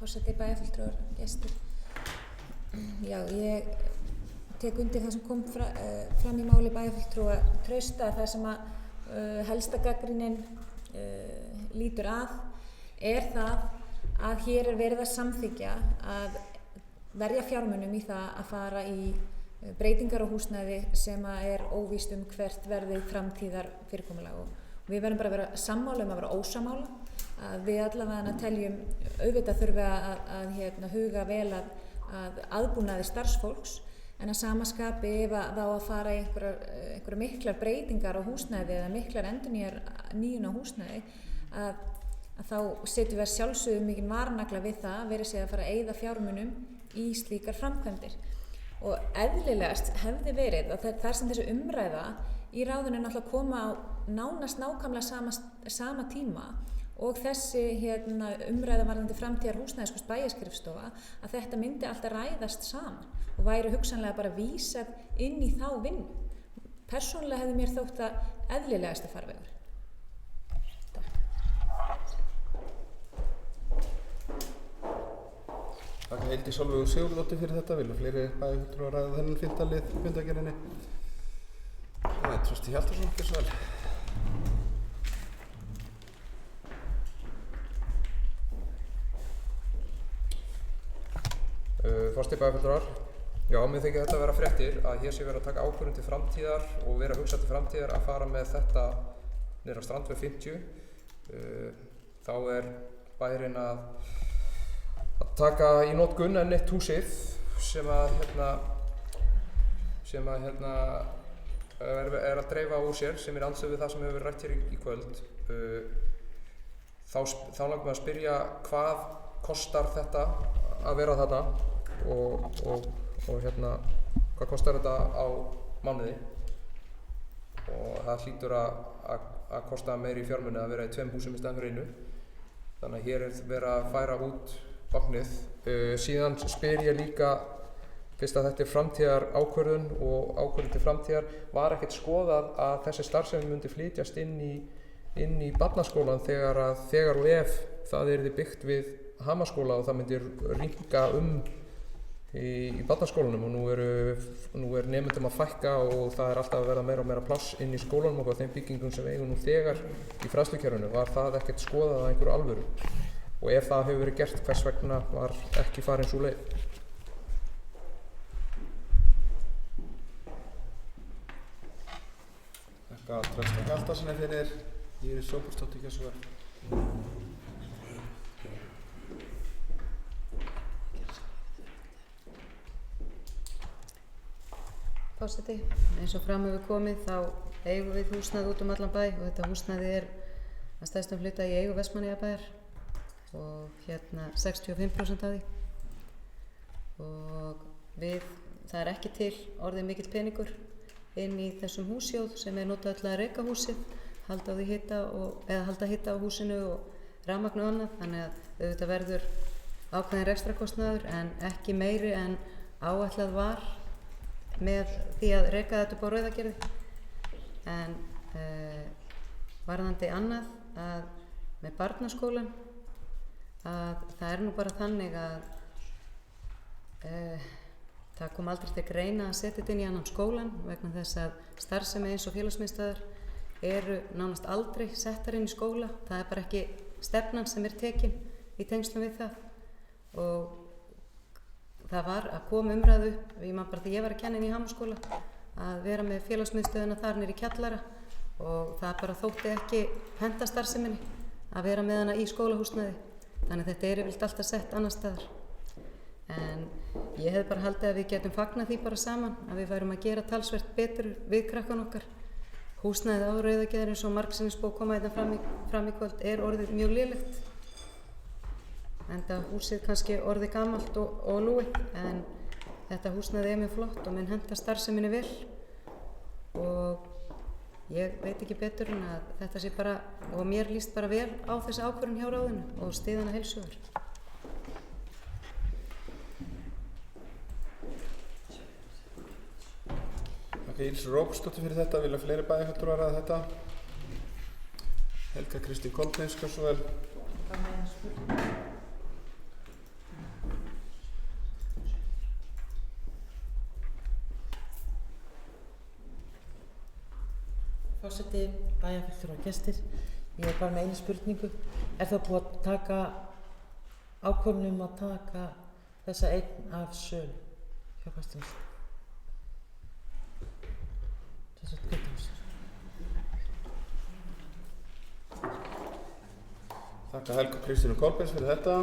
[SPEAKER 7] Forseti, bæjarfulltrúar, gestir. Já, ég tek undir það sem kom fram í máli bæjarfulltrúa Trausta, það sem að helsta gagnrýnin lítur að er það að hér er verið að samþykkja að verja fjármunum í það að fara í breytingar á húsnæði sem er óvíst hvert verði framtíðar fyrirkomulag, og við verðum bara að vera sammála að vera ósammála, að við allavega teljum auðvitað þurfi að huga vel að aðbúnaði starfsfólks, en að sama skapi ef það á að fara í einhverjar miklar breytingar á húsnæði eða miklar endurnýjun á húsnæði, að þá setjum við sjálfsögðu mikinn varnagla við það að vera séð að fara að eyða fjármunum í slíkar framkvæmdir. Og eðlilegast hefði verið að þar sem þessi umræða í ráðinu náttúrulega koma á nánast nákvæmlega sama tíma og þessi umræða varðandi framtíðar húsnæðiskost bæjarskrifstofa, að þetta myndi alltaf ræðast saman og væri hugsanlega bara vísað inn í þá vinnu. Persónulega hefði mér þótt það eðlilegasta farvegur.
[SPEAKER 3] Takk Hildi Sólveigu Sigurðardóttir fyrir þetta. Vilja fleiri bæjarfulltrúar ræða þennan fimmtalið fundargerðinni? Það er Trausti Hjaltason, gjörðu svo vel.
[SPEAKER 6] Forseti bæjarfulltrúar, já, mér þykir þetta að vera fréttir að hér sé verið að taka ákvörðun til framtíðar og vera að hugsa til framtíðar að fara með þetta niður á Strandveg 50. Þá er bærinn að taka í notkun enn eitt húsið sem að er að dreifa úr sér, sem er andstöðu við það sem hefur verið rætt hér í kvöld. Þá langar mig að spyrja hvað kostar þetta að vera þarna og hvað kostar þetta á mánuði, og það hlýtur að kosta meiri fjármuni að vera í 2 húsum í staðinn fyrir einu, þannig að hér er verið að færa út báknið. Síðan spyr ég líka, fyrst að þetta er framtíðar ákvörðun og ákvörðun til framtíðar, var ekkert skoðað að þessi starfsemi myndi flytjast inn í barnaskólan þegar og ef það yrði byggt við Hamaskóla og það myndi rýmka í barnaskólanum, og nú er nemendum að fækka og það er alltaf að verða meira og meira pláss inn í skólanum og þeim byggingum sem við eigum nú þegar í fræðslukerfinu. Var það ekkert skoðað að einhverju alvöru? Og ef það hefur verið gert, hvers vegna var ekki farin sú leið?
[SPEAKER 3] Þakka Trausta Hjaltasyni fyrir. Íris Sólbergsdóttir, gjörðu svo vel.
[SPEAKER 4] Forseti, eins og fram hefur komið þá eigum við húsnæði út allan bæ og þetta húsnæði er að stærstum hluta í eigu Vestmannaeyjabæjar og 65% af því, og það er ekki til orðið mikill peningur inn í þessum húsjóð sem er notað til að reka húsið, halda hita á húsinu og rafmagn og annað, þannig að auðvitað verður ákveðin rekstrakostnaður en ekki meiri en áætlað var með því að reka þetta upp á Rauðagerði. En varðandi annað, að með barnaskólan, að það er nú bara þannig að það kom aldrei til greina að setja þetta inn í annan skólan vegna þess að starfsemi eins og félagsmiðstöðvar eru nánast aldrei settar inn í skóla. Það er bara ekki stefnan sem er tekin í tengslum við það, og það var að koma umræðu upp, ég man bara þegar ég var að kenna inn í Hamaskóla, að vera með félagsmiðstöðuna þar niður í kjallara, og það bara þótti ekki henta starfseminni að vera með hana í skólahúsnæði, þannig að þetta er yfirleitt alltaf sett annar staðar. En ég hef bara haldið að við getum fagnað því bara saman, að við værum að gera talsvert betur við krakkan okkar. Húsnæðið á Rauðagerði, eins og margsinnis búið að koma þetta fram í kvöld, er orðið mjög lélegt. Enda húsið kannski orðið gamalt og lúið, en þetta húsnæði er mjög flott og mun henta starfseminni vel, og ég veit ekki betur en að þetta sé bara, og mér líst bara vel á þessi ákvörðun hjá ráðinu og styð hana heils hugar.
[SPEAKER 3] Íris Róbersdóttir fyrir þetta. Vilja fleiri bæjarfulltrúar ræða þetta? Helga Kristín Kolbeins, gjörðu svo vel.
[SPEAKER 5] Forseti, bæjarfulltrúar og gestir, ég er bara með einu spurningu. Er það búið að taka ákvörðun að taka þessa eign af sölu hjá Kastljósi?
[SPEAKER 3] Þakka Helgu Kristínu Kolbeins fyrir þetta.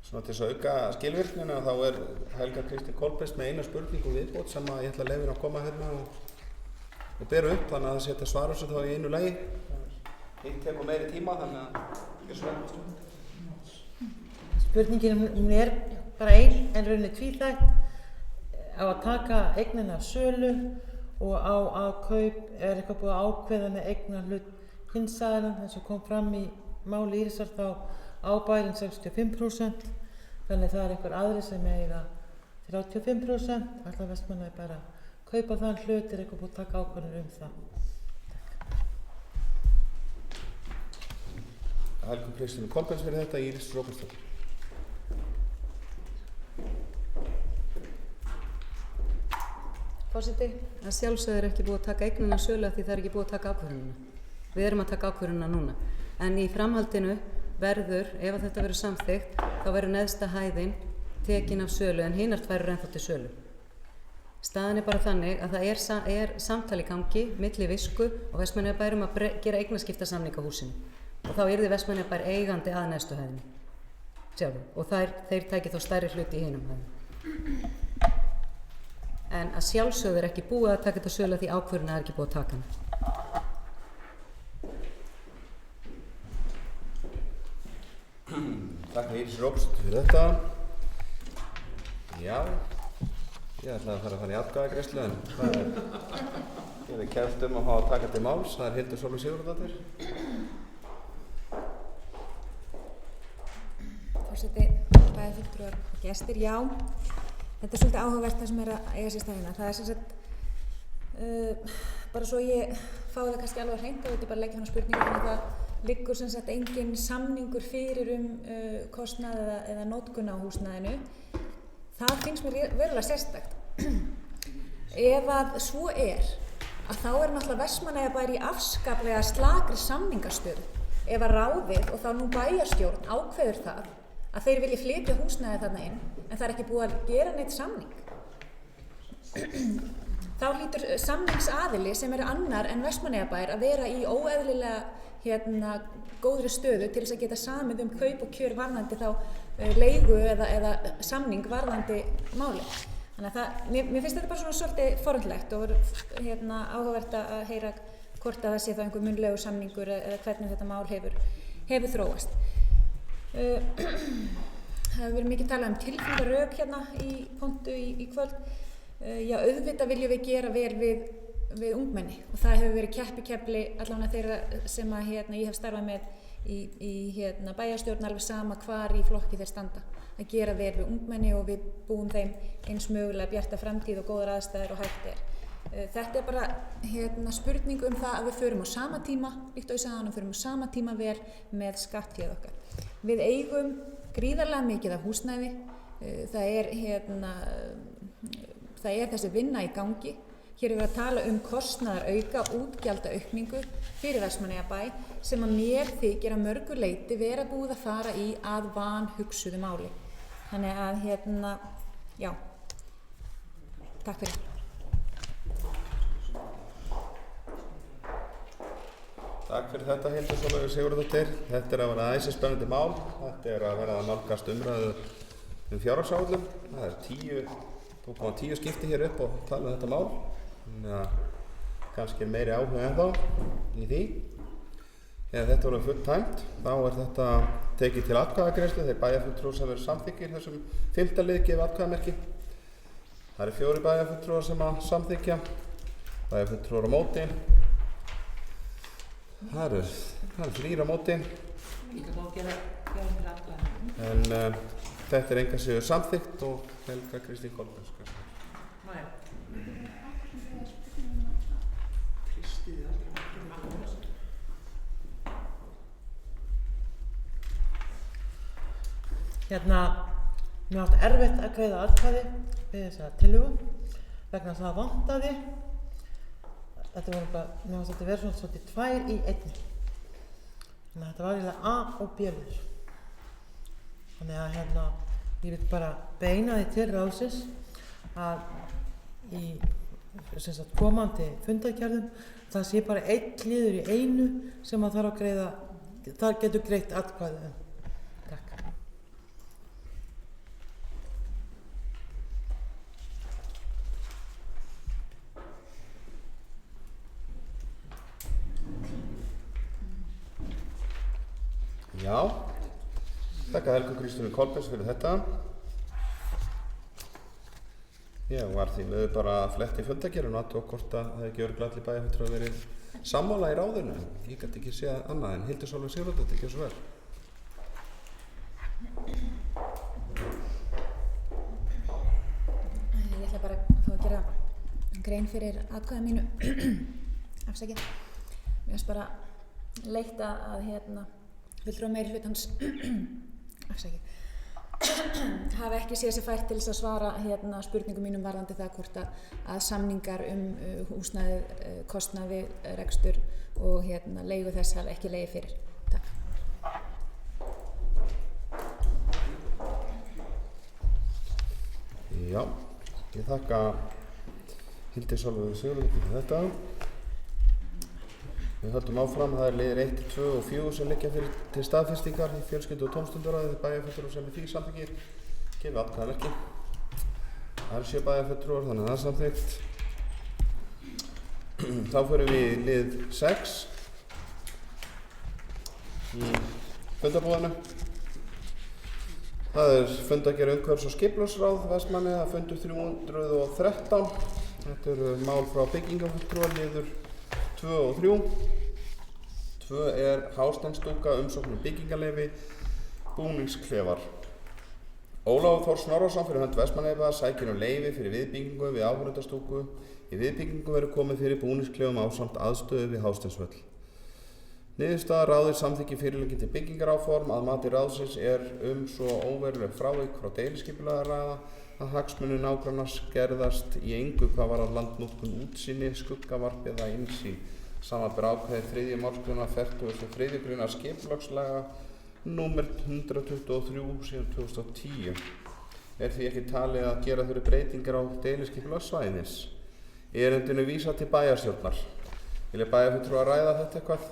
[SPEAKER 3] Svona til þess að auka skilvirknina, þá er Helga Kristín Kolbeins með eina spurningu viðbót sem að ég ætla að leyfa henni að koma hérna og bera upp, þannig að það sé að svara þessu þá í einu lagi. Hitt tekur meiri tíma, þannig að ég svara.
[SPEAKER 5] Spurningin hún er bara ein en rauninni tvíþætt. á að taka eignina af sölu og á að kaup er eitthvað búið að ákveða með eignarhlut hinsaðilann, eins og kom fram í máli Írisar þá á bærinn 65%, þannig það er einhver aðri sem eiga 35%, ætla Vestmannaeyjar bara að kaupa þann hlut, er eitthvað búið að taka ákvörðun það.
[SPEAKER 3] Helga Kristín Kolbens fyrir þetta, Íris Róbertsdóttir.
[SPEAKER 4] Forseti, að sjálfsögðu er ekki búið að taka eignina af sölu af því það er ekki búið að taka ákvörðunina. Við erum að taka ákvörðunina núna. En í framhaldinu verður, ef að þetta verður samþykkt, þá verður neðsta hæðin tekin af sölu en hinar tvær eru ennþá til sölu. Staðan er bara þannig að það er samtal í gangi milli Visku og Vestmannaeyjabæjar að gera eignaskiptasamning á húsinu. Og þá yrði Vestmannaeyjabær eigandi að neðstu hæðinni. Sjálfur. Og þeir tæki þá stærri hluti í hinum hæðinni. En að sjálfsögðu er ekki búið að taka þetta sölu því ákvörðuna er ekki búið að taka hana.
[SPEAKER 3] Takk Íris Róbertsdóttir fyrir þetta. Já, ég ætlaði að fara í atkvæðagreiðslu en það er, ég við kemst að fá að taka til máls, það er Hildur Sólveig Sigurðardóttir.
[SPEAKER 7] Forseti, bæjarfulltrúar og gestir, já. Þetta er svolítið áhugavert það sem er að eiga sér stað hérna. Það er sem sagt, bara svo ég fái það kannski alveg hreint og þetta er bara að leggja hana spurningu þannig að það liggur sem sagt engin samningur fyrir kostnað eða nótkun á húsnæðinu. Það finnst mér verulega sérstakt. Ef að svo er, að þá er náttúrulega Vestmannaeyjabær í afskaplega slakri samningastöðu. Ef að ráðið og þá nú bæjarstjórn ákveður það að þeir vilja flytja húsnæði þarna inn en það er ekki búið að gera neitt samning. Þá hlýtur samningsaðili sem er annar en Vestmannaeyjabær að vera í óeðlilega góðri stöðu til þess að geta samið kaup og kjör varðandi þá leigu eða samning varðandi máli. Þannig að mér finnst þetta bara svona svolítið forundlegt og áhugavert að heyra hvort að það sé þá einhver munnlegur samningur eða hvernig þetta mál hefur þróast. Það hefur verið mikið talað tilfinningarök í pontu í kvöld. Já, auðvitað viljum við gera vel við ungmenni og það hefur verið keppikefli allavega þeirra sem að ég hef starfað með í bæjarstjórn alveg sama hvar í flokki þeir standa. Að gera vel við ungmenni og við búum þeim eins mögulega bjarta framtíð og góðar aðstæður og hægt er. Þetta er bara spurning það að við förum á sama tíma, líkt og ég sagði hann, förum á sama tíma vel með skattféð okkar. Við eigum gríðarlega mikið af húsnæði, það er þessi vinna í gangi. Hér er við að tala kostnaðarauka, útgjaldaaukningu fyrir Vestmannaeyjabæ sem að mér þykir að mörgu leyti vera búið að fara í að vanhugsuðu máli. Þannig að já, takk fyrir.
[SPEAKER 3] Takk fyrir þetta Hildur Sólveig Sigurðardóttir. Þetta er að vera æsispennandi mál. Þetta er að vera að nálgast umræðu fjárhagsáætlun. Það er 10 skipti hér upp og tala um þetta mál. Þannig að kannski meiri áhuga ennþá í því. Ef þetta voru fulltæmt, þá er þetta tekið til atkvæðagreiðslu. Þeir bæjarfulltrúar sem eru samþykkir þessum 5. lið gefið atkvæðamerki. Það eru 4 bæjarfulltrúar sem að samþykkja. Bæjarfulltrúar á móti. Það eru 3 á móti. En þetta er engan sigur samþykkt og Helga Kristín Kolbens.
[SPEAKER 5] Mér átti erfitt að greiða atkvæði við þessa tillögu vegna þess að það vantaði. Mér fannst þetta vera svolítið 2 í 1. Þannig að þetta var eiginlega A og B-liður. Þannig að ég vil bara beina því til ráðsins að í komandi fundargerðum það sé bara 1 liður í einu sem að þarf að greiða, þar getur greitt atkvæði Takk.
[SPEAKER 3] Já, þakka Helgu Kristínu Kolbens fyrir þetta. Ég var því miður bara að fletti fundagerðinu og hvort að það ekki örugglega allir bæjarfulltrúar verið sammála í ráðinu. Ég gæti ekki séð annað en Hildur Sólveig Sigurðardóttir, ekki svo vel.
[SPEAKER 7] Ég ætla bara að fá að gera grein fyrir atkvæða mínu. Afsakið. Mér finnst bara leitt að fulltrúar meirihlutans afsakið hafa ekki séð sér fært til þess að svara spurningum mínum varðandi það hvort að samningar húsnæðið, kostnað við rekstur og leigu þess hafa ekki legið fyrir. Takk.
[SPEAKER 3] Já, ég þakka Hildi Sólveig Sigurðardóttir fyrir þetta. Við höldum áfram, það liðir 1, 2 og 4 sem liggja fyrir til staðfestingar í fjölskyldu- og tómstundaráði. Bæjarfulltrúar sem því samþykkir gefið atkvæðamerki. Það 7 bæjarfulltrúar, þannig að það er samþykkt. Þá förum við í lið 6 í fundarbúðinu. Það fundagerð umhverfis- og skipulagsráð Vestmannaeyja, það fundur 313. Þetta eru mál frá byggingafulltrúar, liður 2 og 3. 2 er Hásteinsstúka, umsókn byggingarleyfi, búningsklefar. Ólafur Þór Snorrason fyrir hönd Vestmannaeyja sækir leyfi fyrir viðbyggingu við áhorfendastúku. Í viðbyggingu verður komið fyrir búningsklefum ásamt aðstöðu við Hásteinsvöll. Niðurstaða ráðið samþykki fyrirliggjandi byggingaráform að mati ráðsins svo óveruleg frávik frá deiliskipulagi að ræða að hagsmunir nágranna skerðast í engu hvað varðar landnotkun, útsýni, skuggavarp eða innsýn. Samanber ákvæði 3. málsgreinar 43. greinar skipulagslaga númer 123 síðan 2010. Því ekki talið að gera þurfi breytingar á deiliskipulagssvæðis. Erindinu vísað til bæjarstjórnar. Vilja bæjarfulltrúar ræða þetta eitthvað?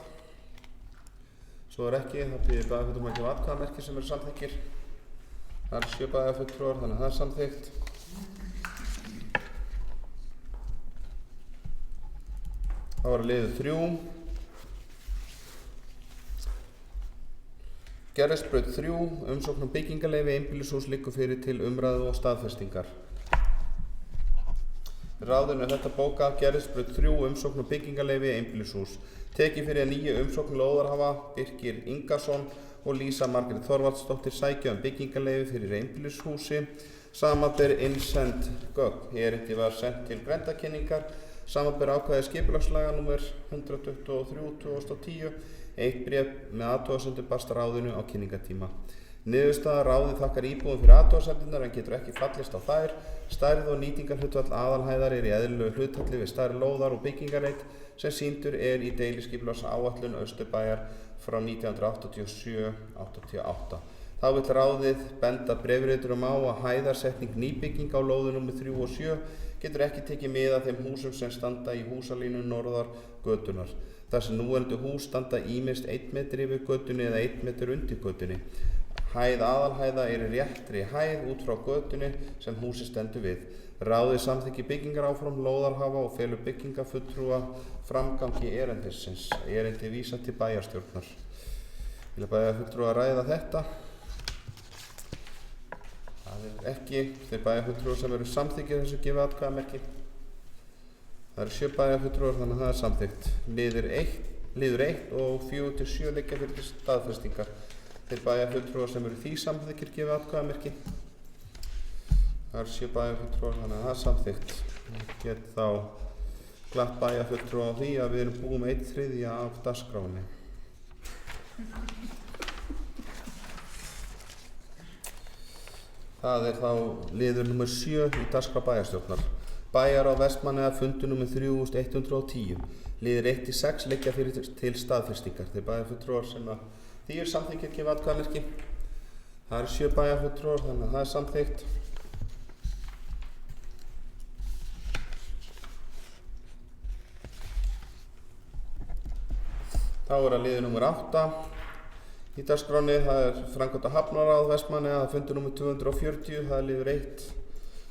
[SPEAKER 3] Svo ekki, þá býðir bæjarfulltrúum að gefa atkvæðamerki sem eru samþykkir. Það 7 bæjarfulltrúar, þannig að það er samþykkt. Þá var liður 3. Gerðisbraut 3, umsókn byggingarleyfi einbýlishús liggur fyrir til umræðu og staðfestingar. Ráðinu þetta bókað Gerðisbraut 3, umsókn byggingarleyfi einbýlishús. Tekið fyrir að nýju umsókn lóðarhafa Birkir Ingason og Lísa Margrét Þorvaldsdóttir sækja byggingarleyfi fyrir einbýlishúsi. Samanber innsend gögn. Erindi var sent til grenndarkynningar. Samanber ákvæði skipulagslaga númer 123/2010. Eitt bréf með athugasemdum barst ráðinu á kynningatíma. Niðurstaða ráðið þakkar íbúum fyrir athugasemdirnar en getur ekki fallist á þær. Stærð og nýtingarhlutfall aðalhæðar í eðlilegu hlutfalli við stærð lóðar og byggingarreit sem sýndur í deiliskipulagsáætlun Austurbæjar frá 1987-88. Þá vill ráðið benda bréfriturum á að hæðarsetning nýbygging á lóðum númer 3 og 7 getur ekki tekið mið af þeim húsum sem standa í húsalínu norðar götunnar. Þar sem núverandi hús standa ýmist 1 metri yfir götunni eða 1 metri undir götunni. Hæð aðalhæða réttri hæð út frá götunni sem húsi stendur við. Ráðið samþykki byggingaráform lóðarhafa og felur byggingafulltrúa framgangi erindisins. Erindi vísa til bæjarstjórnar. Vilja bæjarfulltrúa ræða þetta? Það ekki. Þeir bæjarfulltrúar sem eru samþykkið þessu gefa atkvæðamerki. Það eru 7 bæjarfulltrúar, þannig að það er samþykkt. Liður 1 og 4-7 liggja fyrir til staðfestingar. Þeir bæjarfulltrúar sem eru því samþykkir gefa atkvæðamerki. Það eru 7 bæjarfulltrúar, þannig að það er samþykkt. Ég get þá glatt bæjarfulltrúa á því að við erum búin með 1/3 af dagskráinni. Það er þá liður nummer 7 í dagskrá bæjarstjórnar. Bæjarráð Vestmannaeyja fundur nummer 3110. Liður 1-6 liggja fyrir til staðfestingar. Þeir bæjarfulltrúar sem að því samþykkir gefa atkvæðamerki. Það eru 7 bæjarfulltrúar, þannig að það er samþykkt. Þá er að liður nummer 8 í dagskráni. Það er framkvæmda hafnaráð Vestmannaeyja. Það fundur nummer 240. Það er liður 1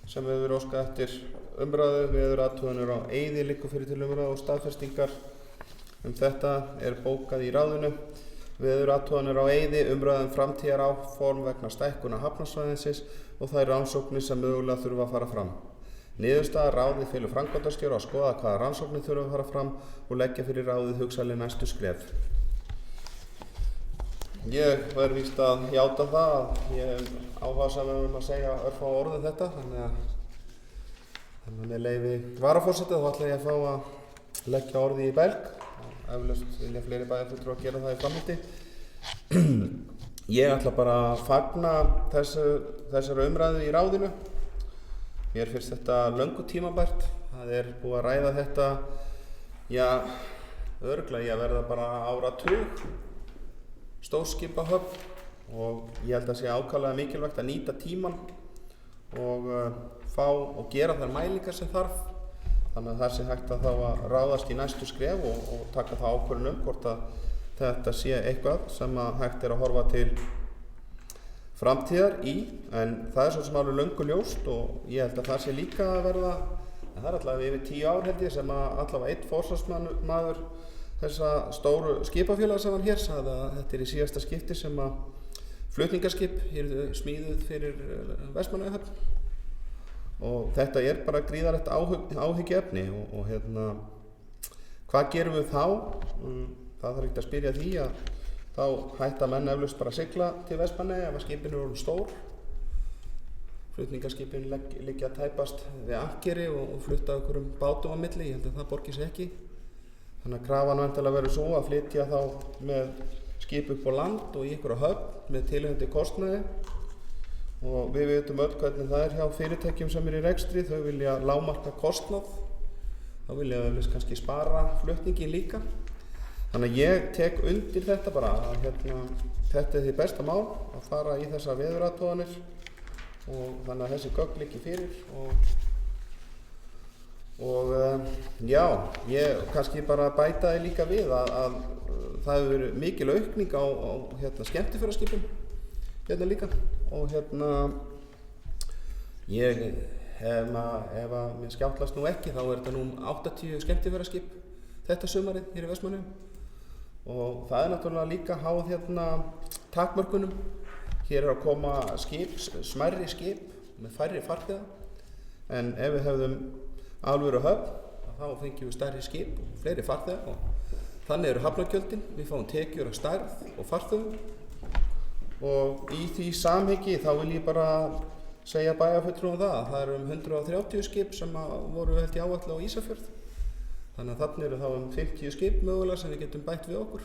[SPEAKER 3] sem hefur verið óskað eftir umræðu. Veðurathuganir á Eiði liggur fyrir til umræðu og staðfestingar. Þetta er bókað í ráðinu. Veðurathuganir á Eiði, umræðum framtíðaráform vegna stækkunar hafnarsvæðisins og þær rannsóknir sem mögulega þurfa að fara fram. Niðurstaða: ráðið felur framkvæmdastjóra að skoða hvaða rannsóknir þurfa að fara fram og leggja fyrir ráðið hugsanlega næstu skref. Ég verð víst að játa það að ég er áhugasamur að segja örfá orðið þetta, þannig að með leyfi varaforseta þá ætla ég að fá að leggja orðið í belg. Eflaust vilja fleiri bæjarfulltrúar að gera það í framhaldi. Ég ætla bara að fagna þessari umræðu í ráðinu. Mér finnst þetta löngu tímabært. Það er búið að ræða þetta, örugglega í að verða bara áratug stórskipahöfn og ég held að sé ákaflega mikilvægt að nýta tímann og fá og gera þær mælingar sem þarf. Þannig að það sé hægt að þá að ráðast í næstu skref og taka það ákvörðun hvort að þetta sé eitthvað sem að hægt er að horfa til framtíðar í, en það er svo sem alveg löngu ljóst og ég held að það sé líka að verða, en það er allavega yfir 10 ár held ég sem að allavega einn forsvarsmaður þessa stóru skipafélaga sem var hér sagði að þetta er í síðasta skipti sem að flutningaskip eru smíðuð fyrir Vestmannaeyjahöfn. Og þetta er bara gríðarlegt áhyggjuefni og hvað gerum við þá? Það þarf ekkert að spyrja því að þá hætta menn eflaust bara að sigla til Vestmannaeyja ef að skipin eru orðin stór. Flutningaskipin liggja tæpast við ankeri og flutta okkur bátum á milli, ég held að það borgi sig ekki. Þannig að krafan væntanlega verður svo að flytja þá með skip upp á land og í einhverja höfn með tilheyrandi kostnaði. Og við vitum öll hvernig það er hjá fyrirtækjum sem eru í rekstri, þau vilja lágmarka kostnað, þá vilja þau kannski spara flutningin líka. Þannig að ég tek undir þetta bara að þetta er því besta mál að fara í þessar veðurathuganir og þannig að þessi gögn liggi fyrir og ég kannski bara bæta því líka við að það hefur verið mikil aukning á skemmtiferðaskipum líka og ég ef að mér skjáttlast nú ekki þá er þetta nú 80 skemmtiferðaskip þetta sumarið hér í Vestmannaeyjum og það er náttúrulega líka háð takmörkunum. Hér er að koma smærri skip með færri farþega en ef við hefðum alvöru höfn þá fengjum við stærri skip og fleiri farþega og þannig eru hafnargjöldin, við fáum tekjur af stærð og farþegum og í því samhengi þá vil ég bara segja bæjarfulltrúum það eru 130 skip sem voru held ég áætla á Ísafjörð. Þannig að þarna eru þá 50 skip mögulega sem við getum bætt við okkur.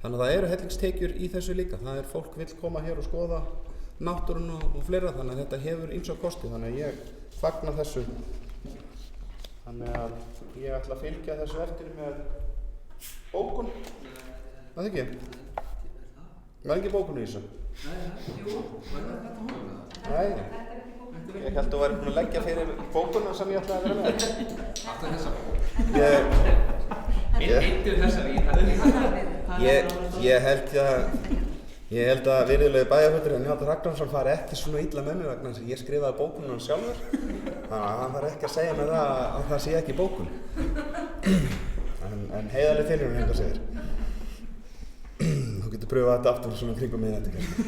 [SPEAKER 3] Þannig að það eru hellingstekjur í þessu líka. Það er fólk vill koma hér og skoða náttúrun og fleira þannig að þetta hefur ýmsa kosti. Þannig að ég fagna þessu. Þannig að ég ætla að fylgja þessu eftir með bókun. Það ekki? Var ekki bókun í þessu? Nei, ég held að þú væri búin að leggja fyrir bókuna sem ég ætlaði að vera með.
[SPEAKER 9] Aftur þessa bók. Eittu þessari
[SPEAKER 3] Ég held að virðulegi bæjarfulltrúi Njáll Ragnarsson fari ekki svona illa með mig vegna þess að ég skrifaði bókunum hans sjálfur. Þannig að hann þarf ekki að segja mér að það sé ekki bókun. En heiðarleg tilraun engu að segja. Þú getur pröfað þetta aftur svona kringum mig þetta kannski.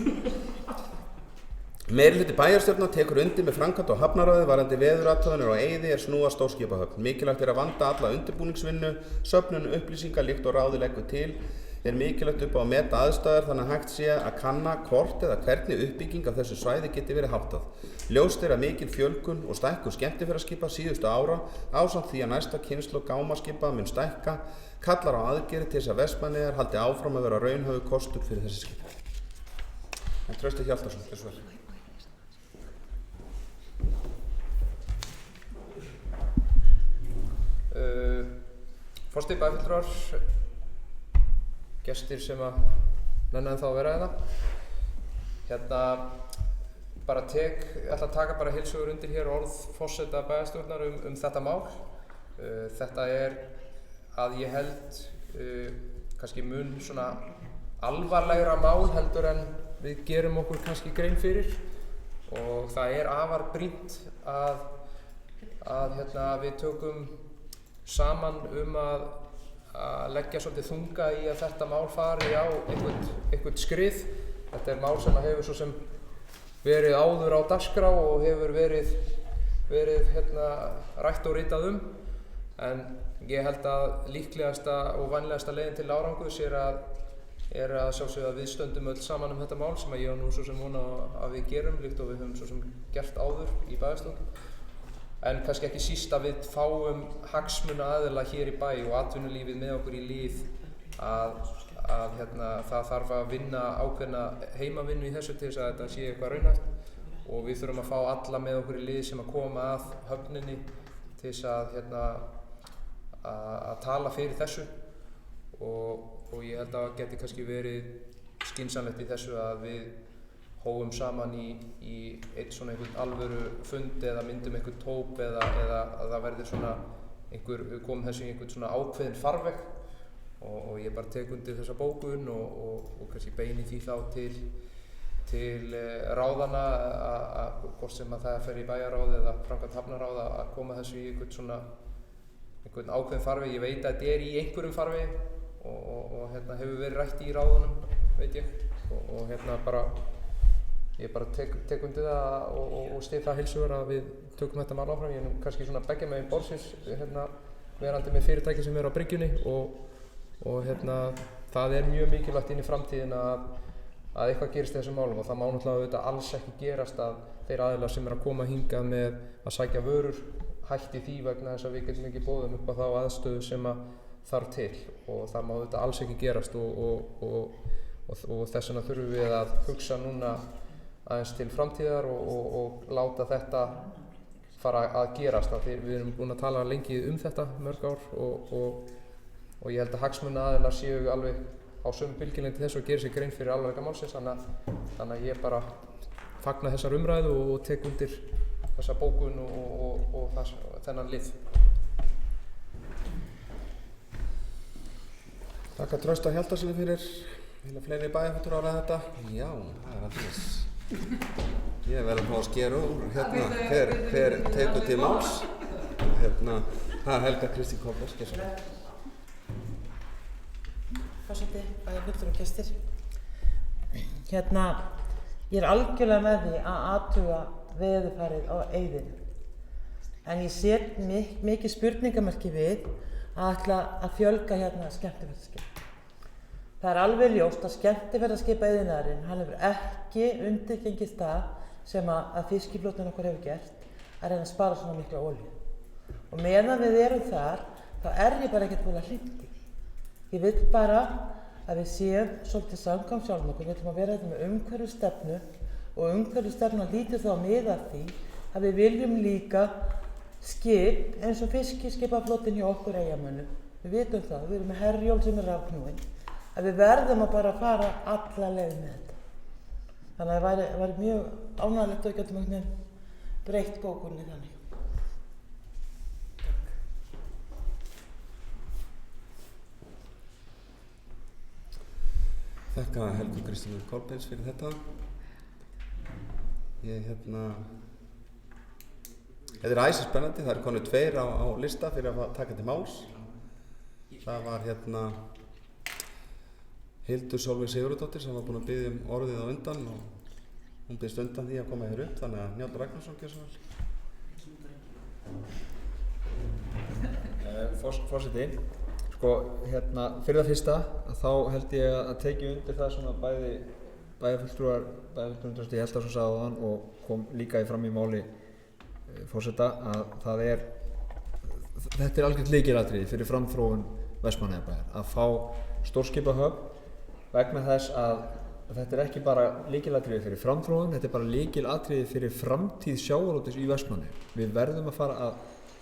[SPEAKER 3] Meirihluti bæjarstjórnar tekur undir með framkvæmd og hafnaráði varðandi veðurathuganir og eyði snúa stórskipahöfn. Mikilvægt er að vanda alla undirbúningsvinnu, söfnun upplýsinga líkt og ráðið leggur til. Er mikilvægt upp á að meta aðstæður þannig að hægt sé að kanna hvort eða hvernig uppbygging af þessu svæði geti verið háttað. Ljóst er að mikil fjölgun og stækkun skemmtiferðaskipa síðustu ára ásamt því að næsta kynslóð gámaskipa mun stækka kallar á aðgerðir til þess að Vestmannaeyjar haldi áfram að vera raunhæfur kostur fyrir þessi skip. Trausti Hjaltarsson, þessu verður.
[SPEAKER 6] Forseti, bæjarfulltrúar, gestir sem að nenna þá að vera hérna. Bara ætla að taka bara heilsugur undir hér orð forseta bæjarstjórnar þetta mál. Þetta er að ég held kannski mun svona alvarlegra mál heldur en við gerum okkur kannski grein fyrir og það er afar brýnt að við tökum saman að leggja svolítið þunga í að þetta mál fari á einhvern skrið. Þetta er mál sem hefur svo sem verið áður á dagskrá og hefur verið verið rætt og ritað en ég held að líklegasta og vænlegasta leiðin til árangurs er að sjálfsögðu að við stöndum öll saman þetta mál sem að ég á nú svo sem vona að við gerum líkt og við höfum svo sem gert áður í bæjarstjórn. En kannski ekki síst að við fáum hagsmunaaðila hér í bæ og atvinnulífið með okkur í lið að það þarf að vinna ákveðna heimavinnu í þessu til þess að þetta sé eitthvað raunhæft og við þurfum að fá alla með okkur í lið sem að koma að höfninni til þess að tala fyrir þessu og ég held að það geti kannski verið skynsamlegt í þessu að við hófum saman í eitt svona einhvern alvöru fund eða myndum einhvern tóp eða að það verði svona við komum þessu í einhvern svona ákveðin farveg og ég bara tek undir þessa bókun og kannski beini því þá til ráðana að hvort sem að það fer í bæjarráð eða framkvæmd hafnaráð að koma þessu í einhvern ákveðin farveg. Ég veit að þetta er í einhverjum farvegi og hefur verið rætt í ráðunum, veit ég og ég bara tek undir það og styð það heils hugar að við tökum þetta mál áfram. Ég er nú kannski svona beggja megin borðsins verandi með fyrirtæki sem eru á bryggjunni og það er mjög mikilvægt inn í framtíðina að eitthvað gerist í þessum málum og það má náttúrulega auðvitað alls ekki gerast að þeir aðilar sem eru að koma hingað með að sækja vörur hætti því vegna þess að við getum ekki boðum upp á þá aðstöðu sem að þarf til og það má auðvitað alls ekki gerast og þess vegna þurfum við að hugsa núna aðeins til framtíðar og láta þetta fara að gerast af því við erum búin að tala lengi þetta mörg ár og ég held að hagsmunaaðilar séu alveg á sömu bylgjulengd þess og gerir sér grein fyrir alvarleika málsins þannig að ég bara fagna þessar umræðu og tek undir þessa bókun og þennan lið.
[SPEAKER 3] Takk að Trausta Hjaltasyni fyrir fleiri bæjarfulltrúar að þetta. Já, það er alltaf ég verð að fá að skera úr hver tekur til máls það er Helga Kristín Kolbens.
[SPEAKER 5] Forseti, bæjarfulltrúar og gestir. Ég er algjörlega með því að athuga veðurfarið á Eiðinu. En ég set mikið spurningamerki við að ætla að fjölga skemmtiferðaskip. Það er alveg ljóst að skemmtiferðaskip Eiðinarinn, hann hefur ekki undirgengist það sem að fiskiflotinn okkur hefur gert að reyna að spara svona mikla olíu. Og meðan við erum þar, þá er ég bara ekkert búin að hrinda. Ég vil bara að við séum svolítið samkvæm sjálfum okkur, við ætlum að vera þetta með umhverfisstefnu og umhverfisstefnan lítur þá mið af því að við viljum líka skip eins og fiskiskipaflotinn hjá okkur Eyjamönnum. Við vitum það, við erum með Herjólf sem er rafknúinn, að við verðum að bara fara alla leið með þetta. Þannig að það væri mjög ánægilegt og við getum breytt bókunni þannig.
[SPEAKER 3] Þakka Helgu Kristínu Kolbens fyrir þetta. Þetta er æsispennandi, það eru konur 2 á lista fyrir að taka til máls. Það var Hildur Sólveig Sigurðardóttir sem var búin að biðja orðið á undan og hún biðst undan því að koma hér upp, þannig að Njáll Ragnarsson gjör svo vel.
[SPEAKER 8] Forseti, fyrir það fyrsta þá held ég að tekja undir það sem að bæjarfulltrúar Trausti Hjaltason sagði áðan og kom líka fram í máli forseta að þetta er algjört lykilatriði fyrir framþróun Vestmannaeyjabæjar að fá stórskipahöfn vegna þess að þetta er ekki bara lykilatriði fyrir framþróun, þetta er bara lykilatriði fyrir framtíð sjávarútvegs í Vestmannaeyjum. Við verðum að fara að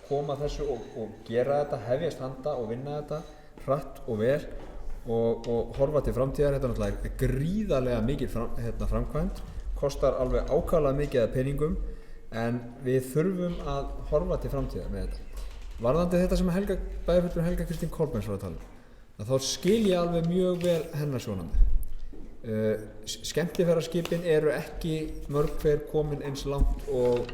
[SPEAKER 8] koma þessu og gera þetta, hefjast handa og vinna þetta hratt og vel og horfa til framtíðar. Þetta er náttúrulega gríðarlega mikil framkvæmd, kostar alveg ákaflega mikið af peningum en við þurfum að horfa til framtíðar með þetta. Varðandi þetta sem bæjarfulltrúar Helga Kristín Kolbens var að tala þá skil ég alveg mjög vel hennar sjónarmið. Skemmtiferðaskipin eru ekki mörg hver komin eins langt og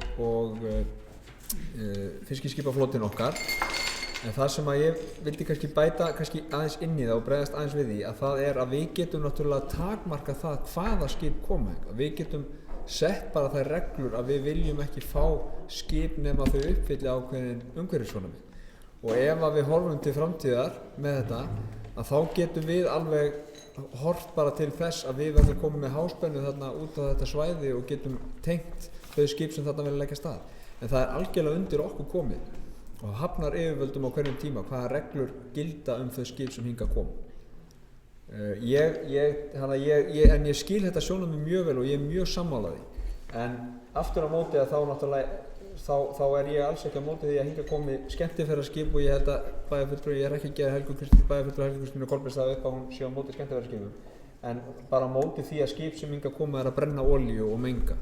[SPEAKER 8] fiskiskipaflotinn okkar en það sem að ég vildi kannski bæta aðeins inn í það og bregðast aðeins við því að það er að við getum náttúrulega takmarkað það hvaða skip koma. Við getum sett bara þær reglur að við viljum ekki fá skip nema þau uppfylli ákveðin umhverfissjónarmið og ef að við horfum til framtíðar með þetta að þá getum við alveg hort bara til þess að við verðum komið með háspennu þarna út á þetta svæði og getum tengt þau skip sem þarna vilja leggja stað en það er algjörlega undir okkur komið og hafnar yfirvöldum á hverjum tíma hvaða reglur gilda þau skip sem hingað koma. En ég skil þetta sjónarmið mjög vel og ég er mjög sammála því en aftur á móti að þá náttúrulega þá er ég alls ekki á móti því að hingað komi skemmtiferðarskip og ég held að bæjarfulltrúi, ég er ekki að gera bæjarfulltrúi Helgu Kristínu Kolbeins það upp að hún sé á móti skemmtiferðarskipum en bara á móti því að skip sem hingað koma er að brenna olíu og menga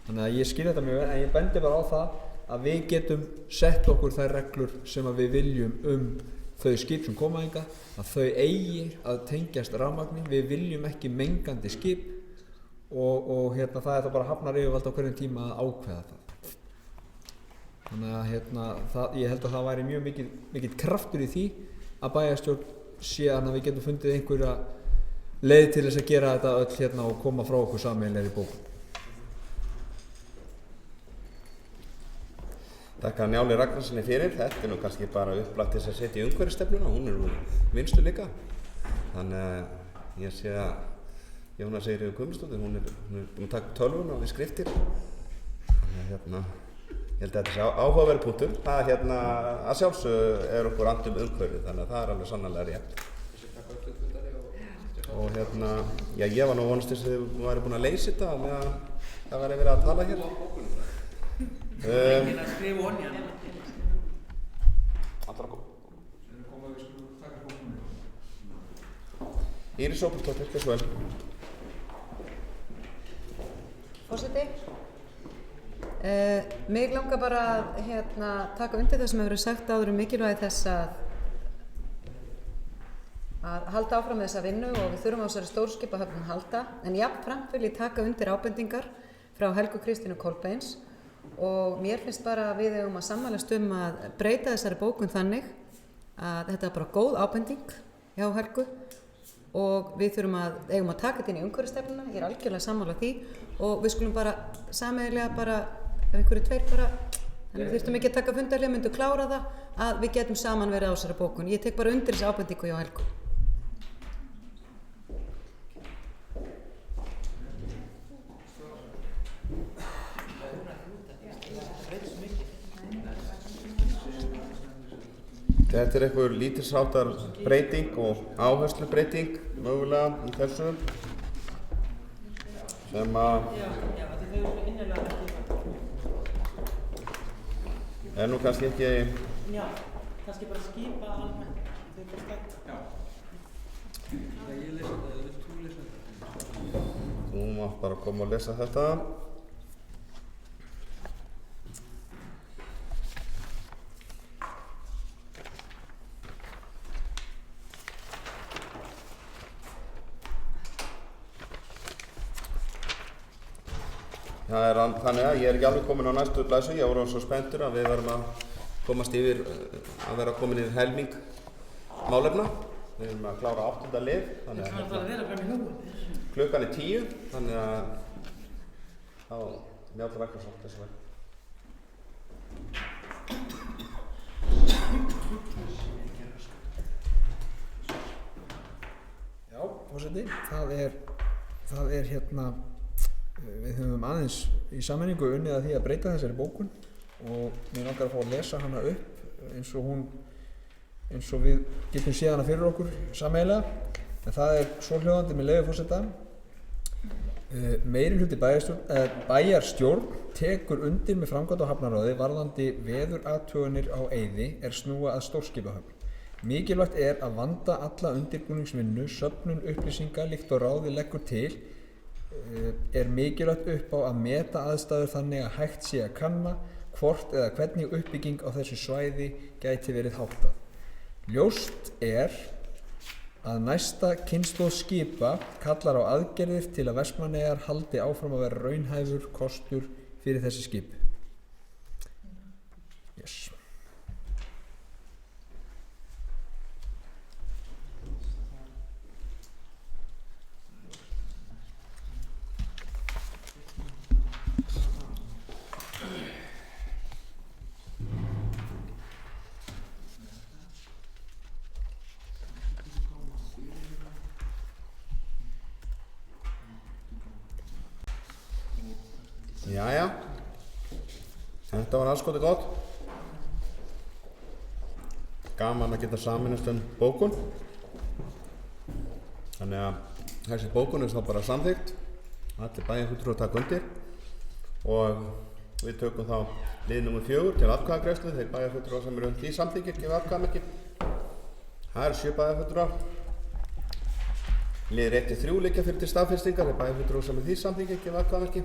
[SPEAKER 8] þannig að ég skil þetta mjög vel en ég bendi bara á það að við getum sett okkur þær reglur sem að við viljum þau skip sem koma hingað að þau eigi að tengjast rafmagni, við viljum ekki mengandi skip og það er það bara hafnar yfirvald á hverjum tíma að ákveða það. Þannig að ég held að það væri mjög mikill kraftur í því að bæjarstjórn sé að við getum fundið einhverja leið til þess að gera þetta öll og koma frá okkur sameiginlegri bókun.
[SPEAKER 3] Takk að Njáli Ragnarssoni fyrir, þetta nú kannski bara upplagt til þess að setja í umhverfisstefnuna, hún nú vinstri líka. Þannig að ég sé að Jóna Sigríður Guðmundsdóttir, hún er búin að taka tölvuna við skriftir. Þannig að ég held að þetta sé áhugaverður punktur. Það að sjálfsögðu er okkur andum umhverfið, þannig að það er alveg sannarlega rétt. Og ég var nú vonast þess að þið væri búin að leysa þetta meðan það væri verið að tala hér.
[SPEAKER 5] Enginn að skrifa honni hann.
[SPEAKER 3] Allra góð. Íris Ópulsdóttir, hversu vel?
[SPEAKER 4] Forseti, mig langar bara að taka undir það sem hefur verið sagt áður mikilvægi þess að halda áfram með þessa vinnu og við þurfum á þessari stórskipahöfn að halda en jafnframt vil ég taka undir ábendingar frá Helgu Kristínu Kolbeins og mér finnst bara að við eigum að sammælast að breyta þessari bókun þannig að þetta er bara góð ábending hjá Helgu og við eigum að taka þetta inn í umhverfisstefnuna, ég er algjörlega sammála því og við skulum bara sameiginlega ef einhverju tveir þannig við þurftum ekki að taka fundarlega, myndum klára það að við getum saman verið á þessari bókun. Ég tek bara undir þessi ábendingu hjá Helgu.
[SPEAKER 3] Þetta er einhver lítilsháttar breyting og áherslubreiting mögulega í þessu sem er nú kannski ekki
[SPEAKER 5] Já, kannski bara skipa almennt þau bara stækka.
[SPEAKER 9] Já, ég lesa þetta, vilt þú lesa þetta?
[SPEAKER 3] Þú mátt bara koma og lesa þetta. Það er þannig að ég er ekki alveg komin á næstu blæsu, ég voru svo spenntur að við verðum að komast yfir að vera komin yfir helming málefna. Við erum að klára 8. lið, þannig að klukkan er 10, þannig að þá Njáll Ragnarsson þessu veginn.
[SPEAKER 8] Já, forseti, það er við höfum aðeins í sameiningu unnið að því að breyta þessari bókun og mér langar að fá að lesa hana upp eins og við getum séð hana fyrir okkur sameiginlega en það er svohljóðandi með leyfi forseta meirihluti bæjarstjórn tekur undir með framkvæmd á hafnaráði varðandi veðurathuganir á Eiði er snúa að stórskipahöfn. Mikilvægt er að vanda alla undirbúningsvinnu, söfnun upplýsinga líkt og ráði leggur til er mikilvægt upp á að meta aðstæður þannig að hægt sé að kanna hvort eða hvernig uppbygging á þessu svæði gæti verið háttað. Ljóst er að næsta kynslóð skipa kallar á aðgerðir til að Vestmannaeyjar haldi áfram að vera raunhæfur kostur fyrir þessi skip. Yes.
[SPEAKER 3] Jæja, þetta var alls gott. Gaman að geta saminast bókun. Þannig að þessi bókun þá bara samþykkt. Allir bæjarfulltrúar taka undir. Og við tökum þá lið nr. 4 til atkvæðagreiðslu. Þeir bæjarfulltrúar sem eru því samþykkir gefa atkvæðamerki. Það eru 7 bæjarfulltrúar. Liðir 1-3 liggja fyrir til staðfestingar. Þeir bæjarfulltrúar sem eru því samþykkir gefa atkvæðamerki.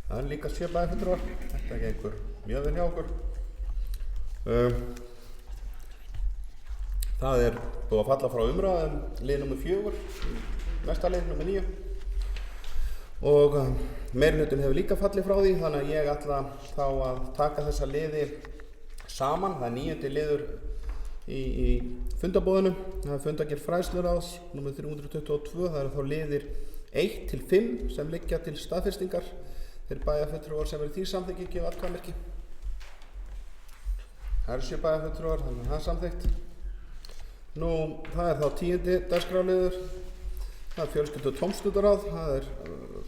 [SPEAKER 3] Það eru líka 7 bæjarfulltrúar. Þetta gengur mjög vel hjá okkur. Það er búið að falla frá umræðum lið nr. 4, næsta lið nr. 9. Og meirihlutinn hefur líka fallið frá því, þannig að ég ætla þá að taka þessa liði saman. Það er 9. liður í fundabóðinu. Það er fundagerð fræðsluráðs nr. 322. Það eru þá liðir 1-5 sem liggja til staðfestingar. Þeir bæjarfulltrúar sem eru því samþykkir gefa atkvæðamerki. Það eru 7 bæjarfulltrúar, þannig að það er samþykkt. Nú, það er þá 10. dagskrárliður. Það er fjölskyldu- og tómstundaráð. Það er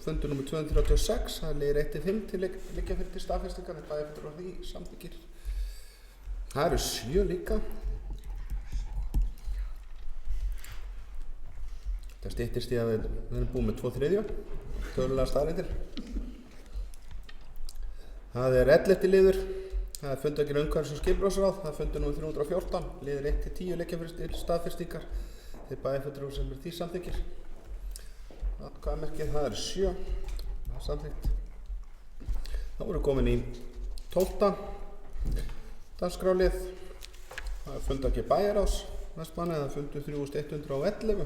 [SPEAKER 3] fundur nr. 236. Það er liðir 1-5 til liggja fyrir til staðfestingar. Þeir bæjarfulltrúar því samþykkir. Það eru 7 líka. Það styttist í að við erum búið með 2/3 tölulega staðreyndir. Það er 11. liður. Það er fundagerð umhverfis- og skipulagsráð. Það er fundur nr. 314. Liðir 1-10 liggja fyrir til staðfestingar. Þeir bæjarfulltrúar sem eru því samþykkir. Atkvæðamerkið, það eru 7. Það er samþykkt. Þá erum við komin í 12. dagskrárlið. Það er fundagerð bæjarráðs Vestmannaeyja. Það er fundur 3111.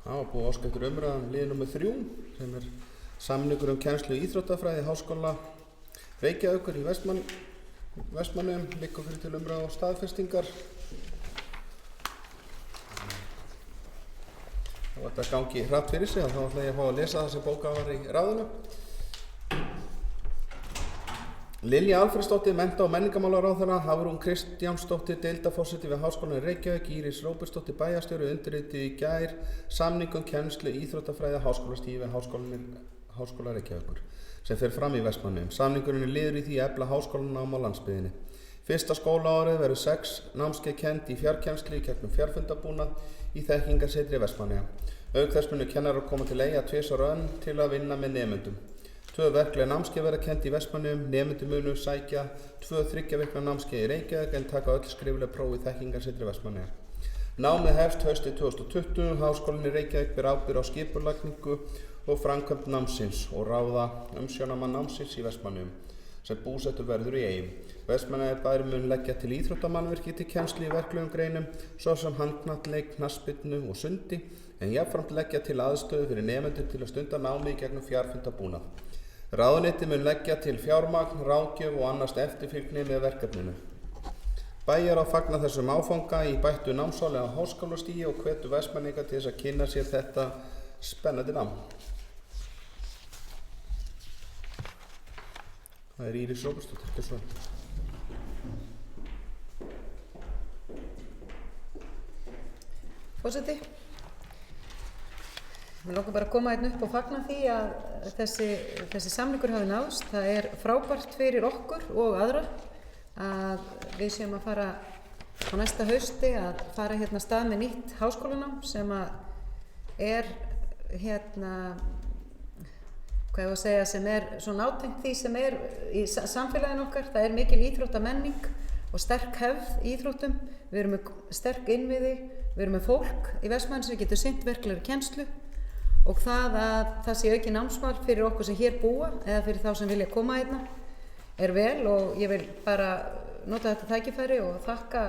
[SPEAKER 3] Það var búið óska eftir umræðum lið nr. 3 sem er samningur kennslu í íþróttafræði Háskóla Reykjavíkur í Vestmannaeyjum, liggur fyrir til umræðu og staðfestingar. Og þetta gangi hratt fyrir sig, þá ætla ég að fá að lesa það sem bókað var í ráðinu. Lilja Alfreðsdóttir, mennta- og menningarmálaráðherra, Hafrún Kristjánsdóttir, deildarforseti við Háskólann í Reykjavík, Íris Róbertsdóttir, bæjarstjóri, undirritið í gær samning kennslu í íþróttafræði háskólastígi við Háskóla Reykjavíkur sem fer fram í Vestmannaeyjum. Samningurinn er liður í því að efla háskólanám á landsbyggðinni. Fyrsta skólaárið verður 6 námskeið kennd í fjarkennslu í gegnum fjarfundabúnað í þekkingarsetri Vestmannaeyja. Auk þess munu kennarar koma til Eyja 2 ára enn til að vinna með nemendum. 2 verkleg námskeið verða kennd í Vestmannaeyjum. Nemendur munu sækja 2 3 vikna námskeið í Reykjavík en taka öll skrifleg próf í þekkingarsetri Vestmannaeyja. Námið hefst haustið 2020. Háskólinn í Reykjavík ber ábyrgð á skipulagningu og framkvæmd námsins og ráða umsjónarmann námsins í Vestmannaeyjum sem búsettur verður í Eyjum. Vestmannaeyjabær mun leggja til íþróttamannvirki til kennslu í verklegum greinum svo sem handknattleik, knattspyrnu og sundi en jafnframt leggja til aðstöðu fyrir nemendur til að stunda námi í gegnum fjarfundabúnað. Ráðuneytið mun leggja til fjármagn, ráðgjöf og annast eftirfylgni með verkefninu. Bæjarráð fagnar þessum áfanga í bættu námsáli á háskólastigi og hvetur Vestmannaeyinga til þess að kynna sér þetta spennandi nám. Það er Íris Róbertsdóttir, ekki svo.
[SPEAKER 4] Forseti, við langar bara að koma einn upp og fagna því að þessi samningur hafi náðst. Það er frábært fyrir okkur og aðra að við séum að fara á næsta hausti að fara hérna stað með nýtt háskólanám sem að er hvað ég var að segja, sem er svona átengt því sem er í samfélaginu okkar. Það er mikil íþróttamenning og sterk hefð í íþróttum. Við erum með sterk innviði, við erum með fólk í Vestmannaeyjum sem getur sinnt verklegri kennslu og það að það sé aukin námsval fyrir okkur sem hér búa eða fyrir þá sem vilja koma hérna er vel og ég vil bara nota þetta tækifæri og þakka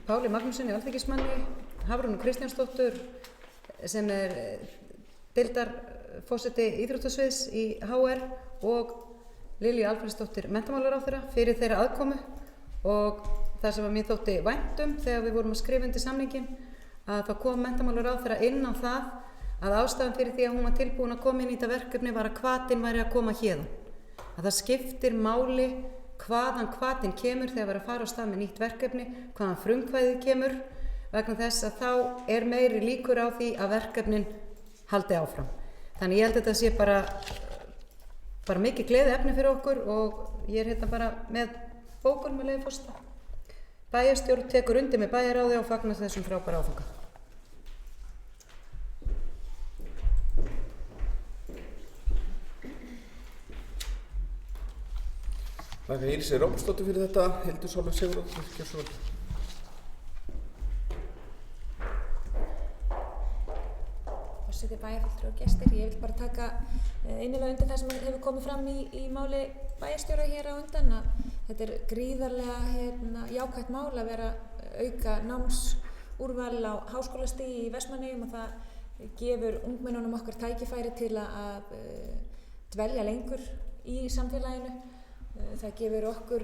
[SPEAKER 4] Páli Magnúsinni, alþingismanni, Hafrúnu Kristjánsdóttur sem er deildarforseti íþróttasviðs í HR og Lilju Alfreðsdóttir menntamálaráðherra fyrir þeirra aðkomu og það sem að mér þótti vænt þegar við vorum að skrifa undir samningin að það kom menntamálaráðherra inn á það að ástæðan fyrir því að hún var tilbúin að koma inn í þetta verkefni var að hvatinn væri að koma héðan. Að það skiptir máli hvaðan hvatinn kemur þegar við erum að fara á stað með nýtt verkefni, hvaðan frumkvæðið kemur vegna þess að þá er meiri líkur á því að verkefnin haldi áfram. Þannig ég held að þetta sé bara mikið gleði efni fyrir okkur og ég er hérna bara með bókun með leyfi forseta. Bæjarstjórn tekur undir með bæjarráði og fagnar þessum frábæra áfanga.
[SPEAKER 3] Þakka Íris Róbersdóttur fyrir þetta, Hildur Sólveig Sigurðardóttir, gjörðu svo vel.
[SPEAKER 7] Forseti, bæjarfulltrúar og gestir, ég vil bara taka innilega undir það sem hefur komið fram í máli bæjarstjóra hér á undan að þetta er gríðarlega jákvætt mál að vera auka námsúrval á háskólastigi í Vestmannaeyjum og það gefur ungmennunum okkar tækifæri til að dvelja lengur í samfélaginu. Það gefur okkur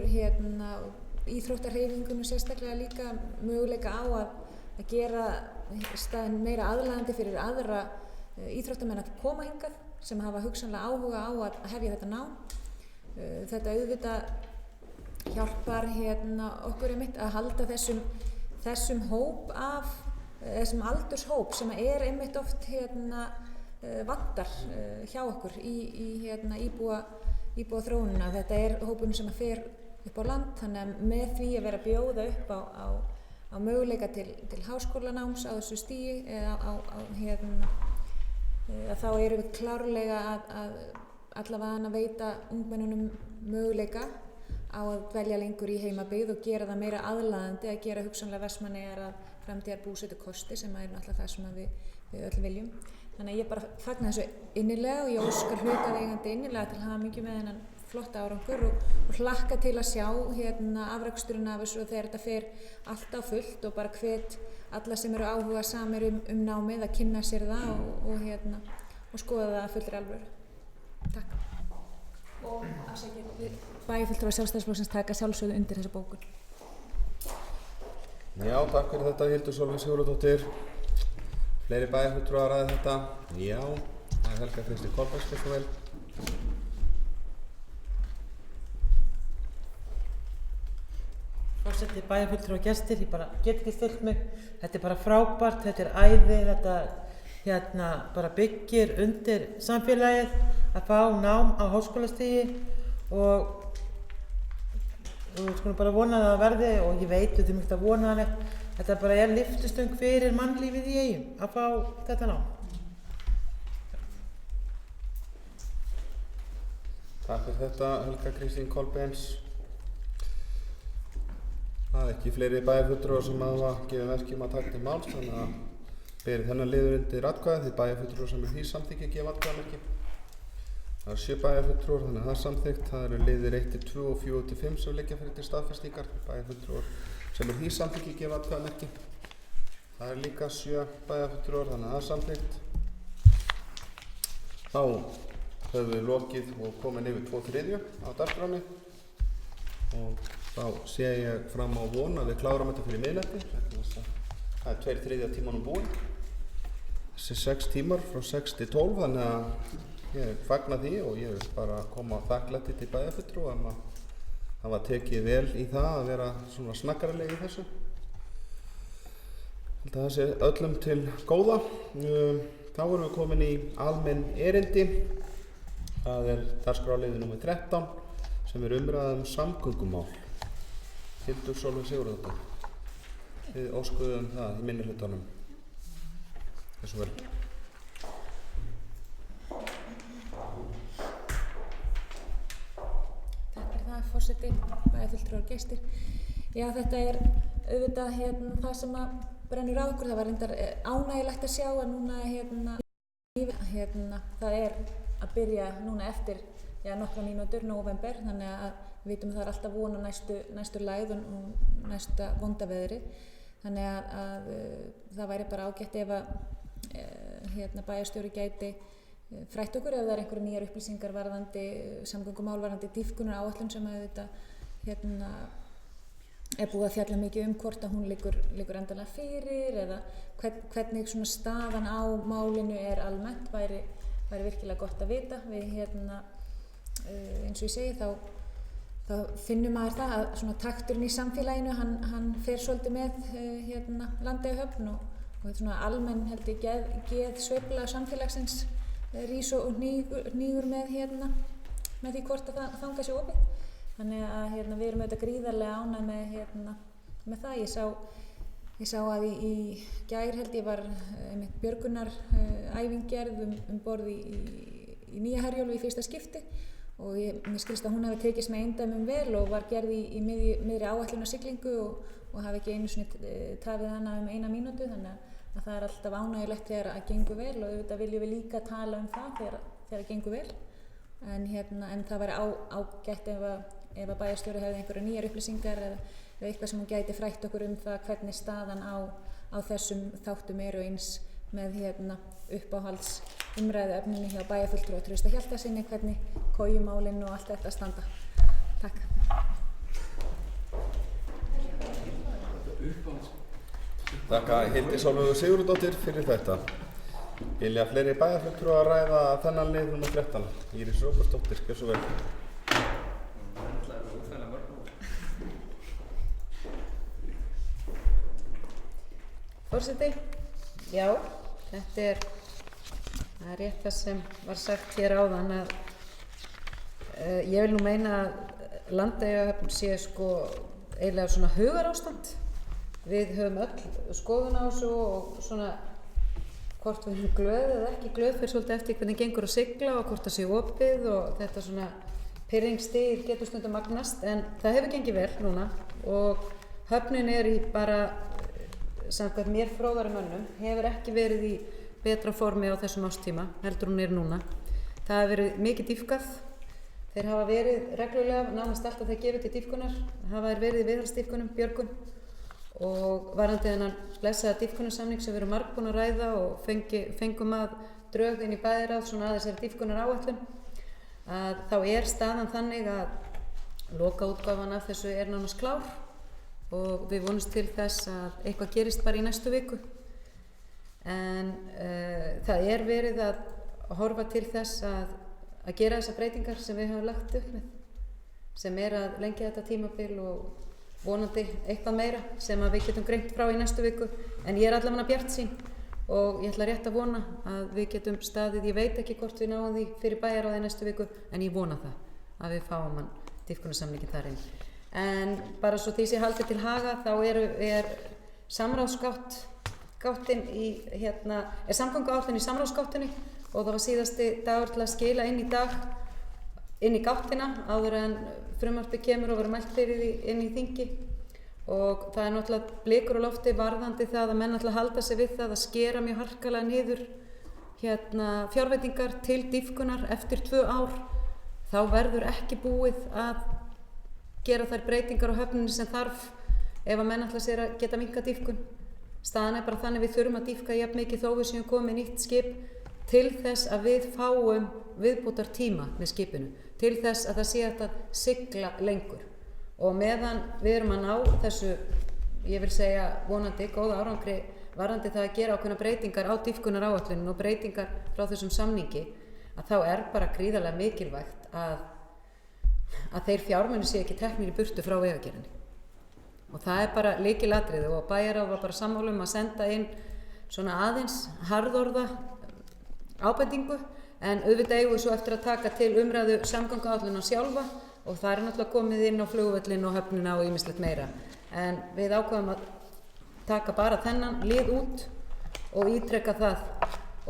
[SPEAKER 7] íþróttahreyfingunum sérstaklega líka möguleika á að gera staðinn meira aðlaðandi fyrir aðra íþróttamenn að koma hingað sem hafa hugsanlega áhuga á að hefja þetta nám. Þetta auðvitað hjálpar okkur einmitt að halda þessum hóp af þessum aldurshóp sem er einmitt oft vantar hjá okkur í íbúa þróunina. Þetta er hópum sem fer upp á land, þannig að með því að vera að bjóða upp á möguleika til háskólanáms á þessu stigi þá erum við klárlega að allavega að veita ungmennunum möguleika á að dvelja lengur í heimabyggð og gera það meira aðlaðandi að gera hugsanlega Vestmannaeyjar að framtíðar búsetukosti sem er náttúrulega það sem við öll viljum. Þannig að ég bara fagna þessu innilega og ég óskar hlutaðeigandi innilega til hamingju með þennan flotta árangur og hlakka til að sjá afraksturinn af þessu og þegar þetta fer allt á fullt og bara hvet alla sem eru áhuga samir námið að kynna sér það og skoða það að fullri alvöru. Takk. Og afsakið, bæjarfulltrúar Sjálfstæðisflokksins taka sjálfsögðu undir þessa bókun.
[SPEAKER 3] Já, takk fyrir þetta Hildur Sólveig Sigurðardóttir. Fleiri bæjarfulltrúar ræða þetta? Já, það er Helga Kristín Kolbeins, svo vel.
[SPEAKER 5] Forseti, bæjarfulltrúar og gestir, ég bara get ekki stillt mig. Þetta er bara frábært, þetta er æði, þetta bara byggir undir samfélagið að fá nám á háskólastigi og við skulum bara vona það að verði og ég veit þið mjög að vona það. Þetta bara er lyftistöng fyrir mannlífið í Eyjum að fá þetta nám.
[SPEAKER 3] Takk fyrir þetta Helga Kristín Kolbeins. Það er ekki fleiri bæjarfulltrúar sem hafa gefið merki að taka til máls, þannig að berið þennan liður undir atkvæði því bæjarfulltrúar sem því samþykki gefa atkvæðamerki. Það eru 7 bæjarfulltrúar, þannig að það er samþykkt. Það eru liðir 1-2 og 4-5 sem liggja fyrir til staðfestingar. Bæjarfulltrúar sem því samþykki gefa atkvæðamerki. Það eru líka 7 bæjarfulltrúar, þannig að það er samþykkt. Þá höfum við lokið og komin yfir 2/3 á dagskránni og þá sé ég fram á von að við klárum þetta fyrir miðnætti. Það er 2/3 tímanum búinn. Þessi 6 tímar frá 6 til 12, þannig að ég fagna því og ég vil bara koma á þakklæti til bæjarfulltrúa að hafa tekið vel í það að vera svona snakkaralegi í þessu. Ég held að það sé öllum til góða. Þá erum við komin í almenn erindi. Það er dagskrárliður númer 13 sem er umræða samgöngumál. Hildur Sólveig Sigurðardóttir. Við óskuðum það í minnihlutanum. Þessu vel.
[SPEAKER 7] Takk fyrir það, forseti, bæjarfulltrúar og gestir. Já, þetta er auðvitað það sem að brennur á okkur. Það var reyndar ánægilegt að sjá að núna það er að byrja núna eftir nokkra mínútur, nóvember, þannig að við vitum að það er alltaf von á næstu lægð og næsta vonda veðri. Þannig að það væri bara ágætt ef að bæjarstjóri gæti frætt okkur ef það er einhverjar nýjar upplýsingar varðandi samgöngumál, varðandi dýpkunar áætlun sem að þetta er búið að fjalla mikið hvort að hún liggur endanlega fyrir eða hvernig svona staðan á málinu er almennt væri virkilega gott að vita. Við eins og ég segi þá finnum maður það að svona takturinn í samfélaginu hann fer svolítið með Landeyjahöfn og svona almenn held ég geð sveifla samfélagsins rís og hnígur með því hvort að þangað sé opið. Þannig að við erum auðvitað gríðarlega ánægð með það. Ég sá að í gær held ég var einmitt björgunaræfing gerð borð í Nýja Herjólfi í fyrsta skipti og mér skilst að hún hafi tekist með eindæmum vel og var gerð í miðri áætlunarsiglingu og hafi ekki einu sinni tafið hana 1 mínútu, þannig að það er alltaf ánægjulegt þegar að gengur vel og auðvitað viljum við líka tala það þegar að gengur vel. En það væri ágætt ef að bæjarstjóri hefði einhverjar nýjar upplýsingar eða eitthvað sem hún gæti frætt okkur það hvernig staðan á þessum þáttum eru eins með uppáhalds umræðuefninu hjá bæjarfulltrúa Trausta Hjaltasyni, hvernig kojumálin og allt þetta standa. Takk.
[SPEAKER 3] Þakka Hildi Sólveigu Sigurðardóttir fyrir þetta. Vilja fleiri bæjarfulltrúar ræða þennan lið nummer 13? Íris Róbersdóttir, gjör svo vel.
[SPEAKER 4] Forseti, já, það er rétt það sem var sagt hér áðan að ég vil nú meina að Landeyjahöfn sé eiginlega svona hugarástand. Við höfum öll skoðun á þessu og svona hvort við erum glöð eða ekki glöð fyrir svolítið eftir hvernig gengur að sigla og hvort það sé opið og þetta svona pirringsstig getur stundum magnast, en það hefur gengið vel núna og höfnin er í bara samkvæmt mér fróðari mönnum, hefur ekki verið í betra formi á þessum árstíma, heldur hún er núna. Það hefur verið mikið dýpkað, þeir hafa verið reglulega, nánast alltaf þeir gefið til dýpkunar, hafa verið í viðhaldsdýpkunum, björgun og varandi þennan blessaða dýpkunarsamning sem við erum margbúin að ræða og fengum að drög inn í bæjarráð svona að þessari dýpkunaráætlun, að þá er staðan þannig að lokaútgáfan af þessu er nánast klár og við vonumst til þess að eitthvað gerist bara í næstu viku. En það er verið að horfa til þess að gera þessar breytingar sem við höfum lagt upp með, sem er að lengja þetta tímabil og vonandi eitthvað meira sem að við getum greint frá í næstu viku. En ég er allavega bjartsýn og ég ætla rétt að vona að við getum staðið, ég veit ekki hvort við náum því fyrir bæjarráð í næstu viku, en ég vona það að við fáum hann dýpkunarsamningin þar inn. En bara svo því sé haldið til haga þá er samráðsgáttin er samgönguáætlun í samráðsgáttinni og það var síðasti dagur til að skila inn í gáttina áður en frumvarpið kemur og verður mælt fyrir því inn í þingi og það er náttúrulega blikur á lofti varðandi það að menn ætla að halda sig við það að skera mjög harkalega niður fjárveitingar til dýpkunar eftir 2 ár. Þá verður ekki búið að gera þær breytingar á höfninni sem þarf ef að menn ætla sér að geta minnkað dýpkun. Staðan er bara þannig við þurfum að dýpka jafn mikið þó við séum komið nýtt skip til þess að við fáum viðbótar tíma með skipinu, til þess að það sé hægt að sigla lengur. Og meðan við erum að ná þessu, ég vil segja vonandi, góða árangri varðandi það að gera ákveðna breytingar á dýpkunaráætlunin og breytingar frá þessum samningi, að þá er bara gríðarlega mikilvægt að þeir fjármunir sé ekki teknir í burtu frá Vegagerðinni. Og það er bara lykilatriði og bæjarráð var bara sammála að senda inn svona aðeins harðorða ábendingu, en auðvitað eigum við svo eftir að taka til umræðu samgönguáætlunina sjálfa og það er náttúrulega komið inn á flugvöllinn og höfnina og ýmislegt meira. En við ákveðum að taka bara þennan lið út og ítreka það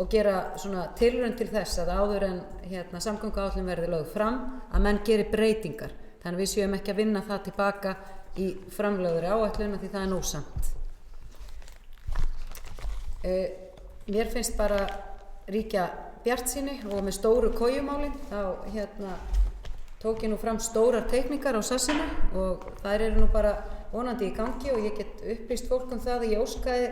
[SPEAKER 4] og gera svona tilraun til þess að áður en samgönguáætlun verði lögð fram að menn geri breytingar. Þannig við séum ekki að vinna það tilbaka í framlögðri áætlun því það er nósamt. Mér finnst bara ríkja bjartsýni og með stóru kojumálin þá tók ég nú fram stórar teikningar á sassinu og þær eru nú bara vonandi í gangi og ég get upplýst fólk það að ég óskaði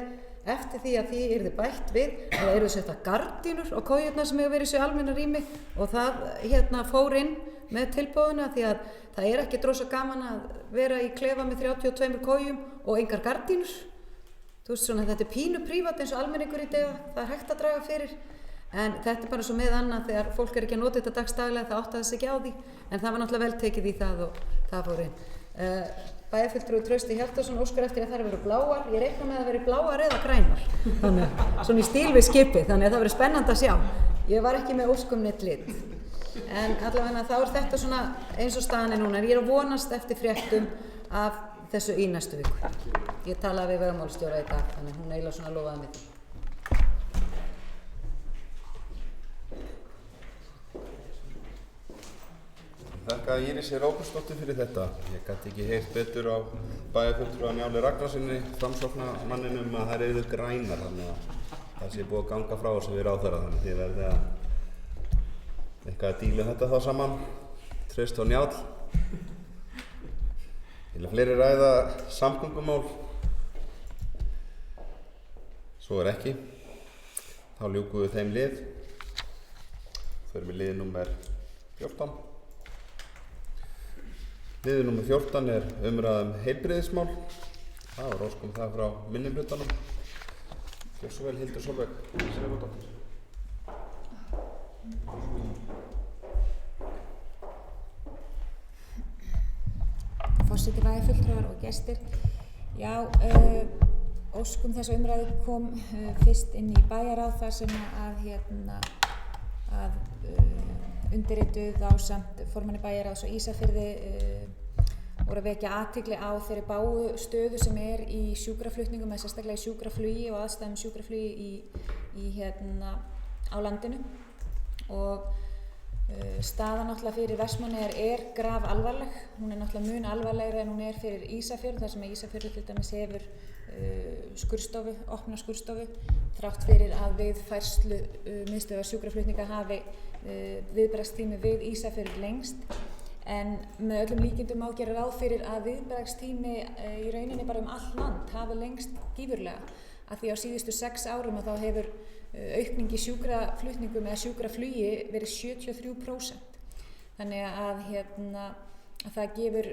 [SPEAKER 4] eftir því að því yrði bætt við að það eru settar gardínur á kojurnar sem hefur verið í svo almenna rými og það fór inn með tilboðuna því að það er ekki drosa gaman að vera í klefa með 32 kojum og engar gardínur. Þú veist svona þetta er pínu prívat eins og almenningur í dag, það er hægt að draga fyrir en þetta er bara svo með annað þegar fólk er ekki að nota þetta dagsdaglega það áttaði sig ekki á því en það var náttúrulega vel tekið í það og það fór inn. Bæjarfulltrúi Trausti Hjaltason óskar eftir að þær verður bláar, ég reikna með að það verður bláar eða grænar, þannig svona í stíl við skipið, þannig að það verður spennandi að sjá. Ég var ekki með óskum neitt lit. En allavega þá er þetta svona eins og staðan er núna. Ég er að vonast eftir fréttum af þessu í næstu viku. Ég talaði við vegamálstjóra í dag, þannig hún eiginlega svona lofaði mér því.
[SPEAKER 3] Þakka Írisi Róbersdóttur fyrir þetta. Ég gæti ekki heyrt betur á bæjarfulltrúa Njáli Ragnarsssyni, Framsóknarmanninum, að þær eru grænar, þannig að það sé búið að ganga frá þessu við ráðherra, þannig þið verðið að eitthvað að díla þetta þá saman. Trausti og Njáll. Vilja fleiri ræða samgöngumál? Svo er ekki. Þá ljúkum við þeim lið. Förum við lið númer 14. Liður númer 14 er umræðum heilbrigðismál. Það var óskum það frá minnihlutanum. Gjörðu svo vel, Hildur Sólveig Sigurðardóttir.
[SPEAKER 7] Forseti, bæjarfulltrúar og gestir. Já, óskum þessa umræðu kom fyrst inn í bæjarráð þar sem að undirrituð ásamt formanni bæjarráðs á Ísafirði voru að vekja athygli á þeirri bágu stöðu sem er í sjúkraflutningum, eða sérstaklega í sjúkraflugi og aðstæðum sjúkraflugi á landinu. Og staðan náttúrulega fyrir Vestmannaeyjar er grafalvarleg. Hún er náttúrulega mun alvarlegri en hún er fyrir Ísafjörð, þar sem Ísafjörður til dæmis hefur opna skurðstofu, þrátt fyrir að við færslu miðstöðvar sjúkraflutninga hafi viðbragðstími við Ísafjörð lengst. En með öllum líkindum má gera ráð fyrir að viðbragðstími í rauninni bara allt land hafi lengst gífurlega, af því á síðustu 6 árum að þá hefur aukning í sjúkraflutningum eða sjúkraflugi verið 73%. Þannig að það gefur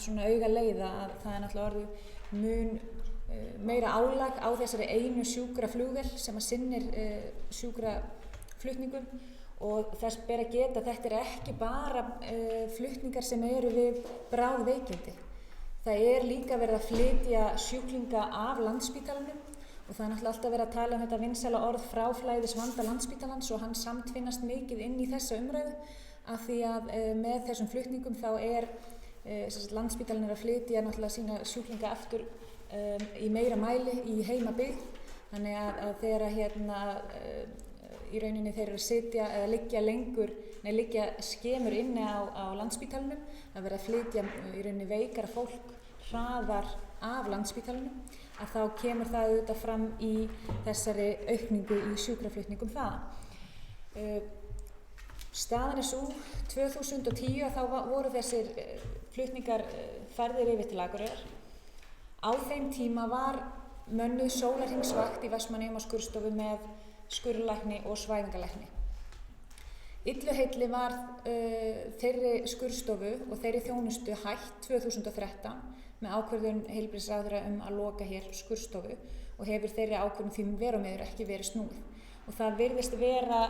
[SPEAKER 7] svona auga leiða að það er náttúrulega orðið mun meira álag á þessari einu sjúkraflugvél sem að sinnir sjúkraflutningum. Og þess ber að geta að þetta er ekki bara flutningar sem eru við bráð veikindi. Það er líka verið að flytja sjúklinga af Landspítalanum og það er náttúrulega alltaf verið að tala um þetta vinsæla orð fráflæðisvanda Landspítalans og hann samtvinnast mikið inn í þessa umræðu, af því að með þessum flutningum þá er Landspítalinn að flytja náttúrulega sína sjúklinga aftur í meira mæli í heimabyggð, þannig að þegar í rauninni þeir eru að sitja eða liggja skemur inni á Landspítalanum, að vera að flytja í rauninni veikara fólk hraðar af Landspítalanum, að þá kemur það auðvitað fram í þessari aukningu í sjúkraflutningum þaðan. Staðan er svo 2010 að þá voru þessir flutningar færðir yfir til Akureyrar. Á þeim tíma var mönnuð sólarhringsvakt í Vestmannaeyjum á skurðstofu með skurðlækni og svæfingalækni. Illu heilli var þeirri skurðstofu og þeirri þjónustu hætt 2013 með ákvörðun heilbrigðisráðherra að loka hér skurðstofu og hefur þeirri ákvörðun því veru miður ekki verið snúið. Og það virðist vera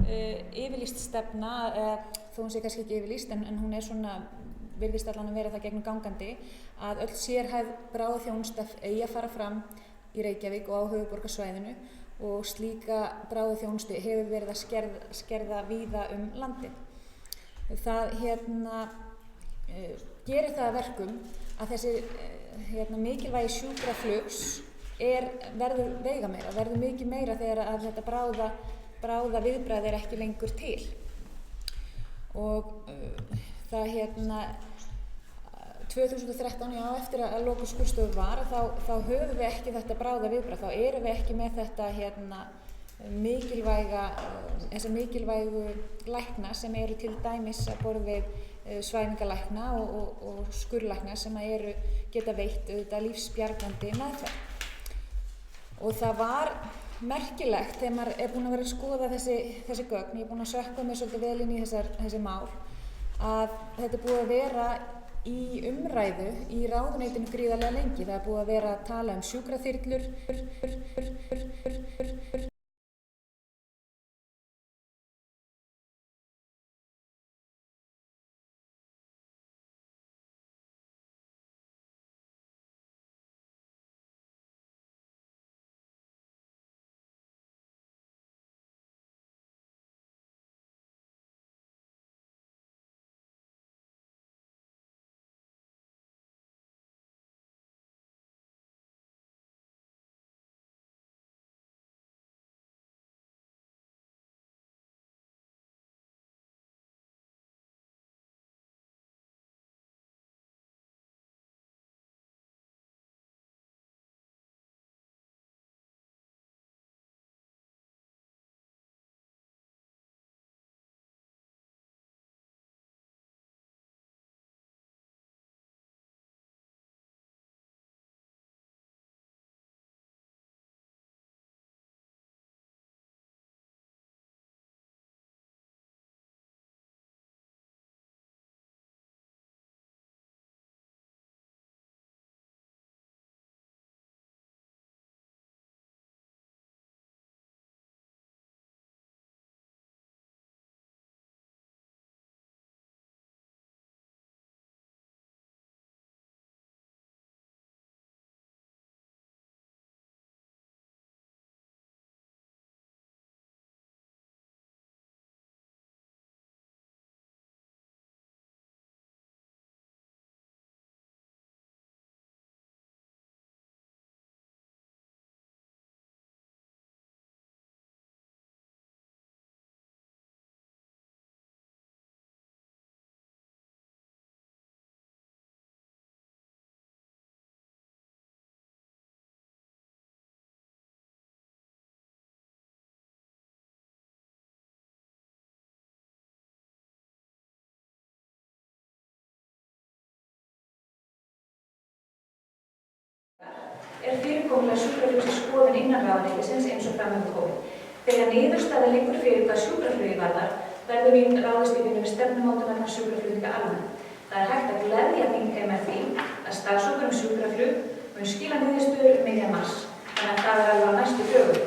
[SPEAKER 7] yfirlýst stefna, þó hún sé kannski ekki yfirlýst, en hún er svona, virðist allan að vera það gegnum gangandi, að öll sérhæfð bráðaþjónusta eigi að fara fram í Reykjavík og á höfuðborgarsvæðinu og slíka bráðaþjónustu hefur verið að skerða víða landið. Það gerir það að verkum að þessi mikilvægi sjúkraflugs verður veigameira, verður mikið meira þegar að þetta bráða viðbragð er ekki lengur til. Og það 2013, já, eftir að loka skurðstofu var, þá höfum við ekki þetta bráða viðbragð, þá erum við ekki með þetta þessa mikilvægu lækna sem eru til dæmis að borð við svæfingalækna og skurðlækna sem geta veitt auðvitað lífsbjargandi meðferð. Og það var merkilegt þegar maður er búinn að vera að skoða þessi gögn, ég er búinn að sökkva mig svolítið vel inn í þessi mál, að þetta er búið að vera í umræðu í ráðuneytinu gríðarlega lengi. Það er búið að vera að tala um sjúkraþyrlur, fyrirkomulag sjúkraflugs skoðun innan ráðuneytisins eins og fram hefur komið. Þegar niðurstaða liggur fyrir hvað sjúkraflugi varðar, verður við ráðist í vinnu við stefnumótun vegna sjúkraflutninga almennt. Það er hægt að gleðja þingheim með því að starfshópur sjúkraflug mun skila niðurstöður um miðjan mars. Þannig að það er alveg á næstu dögum.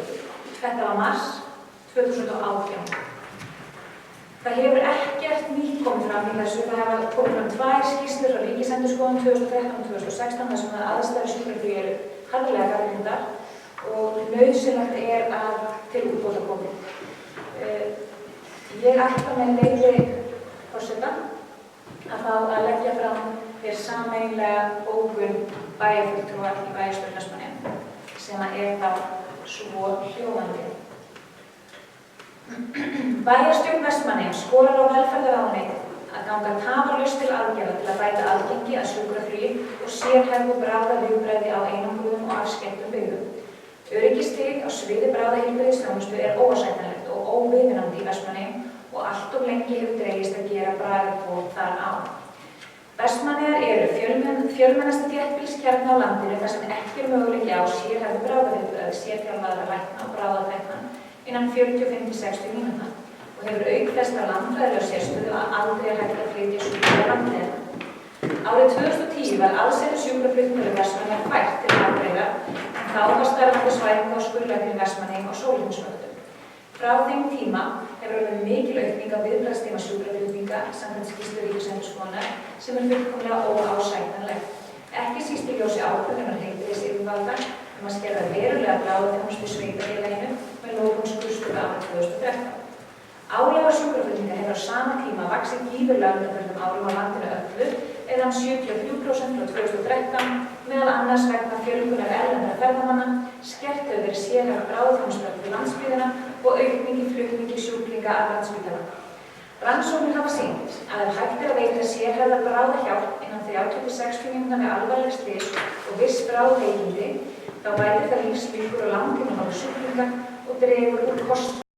[SPEAKER 7] Þetta var mars 2018. Það hefur ekkert nýtt komið fram í þessu. Það hafa komið fram 2 skýrslur frá Ríkisendurskoðun 2013 og 2016 þar sem aðstæður sjúkraflugi eru harðlega gagnrýndar og nauðsynlegt er að til útbóta komi. Ég ætla með leyfi forseta að fá að leggja fram hér sameiginlega bókun bæjarfulltrúa í bæjarstjórn Vestmannaeyja sem er þá svo hljóðandi. Bæjarstjórn Vestmannaeyja skorar á velferðarráðuneytið að ganga tafarlaust til aðgerða til að bæta aðgengi að sjúkraflugi og sérhæfðu bráðaviðbragði á einangruðum og afskekktum byggðum. Öryggisstig á sviði bráðaheilbrigðisþjónustu er óásættanlegt og óviðunandi í Vestmannaeyjum og allt of lengi hefur dregist að gera bragarbót þar á. Vestmannaeyjar eru fjölmennasti þéttbýliskjarni á landinu þar sem ekki er möguleiki á sérhæfðu bráðaviðbragði sérþjálfaðra lækna og bráðatækna innan 45-60 mínútna og hefur auk þess að landfræðilega sérstöðu að aldrei er hægt að flytja sjúklinga landleiðina. Árið 2010 var allsherjar sjúkraflutningur Vestmannaeyja fært til Akureyrar en þá var starfandi svæðing á skurðlæknum Vestmannaeyjum á sólarhringsvöktum. Frá þeim tíma hefur orðið mikil aukning á viðbragðstíma sjúkraflutninga samkvæmt skýrslu Ríkisendurskoðunar sem er fullkomlega óásættanleg. Ekki síst í ljósi ákvörðunar heilbrigðisyfirvalda að skerða verulega bráðaþjónustu í sveitarfélaginu með lokun skurðstofu árið 2013. Álag á sjúkraflutninga hefur á sama tíma vaxið gífurlega undanförnum árum á landinu öllu eða 73% frá 2013 meðal annars vegna fjölgunar erlendra ferðamanna, skert hefur verið sérhæfð bráðaþjónustu til landsbyggðina og aukning í flutningi sjúklinga af Landspítala. Rannsóknir hafa sýnt að ef hægt er að veita sérhæfða bráðahjálp innan 30-60 mínútna með alvarleg slys og viss bráðveikindi, þá bætir það lífslíkur og langtímaáhrif sjúklinga og dregur úr kostnaði.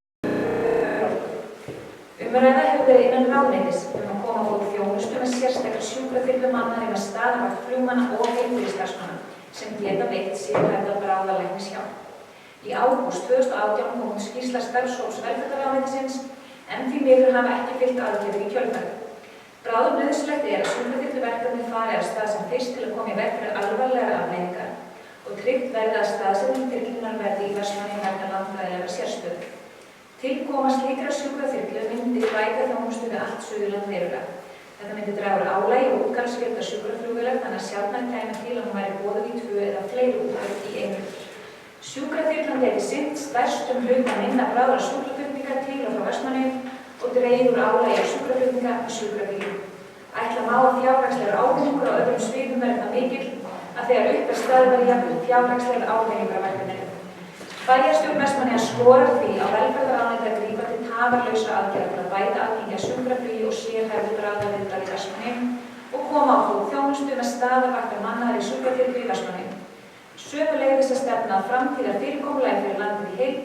[SPEAKER 7] Umræða hefur verið innan ráðuneytis að koma á fót þjónustu með sérstakar sjúkraþyrlum mannari með staðvakt flugmanna og heilbrigðisstarfsmanna sem geta veitt sérhæfða bráðalæknishjálp. Í ágúst 2018 kom út skýrsla starfshóps velferðarráðuneytisins en því miður hafa ekki fylgt aðgerðir í kjölfarið. Bráðum nauðsynlegt er að sjúkraþyrluverkefni fari af stað sem fyrst til að koma í veg fyrir alvarlegar afleiðingar og tryggt verði að staðsetning þyrlunnar verði í Vestmannaeyjum vegna landfræðilegrar sérstöðu. Tilkoma slíkra sjúkraþyrlu myndi bæta þjónustu við allt Suðurland verulega. Þetta myndi draga úr álagi og útgjaldsfjölda sjúkraflugvélar þannig að sjaldnar kæmi til að hún væri boðuð í 2 eða fleiri útgjöld í einu. Sjúkraþyrlan geti sinnt stærstum hluta minna bráðra sjúkraflutninga til og frá Vestmannaeyjum og dregið úr álagi á sjúkraflutninga með sjúkrabílum. Ætla má að fjárhagslegur ávinningur á öðrum sviðum verði það mikill að þegar upp er staðið verði jafnvel fjárhagslegur ávinningur á verkefninu. Bæjarstjórn Vestmannaeyja skorar því á velferðarráðuneytið að grípa til tafarlausra aðgerða til að bæta aðgengi að sjúkraflugi og sérhæfðu bráðaviðbragð í Vestmannaeyjum og koma á fót þjónustu með staðarvaktar mannaðar í sjúkraþyrlu í Vestmannaeyjum. Sömuleiðis að stefna að framtíðar fyrirkomulagi fyrir landið í heild,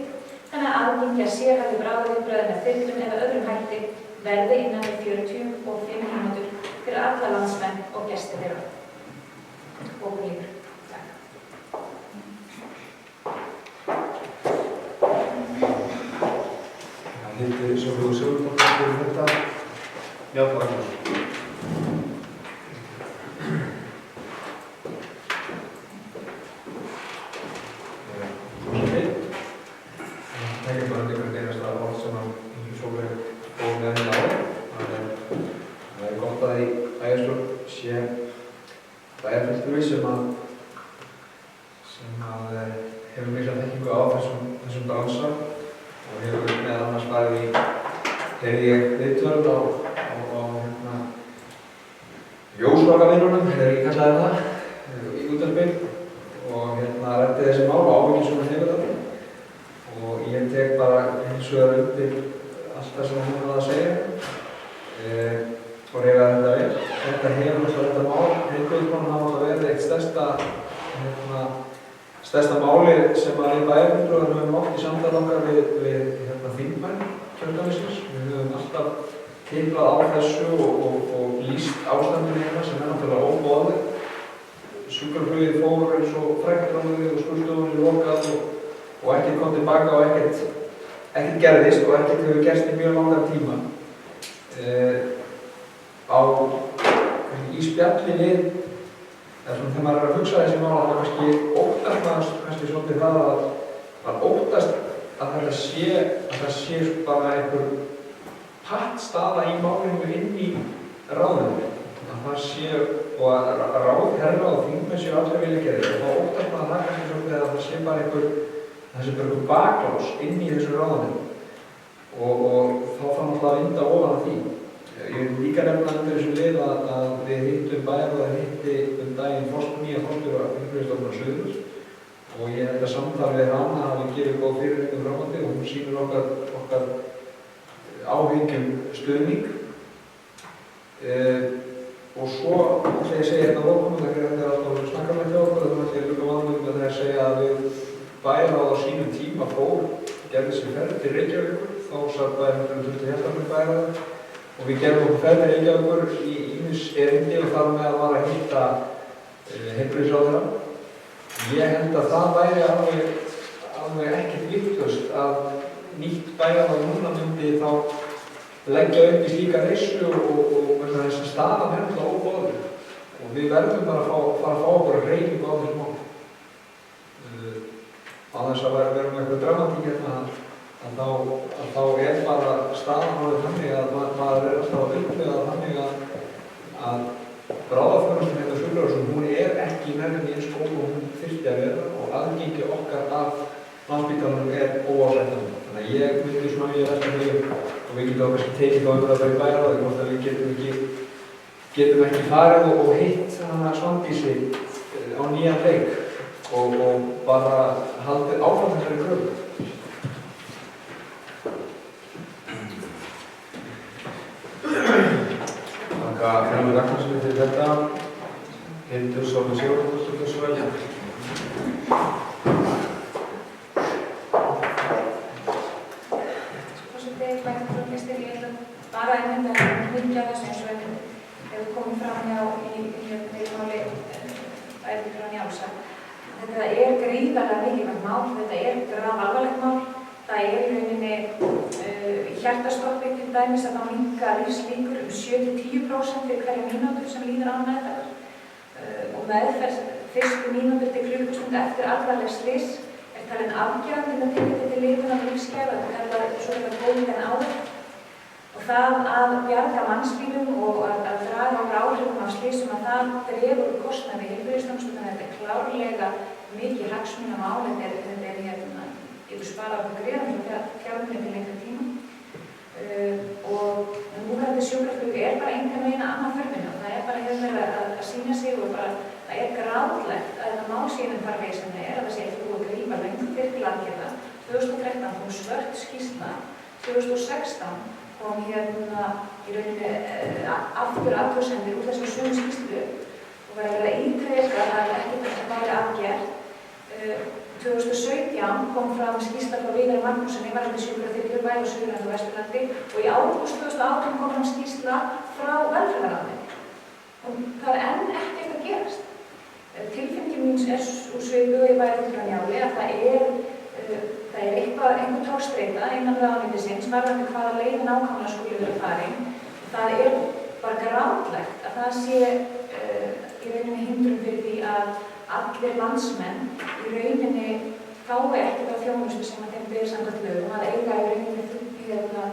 [SPEAKER 7] þannig að aðgengi að sérhæfðu bráðaviðbragði með þyrlum eða öðrum hætti verði innan við 45 mínútur fyrir alla landsmenn og gesti þeirra. Bókun lýkur.
[SPEAKER 10] Heiti Sólveig Sigurðardóttir fyrir þetta Njáll Ragnarsson. Það er bara einhvern einasta orð sem Sólveig fór með hérna á. Það er gott að í bæjarstjórn sé bæjarfulltrúi sem hefur mikla þekkingu á þessum bransa og hefur meðal annars farið í, heyrði ég viðtöl á ljósvakavinnunum, hefur ég kallaði það, í útvarpi og ræddi þessi mál og áhyggjur sem hann hefur það og ég tek bara hins vegar undir allt það sem hann var að segja og reyfa þetta vel. Þetta hefur þetta mál, heilbrigðismálin hafa alltaf verið eitt stærsta máli sem við bæjarfulltrúar höfum átt í samtal okkar við þingmenn kjördæmisins. Við höfum alltaf tiplað á þessu og lýst ástandinu hérna sem náttúrulega óboðleg. sjúkraflugið fór eins og frækatránuðið og skurðstofunni lokað og ekkert kom tilbaka og ekkert gerðist og ekkert hefur gerst í mjög langan tíma. Í spjallinni, þegar maður er að hugsa þessi mál, þá kannski óttast maður kannski svolítið það að maður óttast að það sé bara einhver pattstaða í málinu inn í ráðinu. Að það sé, og að ráðherra og þingmenn séu allir vilja gera þetta, þá óttast maður það kannski svolítið að það sé bara einhver baklás inn í þessu ráðinu. Og þá þarf náttúrulega að vinda ofan af því. Ég vil líka nefna undir þessu lið að við hittum bæjarráð hitti daginn nýja forstjóra Heilbrigðisstofnunar Suðurlands og ég held að samtali við hana hafi gefið góð fyrirheit framhaldi og hún sýnir okkar áhyggjum stuðning. Og svo ætla ég að segja hérna lokum, þegar þetta er alltaf snakkað með okkur, þá ætla ég líka vanlega með það að segja að við bæjarráð á sínum tíma gerði sér ferð til Reykjavíkur, þá satt bæjarráð 20 hjartarnir bæjarráð og við gerðum okkur ferð til Reykjavíkur í ýmis erindi og þar með að var að hitta heilbrigðisráðherra. Ég held að það væri alveg ekkert vitlaust að nýtt bæjarráð núna myndi þá leggja upp í slíka reissu og þess að staðan hendla óbóður og við verðum bara að fara að fá okkur að hreyfingu á þessu mál. Á þess að vera með eitthvað dramatík hérna að þá er bara staðan árið þannig að maður er alltaf að upplega þannig að bráðaþjónustan hérna sjúkrahúsum, hún er ekki nærri eins góð og hún þyrfti að vera og aðgengi okkar af Landspítalanum er óásættanlegt. Þannig að ég myndi svona ég velta því og við getum kannski tekið þá umræða í bæjarráði hvort að við getum ekki farið og hitt Svandísi á nýjan leik og bara haldið áfram þessari kröfu. Þakka Hjálmar Ragnarssoni fyrir þetta. Hildur Sólveig Sigurðardóttir svo vel.
[SPEAKER 11] Bara einmitt að hringja þessu eins og hefur komið fram hjá í máli bæjarfulltrúa Njálsar. Þetta er gríðarlega mikilvægt mál, þetta er grafalvarlegt mál. Það er í rauninni hjartastoppi til dæmis að það minnka lífslíkur 7-10% fyrir hverja mínútur sem líður án meðferðar og meðferð fyrstu mínútur til klukkustund eftir alvarleg slys er talin afgerandi með tilliti til lifun og lífsgæða. Þetta er svona golden hour. Og það að bjarga mannslífum og að draga á áhrifum af slysum að það dregur kostnaði heilbrigðisþjónustu, þannig að þetta er klárlega mikið hagsmunamál, þetta er getur sparað okkur gríðarlega fjármuni til lengri tíma. Og núverandi sjúkraflug er bara engan veginn að annað þörfina og það er bara hefur verið að sýna sig og bara það er grátlegt að þetta mál síðan farvegi sem það er að það sé ekki búið að grípa lengur fyrir aðgerða. 2013 kom svört skýrsla, 2016 kom hérna í rauninni aftur athugasemdir úr þessum sömu skýrslu og var að ítreka að ekkert þetta væri afgerð. 2017 kom fram skýrsla frá Viðari Magnússyni, varðandi sjúkraþyrlu bæði á Suðurlandi og Vesturlandi og í ágúst 2018 kom fram skýrsla frá velferðarráðuneytinu. Og það er enn ekkert að gerast. Tilfinningin mín er úr svipuð og ég bæjarfulltrúa Njáli að það er einhver togstreita innan ráðuneytisins varðandi hvaða leið nákvæmlega skuli vera farin. Það er bara grátlegt að það sé í rauninni hindrun fyrir því að allir landsmenn í rauninni fái ekki þá þjónustu sem að þeim ber samkvæmt lögum að eiga í rauninni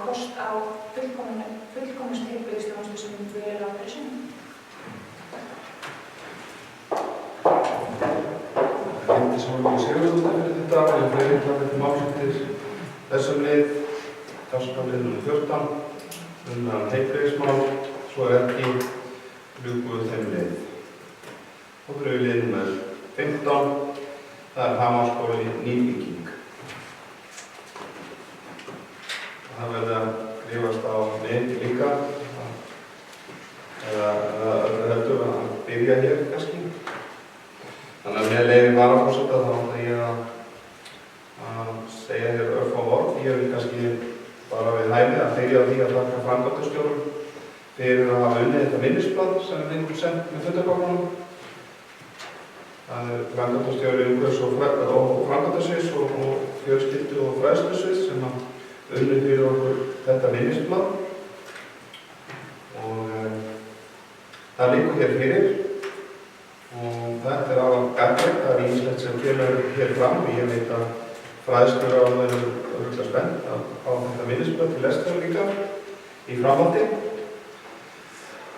[SPEAKER 11] kost á fullkomnustu heilbrigðisþjónustu sem við erum á fyrir sinni.
[SPEAKER 3] Hildur Sólveig Sigurðardóttir fyrir þetta og ég fleiri hlaðið til málsættir þessum lið, dagskrárlið nr. 14, heilbrigðismál, svo ekki ljúkuð þeim lið. Og fyrir lið nr. 15, það er Hamarsskóli nýbygging. Það verður að skrifast á neti líka, eða heldur við að byrja hér kannski. Þannig að með leyfi varaforseta þá ætla ég að segja hér örfá orð. Ég vil kannski bara við hæfi að byrja á því að þakka framkvæmdastjórum fyrir að hafa unnið þetta minnisblað sem við fengum sent með fundargögnunum. Það er framkvæmdastjóri umhverfis- og framkvæmdasviðs og fjölskyldu- og fræðslusviðs sem unnið fyrir okkur þetta minnisblað. Og það liggur hér fyrir og þetta er alveg gagnlegt. Það er ýmislegt sem kemur hér fram og ég veit að fræðsluráð verður örugglega spennt að fá þetta minnisblað til lestrar líka í framhaldi.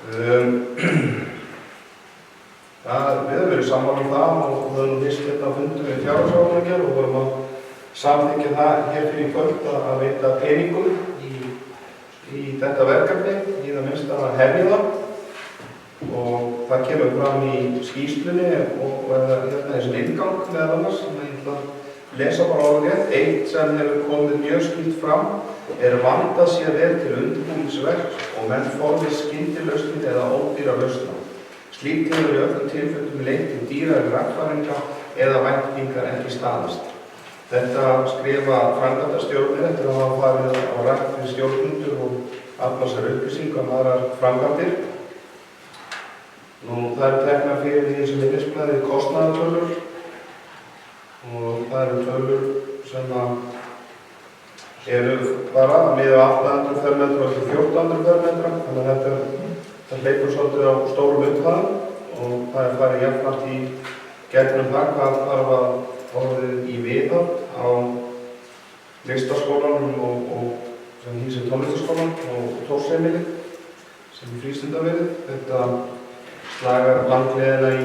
[SPEAKER 3] Við höfum verið sammála um það og höfum vist hérna á fundum við fjárhagsáætlanir og vorum að samþykkja það hér fyrir kvöld að veita peningum í þetta verkefni, í það minnsta að hefja það. Og það kemur fram í skýrslunni og hérna þessum inngang meðal annars sem ég ætla að lesa bara á rétt. Eitt sem hefur komið mjög skýrt fram er vandað sér vel til undirbúningsverks og menn forðist skyndilausnir eða ódýra lausna. Slíkt hefur í öllum tilfellum leitt til dýrari lagfæringa eða væntingar ekki staðist. Þetta skrifa framkvæmdastjórnir eftir að hafa farið á rætt við stjórnendur og afla sér upplýsingar um aðrar framkvæmdir. Það eru teknar fyrir í þessu minnisblaði kostnaðartölur og það eru tölur sem eru bara miðað 800 fermetra til 1400 fermetra, þannig að þetta hleypur svolítið á stórum upphæðum og það er farið jafnframt í gegnum það hvað þarf að orðið í viðhald á listaskólanum og sem hýsir tónlistarskólan og Tórsheimili sem er frístundaverið. Þetta slagar landgleðina í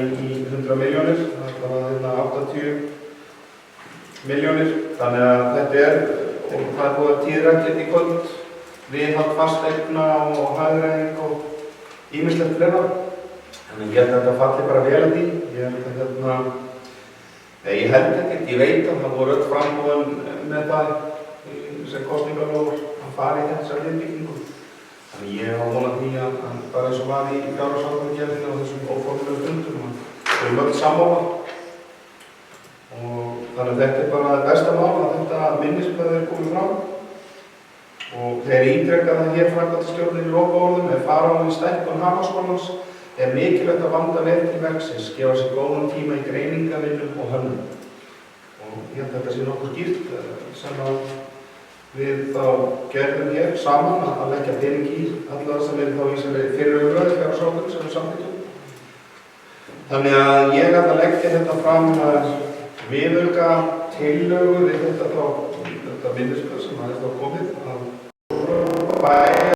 [SPEAKER 3] 100 milljónir, það var 80 milljónir, þannig að þetta er, og það er búið tíðrætt í kvöld, viðhald fasteigna og hagræðing og ýmislegt fleira. Þannig ég held að þetta falli bara vel að því. Ég held ekkert, ég veit að það voru öll framboðin með það sem kosningalóður að fara í þessa viðbyggingu. Þannig ég á von á því að bara eins og var í fjárhagsáætlanagerðinni og þessum óformlegu fundum við erum öll sammála. Og þannig að þetta er bara besta mál að þetta minnisblað er komið fram. Og þegar ítrekka það hér framkvæmdastjórnin í lokaorðum er fara í stækkun Hamaskólans er mikilvægt að vanda vel til verksins, gefa sér góðan tíma í greiningavinnum og hönnun. Og ég held að þetta sé nokkuð skýrt sem að við þá gerðum hér saman að leggja pening í alla það sem er þá í þessari fyrir umræðu fjárhagsáætlun sem við samþykkjum. Þannig að ég ætla að leggja þetta fram viðauka tillögu við þetta minnisblað sem aðeins þá komið að bæja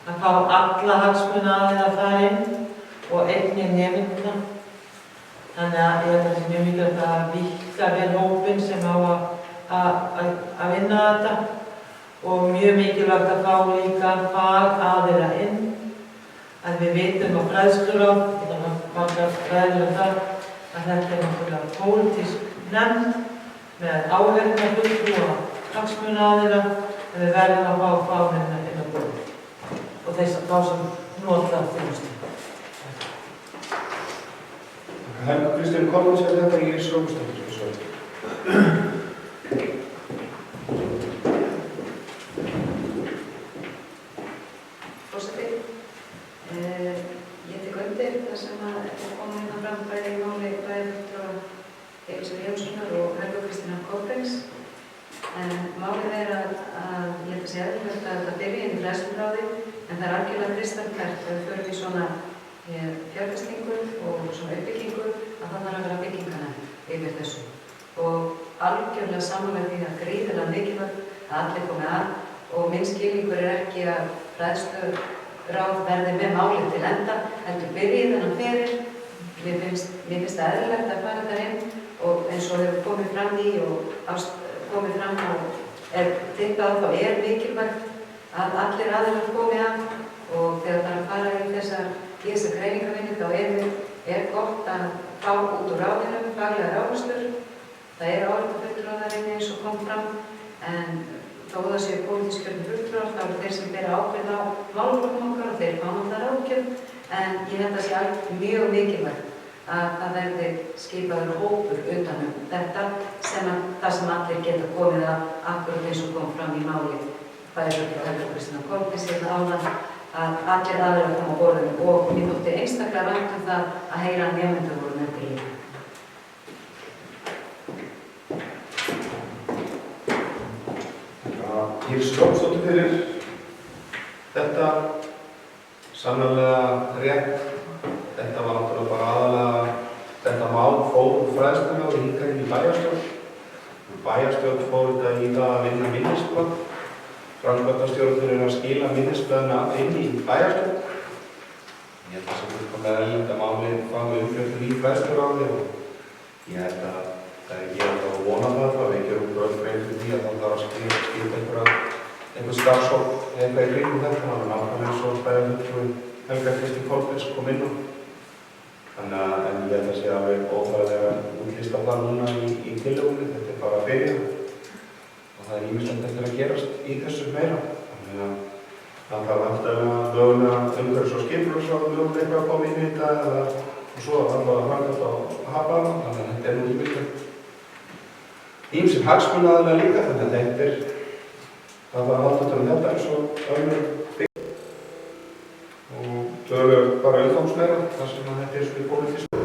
[SPEAKER 5] að fá alla hagsmunaaðila þar inn og einnig nemendurna. Þannig að ég held að það sé mjög mikilvægt að víkka vel hópinn sem á að vinna þetta og mjög mikilvægt að fá líka fagaðila inn. Að við vitum á fræðsluráð, það er margar fræðilega það, að þetta er náttúrulega pólitísk nefnd með áheyrnarfulltrúa hagsmunaaðila en við verðum að fá fánina inn á borðið og þá sem nota þjónustu.
[SPEAKER 3] Helga Kristín Kolmans er þetta í Sjónastöður.
[SPEAKER 4] Forseti, ég tek undir það sem er komið hérna fram bæði í máli ræðufulltrúa Elísabet Jónssonar og Helga Kristínar Kolbrings. Málið er að ég held að sé eðlilegt að þetta byrji inn í fræðsluráði en það er algjörlega kristaltært þegar við förum í svona fjárfestingu og svona uppbyggingu að það þarf að vera bygginganefnd yfir þessu. og algjörlega sammála því að gríðarlega mikilvægt að allir komi að og minn skilningur ekki að fræðsluráð verði með málið til enda, heldur byrjið þennan feril. Mér finnst það eðlilegt að fara þar inn og eins og hefur komið fram í og komið fram og er tippað þá er mikilvægt að allir aðeins komi að og þegar það er að fara í þessa greiningavinni þá er gott að fá út úr ráðinu, faglegar áherslur. Það eru áheyrnarfulltrúar þar inni eins og kom fram en þó það séu pólitísk kjörnir fulltrúar þá eru þeir sem bera ábyrgð á málaflokkum okkar og þeir fá náttúrulega ráðgjöf en ég held að sé mjög mikilvægt að það verði skipaður hópur utan þetta það sem allir geta komið að akkurat eins og kom fram í máli bæði Helga Kristínar Kolbeins hérna áðan að allir aðrir koma á borðinu og mér þótti einstaklega vænt það að heyra nemendur voru nefndir líka.
[SPEAKER 3] Íris Jónsdóttir fyrir þetta sannarlega rétt. Þetta var náttúrulega bara aðalega þetta mál fór fræðsluráð hingað inn í bæjarstjórn. Bæjarstjórn fór þetta í það að vinna minnisblað. Framkvæmdastjórinn er að skila minnisblaðina inn í bæjarstjórn. Ég held að það sé fullkomlega eðlilegt að málið fái umfjöllun í fræðsluráði og ég held að ég held að vona það að við gerum öll grein fyrir því að það þarf að skipa einhver starfshóp eitthvað í kringum þetta. Það var nákvæmlega eins og bæjarfulltrúinn Helga Kristín Kolbeins kom inn á. Þannig að ég held að sé alveg óþarflega útlista það núna í tillögunni. Þetta er bara að byrja og það er ýmislegt eftir að gerast í þessu meira. Þannig að það þarf eftirlega mögulega umhverfis- og skipulagsráð mögulega eitthvað að koma inn í þetta og svo að það var framkvæmt á Hafnarfirði. Þannig að þetta er nú ýmislegt. Ýmsir hagsmunaaðilar líka, þannig að þetta er það var haldt utan þetta eins og önnur bygg og tölur bara umfangsmeira þar sem að þetta er svona pólitískt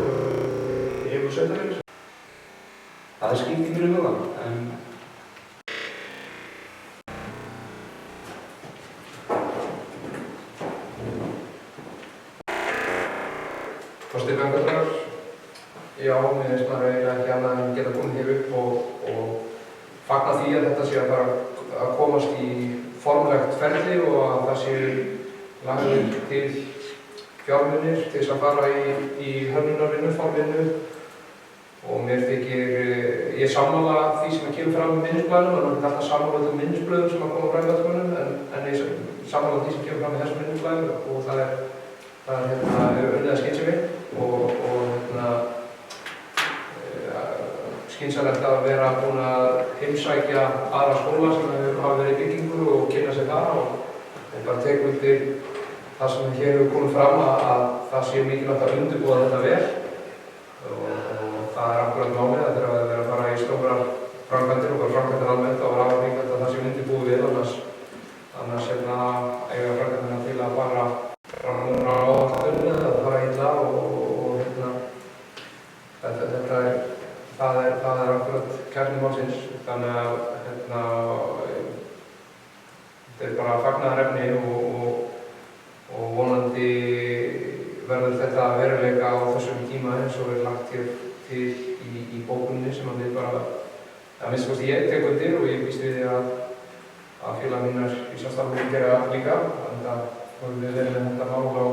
[SPEAKER 3] yfir sveitarfélags. Það er skýrt í mínum huga en
[SPEAKER 6] Þorsteinn Bjarnadóttir. Já, mér finnst maður eiginlega ekki annað en geta komið hér upp og fagna því að þetta sé að fara að komast í formlegt ferli og að það séu lagðir til fjármunir til þess að fara í hönnunarvinnu, formvinnu og mér þykir, ég sammála því sem kemur fram í minnisblaðnum, en það er alltaf sammála þeim minnisblöðum sem að koma frá embættismönnum en ég sammála því sem kemur fram í þessum minnisblaðnum og það er unnið að skynsemi og skynsamlegt að vera búin að heimsækja aðra skóla sem hafa verið í byggingu og kynna sér það og bara teka undir það sem hér hefur komið fram að það sé mikilvægt að undirbúa þetta vel og það er akkurat málið að þegar það er að fara í stórar framkvæmdir og bara framkvæmdir almennt þá er afar mikilvægt að það sé undirbúið vel annars eiga framkvæmdirna til að fara fram á áætlunum eða fara illa og það er akkurat kjarni málsins, þannig að þetta er bara fagnaðarefni og vonandi verður þetta veruleika á þessum tíma eins og er lagt hér til í bókunni sem að við bara, að minnst kosti ég tek undir og ég býst við að félag mínar í samstarfinu gera líka, þannig að vorum við verið með þetta mál á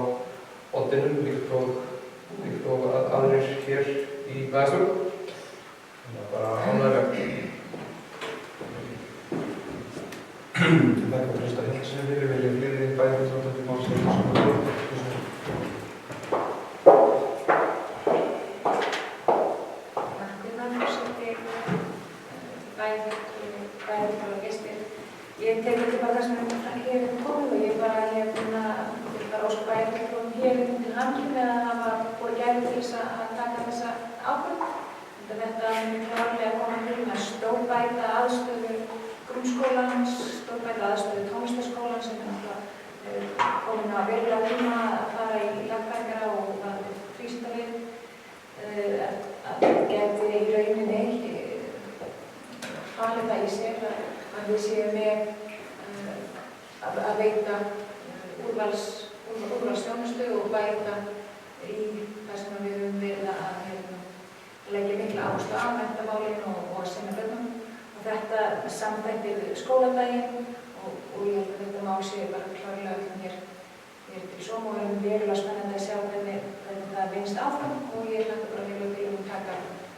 [SPEAKER 6] oddinum líkt og aðrir hér í bæjarstjórn. Það er bara ánægilegt.
[SPEAKER 3] Þakka fyrir Trausta Hjaltasyni fyrir, viljið fleiri bæjarfulltrúar til máls sem
[SPEAKER 11] Ég tek ekki bara það sem hér er komið og ég bara óska bæjarfulltrúum hér til hamingju með að hafa búið gæði til þess að taka þessa ákvörðun. Þetta mun klárlega koma til með stórbæta aðstöðu grunnskólans, stórbæta aðstöðu tónlistarskólans sem er náttúrulega komin að verulega tíma að fara í lagfæringar og frístundalið. Að þetta geti í rauninni falið það í sér að við séum með að veita úrvalsþjónustu og bæta í það sem við höfum verið að leggja mikla áherslu á menntamálin og samþætti við skóladaginn og ég held að þetta mál sé bara klárlega öllum hér til sóma og verðum verulega spennandi að sjá hvernig það vinst áfram og ég hlakka bara verulega til að taka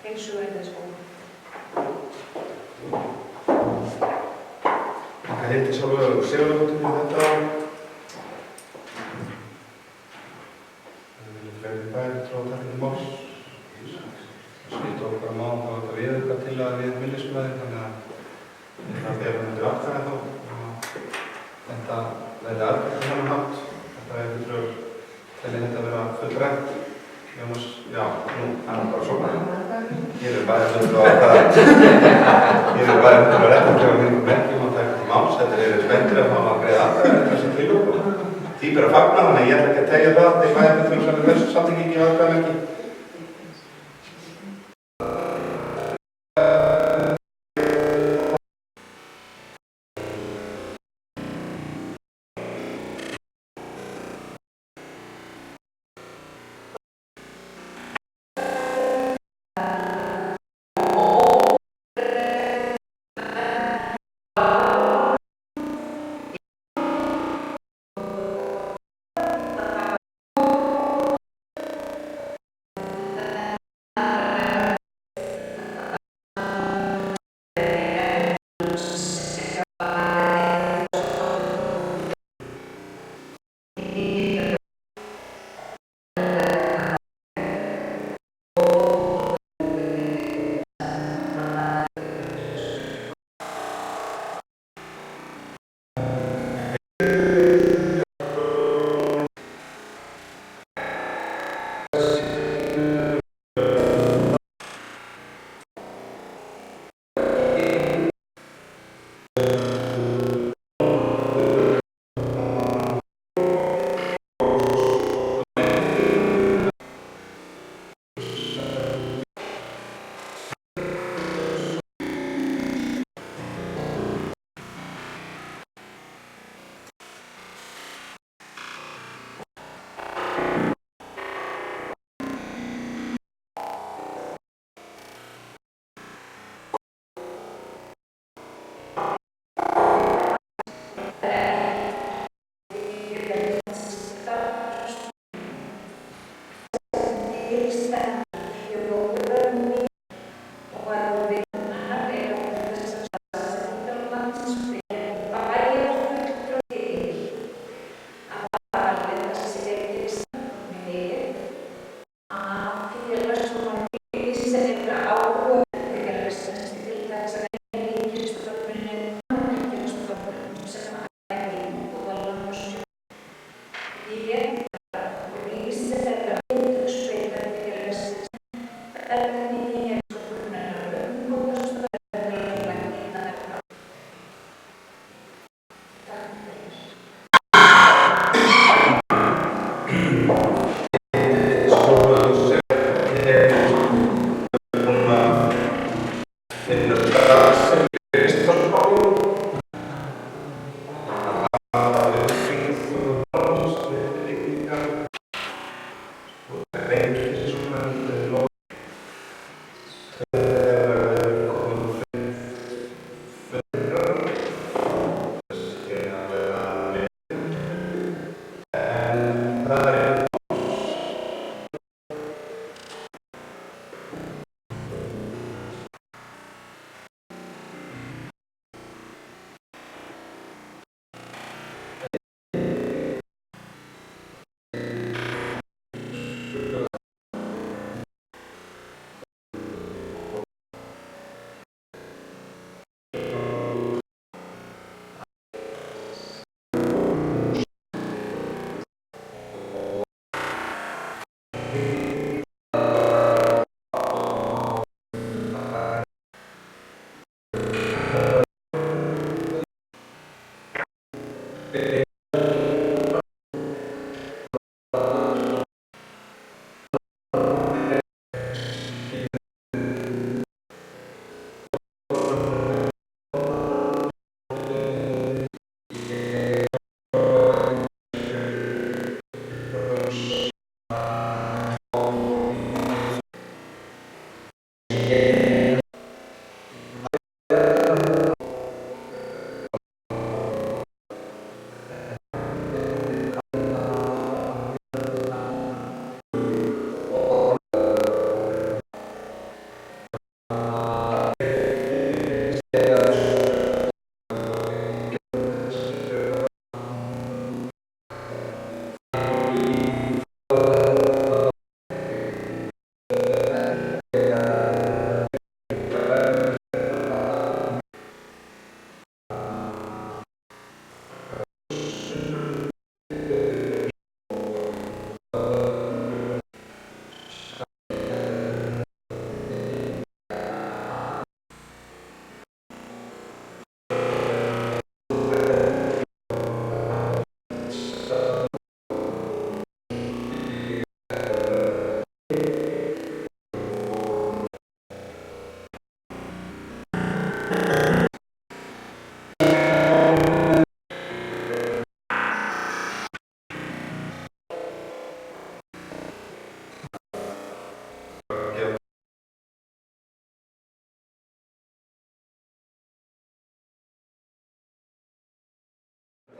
[SPEAKER 11] heilsugur þess skóla.
[SPEAKER 3] Þakka Hildi Sólveig Sigurðardóttur fyrir þetta. Við viljum fleiri bæri tróða þetta máls. Við tókum bara mál á þetta viðauka til að við minnisblaði, þannig að það bera undir atkvæði þá. Þetta verði aðgætt hann hátt. Þetta fulltrúar telja þetta vera fullrænt. Jónas, já, nú, hann er bara svona. Ég er bæði fulltrúar réttarklefa mínum merkjum að taka til máls. Þetta er spenntir að fá að greiða atkvæði þessi tilokk. Því ber að fagna, þannig að ég ætla ekki að tegja það. Þeir bæði fulltrúar sem er þessu samþykki ekki atkvæði ekki.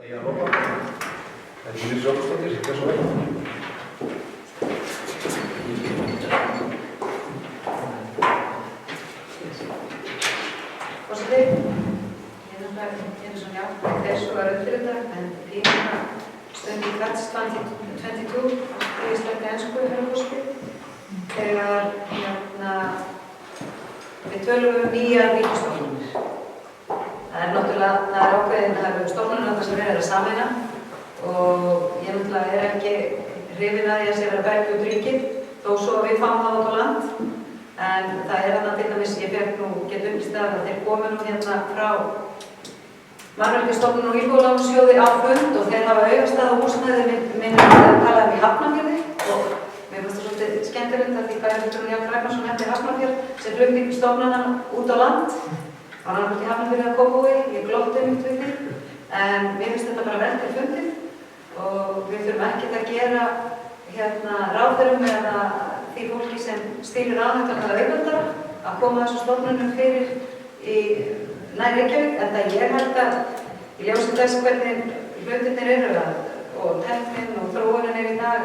[SPEAKER 3] Ég að lofa. Það er Íris Jónsdóttir, gjör svo vel.
[SPEAKER 12] Forseti, ég er svona jákvæð þessu að undirrita, en tíma stöndi í Gats 2022 í íslenski ensku herrfórski þegar við tölum nýjar ríkisstofnanir. Það er náttúrulega, það er ákveðin, það eru stofnanir sem verið að sameina og ég náttúrulega ekki hrifin að því að sé verið að bergja út ríkið þó svo að við fáum það út á land. En það er þarna til dæmis, ég fekk nú gett upplýst að þeir komu nú hérna frá Mannvirkjastofnun og Íbúðalánasjóði á fund og þeir hafa augastað á húsnæði minn að tala í Hafnarfirði og mér finnst það svolítið skemmtilegt að því bæjarfulltrúinn Jón Ragnarsson nefndi Hafnarfjörð sem flutning stofnana út á land. Það var náttúrulega í Hafnarfirði að Kópavogi, ég glotti mitt við því, en mér finnst þetta bara vel til fundið og við þurfum ekkert að gera ráðherrum eða því fólki sem stýrir ráðuneytunum auðveldara að koma þessu stofnunum fyrir í nær Reykjavík, en það ég held að í ljósi þess hvernig hlutirnir eru og tæknin og þróunin er í dag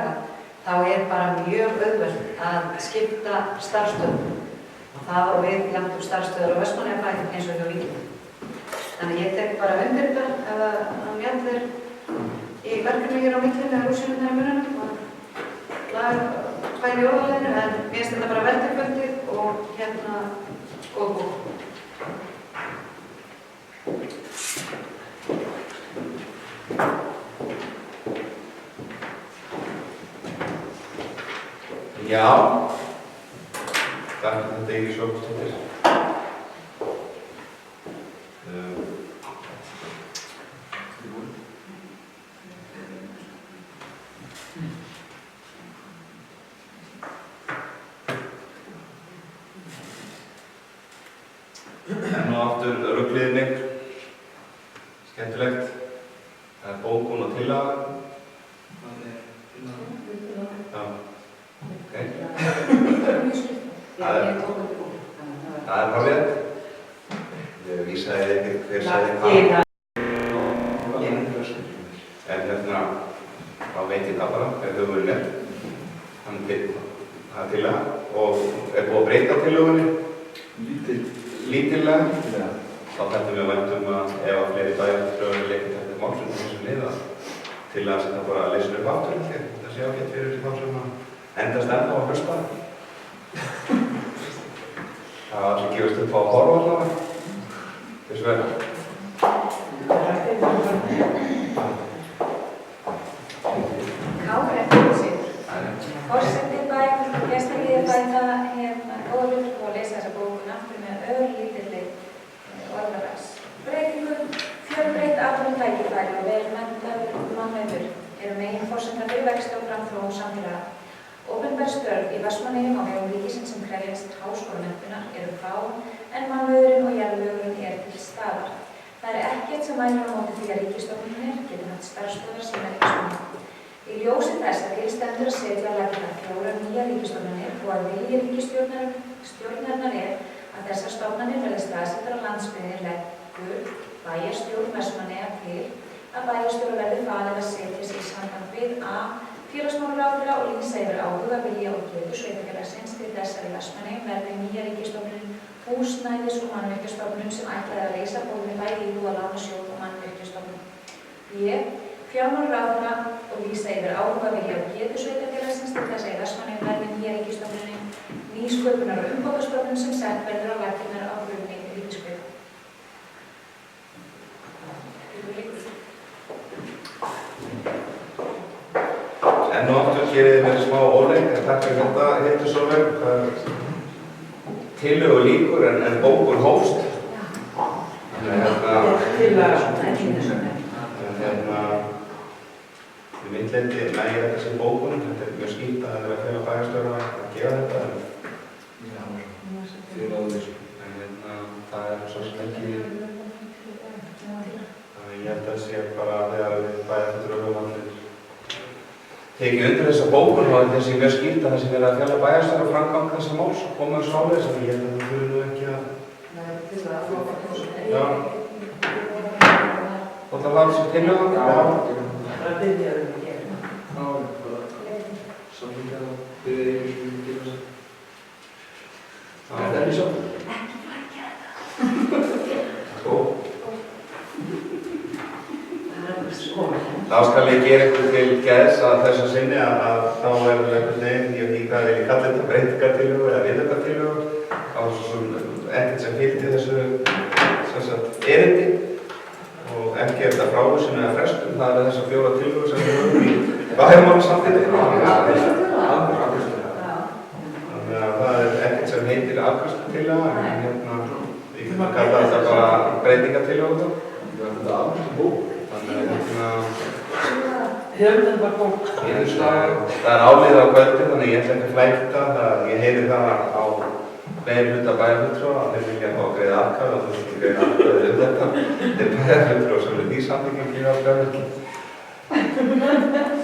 [SPEAKER 12] þá er bara mjög auðvelt að skipta starfsstöðum og það á við jafnt um starfsstöður á Vestmannaeyjabæ eins og hjá ríkinu. Þannig ég tek bara undir þetta ef hann mjallir í verkefni hér á millinu eða rúsinum í mununum og laga bæri orðaleginu, en mér finnst þetta bara vel til fundið og góð bók.
[SPEAKER 3] Já, takk fyrir þetta Íris Jónsdóttir. Enn og aftur ruggliði mig, skemmtilegt. Það er bókun og tillaga. Já, ok. Það er hárrétt. Ég vísaði ekkert hver sagði hvað. En þá veit ég það bara, hver höfumurinn er. Það er tillaga og er búið að breyta tillögunni. Lítillega. Þá þættum við væntum að ef að fleiri bæjarfulltrúar leikir þetta málsum þessum liða til að setja bara að leysa upp aftur hér. Það sé ágætt fyrir þá sem að endast ennþá að hlusta. Það var sem gefist upp á að horfa allavega. Þessu verða.
[SPEAKER 12] Kári eftir þessu. Forseti bæjarfulltrúar og gestir í bæta góða hlutur og lesa þessa bókun aftur með örlítilli orðalagsbreytingum. Fjölbreytt atvinnutækifæri og vel menntaður mannauður eru meginforsenda fyrir vexti og framþróun samfélaga. Opinber störf í Vestmannaeyjum á vegum ríkisins sem krefjast háskólamenntunar eru fá en mannauðurinn og jarðvegurinn er til staðar. Það er ekkert sem mælir á móti því að ríkisstofnanir geti haft starfsstöðvar sínar í Vestmannaeyjum. Í ljósi þess að til stendur að setja á laggirnar 4 nýjar ríkisstofnanir og að vilji ríkisstjórnarinnar er að þessar stofnanir verði staðsettar á landsbyggðinni leggur bæjarstjórn Vestmannaeyja til að bæjarstjóra verði falið að setja sig í samband við a. félagsmálaráðherra og lýsa yfir áhuga, vilja og getu sveitarfélagsins til þess að í Vestmannaeyjum verði nýja ríkisstofnunin húsnæðis- og mannvirkjastofnun sem ætlað er að
[SPEAKER 11] Íbúðalánasjóð og Mannvirkjastofnun. B. Fjármálaráðherra og lýsa yfir áhuga vilja og getu sveitarfélagsins til þess að í Vestmannaeyjum verði nýja ríkisstofnunin nýsköpunar- og umbótastofnun sem sett verður á laggirnar á grunni ríkiskaupa.
[SPEAKER 3] Enn og aftur gerði mér smá óleik, en takk fyrir þetta, Hildur Sólveig. Tillögu lýkur en bókun hófst. Í myndleiti nægir þetta sem bókun, þetta er mjög skýrt að það er að fela bæjarstjóra að gera þetta. Það er svo sem ekki, ég held að það sé bara þegar við bæjarstjóra tekið undir þessa bókun og þessi mjög skýrt að það sem er að fjalla bæjarstjóra og framgang þessa máls og koma þessu álega sem ég held að það fyrir nú ekki að og það var þessu tillögum
[SPEAKER 9] bara byrjaðum að gera bara samlíkað og byrjaði yfir sem við gerum þess það er ekki svo
[SPEAKER 3] Þá skal ég gera eitthvað til geðs að þess að sinni að þá er eitthvað neginn, ég veit ekki hvað ég kalli þetta breytingartillögu eða viðaukartillögu á ekkert sem fylgdi þessu erindi og ekki er þetta frávísun eða frestun, það er þessar 4 tillögur sem við höfum í bæjarmálasamþykktunni. Þannig að það er ekkert sem heitir afkastatillaga en ég getum að kalla þetta bara breytingartillögu.
[SPEAKER 9] Þetta er afkastatillaga.
[SPEAKER 3] Það er álið á kvöldi, þannig ég ætla ekki að flækta það. Ég heyri það á meiri hluta bæjarfulltrúa að þeir vilja fá að greiða atkvæði og þú skal greiða atkvæði þetta. Þetta er bæjarfulltrúa sem er því samþykkjum fyrir atkvæði.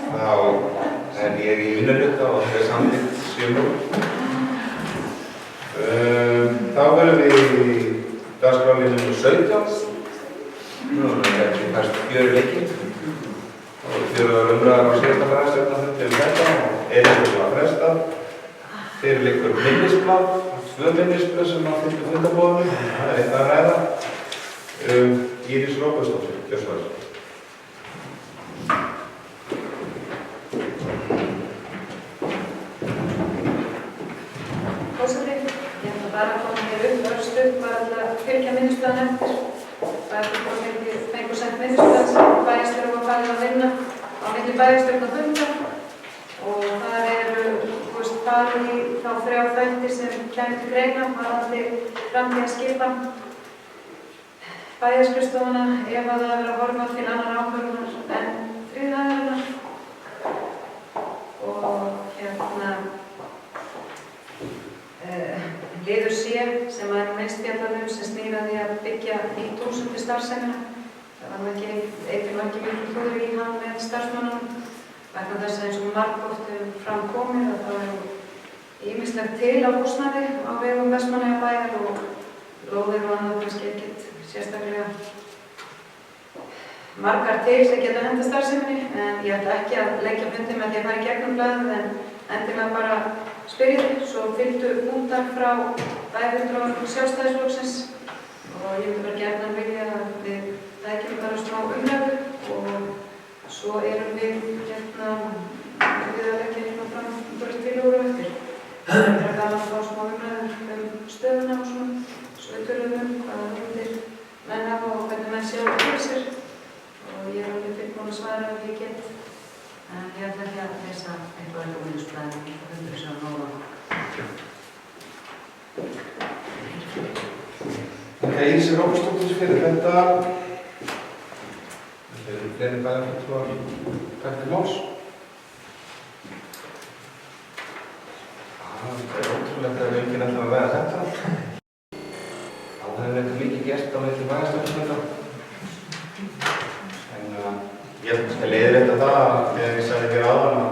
[SPEAKER 3] Þá er ég í vinnurhluta og þetta er samþykkt 7. Þá verðum við í dagskrárlið nr. 17. Nú erum við ekki fæst 4 leikir. Það voru 4 umræðar á síðasta bæjarstjórnarfundi þetta og eitthvað sem var frestað. Fyrir liggur minnisblað, 2 minnisblöð sem að fylgja fundabóðunum. Það er eitt að ræða. Íris Róbersdóttir, kjörsvæður.
[SPEAKER 12] Forseti, ég ætla bara að koma hér upp örstuð, bara að fylgja minnisblaðan eftir. Það er fyrir fengur sent minnisblað sem bæjarstjóri var falið að vinna á milli bæjarstjórnarfunda og það eru farið í þá 3 þætti sem kemur til greina varðandi framtíðarskipan bæjarskrifstofuna ef að það er að horfa til annar ákvörðunar en 3 aðeinar og liður C sem er minnst fjallað sem snýraði að byggja nýtt hús undir starfsemina. Það var nú ekki mikið klúður í hann með starfsmönnunum vegna þess að eins og margoft framkomið að það er ýmislegt til á húsnæði á vegum Vestmannaeyjabæjar og lóðir og annað kannski ekkert sérstaklega margar til sem geta henda starfseminni en ég ætla ekki að leggja fundi með því að fara í gegnum blaðið en endilega bara spyrjið, svo fylgdu punktar frá bæjarfulltrúum Sjálfstæðisflokksins og ég myndi bara gjarnan vilja að við tækjum bara smá umræðu og svo erum við að leggja fram tillögur á eftir. Það er gaman að fá smá umræður stöðuna og svona, svo við tölum hvaða hugmyndir menn hafa og hvernig menn sjá það fyrir sér og ég er alveg tilbúin að svara ef ég get. En ég ætla ekki að lesa eitthvað á minnisblaðinu og hundur sem nóga.
[SPEAKER 3] Íris Róbersdóttir fyrir þetta. Þetta eru fleiri bæjarfulltrúar til máls. Það er ótrúlegt að við ekki ætlum að vega þetta. Það hefur eitthvað mikið gert á milli bæjarstjórnarfunda. Ég held að leiðrétta það þegar ég sagði hér áðan að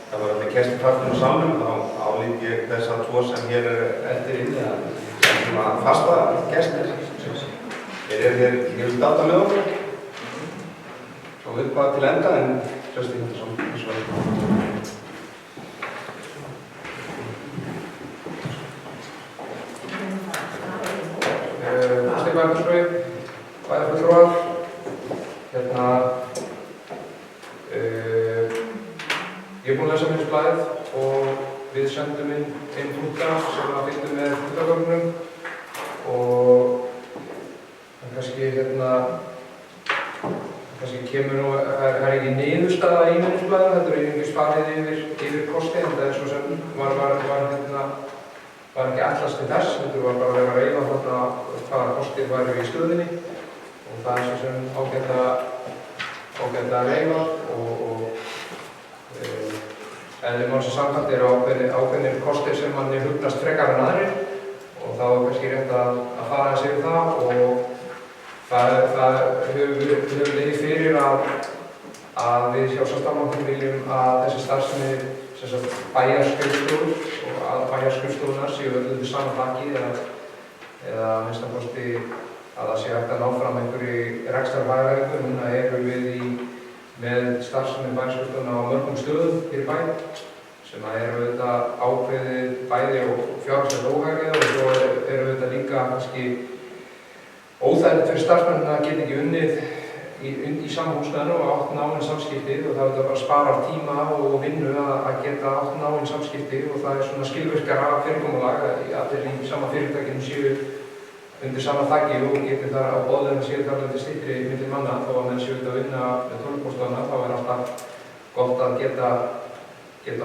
[SPEAKER 3] það var alltaf kerstipartin og salnum þá álít ég þess að 2 sem hér eftir inni að fasta gestir. Þeir eru hér mjög státa með okkur og uppað til enda en Trausti Hindarsson eins og
[SPEAKER 6] Stefán Bæjarfulltrúi, bæjarfulltrúar kannski kannski kemur nú, það er ekki niðurstaða í minnisblaðinu, þetta er einungis farið yfir kosti, en það er svo sem var ekki allast til þess, þetta var bara að vera að reyna þarna hvaða kostir væri í stöðinni og það er svo sem ágætt að reyna og eðli málsins samkvæmt eru ákveðnir kostir sem manni hugnast frekar en aðrir og þá er kannski rétt að fara að segja það og það hefur legið fyrir að við hjá Sjálfstæðisflokknum viljum að þessi starfsemi bæjarskrifstofur og að bæjarskrifstofunar séu öll undir sama þaki eða að minnsta kosti að það sé hægt að ná fram einhverju rekstrarhagræðingu. Núna erum við með starfsemi bæjarskrifstofuna á mörgum stöðum fyrir bæ sem eru auðvitað ákveðið bæði og fjárhagslegt óhagræði og svo eru auðvitað líka kannski óþægilegt fyrir starfsmennina að geta ekki unnið í sama húsnæðinu og átt náin samskipti og það auðvitað bara sparar tíma og vinnu að geta átt náin samskipti og það er svona skilvirkara fyrirkomulag að allir í sama fyrirtækinu séu undir sama þaki og geti þar á boðlegum séu þar undir styttri milli manna þó að menn séu auðvitað að vinna með tölvupóstana þá er alltaf gott að geta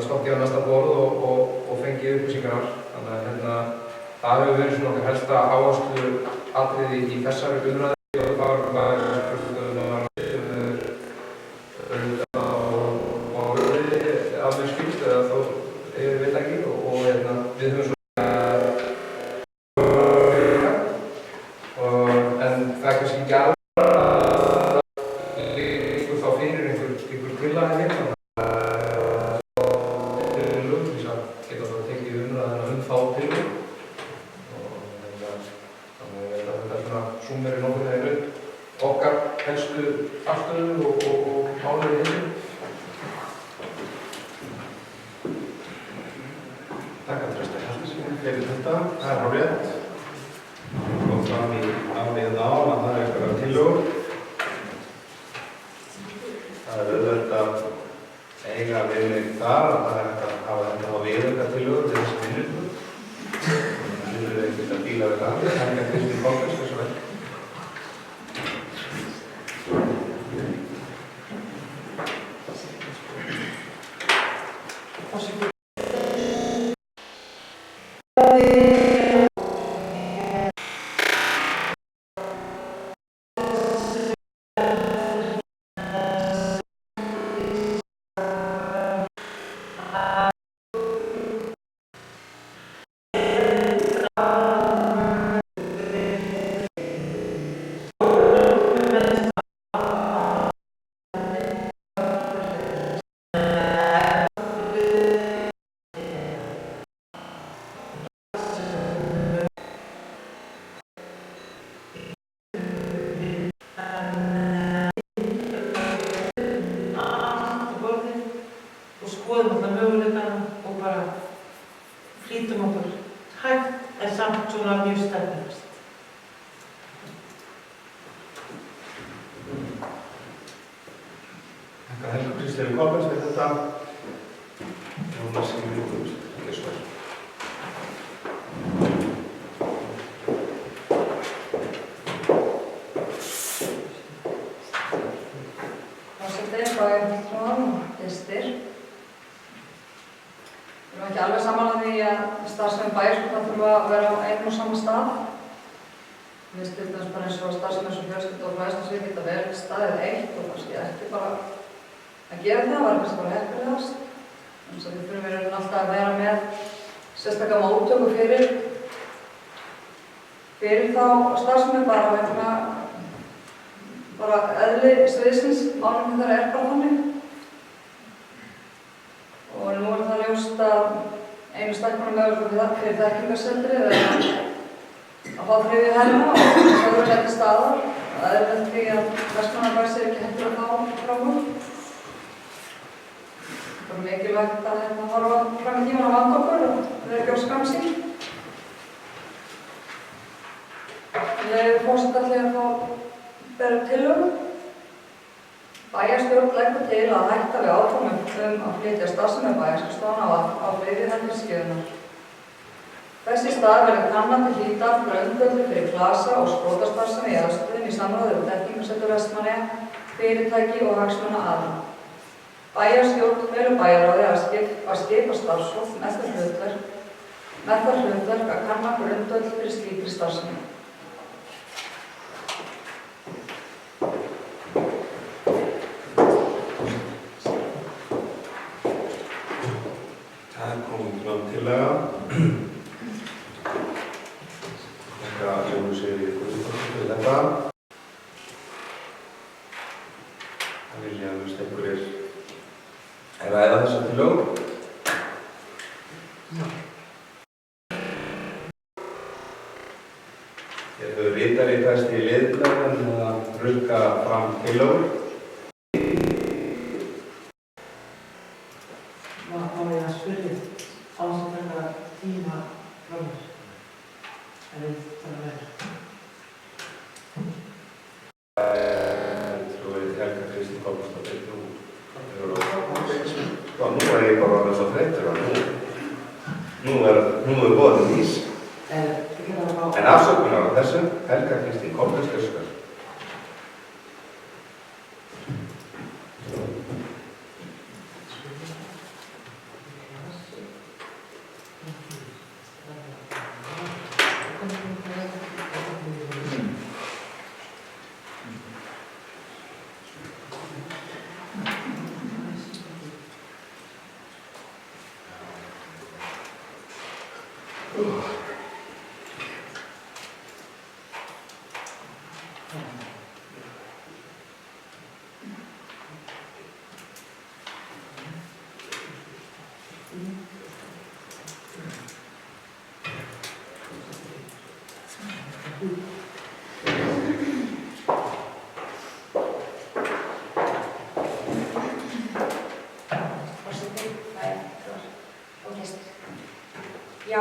[SPEAKER 6] stokkið á næsta borð og fengið upplýsingar. Þannig að það hefur verið svona okkar helsta áherslu atriði í þessari umræðu og það var bara af mér skilst eða þó ég veit ekki og við höfum en það er kannski ekki alveg að líka þá fyrir einhver tillaga hérna geta þá tekið umræðina þá til og þannig að þetta er svona súmerið nokkur þegar okkar helstu afstöðu og málið í þessu.
[SPEAKER 3] Takk að trösta heldur fyrir þetta, það er rétt. Það kom fram í áliðin á að það er einhverja tillögur. Það er auðvelt að eiga viðmið þar að það er hægt að hafa þetta á viðauka tillögur til þessi vinnu. Það er ekkert að díla við það, það er ekki að Kristín Kolbens þessu vel. Kristín Kolbens við þetta. Jónas Sigurður Geirsson.
[SPEAKER 12] Forseti, bæjarfulltrúar og gestir. Við erum ekki alveg saman að því að starfsemi bæjarskóla þurfa að vera á einum og sama stað. Við styrnum bara eins og starfsemi eins og fjölskyldu og fræðslusvið geta vel staðið eitt og kannski ekki bara að gera það, var kannski bara heppilegast. Þannig að við þurfum alltaf að vera með sérstaklega móttöku fyrir þá starfsemi bara vegna bara eðli sviðsins, málefni þar er bara þannig. Og nú er það ljóst að einu stækkunarmöguleikum fyrir þekkingarsetrið er að fá þriðju herma og það eru þetta staðar. Það er þetta því að Vestmannaeyjabær sé ekki hættur að fá frá hún. Það er mikilvægt að horfa fram í tíman á vanda okkur og vera ekki á skamsýn. Ég forseta allir að fá bera tillögu. Bæjarstjórn leggur til að hætta við áformum að flytja starfsemi bæjarskrifstofuna á þriðju helmingaskeiðunnar. Þessi stað verður kannað til hlítar grundvöllur fyrir klasa og sprotastarfsemi í aðstöðum í samráði við Þekkingarsetur Vestmannaeyja, fyrirtæki og hagsmunaaðila. Bæjarstjórn felur bæjarráði að skipa starfsfólk með það hlutverk að kanna grundvöll fyrir slíkri starfsemi.
[SPEAKER 3] Það er komin fram tillaga. Þetta sem við séum í Guðstóttur þetta. Það vilja að við einhverjir ræða þessa tillögu. Hefur ritari fæst í liðblaðan að rukka fram tillögur.
[SPEAKER 5] Má ég að spyrja á þess að taka tíma frá mér? Það verður.
[SPEAKER 3] Helga Kristín Kolbjörnsdóttir, nú er ég bara alveg svo þreyttur að nú er boðin ís. En afsökunar á þessu, Helga Kristín Kolbjörnsdóttir.
[SPEAKER 11] Já,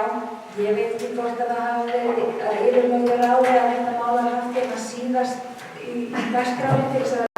[SPEAKER 11] ég veit ekki hvort að það hafi verið að yfirlögu ráði að þetta mál er haft hérna síðast í dagskráni til þess að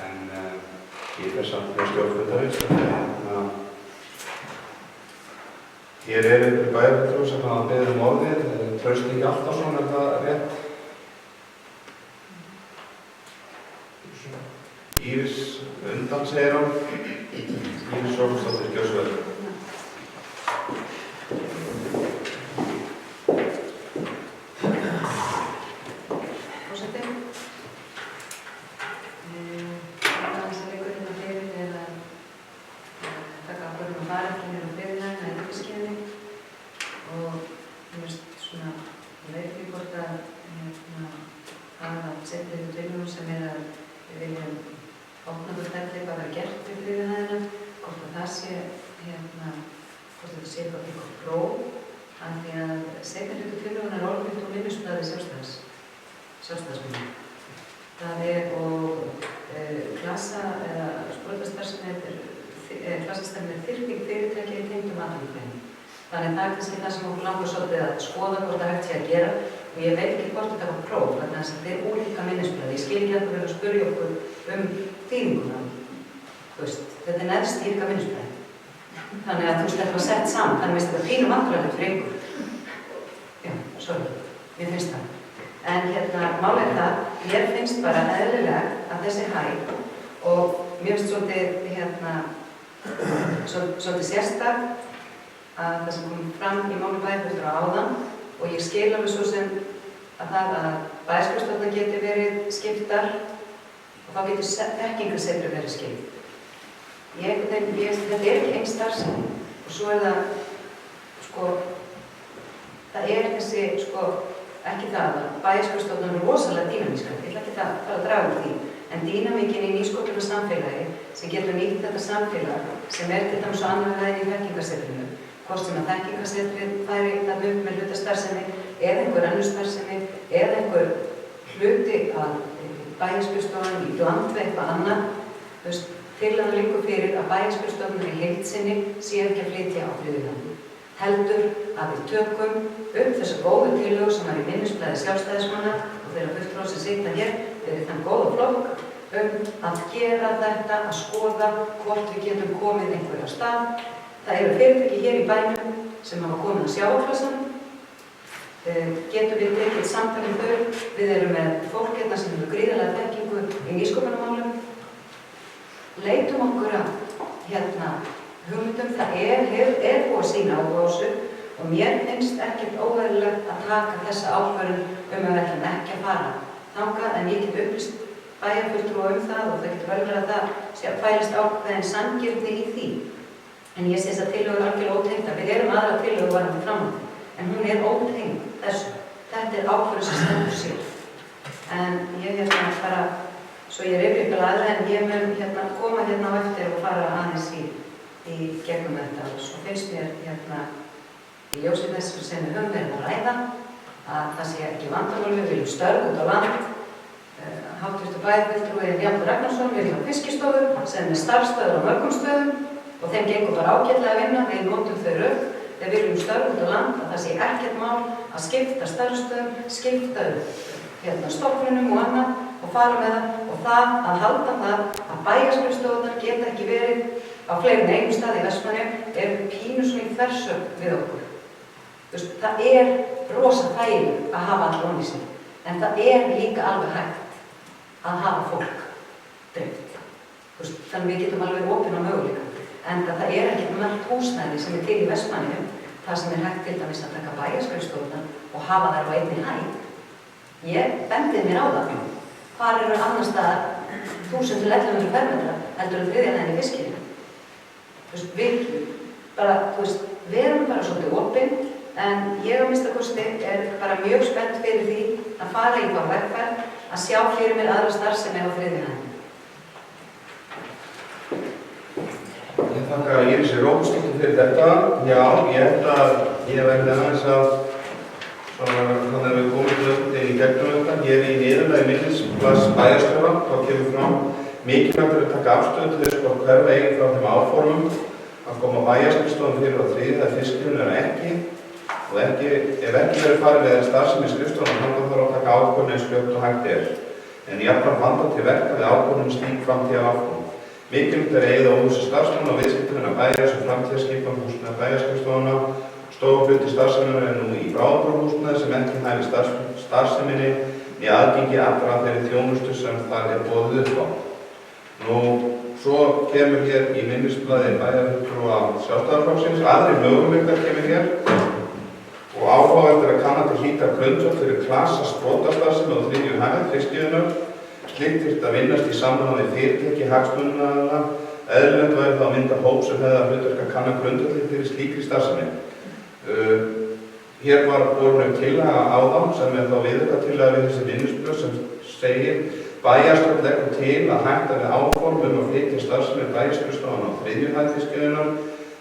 [SPEAKER 3] En ég fer samt með stjórnfundarins hér er einhver bæjarfulltrúi sem hafa beðið um orðið, Trausti Hjaltason, er það rétt? Íris undan, segir hann. Íris Rómsdóttir, gjörðu svo vel.
[SPEAKER 12] Þannig það kannski það sem okkur langar svolítið að skoða hvort það hægt sé að gera og ég veit ekki hvort þetta var próf vegna þess að þetta er ólíka minnisblaði. Ég skil ekki að vera að spyrja okkur þýðinguna. Þetta er neðstýrika minnisblaði. Þannig að þetta var sett saman, þannig að þetta pínum vandræðilegt fyrir ykkur. Já, sorry, mér finnst það. En málið er það, mér finnst bara eðlilegt að þessi hæg og mér finnst svolítið sérstakt að það sem kom fram í máli bæjarfulltrúa áðan og ég skil alveg svo sem að það að bæjarskrifstofurnar geti verið skiptar og þá getur þekkingarsetri verið skipt. Þetta er ekki einn starfsemi og svo er það, það er þessi, ekki það að bæjarskrifstofurnar eru rosalega dýnamískar, ég ætla ekki að fara að draga úr því, en dýnamíkin í nýsköpunarsamfélagi sem getur nýtt þetta samfélag sem er til dæmis á annarri hæðinni í þekkingarsetrinu, hvort sem að þekkingarsetrið færi þarna upp með hlutastarfsemi eða einhver önnur starfsemi eða einhver hluti að bæjarskrifstofunum í bland við eitthvað annað, tillagan liggur fyrir að bæjarskrifstofunum í heild sinni séu ekki að flytja á þriðjulandi. Heldur að við tökum upp þessa góðu tillögu sem var í minnisblaði sjálfstæðismanna og þeirra fulltrúa sem sitja hér fyrir þann góða flokk að gera þetta, að skoða hvort við getum komið einhverja stað. Það eru fyrirtæki hér í bænum sem hafa komið að sjávarklossan. Getum við tekið samtal um þau. Við erum með fólk hérna sem hefur gríðarlega þekkingu í nýsköpunarmálum. Leitum okkur að hugmyndum. Það er búið að sýna áhuga á þessu og mér finnst ekkert óeðlilegt að taka þessa ákvörðun að við ætlum ekki að fara þangað en ég get upplýst bæjarfulltrúa það og það getur vel verið að það fælist ákveðin sanngirni í því. En ég sé þess að tillögur er algjörlega ótengda. Við erum aðra tillögur varandi framhaldið, en hún er ótengd þessu. Þetta er ákvörðun sem stendur sér. En ég bara, svo ég rifja upp aðra, en ég mun koma á eftir og fara aðeins í gegnum þetta. Og svo finnst mér í ljósi þess sem við höfum verið að ræða, að það sé ekki vandamál, við viljum störf út á land. Háttvirtur bæjarfulltrúi Bjarni Ragnarsson við hjá Fiskistofu sem er starfsstöður á mörgum stöðum og þeim gengur bara ágætlega að vinna, við notum þau rök, við viljum störf út á land að það sé ekkert mál að skipta starfsstöðum, skipta stofnunum og annað og fara með það og það að halda það að bæjarskrifstofurnar geta ekki verið á fleiri en einum stað í Vestmannaeyjum er pínu svona í þversögn við okkur. Það er rosa þægilegt að hafa allir onni sig, en það er líka alveg hægt að hafa fólk dreift. Þannig við getum alveg opin á möguleika. En það er ekkert mörgt húsnæði sem er til í Vestmannaeyjum það sem hægt til dæmis að taka bæjarskrifstofuna og hafa þær á einni hæð. Ég bendið mér á það. Hvar eru annars staðar 1000 til 1100 fermetra heldur þriðja hæðin í fiskinu? Við erum bara svolítið opin, en ég á minnstakosti bara mjög spennt fyrir því að fara í þá vegferð að sjá fyrir mér aðra starfsemi á þriðju hæðinni.
[SPEAKER 3] Ég þakka Írisi Róbusdóttur fyrir þetta. Já, ég held að ég verði aðeins að þannig að við komum í gegnum þetta. Hér í niðurlagi minnisblaðs bæjarstjóra þá kemur fram mikilvægt að taka afstöðu til þess hvort hver veginn frá þeim áformum að koma bæjarskrifstofum fyrir á þriðju hæð fiskinu eða ekki. Og ef ekki verður farið með starfsemi skrifstofunum þá þarf að taka ákvörðun eins fljótt og hægt er. En jafnframt vanda til verka við ákvörðun slík framtíðaráform. Mikilvægt er að eyða óvissu starfsmanna og viðskiptavina bæjar sem framtíðarskipan húsnæði bæjarskrifstofuna. Stór hluti starfseminnar er nú í bráðabirgðahúsnæði sem ekki hæfir starfseminni í aðgengi allra þeirri þjónustu sem þar er boðið upp á. Svo kemur hér í minnisblaði bæjarfulltrúa Sjálfstæðisflokksins, aðrir möguleikar kemur hér og áhugavert er að kanna til hlítar grundvöll fyrir klasa sprotastarfsemi á þriðju hæð fiskiðunnar. Slíkt þyrfti að vinnast í sambandi við fyrirtæki hagsmunaaðila. Eðlilegt væri þá að mynda hóp sem hefði að hlutverk að kanna grundvöllin fyrir slíkri starfsemi. Hér var borin upp tillaga áðan sem er þá viðaukatillaga við þessi minnisblöð sem segir bæjarstjórn leggur til að hætta við áform að flytja starfsemi bæjarskrifstofunnar á þriðju hæð fiskiðunnar.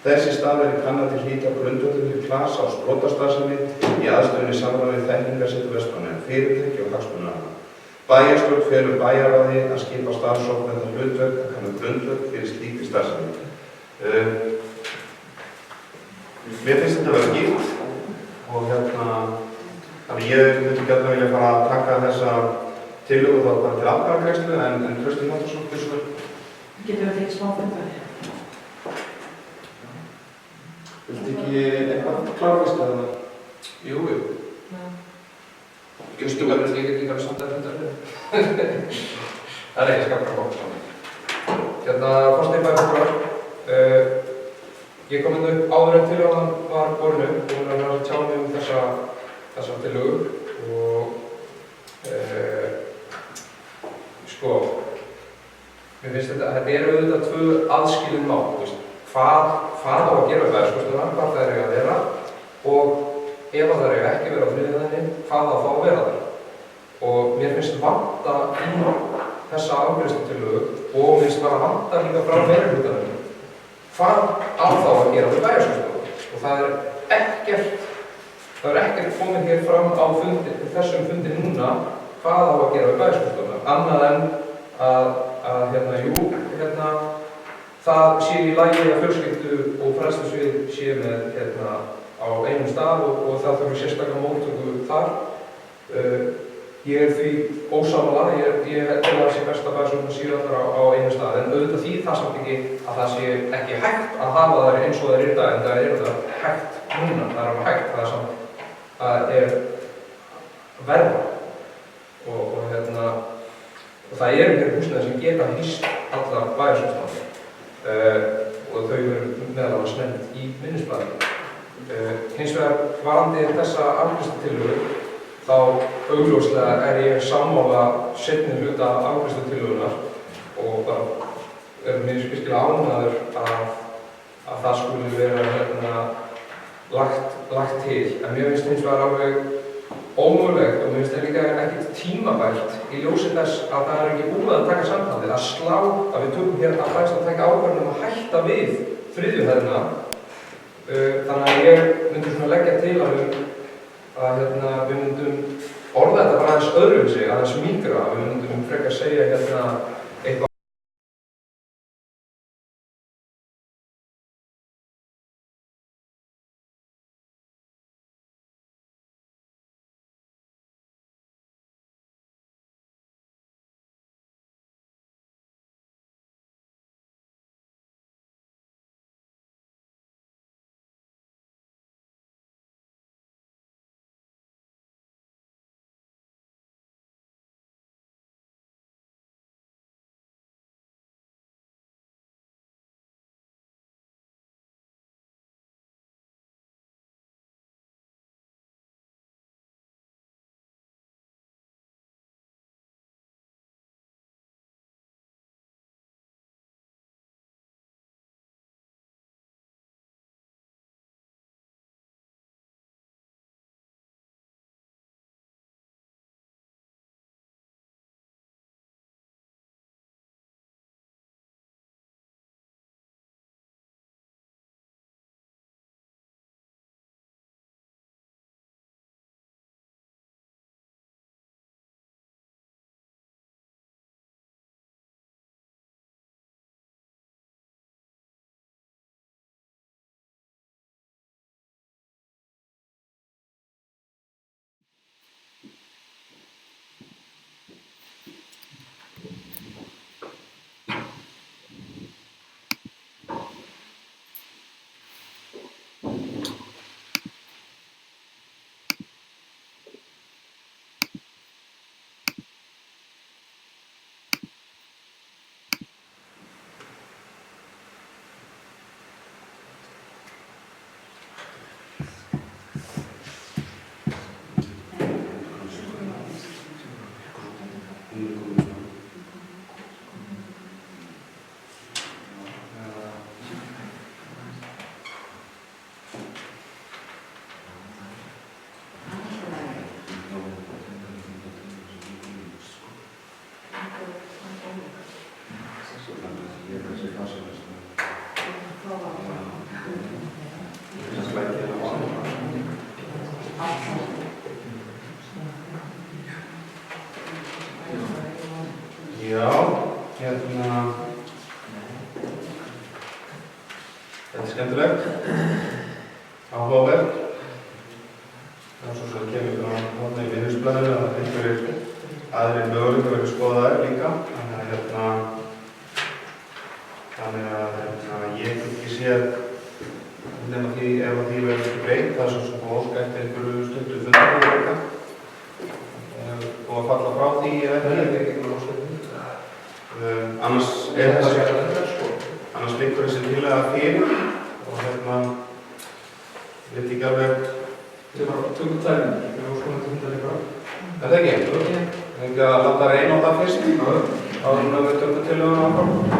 [SPEAKER 3] Þessi stað verði kannað til hlítar grundvöllin fyrir klasa og sprotastarfsemi í aðstöðunni samræmi við þekkingarsetur Vestmannaeyja, fyrirtæki og hagsmunaaðila. Bæjarstjórn felur bæjarráði að skipa starfshóp með það hlutverk að kanna grundvöll fyrir slíkri starfsemi. Mér finnst þetta að vera gilt og þannig ég myndi gætna vilja fara að taka þessa tillögu þá bara til atkvæðagreiðslu en Kristín Halldórsson, fyrstu.
[SPEAKER 5] Getum við tekið smá fundar?
[SPEAKER 3] Viltu ekki eitthvað klarvist eða?
[SPEAKER 6] Jú. Gjöstu verður líka líka við samt að fundar fyrir. Það er ekki skapra góð saman. Fórstu í bæjarfulltrúar. Ég kom inn upp áður en tillögan var borin upp og var að tjá mig þessa tillögu og mér finnst þetta auðvitað tvö aðskilin mál. Hvað á að gera við bæjarskrifstofuna, hvað það að vera og ef það ekki vera á þriðju hæðinni, hvað á þá að vera þar. Og mér finnst vanta í þessa afgreiðslutillögu og mér finnst bara vanta líka frá meirihlutanum. Hvað á þá að gera við bæjarskrifstofuna? Og það er ekkert komið hér fram á þessum fundi núna hvað á að gera við bæjarskrifstofuna. Annað en það sé í lagi að fjölskyldu og fræðslusvið sé með á einum stað og það þurfi sérstaklega móttöku þar. Ég er því ósammála, ég held að það sé best að bæjarskrifstofuna séu allar á einum stað, en auðvitað því það samt ekki að það sé ekki hægt að hafa þær eins og þær í dag, en það er þetta hægt núna, það er alveg hægt, það er samt að er verða og það er einhverjum húsnæði sem geta hýst allar bæjarskrifstofuna. Og þau eru meðal annars nefnd í minnisblaðinu. Hins vegar varðandi þessa afgreiðslutillögu þá augljóslega er ég sammála seinni hluta afgreiðslutillögunnar og bara er mér virkilega ánægður að það skuli vera lagt til. En mér finnst hins vegar alveg ómögulegt og mér finnst það líka ekkert tímabært í ljósi þess að það er ekki búið að taka samtalið, að við tökum hér að fæst að taka ákvörðun að hætta við þriðju hæðina. Þannig að ég myndi leggja til að við myndum orða þetta bara aðeins öðruvísi, aðeins mýkra, við myndum frekar segja eitthvað
[SPEAKER 3] áhugaverð. Það er svo sem kemur fram þarna í minnisplaninu að einhverjir aðrir möguleikar verður skoðaðir líka. Þannig að ég get ekki séð nema því ef að því verður ekki breytt. Það er svo sem búið óska eftir einhverju stundu fundarmöguleika. Og að falla frá því annars er annars liggur þessi tillaga fyrir og veit ekki alveg
[SPEAKER 9] Tökum tæminn, við vorum svona til þetta líka.
[SPEAKER 3] Er það ekki? Ekki að láta reyna á það fyrst áður en við tökum tillöguna áfram.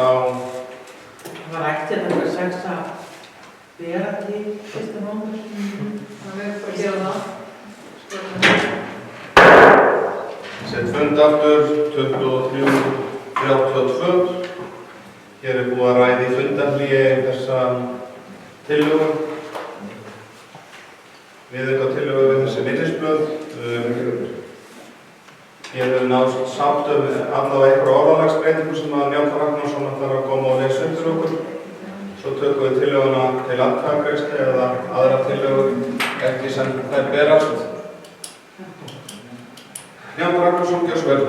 [SPEAKER 5] Það var ætti þetta 6 að bera til 1. nóvember. Það verður bara að gera það.
[SPEAKER 3] Sett fund aftur 23:32. Hér er búið að ræða í fundarhlýi þessa tillögu. Viðaukatillögu við þessi minnisblöð. Hér hefur náðst sátt allavega einhverja orðalagsbreytingu sem að Njáll Ragnarsson ætlar að koma og lesa upp fyrir okkur. Svo tökum við tillöguna til atkvæðagreiðslu eða aðra tillögu ekki sem þær berast. Njáll Ragnarsson, gjör svo vel.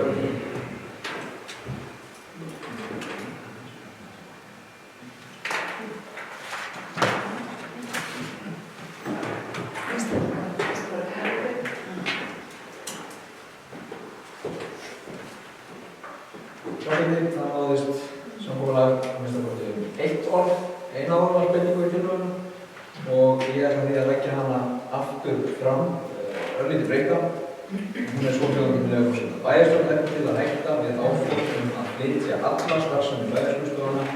[SPEAKER 10] Það náðist samkomulag eitt orð, eina orðalagsbreytingu í tillögunum og ég ætla því að leggja hana aftur fram, örlítið breyta. Hún er svohljóðandi með leyfisbúsina. Bæjarstjórn leggur til að hætta við áform að flytja alla starfsemi bæjarskrifstofana á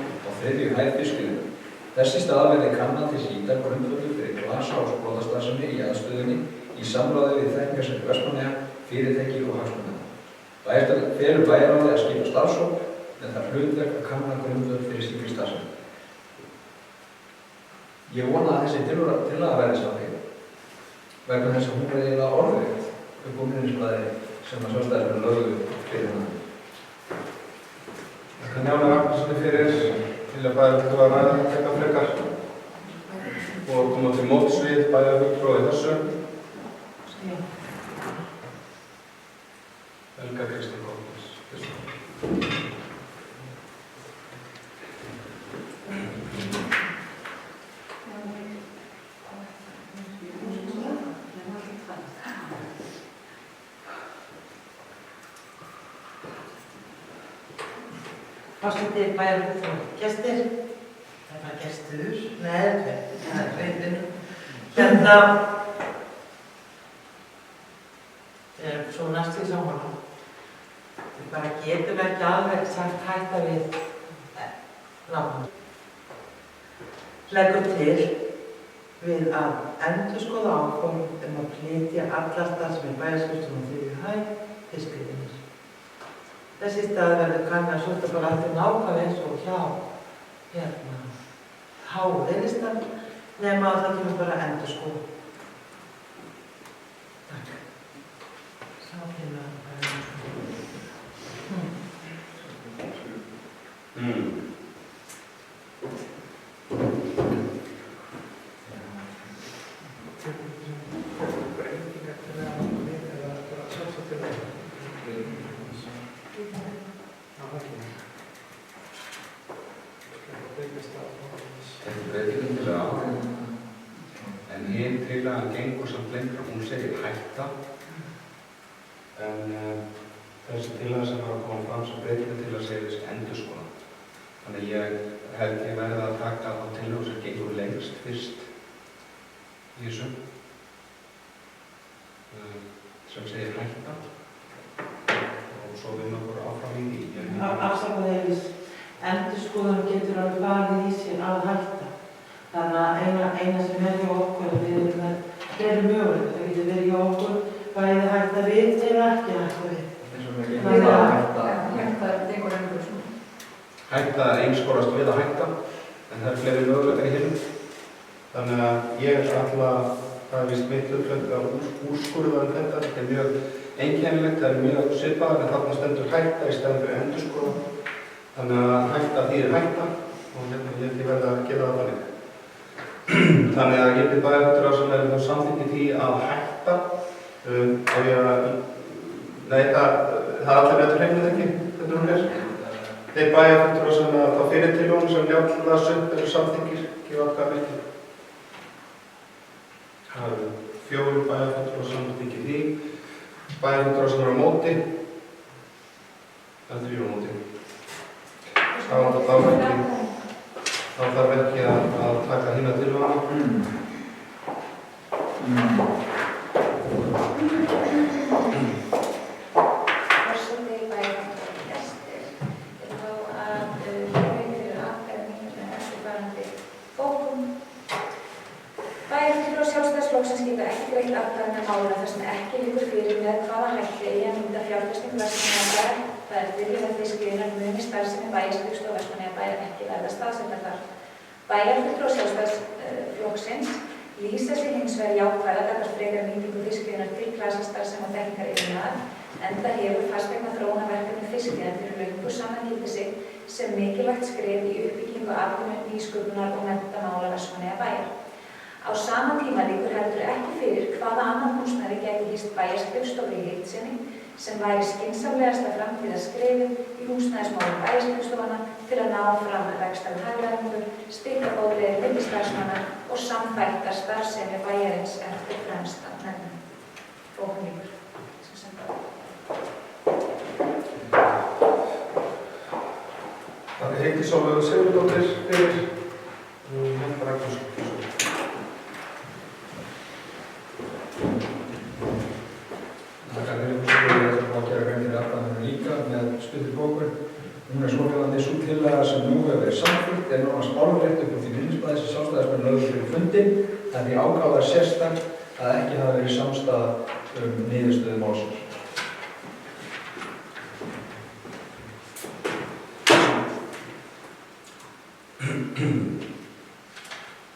[SPEAKER 10] 3. hæð fiskveiðideildar. Þess í stað verði kannað til hlítar grundvöllur fyrir glasa- og sprotastarfsemi í aðstöðunni í samráði við Þekkingarsetur Vestmannaeyja, fyrirtæki og hagsmunaaðila. Bæjarstjórn felur bæjarráði að skipa starfshóp með það hlutverk að kanna grundvöll fyrir slíkri starfsemi. Ég vona að þessi tillaga verði samþykkt vegna þess að hún er eiginlega orðrétt upp á minnisblaði sem að Sjálfstæðismenn lögðu fyrir hana.
[SPEAKER 3] Þakka Njáli Ragnarssoni fyrir til að bæjarfulltrúa að ræða þetta frekar og koma til móts við bæjarfulltrúa í þessu. Helga Kristín Góðins.
[SPEAKER 5] Forseti, bæjarfulltrúar, gestir, það er gestur, það er reyndinu. Við erum svo næst í saman. Við bara getum ekki alveg sagt hætta við náttúrulega. Leggur til við að endurskoða áform að flytja allar starfsemi bæjarskrifstofuna á 3. hæð fiskveiðideildar. Þessi stað verður kannað svolítið bara aftur nákvæmlega eins og hjá háðeinistar nema að það kemur bara endurskoða. Takk. Sá kemur að bara
[SPEAKER 3] Þetta er breytingin til að en hinn tillagan gengur samt lengra, hún segir hætta en þessi tillaga sem var að koma fram sem breytingin til að segja þessi endurskoða. Þannig ég held ég verði að taka á tillögu sem gengur lengst fyrst í þessu sem segir hætta og svo við okkur áfram í því.
[SPEAKER 5] Afsakaðu Elís, endurskoðun getur alveg farið í sér að hætta. Þannig að eina sem er hjá okkur, við erum með fleiri möguleika. Það getur verið hjá okkur bæði hætta við eða ekki hætta við.
[SPEAKER 3] Hætta einskorast við að hætta, en það er fleiri möguleikar í hinn. Þannig að ég ætla, það er vist mitt hlutverk að úrskurða þetta. Þetta er mjög einkennilegt, það er mjög svipað, en þarna stendur hætta í stæðan fyrir endurskoða. Þannig að hætta þýðir hætta og ég verði að gera það þannig. Þannig að ég byrði bæjarfulltrúa sem er þá samþykki því að hætta Nei, það er allir með þetta hreinu ekki, þetta hún er. Þeir bæjarfulltrúa sem þá fyrir tillögunum sem Njáll las upp eru samþykkir, gefa atkvæði virki. Það eru 4 bæjarfulltrúa samþykki því. Bæjarfulltrúa sem eru á móti, það er 3 á móti. Þá þarf ekki að taka hina tillöguna.
[SPEAKER 11] Forseti, bæjarfulltrúar, gestir, þá að geta ekki greitt atkvæði með málinu þar sem ekki liggur fyrir með hvaða hætti eigi að nýta fjárfesting Vestmannaeyjabæjar, það er fyrir að fiskveiðinar muni starfsemi bæjarskrifstofu Vestmannaeyjabæjar ekki verða staðsettar þar. Bæjarfulltrúar Sjálfstæðisflokksins lýsa sig hins vegar jákvæða gagnvart frekari nýtingu fiskveiðinar til klasastarfsemi og þekkingaryfirnaðar, enda hefur fasteignaþróunarverkefni fiskveiða fyrir löngu sannanýtti sig sem mikilvægt skref í uppbyggingu atvinnu, nýsköpunar og menntamála Vestmannaeyjabæjar. Á sama tíma liggur heldur ekki fyrir hvaða annan húsnæði gæti hýst bæjarskrifstofu í heild sinni sem væri skynsamlegasta framtíðarskrefið í húsnæðismálum bæjarskrifstofanna til að ná fram rekstrarhagræðingu, stytta boðleiðir milli starfsmanna og samþætta starfsemi bæjarins eftir fremsta nefnum. Bóknýgur.
[SPEAKER 3] Það er Heikki Sólveig Sigurðardóttir fyrir Helga Ragnarsson.
[SPEAKER 10] Hún er svokallaði sú tillaga sem nú hefur verið samþykkt er nánast orðrétt upp úr því minnisblaði sem Sjálfstæðismenn lögðu fyrir fundinn, en því ákaflega sérstakt að ekki hafi verið samstaða niðurstöðu málsins.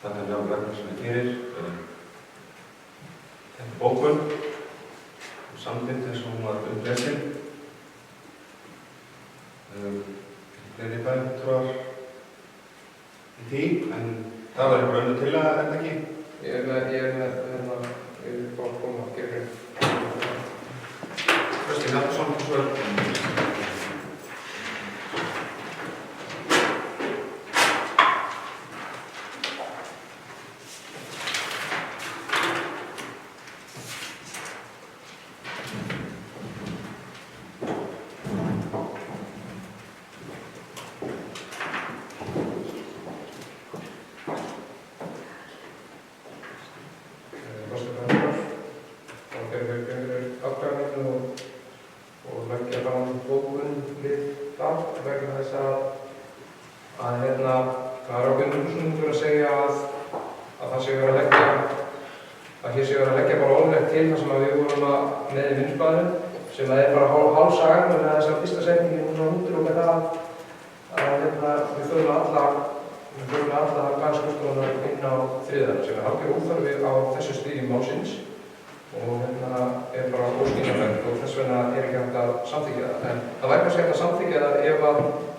[SPEAKER 3] Þetta er Jón Ragnarsson fyrir. Þetta er bókun og samþykkt eins og hún var lesin. Fleiri bæjarfulltrúar í því, en það var einhver önnur tillaga, er það ekki?
[SPEAKER 6] Ég er með bara koma að gera
[SPEAKER 3] Kristinn Hjaltason, svör.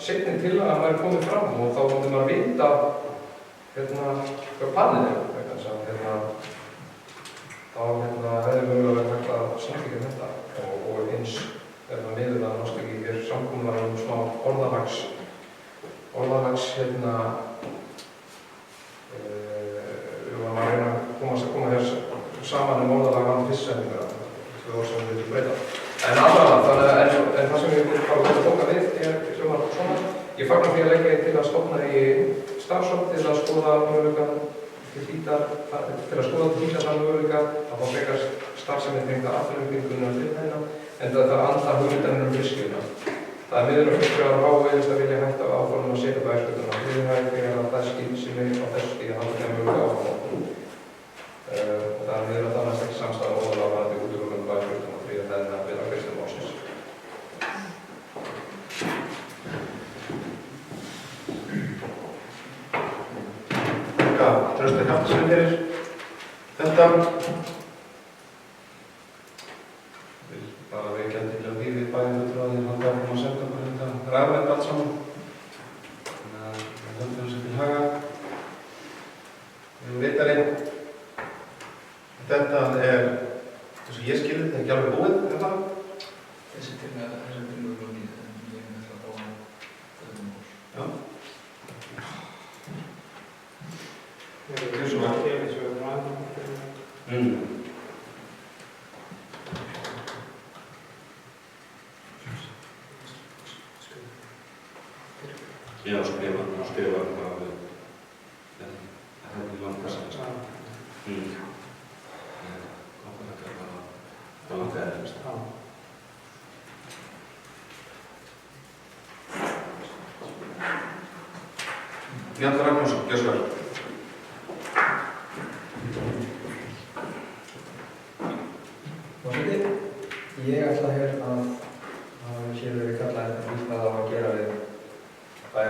[SPEAKER 10] Seinni tillagan væri komið fram og þá myndi maður vita hvað planið er vegna þess að þá hefði mögulega verið hægt að samþykkja þetta og eins miður að náttúrulega ekki er samkomulag smá orðalags við varum að reyna að koma hér saman orðalag án fyrstsetningar 2 ár sem við viljum breyta. En allavega, en það sem ég vil bara tóka við er svona. Ég fagnar því að leggja til að stofna í starfshóp til að skoða möguleika til að skoða möguleika að fá frekar starfsemi tengda atvinnuuppbyggingunni til hennar, en það andar hugmyndarinnar fiskveiðina. Það er miður að fiskveiðar áveðist að vilja hætta af áformum að setja bæjarskiptuna á hliðinhæð þegar að það skynnsemi á þessu stíði halda þeim mögulega áformum. Og það er miður að það næst ekki samstæða óðalega varandi útlökum bæjarskiptuna því að það er að byrja Kristinn málsins.
[SPEAKER 3] Trausti Hjaltason fyrir þetta. Ég vil bara vekja athygli á því við bæjarfulltrúarnir halda áfram að senda okkur þetta rafrænt allt saman. Þannig að við höldum þessu til haga. Ritari, þetta er, þess að ég skilði þetta ekki alveg búið, er það?
[SPEAKER 9] Þessi tillaga er lokið, en ég er með það á öðrum mál.
[SPEAKER 3] Já. Já, skrifa hvað við þetta er langt að segja. Það langt að eða. Helga Ragnarsson, gjör svo vel.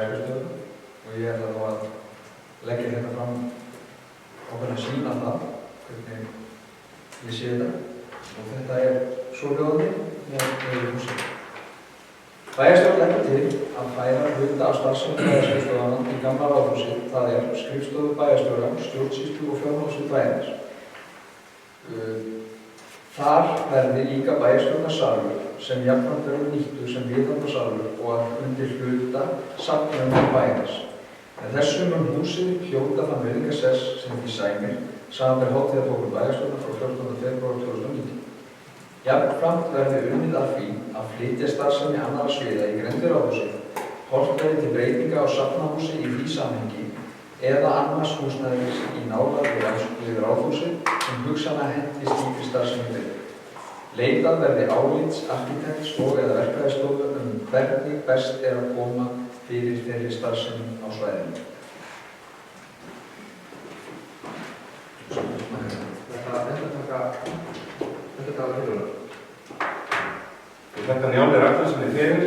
[SPEAKER 10] bæjarskrifstofunum og ég ætla nú að leggja þetta fram okkur að sýna það hvernig ég sé þetta og þetta svohljóðandi með húsið. Bæjarstjórn leggur til að færa hluta af starfsemi bæjarskrifstofanna í gamla ráðhúsið, það skrifstofu bæjarstjóra, stjórnsýslu og fjármálssvið bæjarins. Þar verði líka bæjarstjórnarsalur sem jafnframt verður nýttur sem viðhaldarsalur og að undir hluta safnarnefndar bæjarins. Með þessu mun húsið hljóta þann virðingarsess sem því sæmir, samanber hátíðarbókun bæjarstjórnar frá 14. febrúar 2019. Jafnframt verði unnið að því að flytja starfsemi annarra sviða í grennd við ráðhúsið, horft verði til breytinga á safnahúsi í því samhengi eða annars húsnæðis í nálægð við ráðhúsið sem hugsanlega hentist slíkri starfsemi betur. Leitað verði álits arkitekts og eða verkfræðistofu hvernig best að koma fyrir þeirri starfsemi á svæðinu.
[SPEAKER 3] Þetta var hérna. Ég þakka Njáli Ragnarssoni fyrir.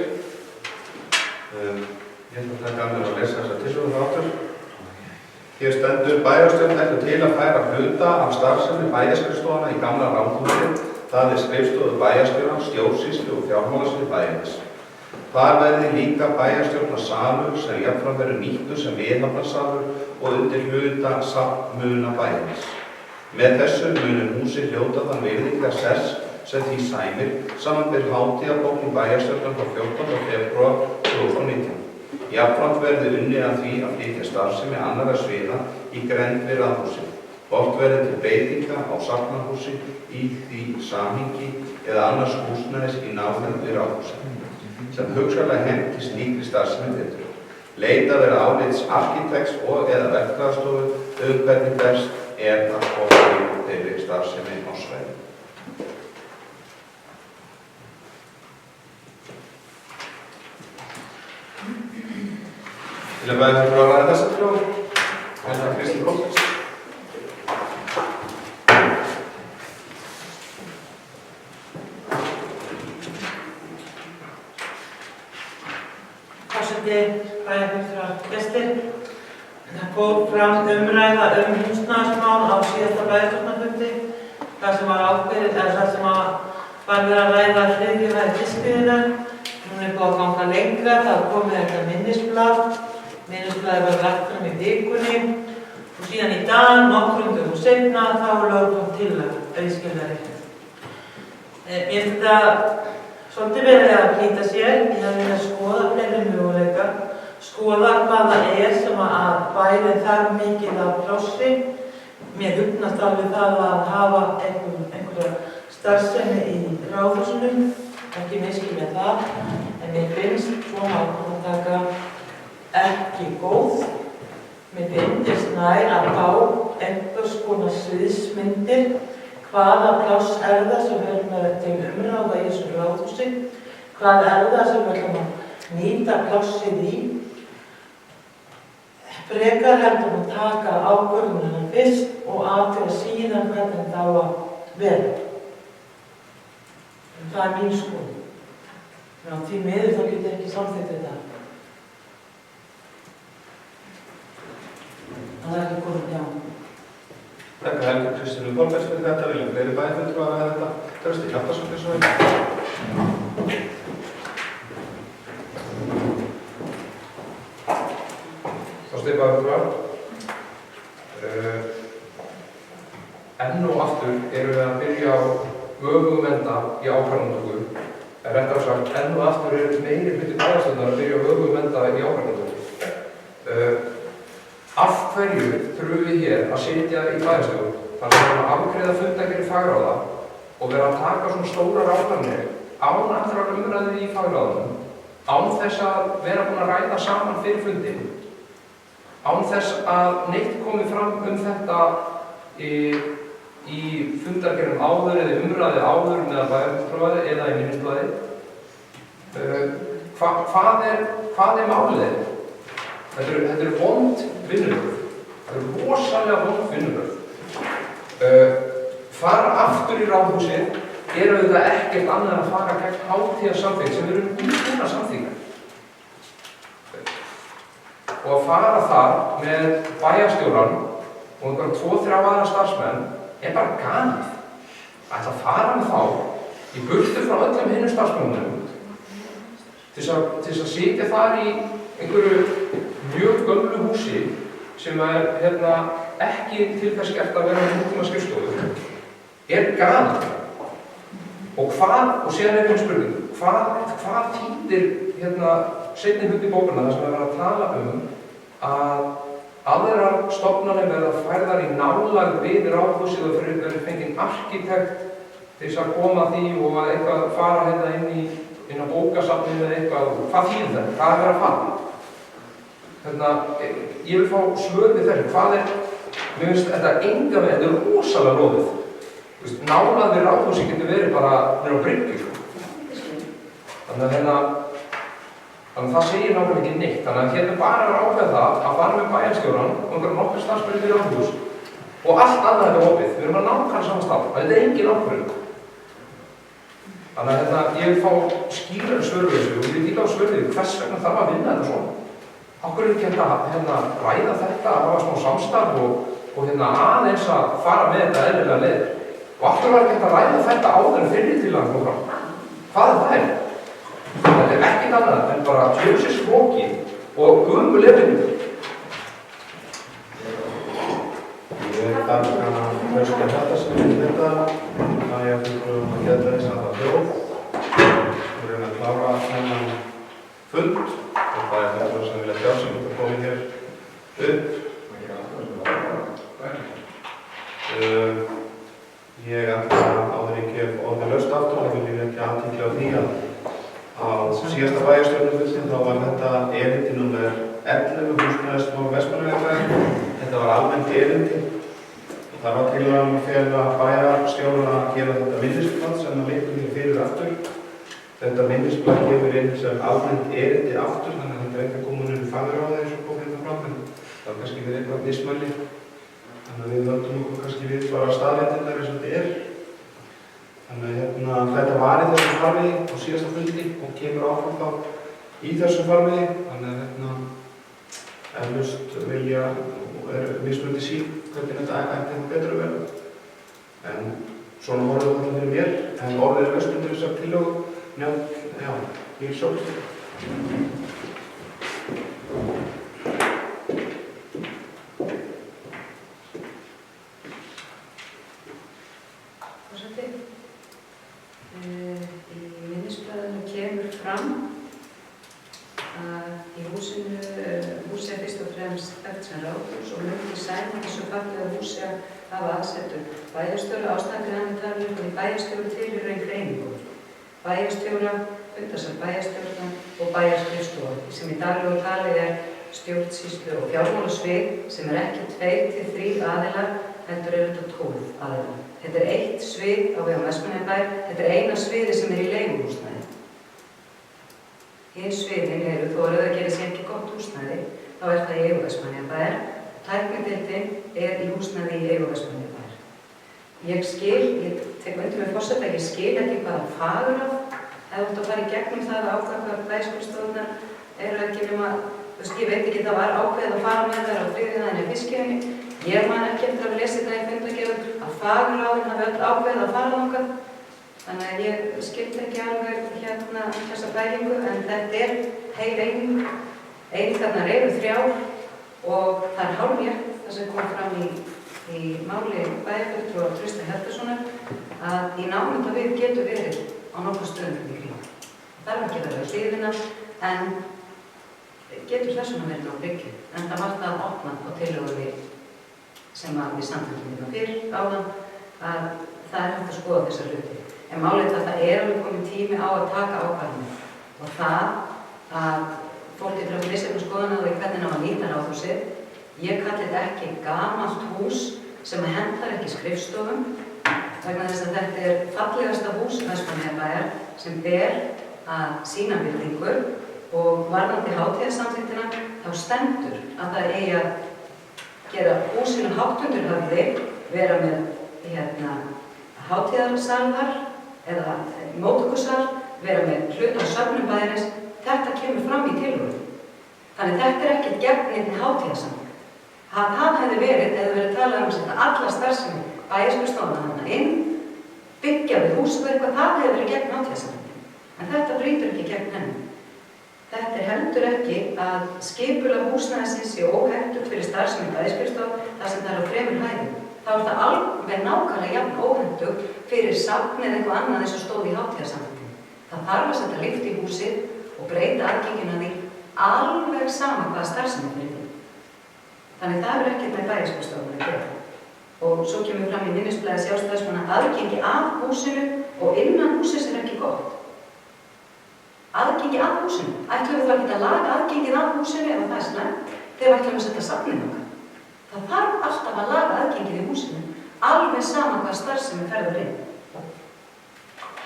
[SPEAKER 3] Ég ætla að taka að mér að lesa þessa tillögu frá aftur. Hér stendur bæjarstjórn leggur til að færa hluta af starfsemi bæjarskrifstofanna í gamla ráðhúsið, það skrifstofu bæjarstjóra, stjórnsýslu og fjármálasvið bæjarins. Þar verði líka bæjarstjórnarsalur sem jafnframt verður nýttur sem viðhaldarsalur og undir hluta safnmuna bæjarins. Með þessu munum húsið hljóta þann virðingarsess sem því sæmir, samanber hátíðarbókun bæjarstjórnar frá 14. febrúar 2019. Jafnframt verði unnið að því að flytja starfsemi annarra sviða í grennd við ráðhúsið. Horft verði til breytinga á safnahúsi í því samhengi eða annars húsnæðis í nálægð við ráðhúsið, sem hugsanlega hentist slíkri starfsemi betur. Leitað verði álits arkitekts og eða verkfræðistofu hvernig best að koma fyrir þeirri starfsemi á svæðinu. Til að bæða fyrir að ræða þessa tillögu, Kristín Kolbjörns.
[SPEAKER 5] Forseti, bæjarfulltrúar, gestir. Það fór fram umræða húsnæðismál á síðasta bæjarstjórnarfundi, þar sem var ákveðið, eða þar sem var verið að ræða þriðju hæð fiskveiðinnar. Hún búið að ganga lengra, það komið þetta minnisblað. Minnisblaðið var lagt fram í vikunni og síðan í dag, nokkrum dögum seinna, þá var lögð fram tillaga auðskilnaði. Mér finnst þetta svolítið verið að flýta sér, ég hef verið að skoða fleiri möguleika, skoða hvað það sem að bærin þarf mikið af plássi. Mér hugnast alveg það að hafa einhverja starfsemi í ráðhúsunum, ekki miskið með það, en mér finnst svona ákvörðuntaka ekki góð. Mér finnst nær að fá einhvers konar sviðsmyndir, hvaða pláss það sem við erum með til umráða í þessu ráðhúsi, hvað það sem við ætlum að nýta plássið í. Frekar heldur að taka ákvörðunina fyrst og athuga síðan hvernig það á að vera. Það mín skoðun. Því miður þá getur ekki samþykkt þetta. Það ekki komið hjá.
[SPEAKER 3] Takk Helga Kristínu Kolbjörns fyrir þetta. Viljum fleiri bæjarfulltrúar að ræða þetta. Trausti Hjaltason fyrir svo einn.
[SPEAKER 6] Bæjarfulltrúar. Enn og aftur erum við að byrja á öfugum enda í ákvarðanatöku. Réttar sagt, enn og aftur meiri hluti bæjarstjórnar að byrja á öfugum enda í ákvarðanatöku. Af hverju þurfum við hér að sitja í bæjarstjórn þar sem að afgreiða fundargerð í fagráða og vera að taka svona stórar ákvarðanir án allrar umræðu í fagráðunum, án þess að vera búin að ræða saman fyrir fundinn, án þess að neitt komið fram þetta í fundargerðum áður eða umræðu áður með bæjarfulltrúa eða í minnisblaði. Hvað málið? Þetta eru vond vinnubrögð. Þetta eru rosalega vond vinnubrögð. Fara aftur í ráðhúsið auðvitað ekkert annað en að fara gegn hátíðarsamþykkt sem við erum búin að samþykkja. og að fara þar með bæjarstjórann og einhverjum 2-3 aðra starfsmenn bara galið. Að ætla að fara með þá í burtu frá öllum hinnum starfsmönnum til þess að sitja þar í einhverju mjög gömlu húsi sem ekki til þess gert að vera með nútíma skrifstofu galið. Og síðan spurning, hvað þýðir seinni hluti bókana þar sem að tala að aðrar stofnanir verða færðar í nálægð við ráðhúsið og verður fenginn arkitekt til þess að koma því og að eitthvað fara inn á bókasafninu eða eitthvað. Hvað þýðir þetta? Hvað verið að fara? Ég vil fá svör við þessu. Mér finnst þetta enga með, þetta rosalega loðið. Nálægð við ráðhúsið getur verið bara nýra á bryggju. Þannig að það segir nákvæmlega ekki neitt. Þannig að bara ákveða það að fara með bæjarstjórann og einhverjum nokkur starfsmenn fyrir ráðhús og allt annað þetta opið. Við erum nákvæmlega saman stað. Þetta engin ákvörðun. Þannig að ég vil fá skýrari svör við þessu og ég vil líka á svör við hvers vegna þarf að vinna þetta svona. Af hverju ekki ræða þetta, að hafa smá samstarf og aðeins að fara með þetta eðlilega leið. Og af hverju var ekki að ræða þetta áður en fyrri tillagan kom fram. Hvað það? Þetta ekkert annað en bara tjóðsins og gömuleg vinnu.
[SPEAKER 3] Ég þakka Hauðskjær Hjaltasyni fyrir þetta. Ég þurfum að geta þess að það hljóð. Við erum að klára þennan fund og það þetta sem vilja sjá sem þetta komið hér upp. Ég ætla áður ég gef orðið laust aftur og vil ég ekki athygli á því að á síðasta bæjarstjórnarfundi þá var þetta erindi númer 11 húsnæðismál Vestmannaeyjabæjar. Þetta var almennt erindi og það var tillaga að fela bæjarstjórann að gera þetta minnisblað sem að liggur hér fyrir aftur. Þetta minnisblað kemur inn sem almennt erindi aftur, þannig að þetta ekki að koma í fagráði eins og kom hérna fram, en það var kannski verið eitthvað mismæli. Þannig að við völdum okkur kannski við bara staðreyndirnar eins og þetta er. Þannig að þetta var í þessum farvegi á síðasta fundi og kemur áfram þá í þessum farvegi. Þannig að eflaust vilja og mismunandi sín hvernig þetta ætti betur að vera. En svona orðið þetta fyrir mér, en orðið laust undir þessar tillögu í sjónlistinni.
[SPEAKER 4] Í minnisblaðinu kemur fram að í húsinu, húsið er fyrst og fremst þekkt sem ráðhús og myndi sæma þessu fallega húsi að hafa aðsetur bæjarstjóra, ástæðan hann talið og í bæjarstjóra tilheyrir einn greiningu. Bæjarstjóra, fundarsal bæjarstjórna og bæjarskrifstofa sem í daglegu tali stjórnsýslu og fjármálasvið sem ekki 2 til 3 aðilar heldur þetta 12 aðilar. Þetta er eitt svið á vegum Vestmannaeyjabæjar, þetta er eina sviði sem í leiguhúsnæði. Hinn sviðin þó að Rauðagerði sé ekki gott húsnæði, þá það í eigu Vestmannaeyjabæjar. Tæknideildin í húsnæði í eigu Vestmannaeyjabæjar. Ég tek undir með forseta, ég skil ekki hvaða fagráð ef þú ert að fara í gegnum það að ákveða hvað bæjarskrifstofurnar ekki nema, ég veit ekki, það var ákveðið að fara með þær á þriðjudaginn í fiskiðinni. Ég man ekki eftir að lesa þetta í fundargerðum að fagráðin hafi öll ákveðið að fara þangað. Þannig að ég skildi ekki alveg þessa bælingu, en þetta er heil eining. Einingarnar eru 3 og það er hálfrétt það sem kom fram í máli bæjarfulltrúa Trausta Hjaltasonar að í námunda við getur verið á nokkuð stöðum í kring. Það þarf ekki að vera hliðina, en getur þessuna verið á bryggju. En það var það opnað á tillögu sem við samþykktum fyrr áðan að það er hægt að skoða þessar hluti. En málið að það er alveg komið tími á að taka ákvarðanir og það að fólk getur að misjafna skoðun á því hvernig ná að nýta ráðhúsið. Ég kalli þetta ekki gamalt hús sem hentar ekki skrifstofum vegna þess að þetta er fallegasta hús Vestmannaeyjabæjar sem ber að sýna virðingu og varðandi hátíðarsamþykktina þá stendur að það eigi að gera húsinu háttundur vera með hátíðarsalvar eða móttökusal, vera með hluta á söfnum bæjarins. Þetta kemur fram í tillögunum.
[SPEAKER 12] Þannig þetta ekkert gegn einni hátíðarsamning. Það hefði verið að tala um að setja alla starfsemi bæjarskrifstofuna þarna inn, byggja við húsið og eitthvað, það hefði verið gegn hátíðarsamningin. En þetta brýtur ekki gegn henni. Þetta heldur ekki að skipulag húsnæðisins sé óhentugt fyrir starfsemi bæjarskrifstofa þar sem það er á 3 hæðum. Þá er það alveg nákvæmlega jafn óhentugt fyrir safn eða eitthvað annað eins og stóð í hátíðarsamningin. Það þarf að setja lykt í húsið og breyta aðgenginu að því alveg sama hvaða starfsemi fyrir því. Þannig það er ekkert með bæjarskrifstofuna að gera. Og svo kemur fram í minnisblaði Sjálfstæðismanna aðgengi að húsinu og innan húsins er ekki gott. Aðgengi að húsinu. Ætlum við þá ekki að laga aðgengið að húsinu ef það er slæmt þegar við ætlum að setja safnið okkar. Það þarf alltaf að laga aðgengið í húsinu, alveg sama hvað starfsemi ferður inn.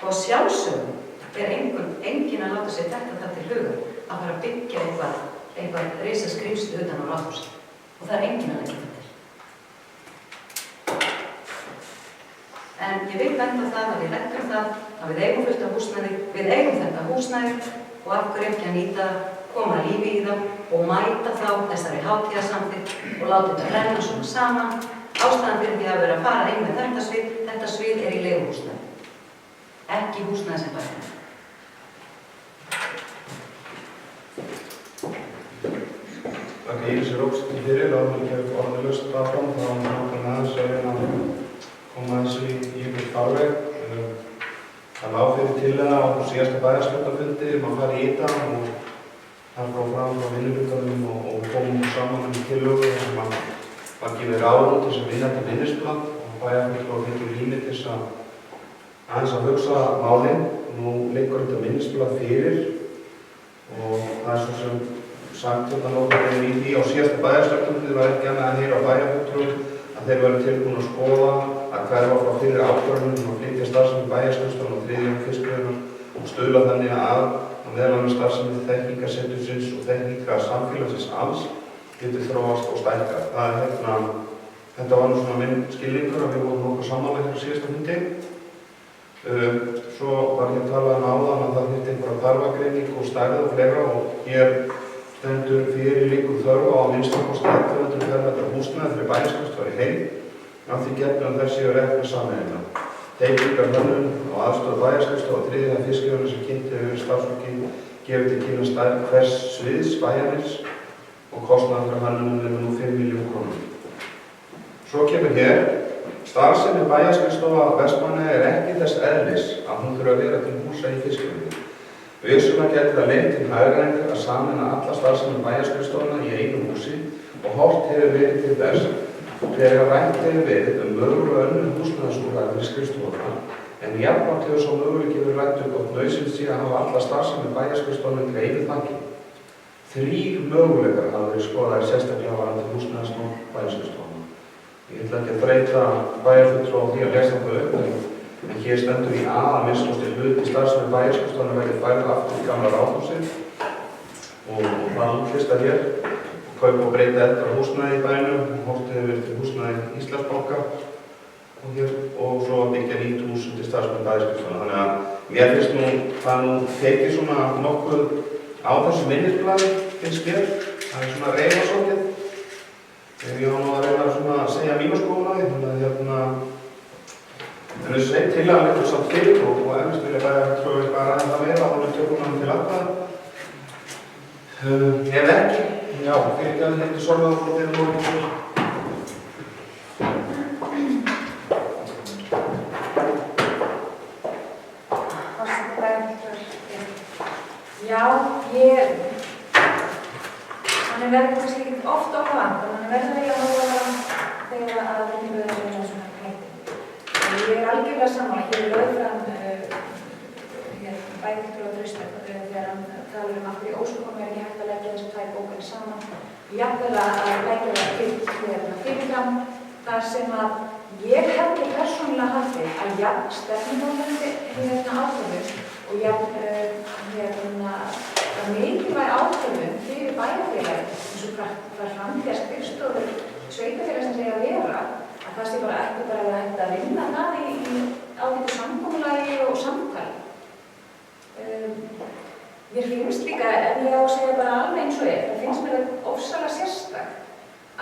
[SPEAKER 12] Og sjálfsögum er enginn að láta sér þetta það til huga að fara að byggja eitthvað risaskrifstu utan á ráðhúsi. Og það er enginn að leggja þetta til. En ég vil benda á það að við leggjum það að við eigum fullt af húsnæði, við eigum þetta húsnæði og af hverju ekki að nýta, koma lífi í það og mæta þá þessari hátíðarsamþykkt og láta þetta renna svona saman. Ástæðan fyrir því að vera að fara inn með þetta svið er í leiguhúsnæði, ekki húsnæði sem bæði.
[SPEAKER 3] Takk að Íris Róksson fyrir að hún hefur orðið löst fram, þá er náttúrulega aðeins að reyna að koma þessu í ykkur farveg. Það lá fyrir tillaga á síðasta bæjarstjórnarfundi að fara í þetta og það fór fram frá vinnufundunum og komum saman tillögu sem var gefið ráð til þess að vinna þetta minnisblað og bæjarfulltrúar fengu rými til þess að aðeins að hugsa málin. Nú liggur þetta minnisblað fyrir og það er svo sem sagt í því á síðasta bæjarstjórnarfundi var ekki annað að heyra á bæjarfulltrúum að þeir verið tilbúin að skoða að hverfa frá fyrir ákvörðunum og flytja starfsemi bæjarskrifstofunnar og 3. fiskveiðinar og stuðla þannig að meðal annars starfsemi þekkingarsetursins og þekkingar samfélagsins alls getur þróast og stækkað. Þetta var nú svona minn skilningur að við vorum nokkuð sammála hér á síðasta fundi. Svo var hér talað áðan að það þyrfti einhverja þarfagreining og stærð og fleira og hér stendur fyrir líkur þörf á að minnstakosti 1100 fermetra húsnæði fyrir bæjarskrifstofu í heild, af því gefnu að þær séu rekna sameiginlega. Teikingar hönnun og aðstoð bæjarskrifstofu og 3. fiskveiðinar sem kynnti hefur starfsfólki gefið til kynna stærð hvers sviðs bæjarins og kostnaður fyrir hönnunum er nú 5 milljón krónur. Svo kemur hér, starfsemi bæjarskrifstofa Vestmannaeyja er ekki þess eðlis að hún þurfi að vera til húsa í fiskveiðinni. Vissulega getur það leitt til hagræðingar að sameina alla starfsemi bæjarskrifstofuna í einu húsi og horft hefur verið til þess þegar rætt hefur verið mögulega önnur húsnæðisúrræði fyrir skrifstofuna en jafnframt hefur svo möguleiki verið rætt hvort nauðsynlegt sé að hafa alla starfsemi bæjarskrifstofuna undir einu þaki. 3 möguleikar hafa verið skoðaðir sérstaklega varðandi húsnæðismál bæjarskrifstofuna. Ég ætla ekki að þreyta bæjarfulltrúa á því að lesa það upp en hér stendur í að minnskosti hluti starfsemi bæjarskrifstofunnar verði færð aftur í gamla ráðhúsið og það útlista hér og kaupa og breyta eldra húsnæði í bænum og hortið hefur verið til húsnæði Íslandsbanka og svo að byggja nýtt hús til starfsemi bæjarskrifstofunnar. Þannig að mér finnst nú það tekið svona nokkuð á þessu minnisblaði finnst mér. Það er svona reyfa svolítið. Ég var nú að reyna svona að segja mínu skoðun á því, þannig að en þessu einn tillaga liggur samt fyrir og efnist vilja bara ræða það meira á þannig tökum hann til atkvæða. Ef ekki, já, fyrirgefðu þetta sorgað og fyrir morgun.
[SPEAKER 11] Já, hann verður kannski ekki oft okkar vant, en hann verður ekki að hóla þegar að vinnu verður að vinna svona hætti. Ég algjörlega sammála, hér er lögð fram bæðiltur og Draustak þegar hann talar af hverju óskoðum ekki hægt að leggja þessu 2 bókar saman. Jafnvel að leggja það fyrirfram þar sem að ég hefði persónulega haldið að jafn stefnumótandi ákvörðun og jafn mikilvæg ákvörðun fyrir bæjarfélagi eins og hvað framtíðarskrifstofur sveitafélagsins eiga að vera að það sé bara ekki bara að vinna það í ágætu samkomulagi og samtali. Mér finnst líka, ef ég á að segja bara alveg eins og það finnst mér þetta ofsalega sérstakt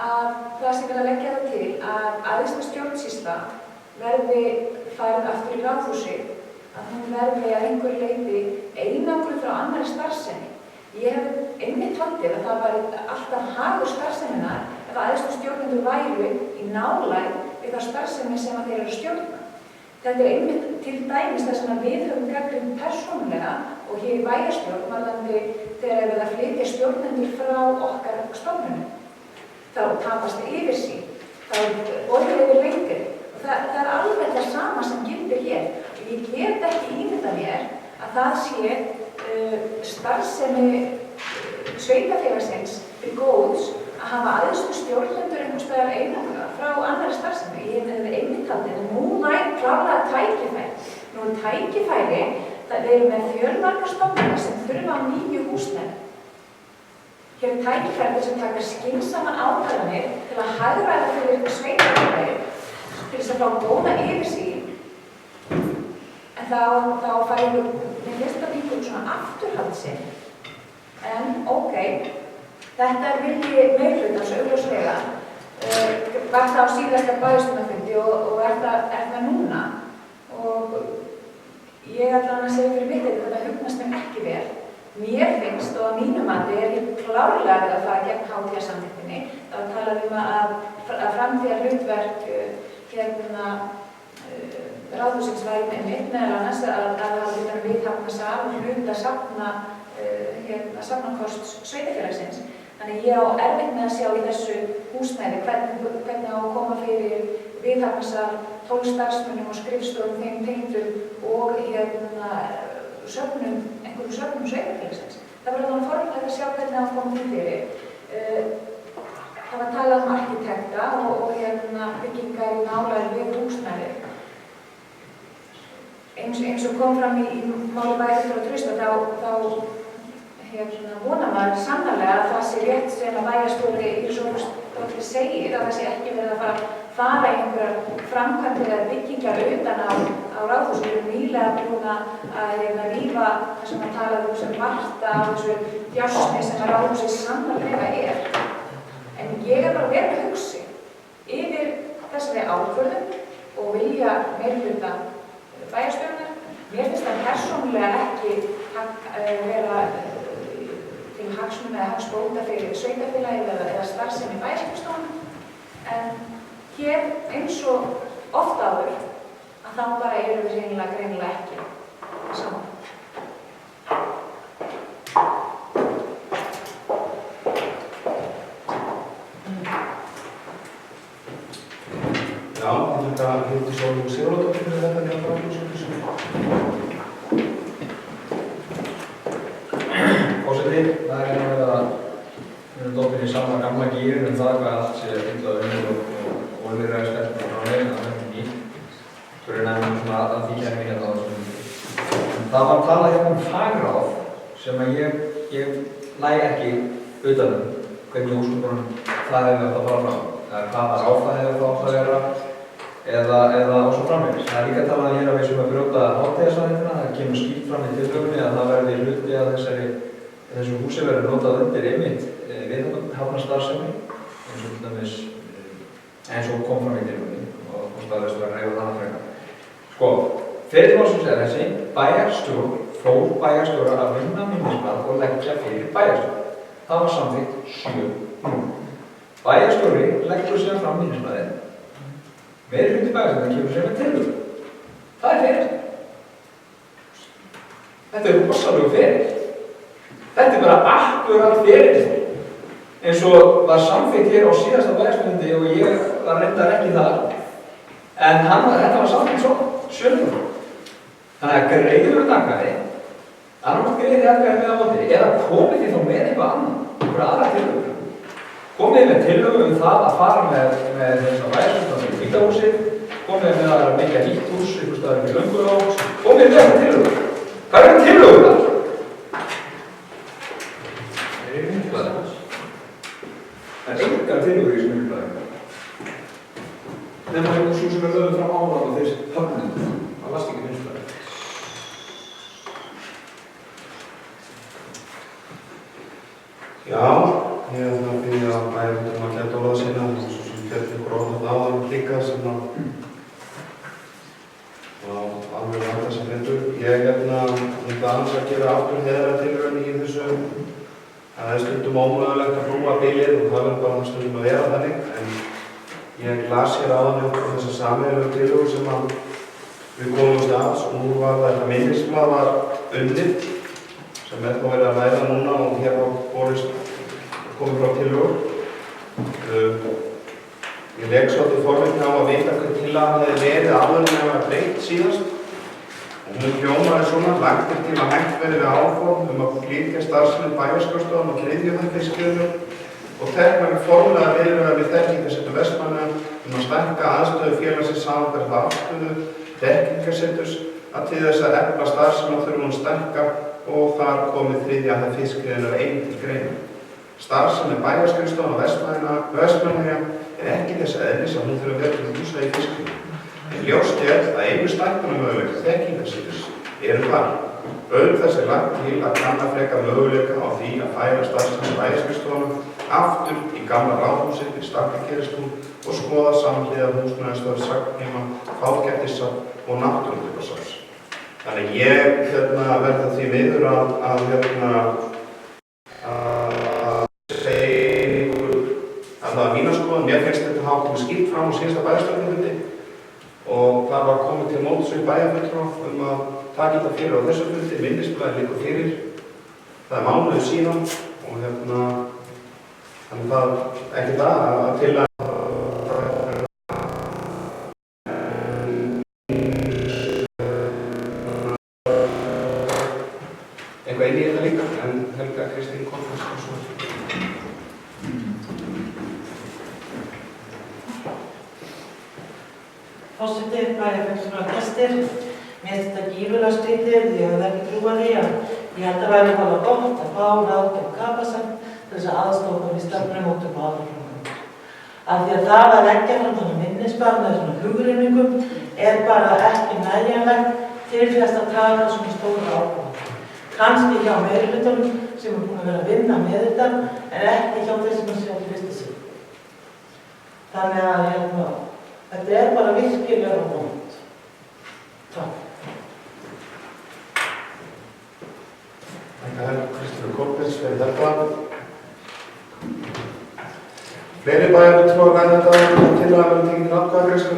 [SPEAKER 11] að það sem er að leggja það til að æðsta stjórnsýsla verði færð aftur í Ráðhúsið, að hún verði að einhverju leyti einangruð frá annarri starfsemi. Ég hef einmitt haldið að það var alltaf hagur starfseminnar ef æðstu stjórnendur væru í nálægð við þá starfsemi sem þeir eru að stjórna. Þetta er einmitt til dæmis það sem við höfum gagnrýnt persónulega og hér í bæjarstjórn varðandi þegar við að flytja stjórnendur frá okkar stofnunum. Þá tapast yfirsýn, þá orðið yfir lengri. Það er alveg það sama sem gildir hér. Ég get ekki ímyndað mér að það sé starfsemi sveitarfélagsins til góðs að hafa æðstu stjórnendur einhvers staðar einangra frá annarri starfsemi. Ég hef einmitt haldið að nú væri klárlega tækifæri. Nú er tækifæri, það eru með fjölmargar stofnanir sem þurfa á nýju húsnæði. Hér er tækifæri þess að taka skynsaman ákvarðanir til að hagræða fyrir sveitarfélagið til þess að fá góða yfirsýn. En þá færum við fyrsta einhvern svona afturhaldssinn. En þetta er vilji meirhlutans augljóslega. Var það á síðasta bæjarstjórnarfundi og er það núna. Og ég ætla að segja fyrir mitt þetta hugnast mér ekki vel. Mér finnst og að mínu mati ég klárlega verið að fara gegn hátíðarsamþykktinni. Það talaði að framtíðar hlutverk Ráðhúsins væri meðal annars að það hafa viðhafnarsal og hluta safnakosts sveitarfélagsins. Þannig ég á erfitt með að sjá í þessu húsnæði hvernig á að koma fyrir viðhafnarsal, 12 starfsmönnum og skrifstofum þeim tengdum og einhverjum söfnum sveitarfélagsins. Það var alveg formlegt að sjá hvernig á að koma til fyrir. Það var talað um arkitekta og byggingar í nálægð við húsnæði. Eins og kom fram í máli bæjarstjóra Trausta þá vonar maður sannarlega að það sé rétt sem að bæjarstjóri Írisófusdóttir segir að það sé ekki verið að fara í einhverjar framkvæmdir eða byggingar utan á Ráðhúsi. Við erum nýlega búin að rífa það sem að tala sem varta á þessu djásni sem að Ráðhúsi sannarlega er. En ég bara verið að hugsa yfir þessari ákvörðun og vilja meirhluta bæjarstjórnar. Mér finnst það persónulega ekki vera til hagsmuna eða hagsbóta fyrir sveitarfélagið eða starfsemi bæjarstjórnarstofunum. En hér eins og oft áður að þá bara erum við greinilega ekki saman.
[SPEAKER 3] Já, þetta heitir Sólveig Sigurðardóttir fyrir þetta nýja framhjúsum.
[SPEAKER 10] Forseti, það er verið að við erum doppin í sama gamla gýrin það hvað allt sé fyllað og olíuræðisverð frá veginn að höfum nýtt. Svo er nefnum svona að því kemur hérna á þessum. Það var talað fagráð sem að ég næ ekki utanum hvernig úrskurðunum það hefur átt að fara fram. Hvaða ráð það hefur átt að vera eða og svo framvegis. Það er líka talað hér að við sem að brjóta hátíðarsamþykktina. Það kemur skýrt fram í tillögunni að það verði hluti að þessu húsi verði notað undir einmitt viðhafnarstarfsemi eins og kom fram í tillögunni og staðist verði reyða þannig frekar. Sko, fyrir málsins er þessi bæjarstjórn fór bæjarstjóra að vinna minnisblað og leggja fyrir bæjarstjórn. Það var samþykkt 7-0. Bæjarstjóri leggur síðan fram minnisblaðið. Meirihluti bæjarstjórnar kemur sér með tillögu. Það er fyrir. Þetta er rosalega fyrir. Þetta er bara akkurat fyrir. Eins og var samþykkt hér á síðasta bæjarstjórnarfundi og ég var reyndar ekki þar. En þetta var samþykkt svo 7-0. Þannig að greiður atkvæði, annarkvæmt greiði atkvæði með á móti, eða komið þið þá með eitthvað annað, einhverja aðra tillögur. Komið með tillögu það að fara með þessa bæjarstjórnar í Hvítahúsið, komið með að byggja nýtt hús, einhvers staðar í Löngulágs, komið með þessa tillögur. Hvað eru tillögur þar? Það er minnisblaðið. Það er engar tillögur í þessu minnisblaði. Nefnum einhvern svo sem lögðu fram áðan og þeir höfnum. Það last ekki minnisblaði.
[SPEAKER 3] Já, ég er það að byrja að bæjarfundum að geta orða sína, og svo sem fyrir ykkur orðað áðan líka sem að alveg vært þess að fyndu. Ég myndi aðeins að gera aftur heiðartilraun í þessu. Það er stundum ómögulegt að brúa bilið og það verður bara stundum að vera þannig, en ég las hér áðan upp á þessa sameiginlegu tillögu sem að við komumst að, og nú var þetta minnisblað var unnið sem er þá verið að ræða núna og hér á komið frá tillögur. Ég legg svolítið forvitni á að vita hver tillagan hefði verið áður en það var breytt síðast. Og hún hljómaði svona: lagt er til að hægt verði við áform að flytja starfsemi bæjarskrifstofan og þriðju fiskveiðiár og teknar formulega viðræður við þekkingarsetur Vestmannaeyja að stækka aðstöðu félagsins samanber það afstöðu þekkingarseturs að til þess að efla starfsemi þurfum hún stækka og þar komið þriðja fiskveiðiár ein til greina. Starfsemi bæjarskrifstofan og Vestmannaeyja er ekki þess eðlis að hún þurfi að vera til húsa í fiskveiðum. En ljóst er að einu stækkunarmöguleika þekkingarseturs eru þar. Auk þess er lagt til að kanna frekar möguleika á því að færa starfsemi bæjarskrifstofanna aftur í gamla ráðhúsið við Stakkagerðistún og skoða samhliða húsnæðisstöð sagnheima, fágætissafn og náttúrugripasafns. Þannig ég verða því miður að segja ykkur að það var mína skoðun. Mér finnst þetta hafa komið skýrt fram á síðasta bæjarstjórnarfundi og það var komið til móts við bæjarfulltrúa að taka þetta fyrir á þessu fundi. Minnisblaðið liggur fyrir. Það er mánuður síðan og þannig það ekki það að til að eitthvað inn í þetta líka, en Helga Kristín Kolfars og svo.
[SPEAKER 5] Forseti, bæjarfulltrúar, gestir, mér finnst þetta gífurlega skrítið, ég hef ekki trúað því að ég held að væri bara gott að fá ráðgjöf Kapasafn til þess að aðstofa við stefnumótun og áframgöngu. Af því að það að leggja fram þannig minnisblað með svona hugreningum er bara ekki nægjanlegt til þess að taka svona stóra ákvörðun. Kannski hjá meirihlutanum sem er búin að vera að vinna með þetta, en ekki hjá þeir sem að sjá til fyrsta sinn. Þannig að þetta er bara virkilega vont. Takk.
[SPEAKER 3] Þakka Helga Kristín Kolfars fyrir þetta. Fleiri bæjarfulltrúar ræða þetta til að vera tekið til atkvæðagreiðslu.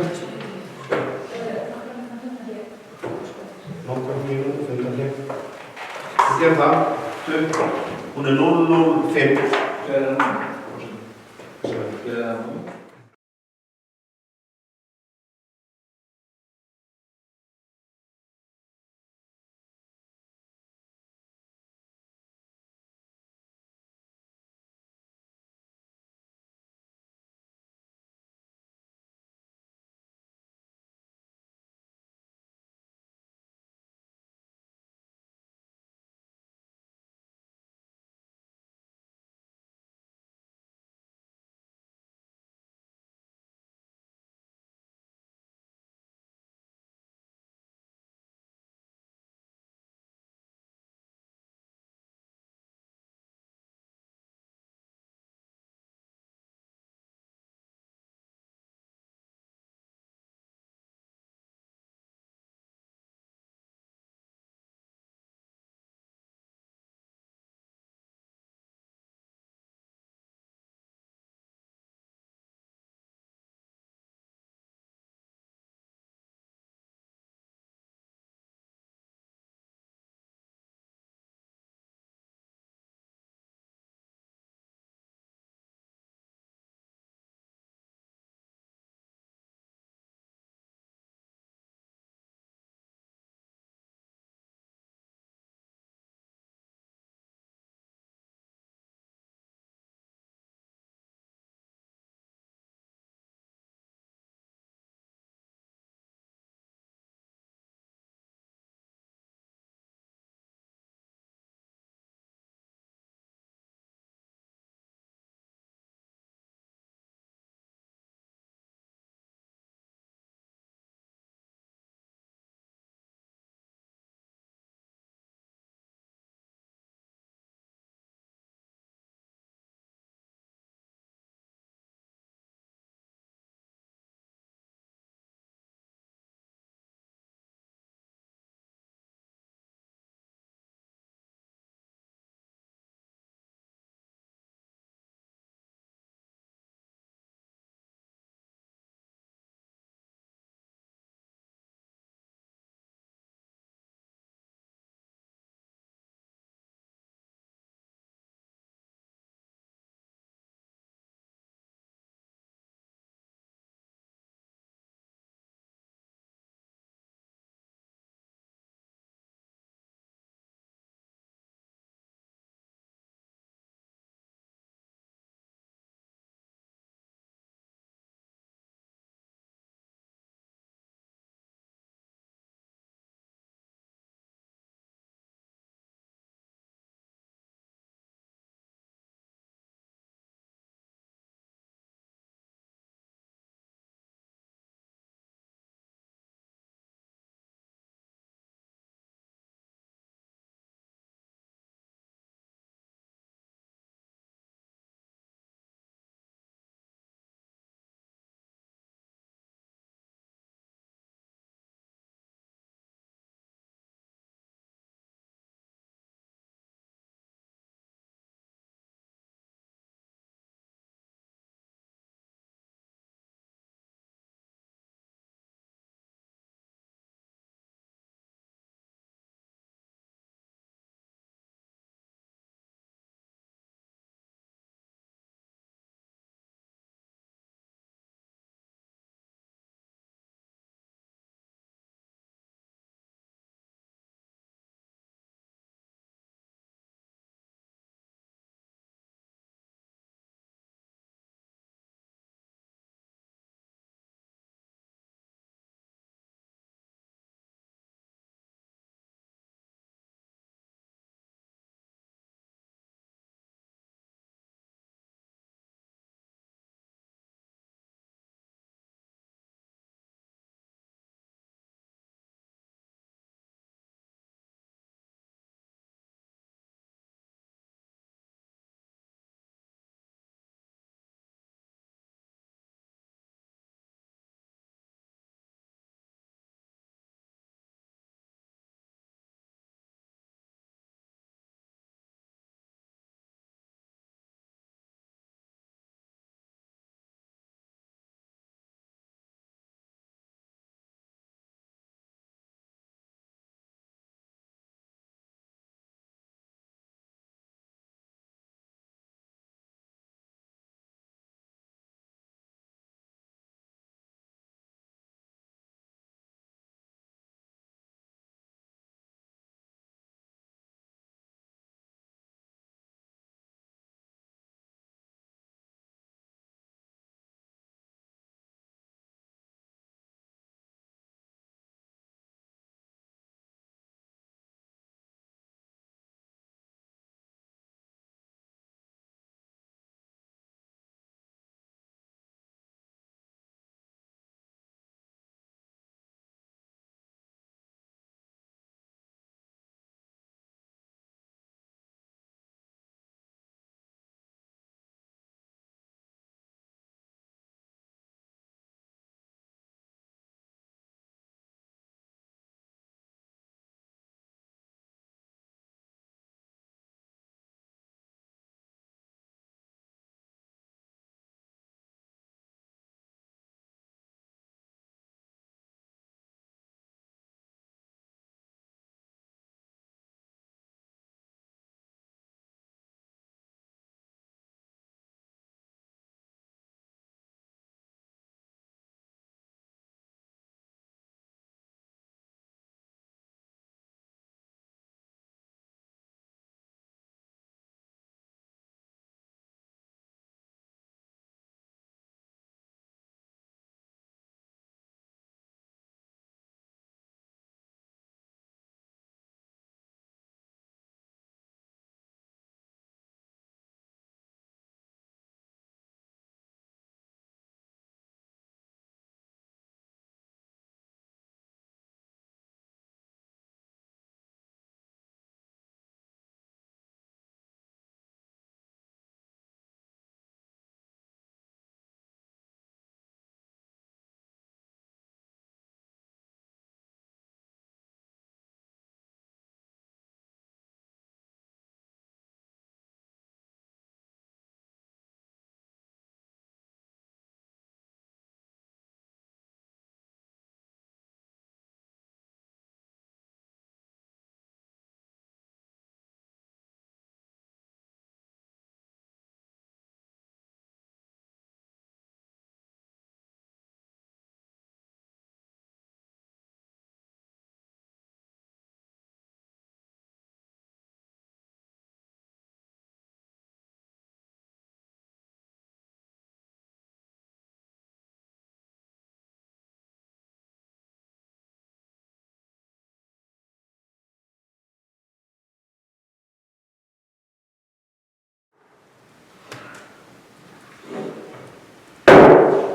[SPEAKER 3] Nokkrar mínútur fundar hér. Við gerum það. Hún er 005.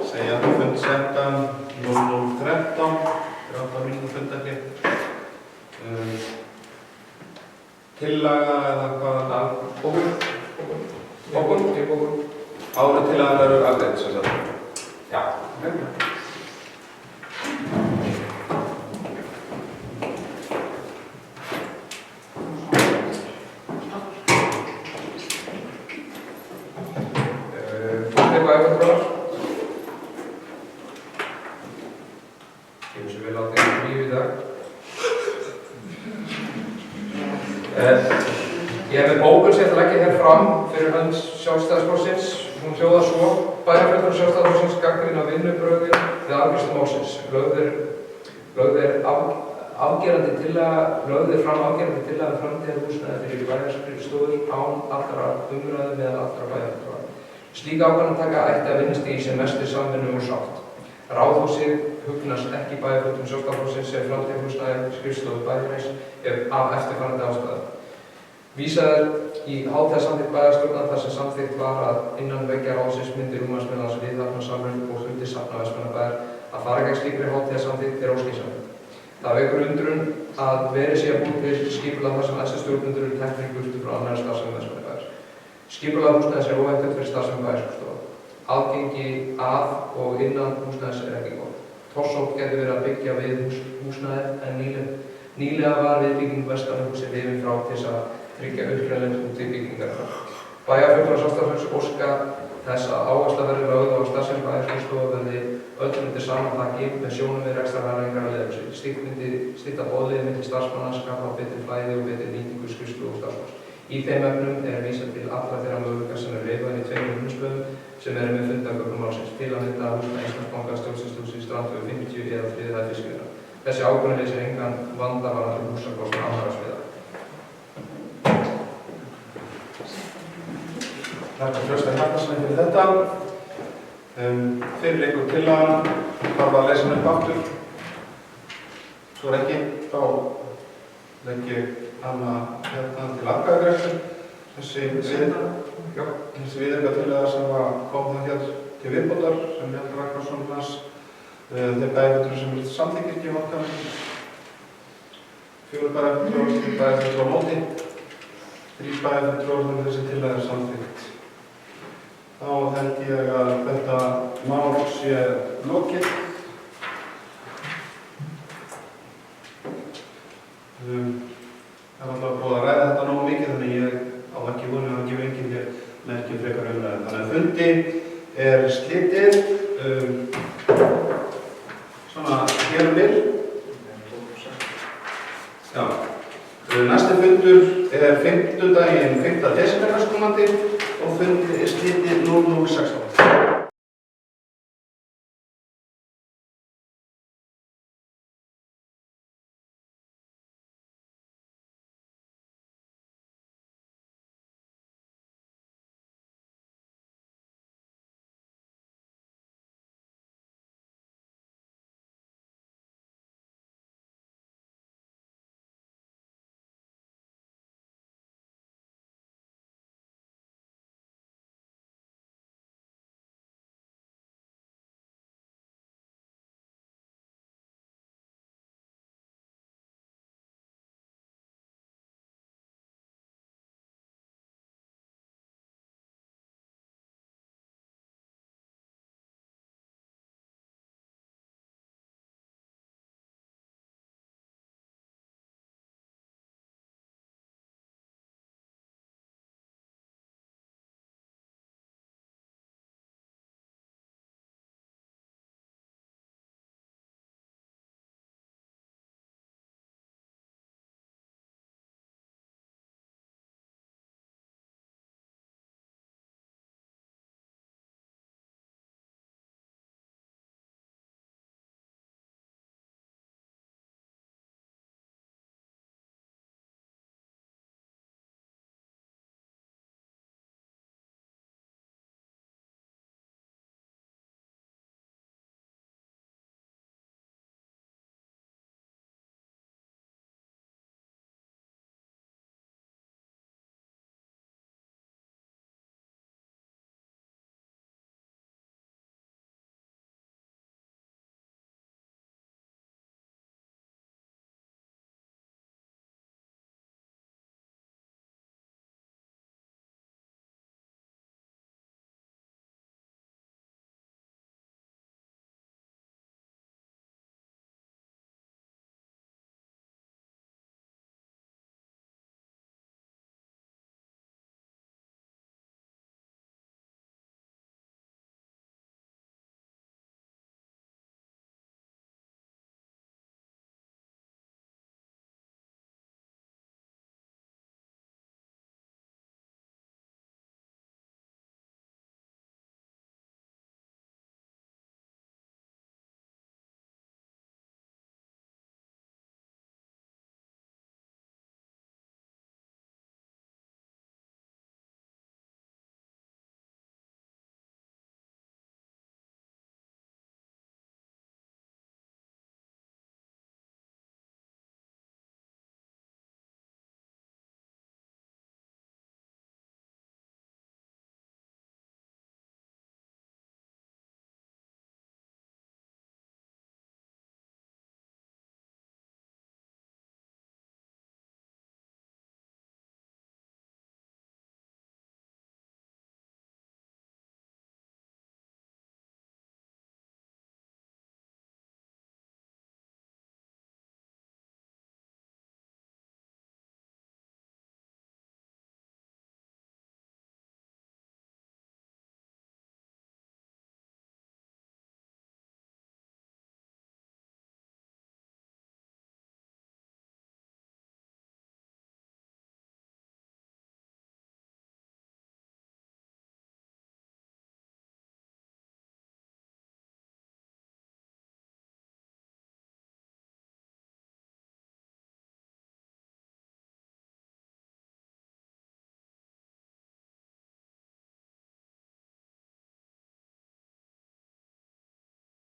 [SPEAKER 3] Segja að fund settan 00:13, 8 mínútur fundarhlið. Tillaga eða hvað? Bókun? Áður tillagan eru afgreidd, sem sagt. Já, ok.
[SPEAKER 6] Ég hef með bókun sem ég ætla að leggja hér fram fyrir hönd Sjálfstæðisflokksins. Hún hljóðar svo: Bæjarfulltrúar Sjálfstæðisflokksins gagnrýna vinnubrögðin við afgreiðslu málsins. Lögð er fram afgerandi tillaga um framtíðarhúsnæði fyrir bæjarskrifstofur án allra umræðu meðal allra bæjarfulltrúa. Slík ákvarðanataka ætti að vinnast í sem mestri samvinnu og sátt. Ráðhúsið hugnast ekki bæjarfulltrúum Sjálfstæðisflokksins sem framtíðarhúsnæði skrifstofu bæjarins af eftirfarandi ástæðum. Vísað er í hátíðarsamþykkt bæjarstjórnar þar sem samþykkt var að innan veggja ráðsins myndi rúmast meðal annars viðhafnarsamrun og hluti safna Vestmannabæjar. Að fara gegn slíkri hátíðarsamþykkt er óskynsamlegt. Það vekur undrun að verið sé að búið til skipulag þar sem æðstu stjórnendur eru teknir í burtu frá annarri starfsemi Vestmannabæjar. Skipulag húsnæðis er óhentugt fyrir starfsemi bæjarskrifstofa. Aðgengi að og innan húsnæðis er ekki gott. Torsótt getur verið að byggja við húsnæðið en nýlega var viðbygging Vestmannahúsi rifin frá til þess að tryggja uppgreinlegt út í byggingarnar. Bæjarfulltrúar Sjálfstæðisflokks óska þess að áhersla verði lögð á að starfsemi bæjarskrifstofa verði öllum undir sama þaki með sjónarmið rekstrarhagræðingar að leiðarljósi. Slíkt myndi stytta boðleiðir milli starfsmanna, skapa betri flæði og betri nýtingu skrifstofu og starfsfólks. Í þeim efnum er vísað til allra þeirra möguleika sem reifaðir í 2 minnisblöðum sem eru með fundargögnum málsins, til að mynda húsnæði Íslandsbanka, Stjórnsýsluhúsið, Strandvegi 50 eða 3. hæð fiskveiða. Þessi ákvörðun leysir engan vanda varðandi húsakostnað annarra sviða.
[SPEAKER 3] Þakka Trausta Hjartarsyni fyrir þetta. Fyrir leikur tillagan, þarf að lesa hann upp aftur. Svo er ekki, þá legg ég hana hérna til atkvæðagreiðslu. Þessi viðaukatillaga sem kom það hér til viðbótar, sem Bjarni Ragnarsson las, þeir bæjarfulltrúar sem eru samþykkir gefa atkvæði. 4 bæjarfulltrúar, 3 bæjarfulltrúar á móti, 3 bæjarfulltrúar sem þessi tillaga er samþykkt. Þá held ég að þetta mál sé lokið. Það er alltaf búið að ræða þetta nógu mikið, þannig ég á ekki vonið að gefa enginn hér merkjum frekar umræðu. Þannig að fundi er slitið. Svona hér bil. Já. Næsti fundur er 5. daginn 5. desember næstkomandi og fundi er slitið 00:16.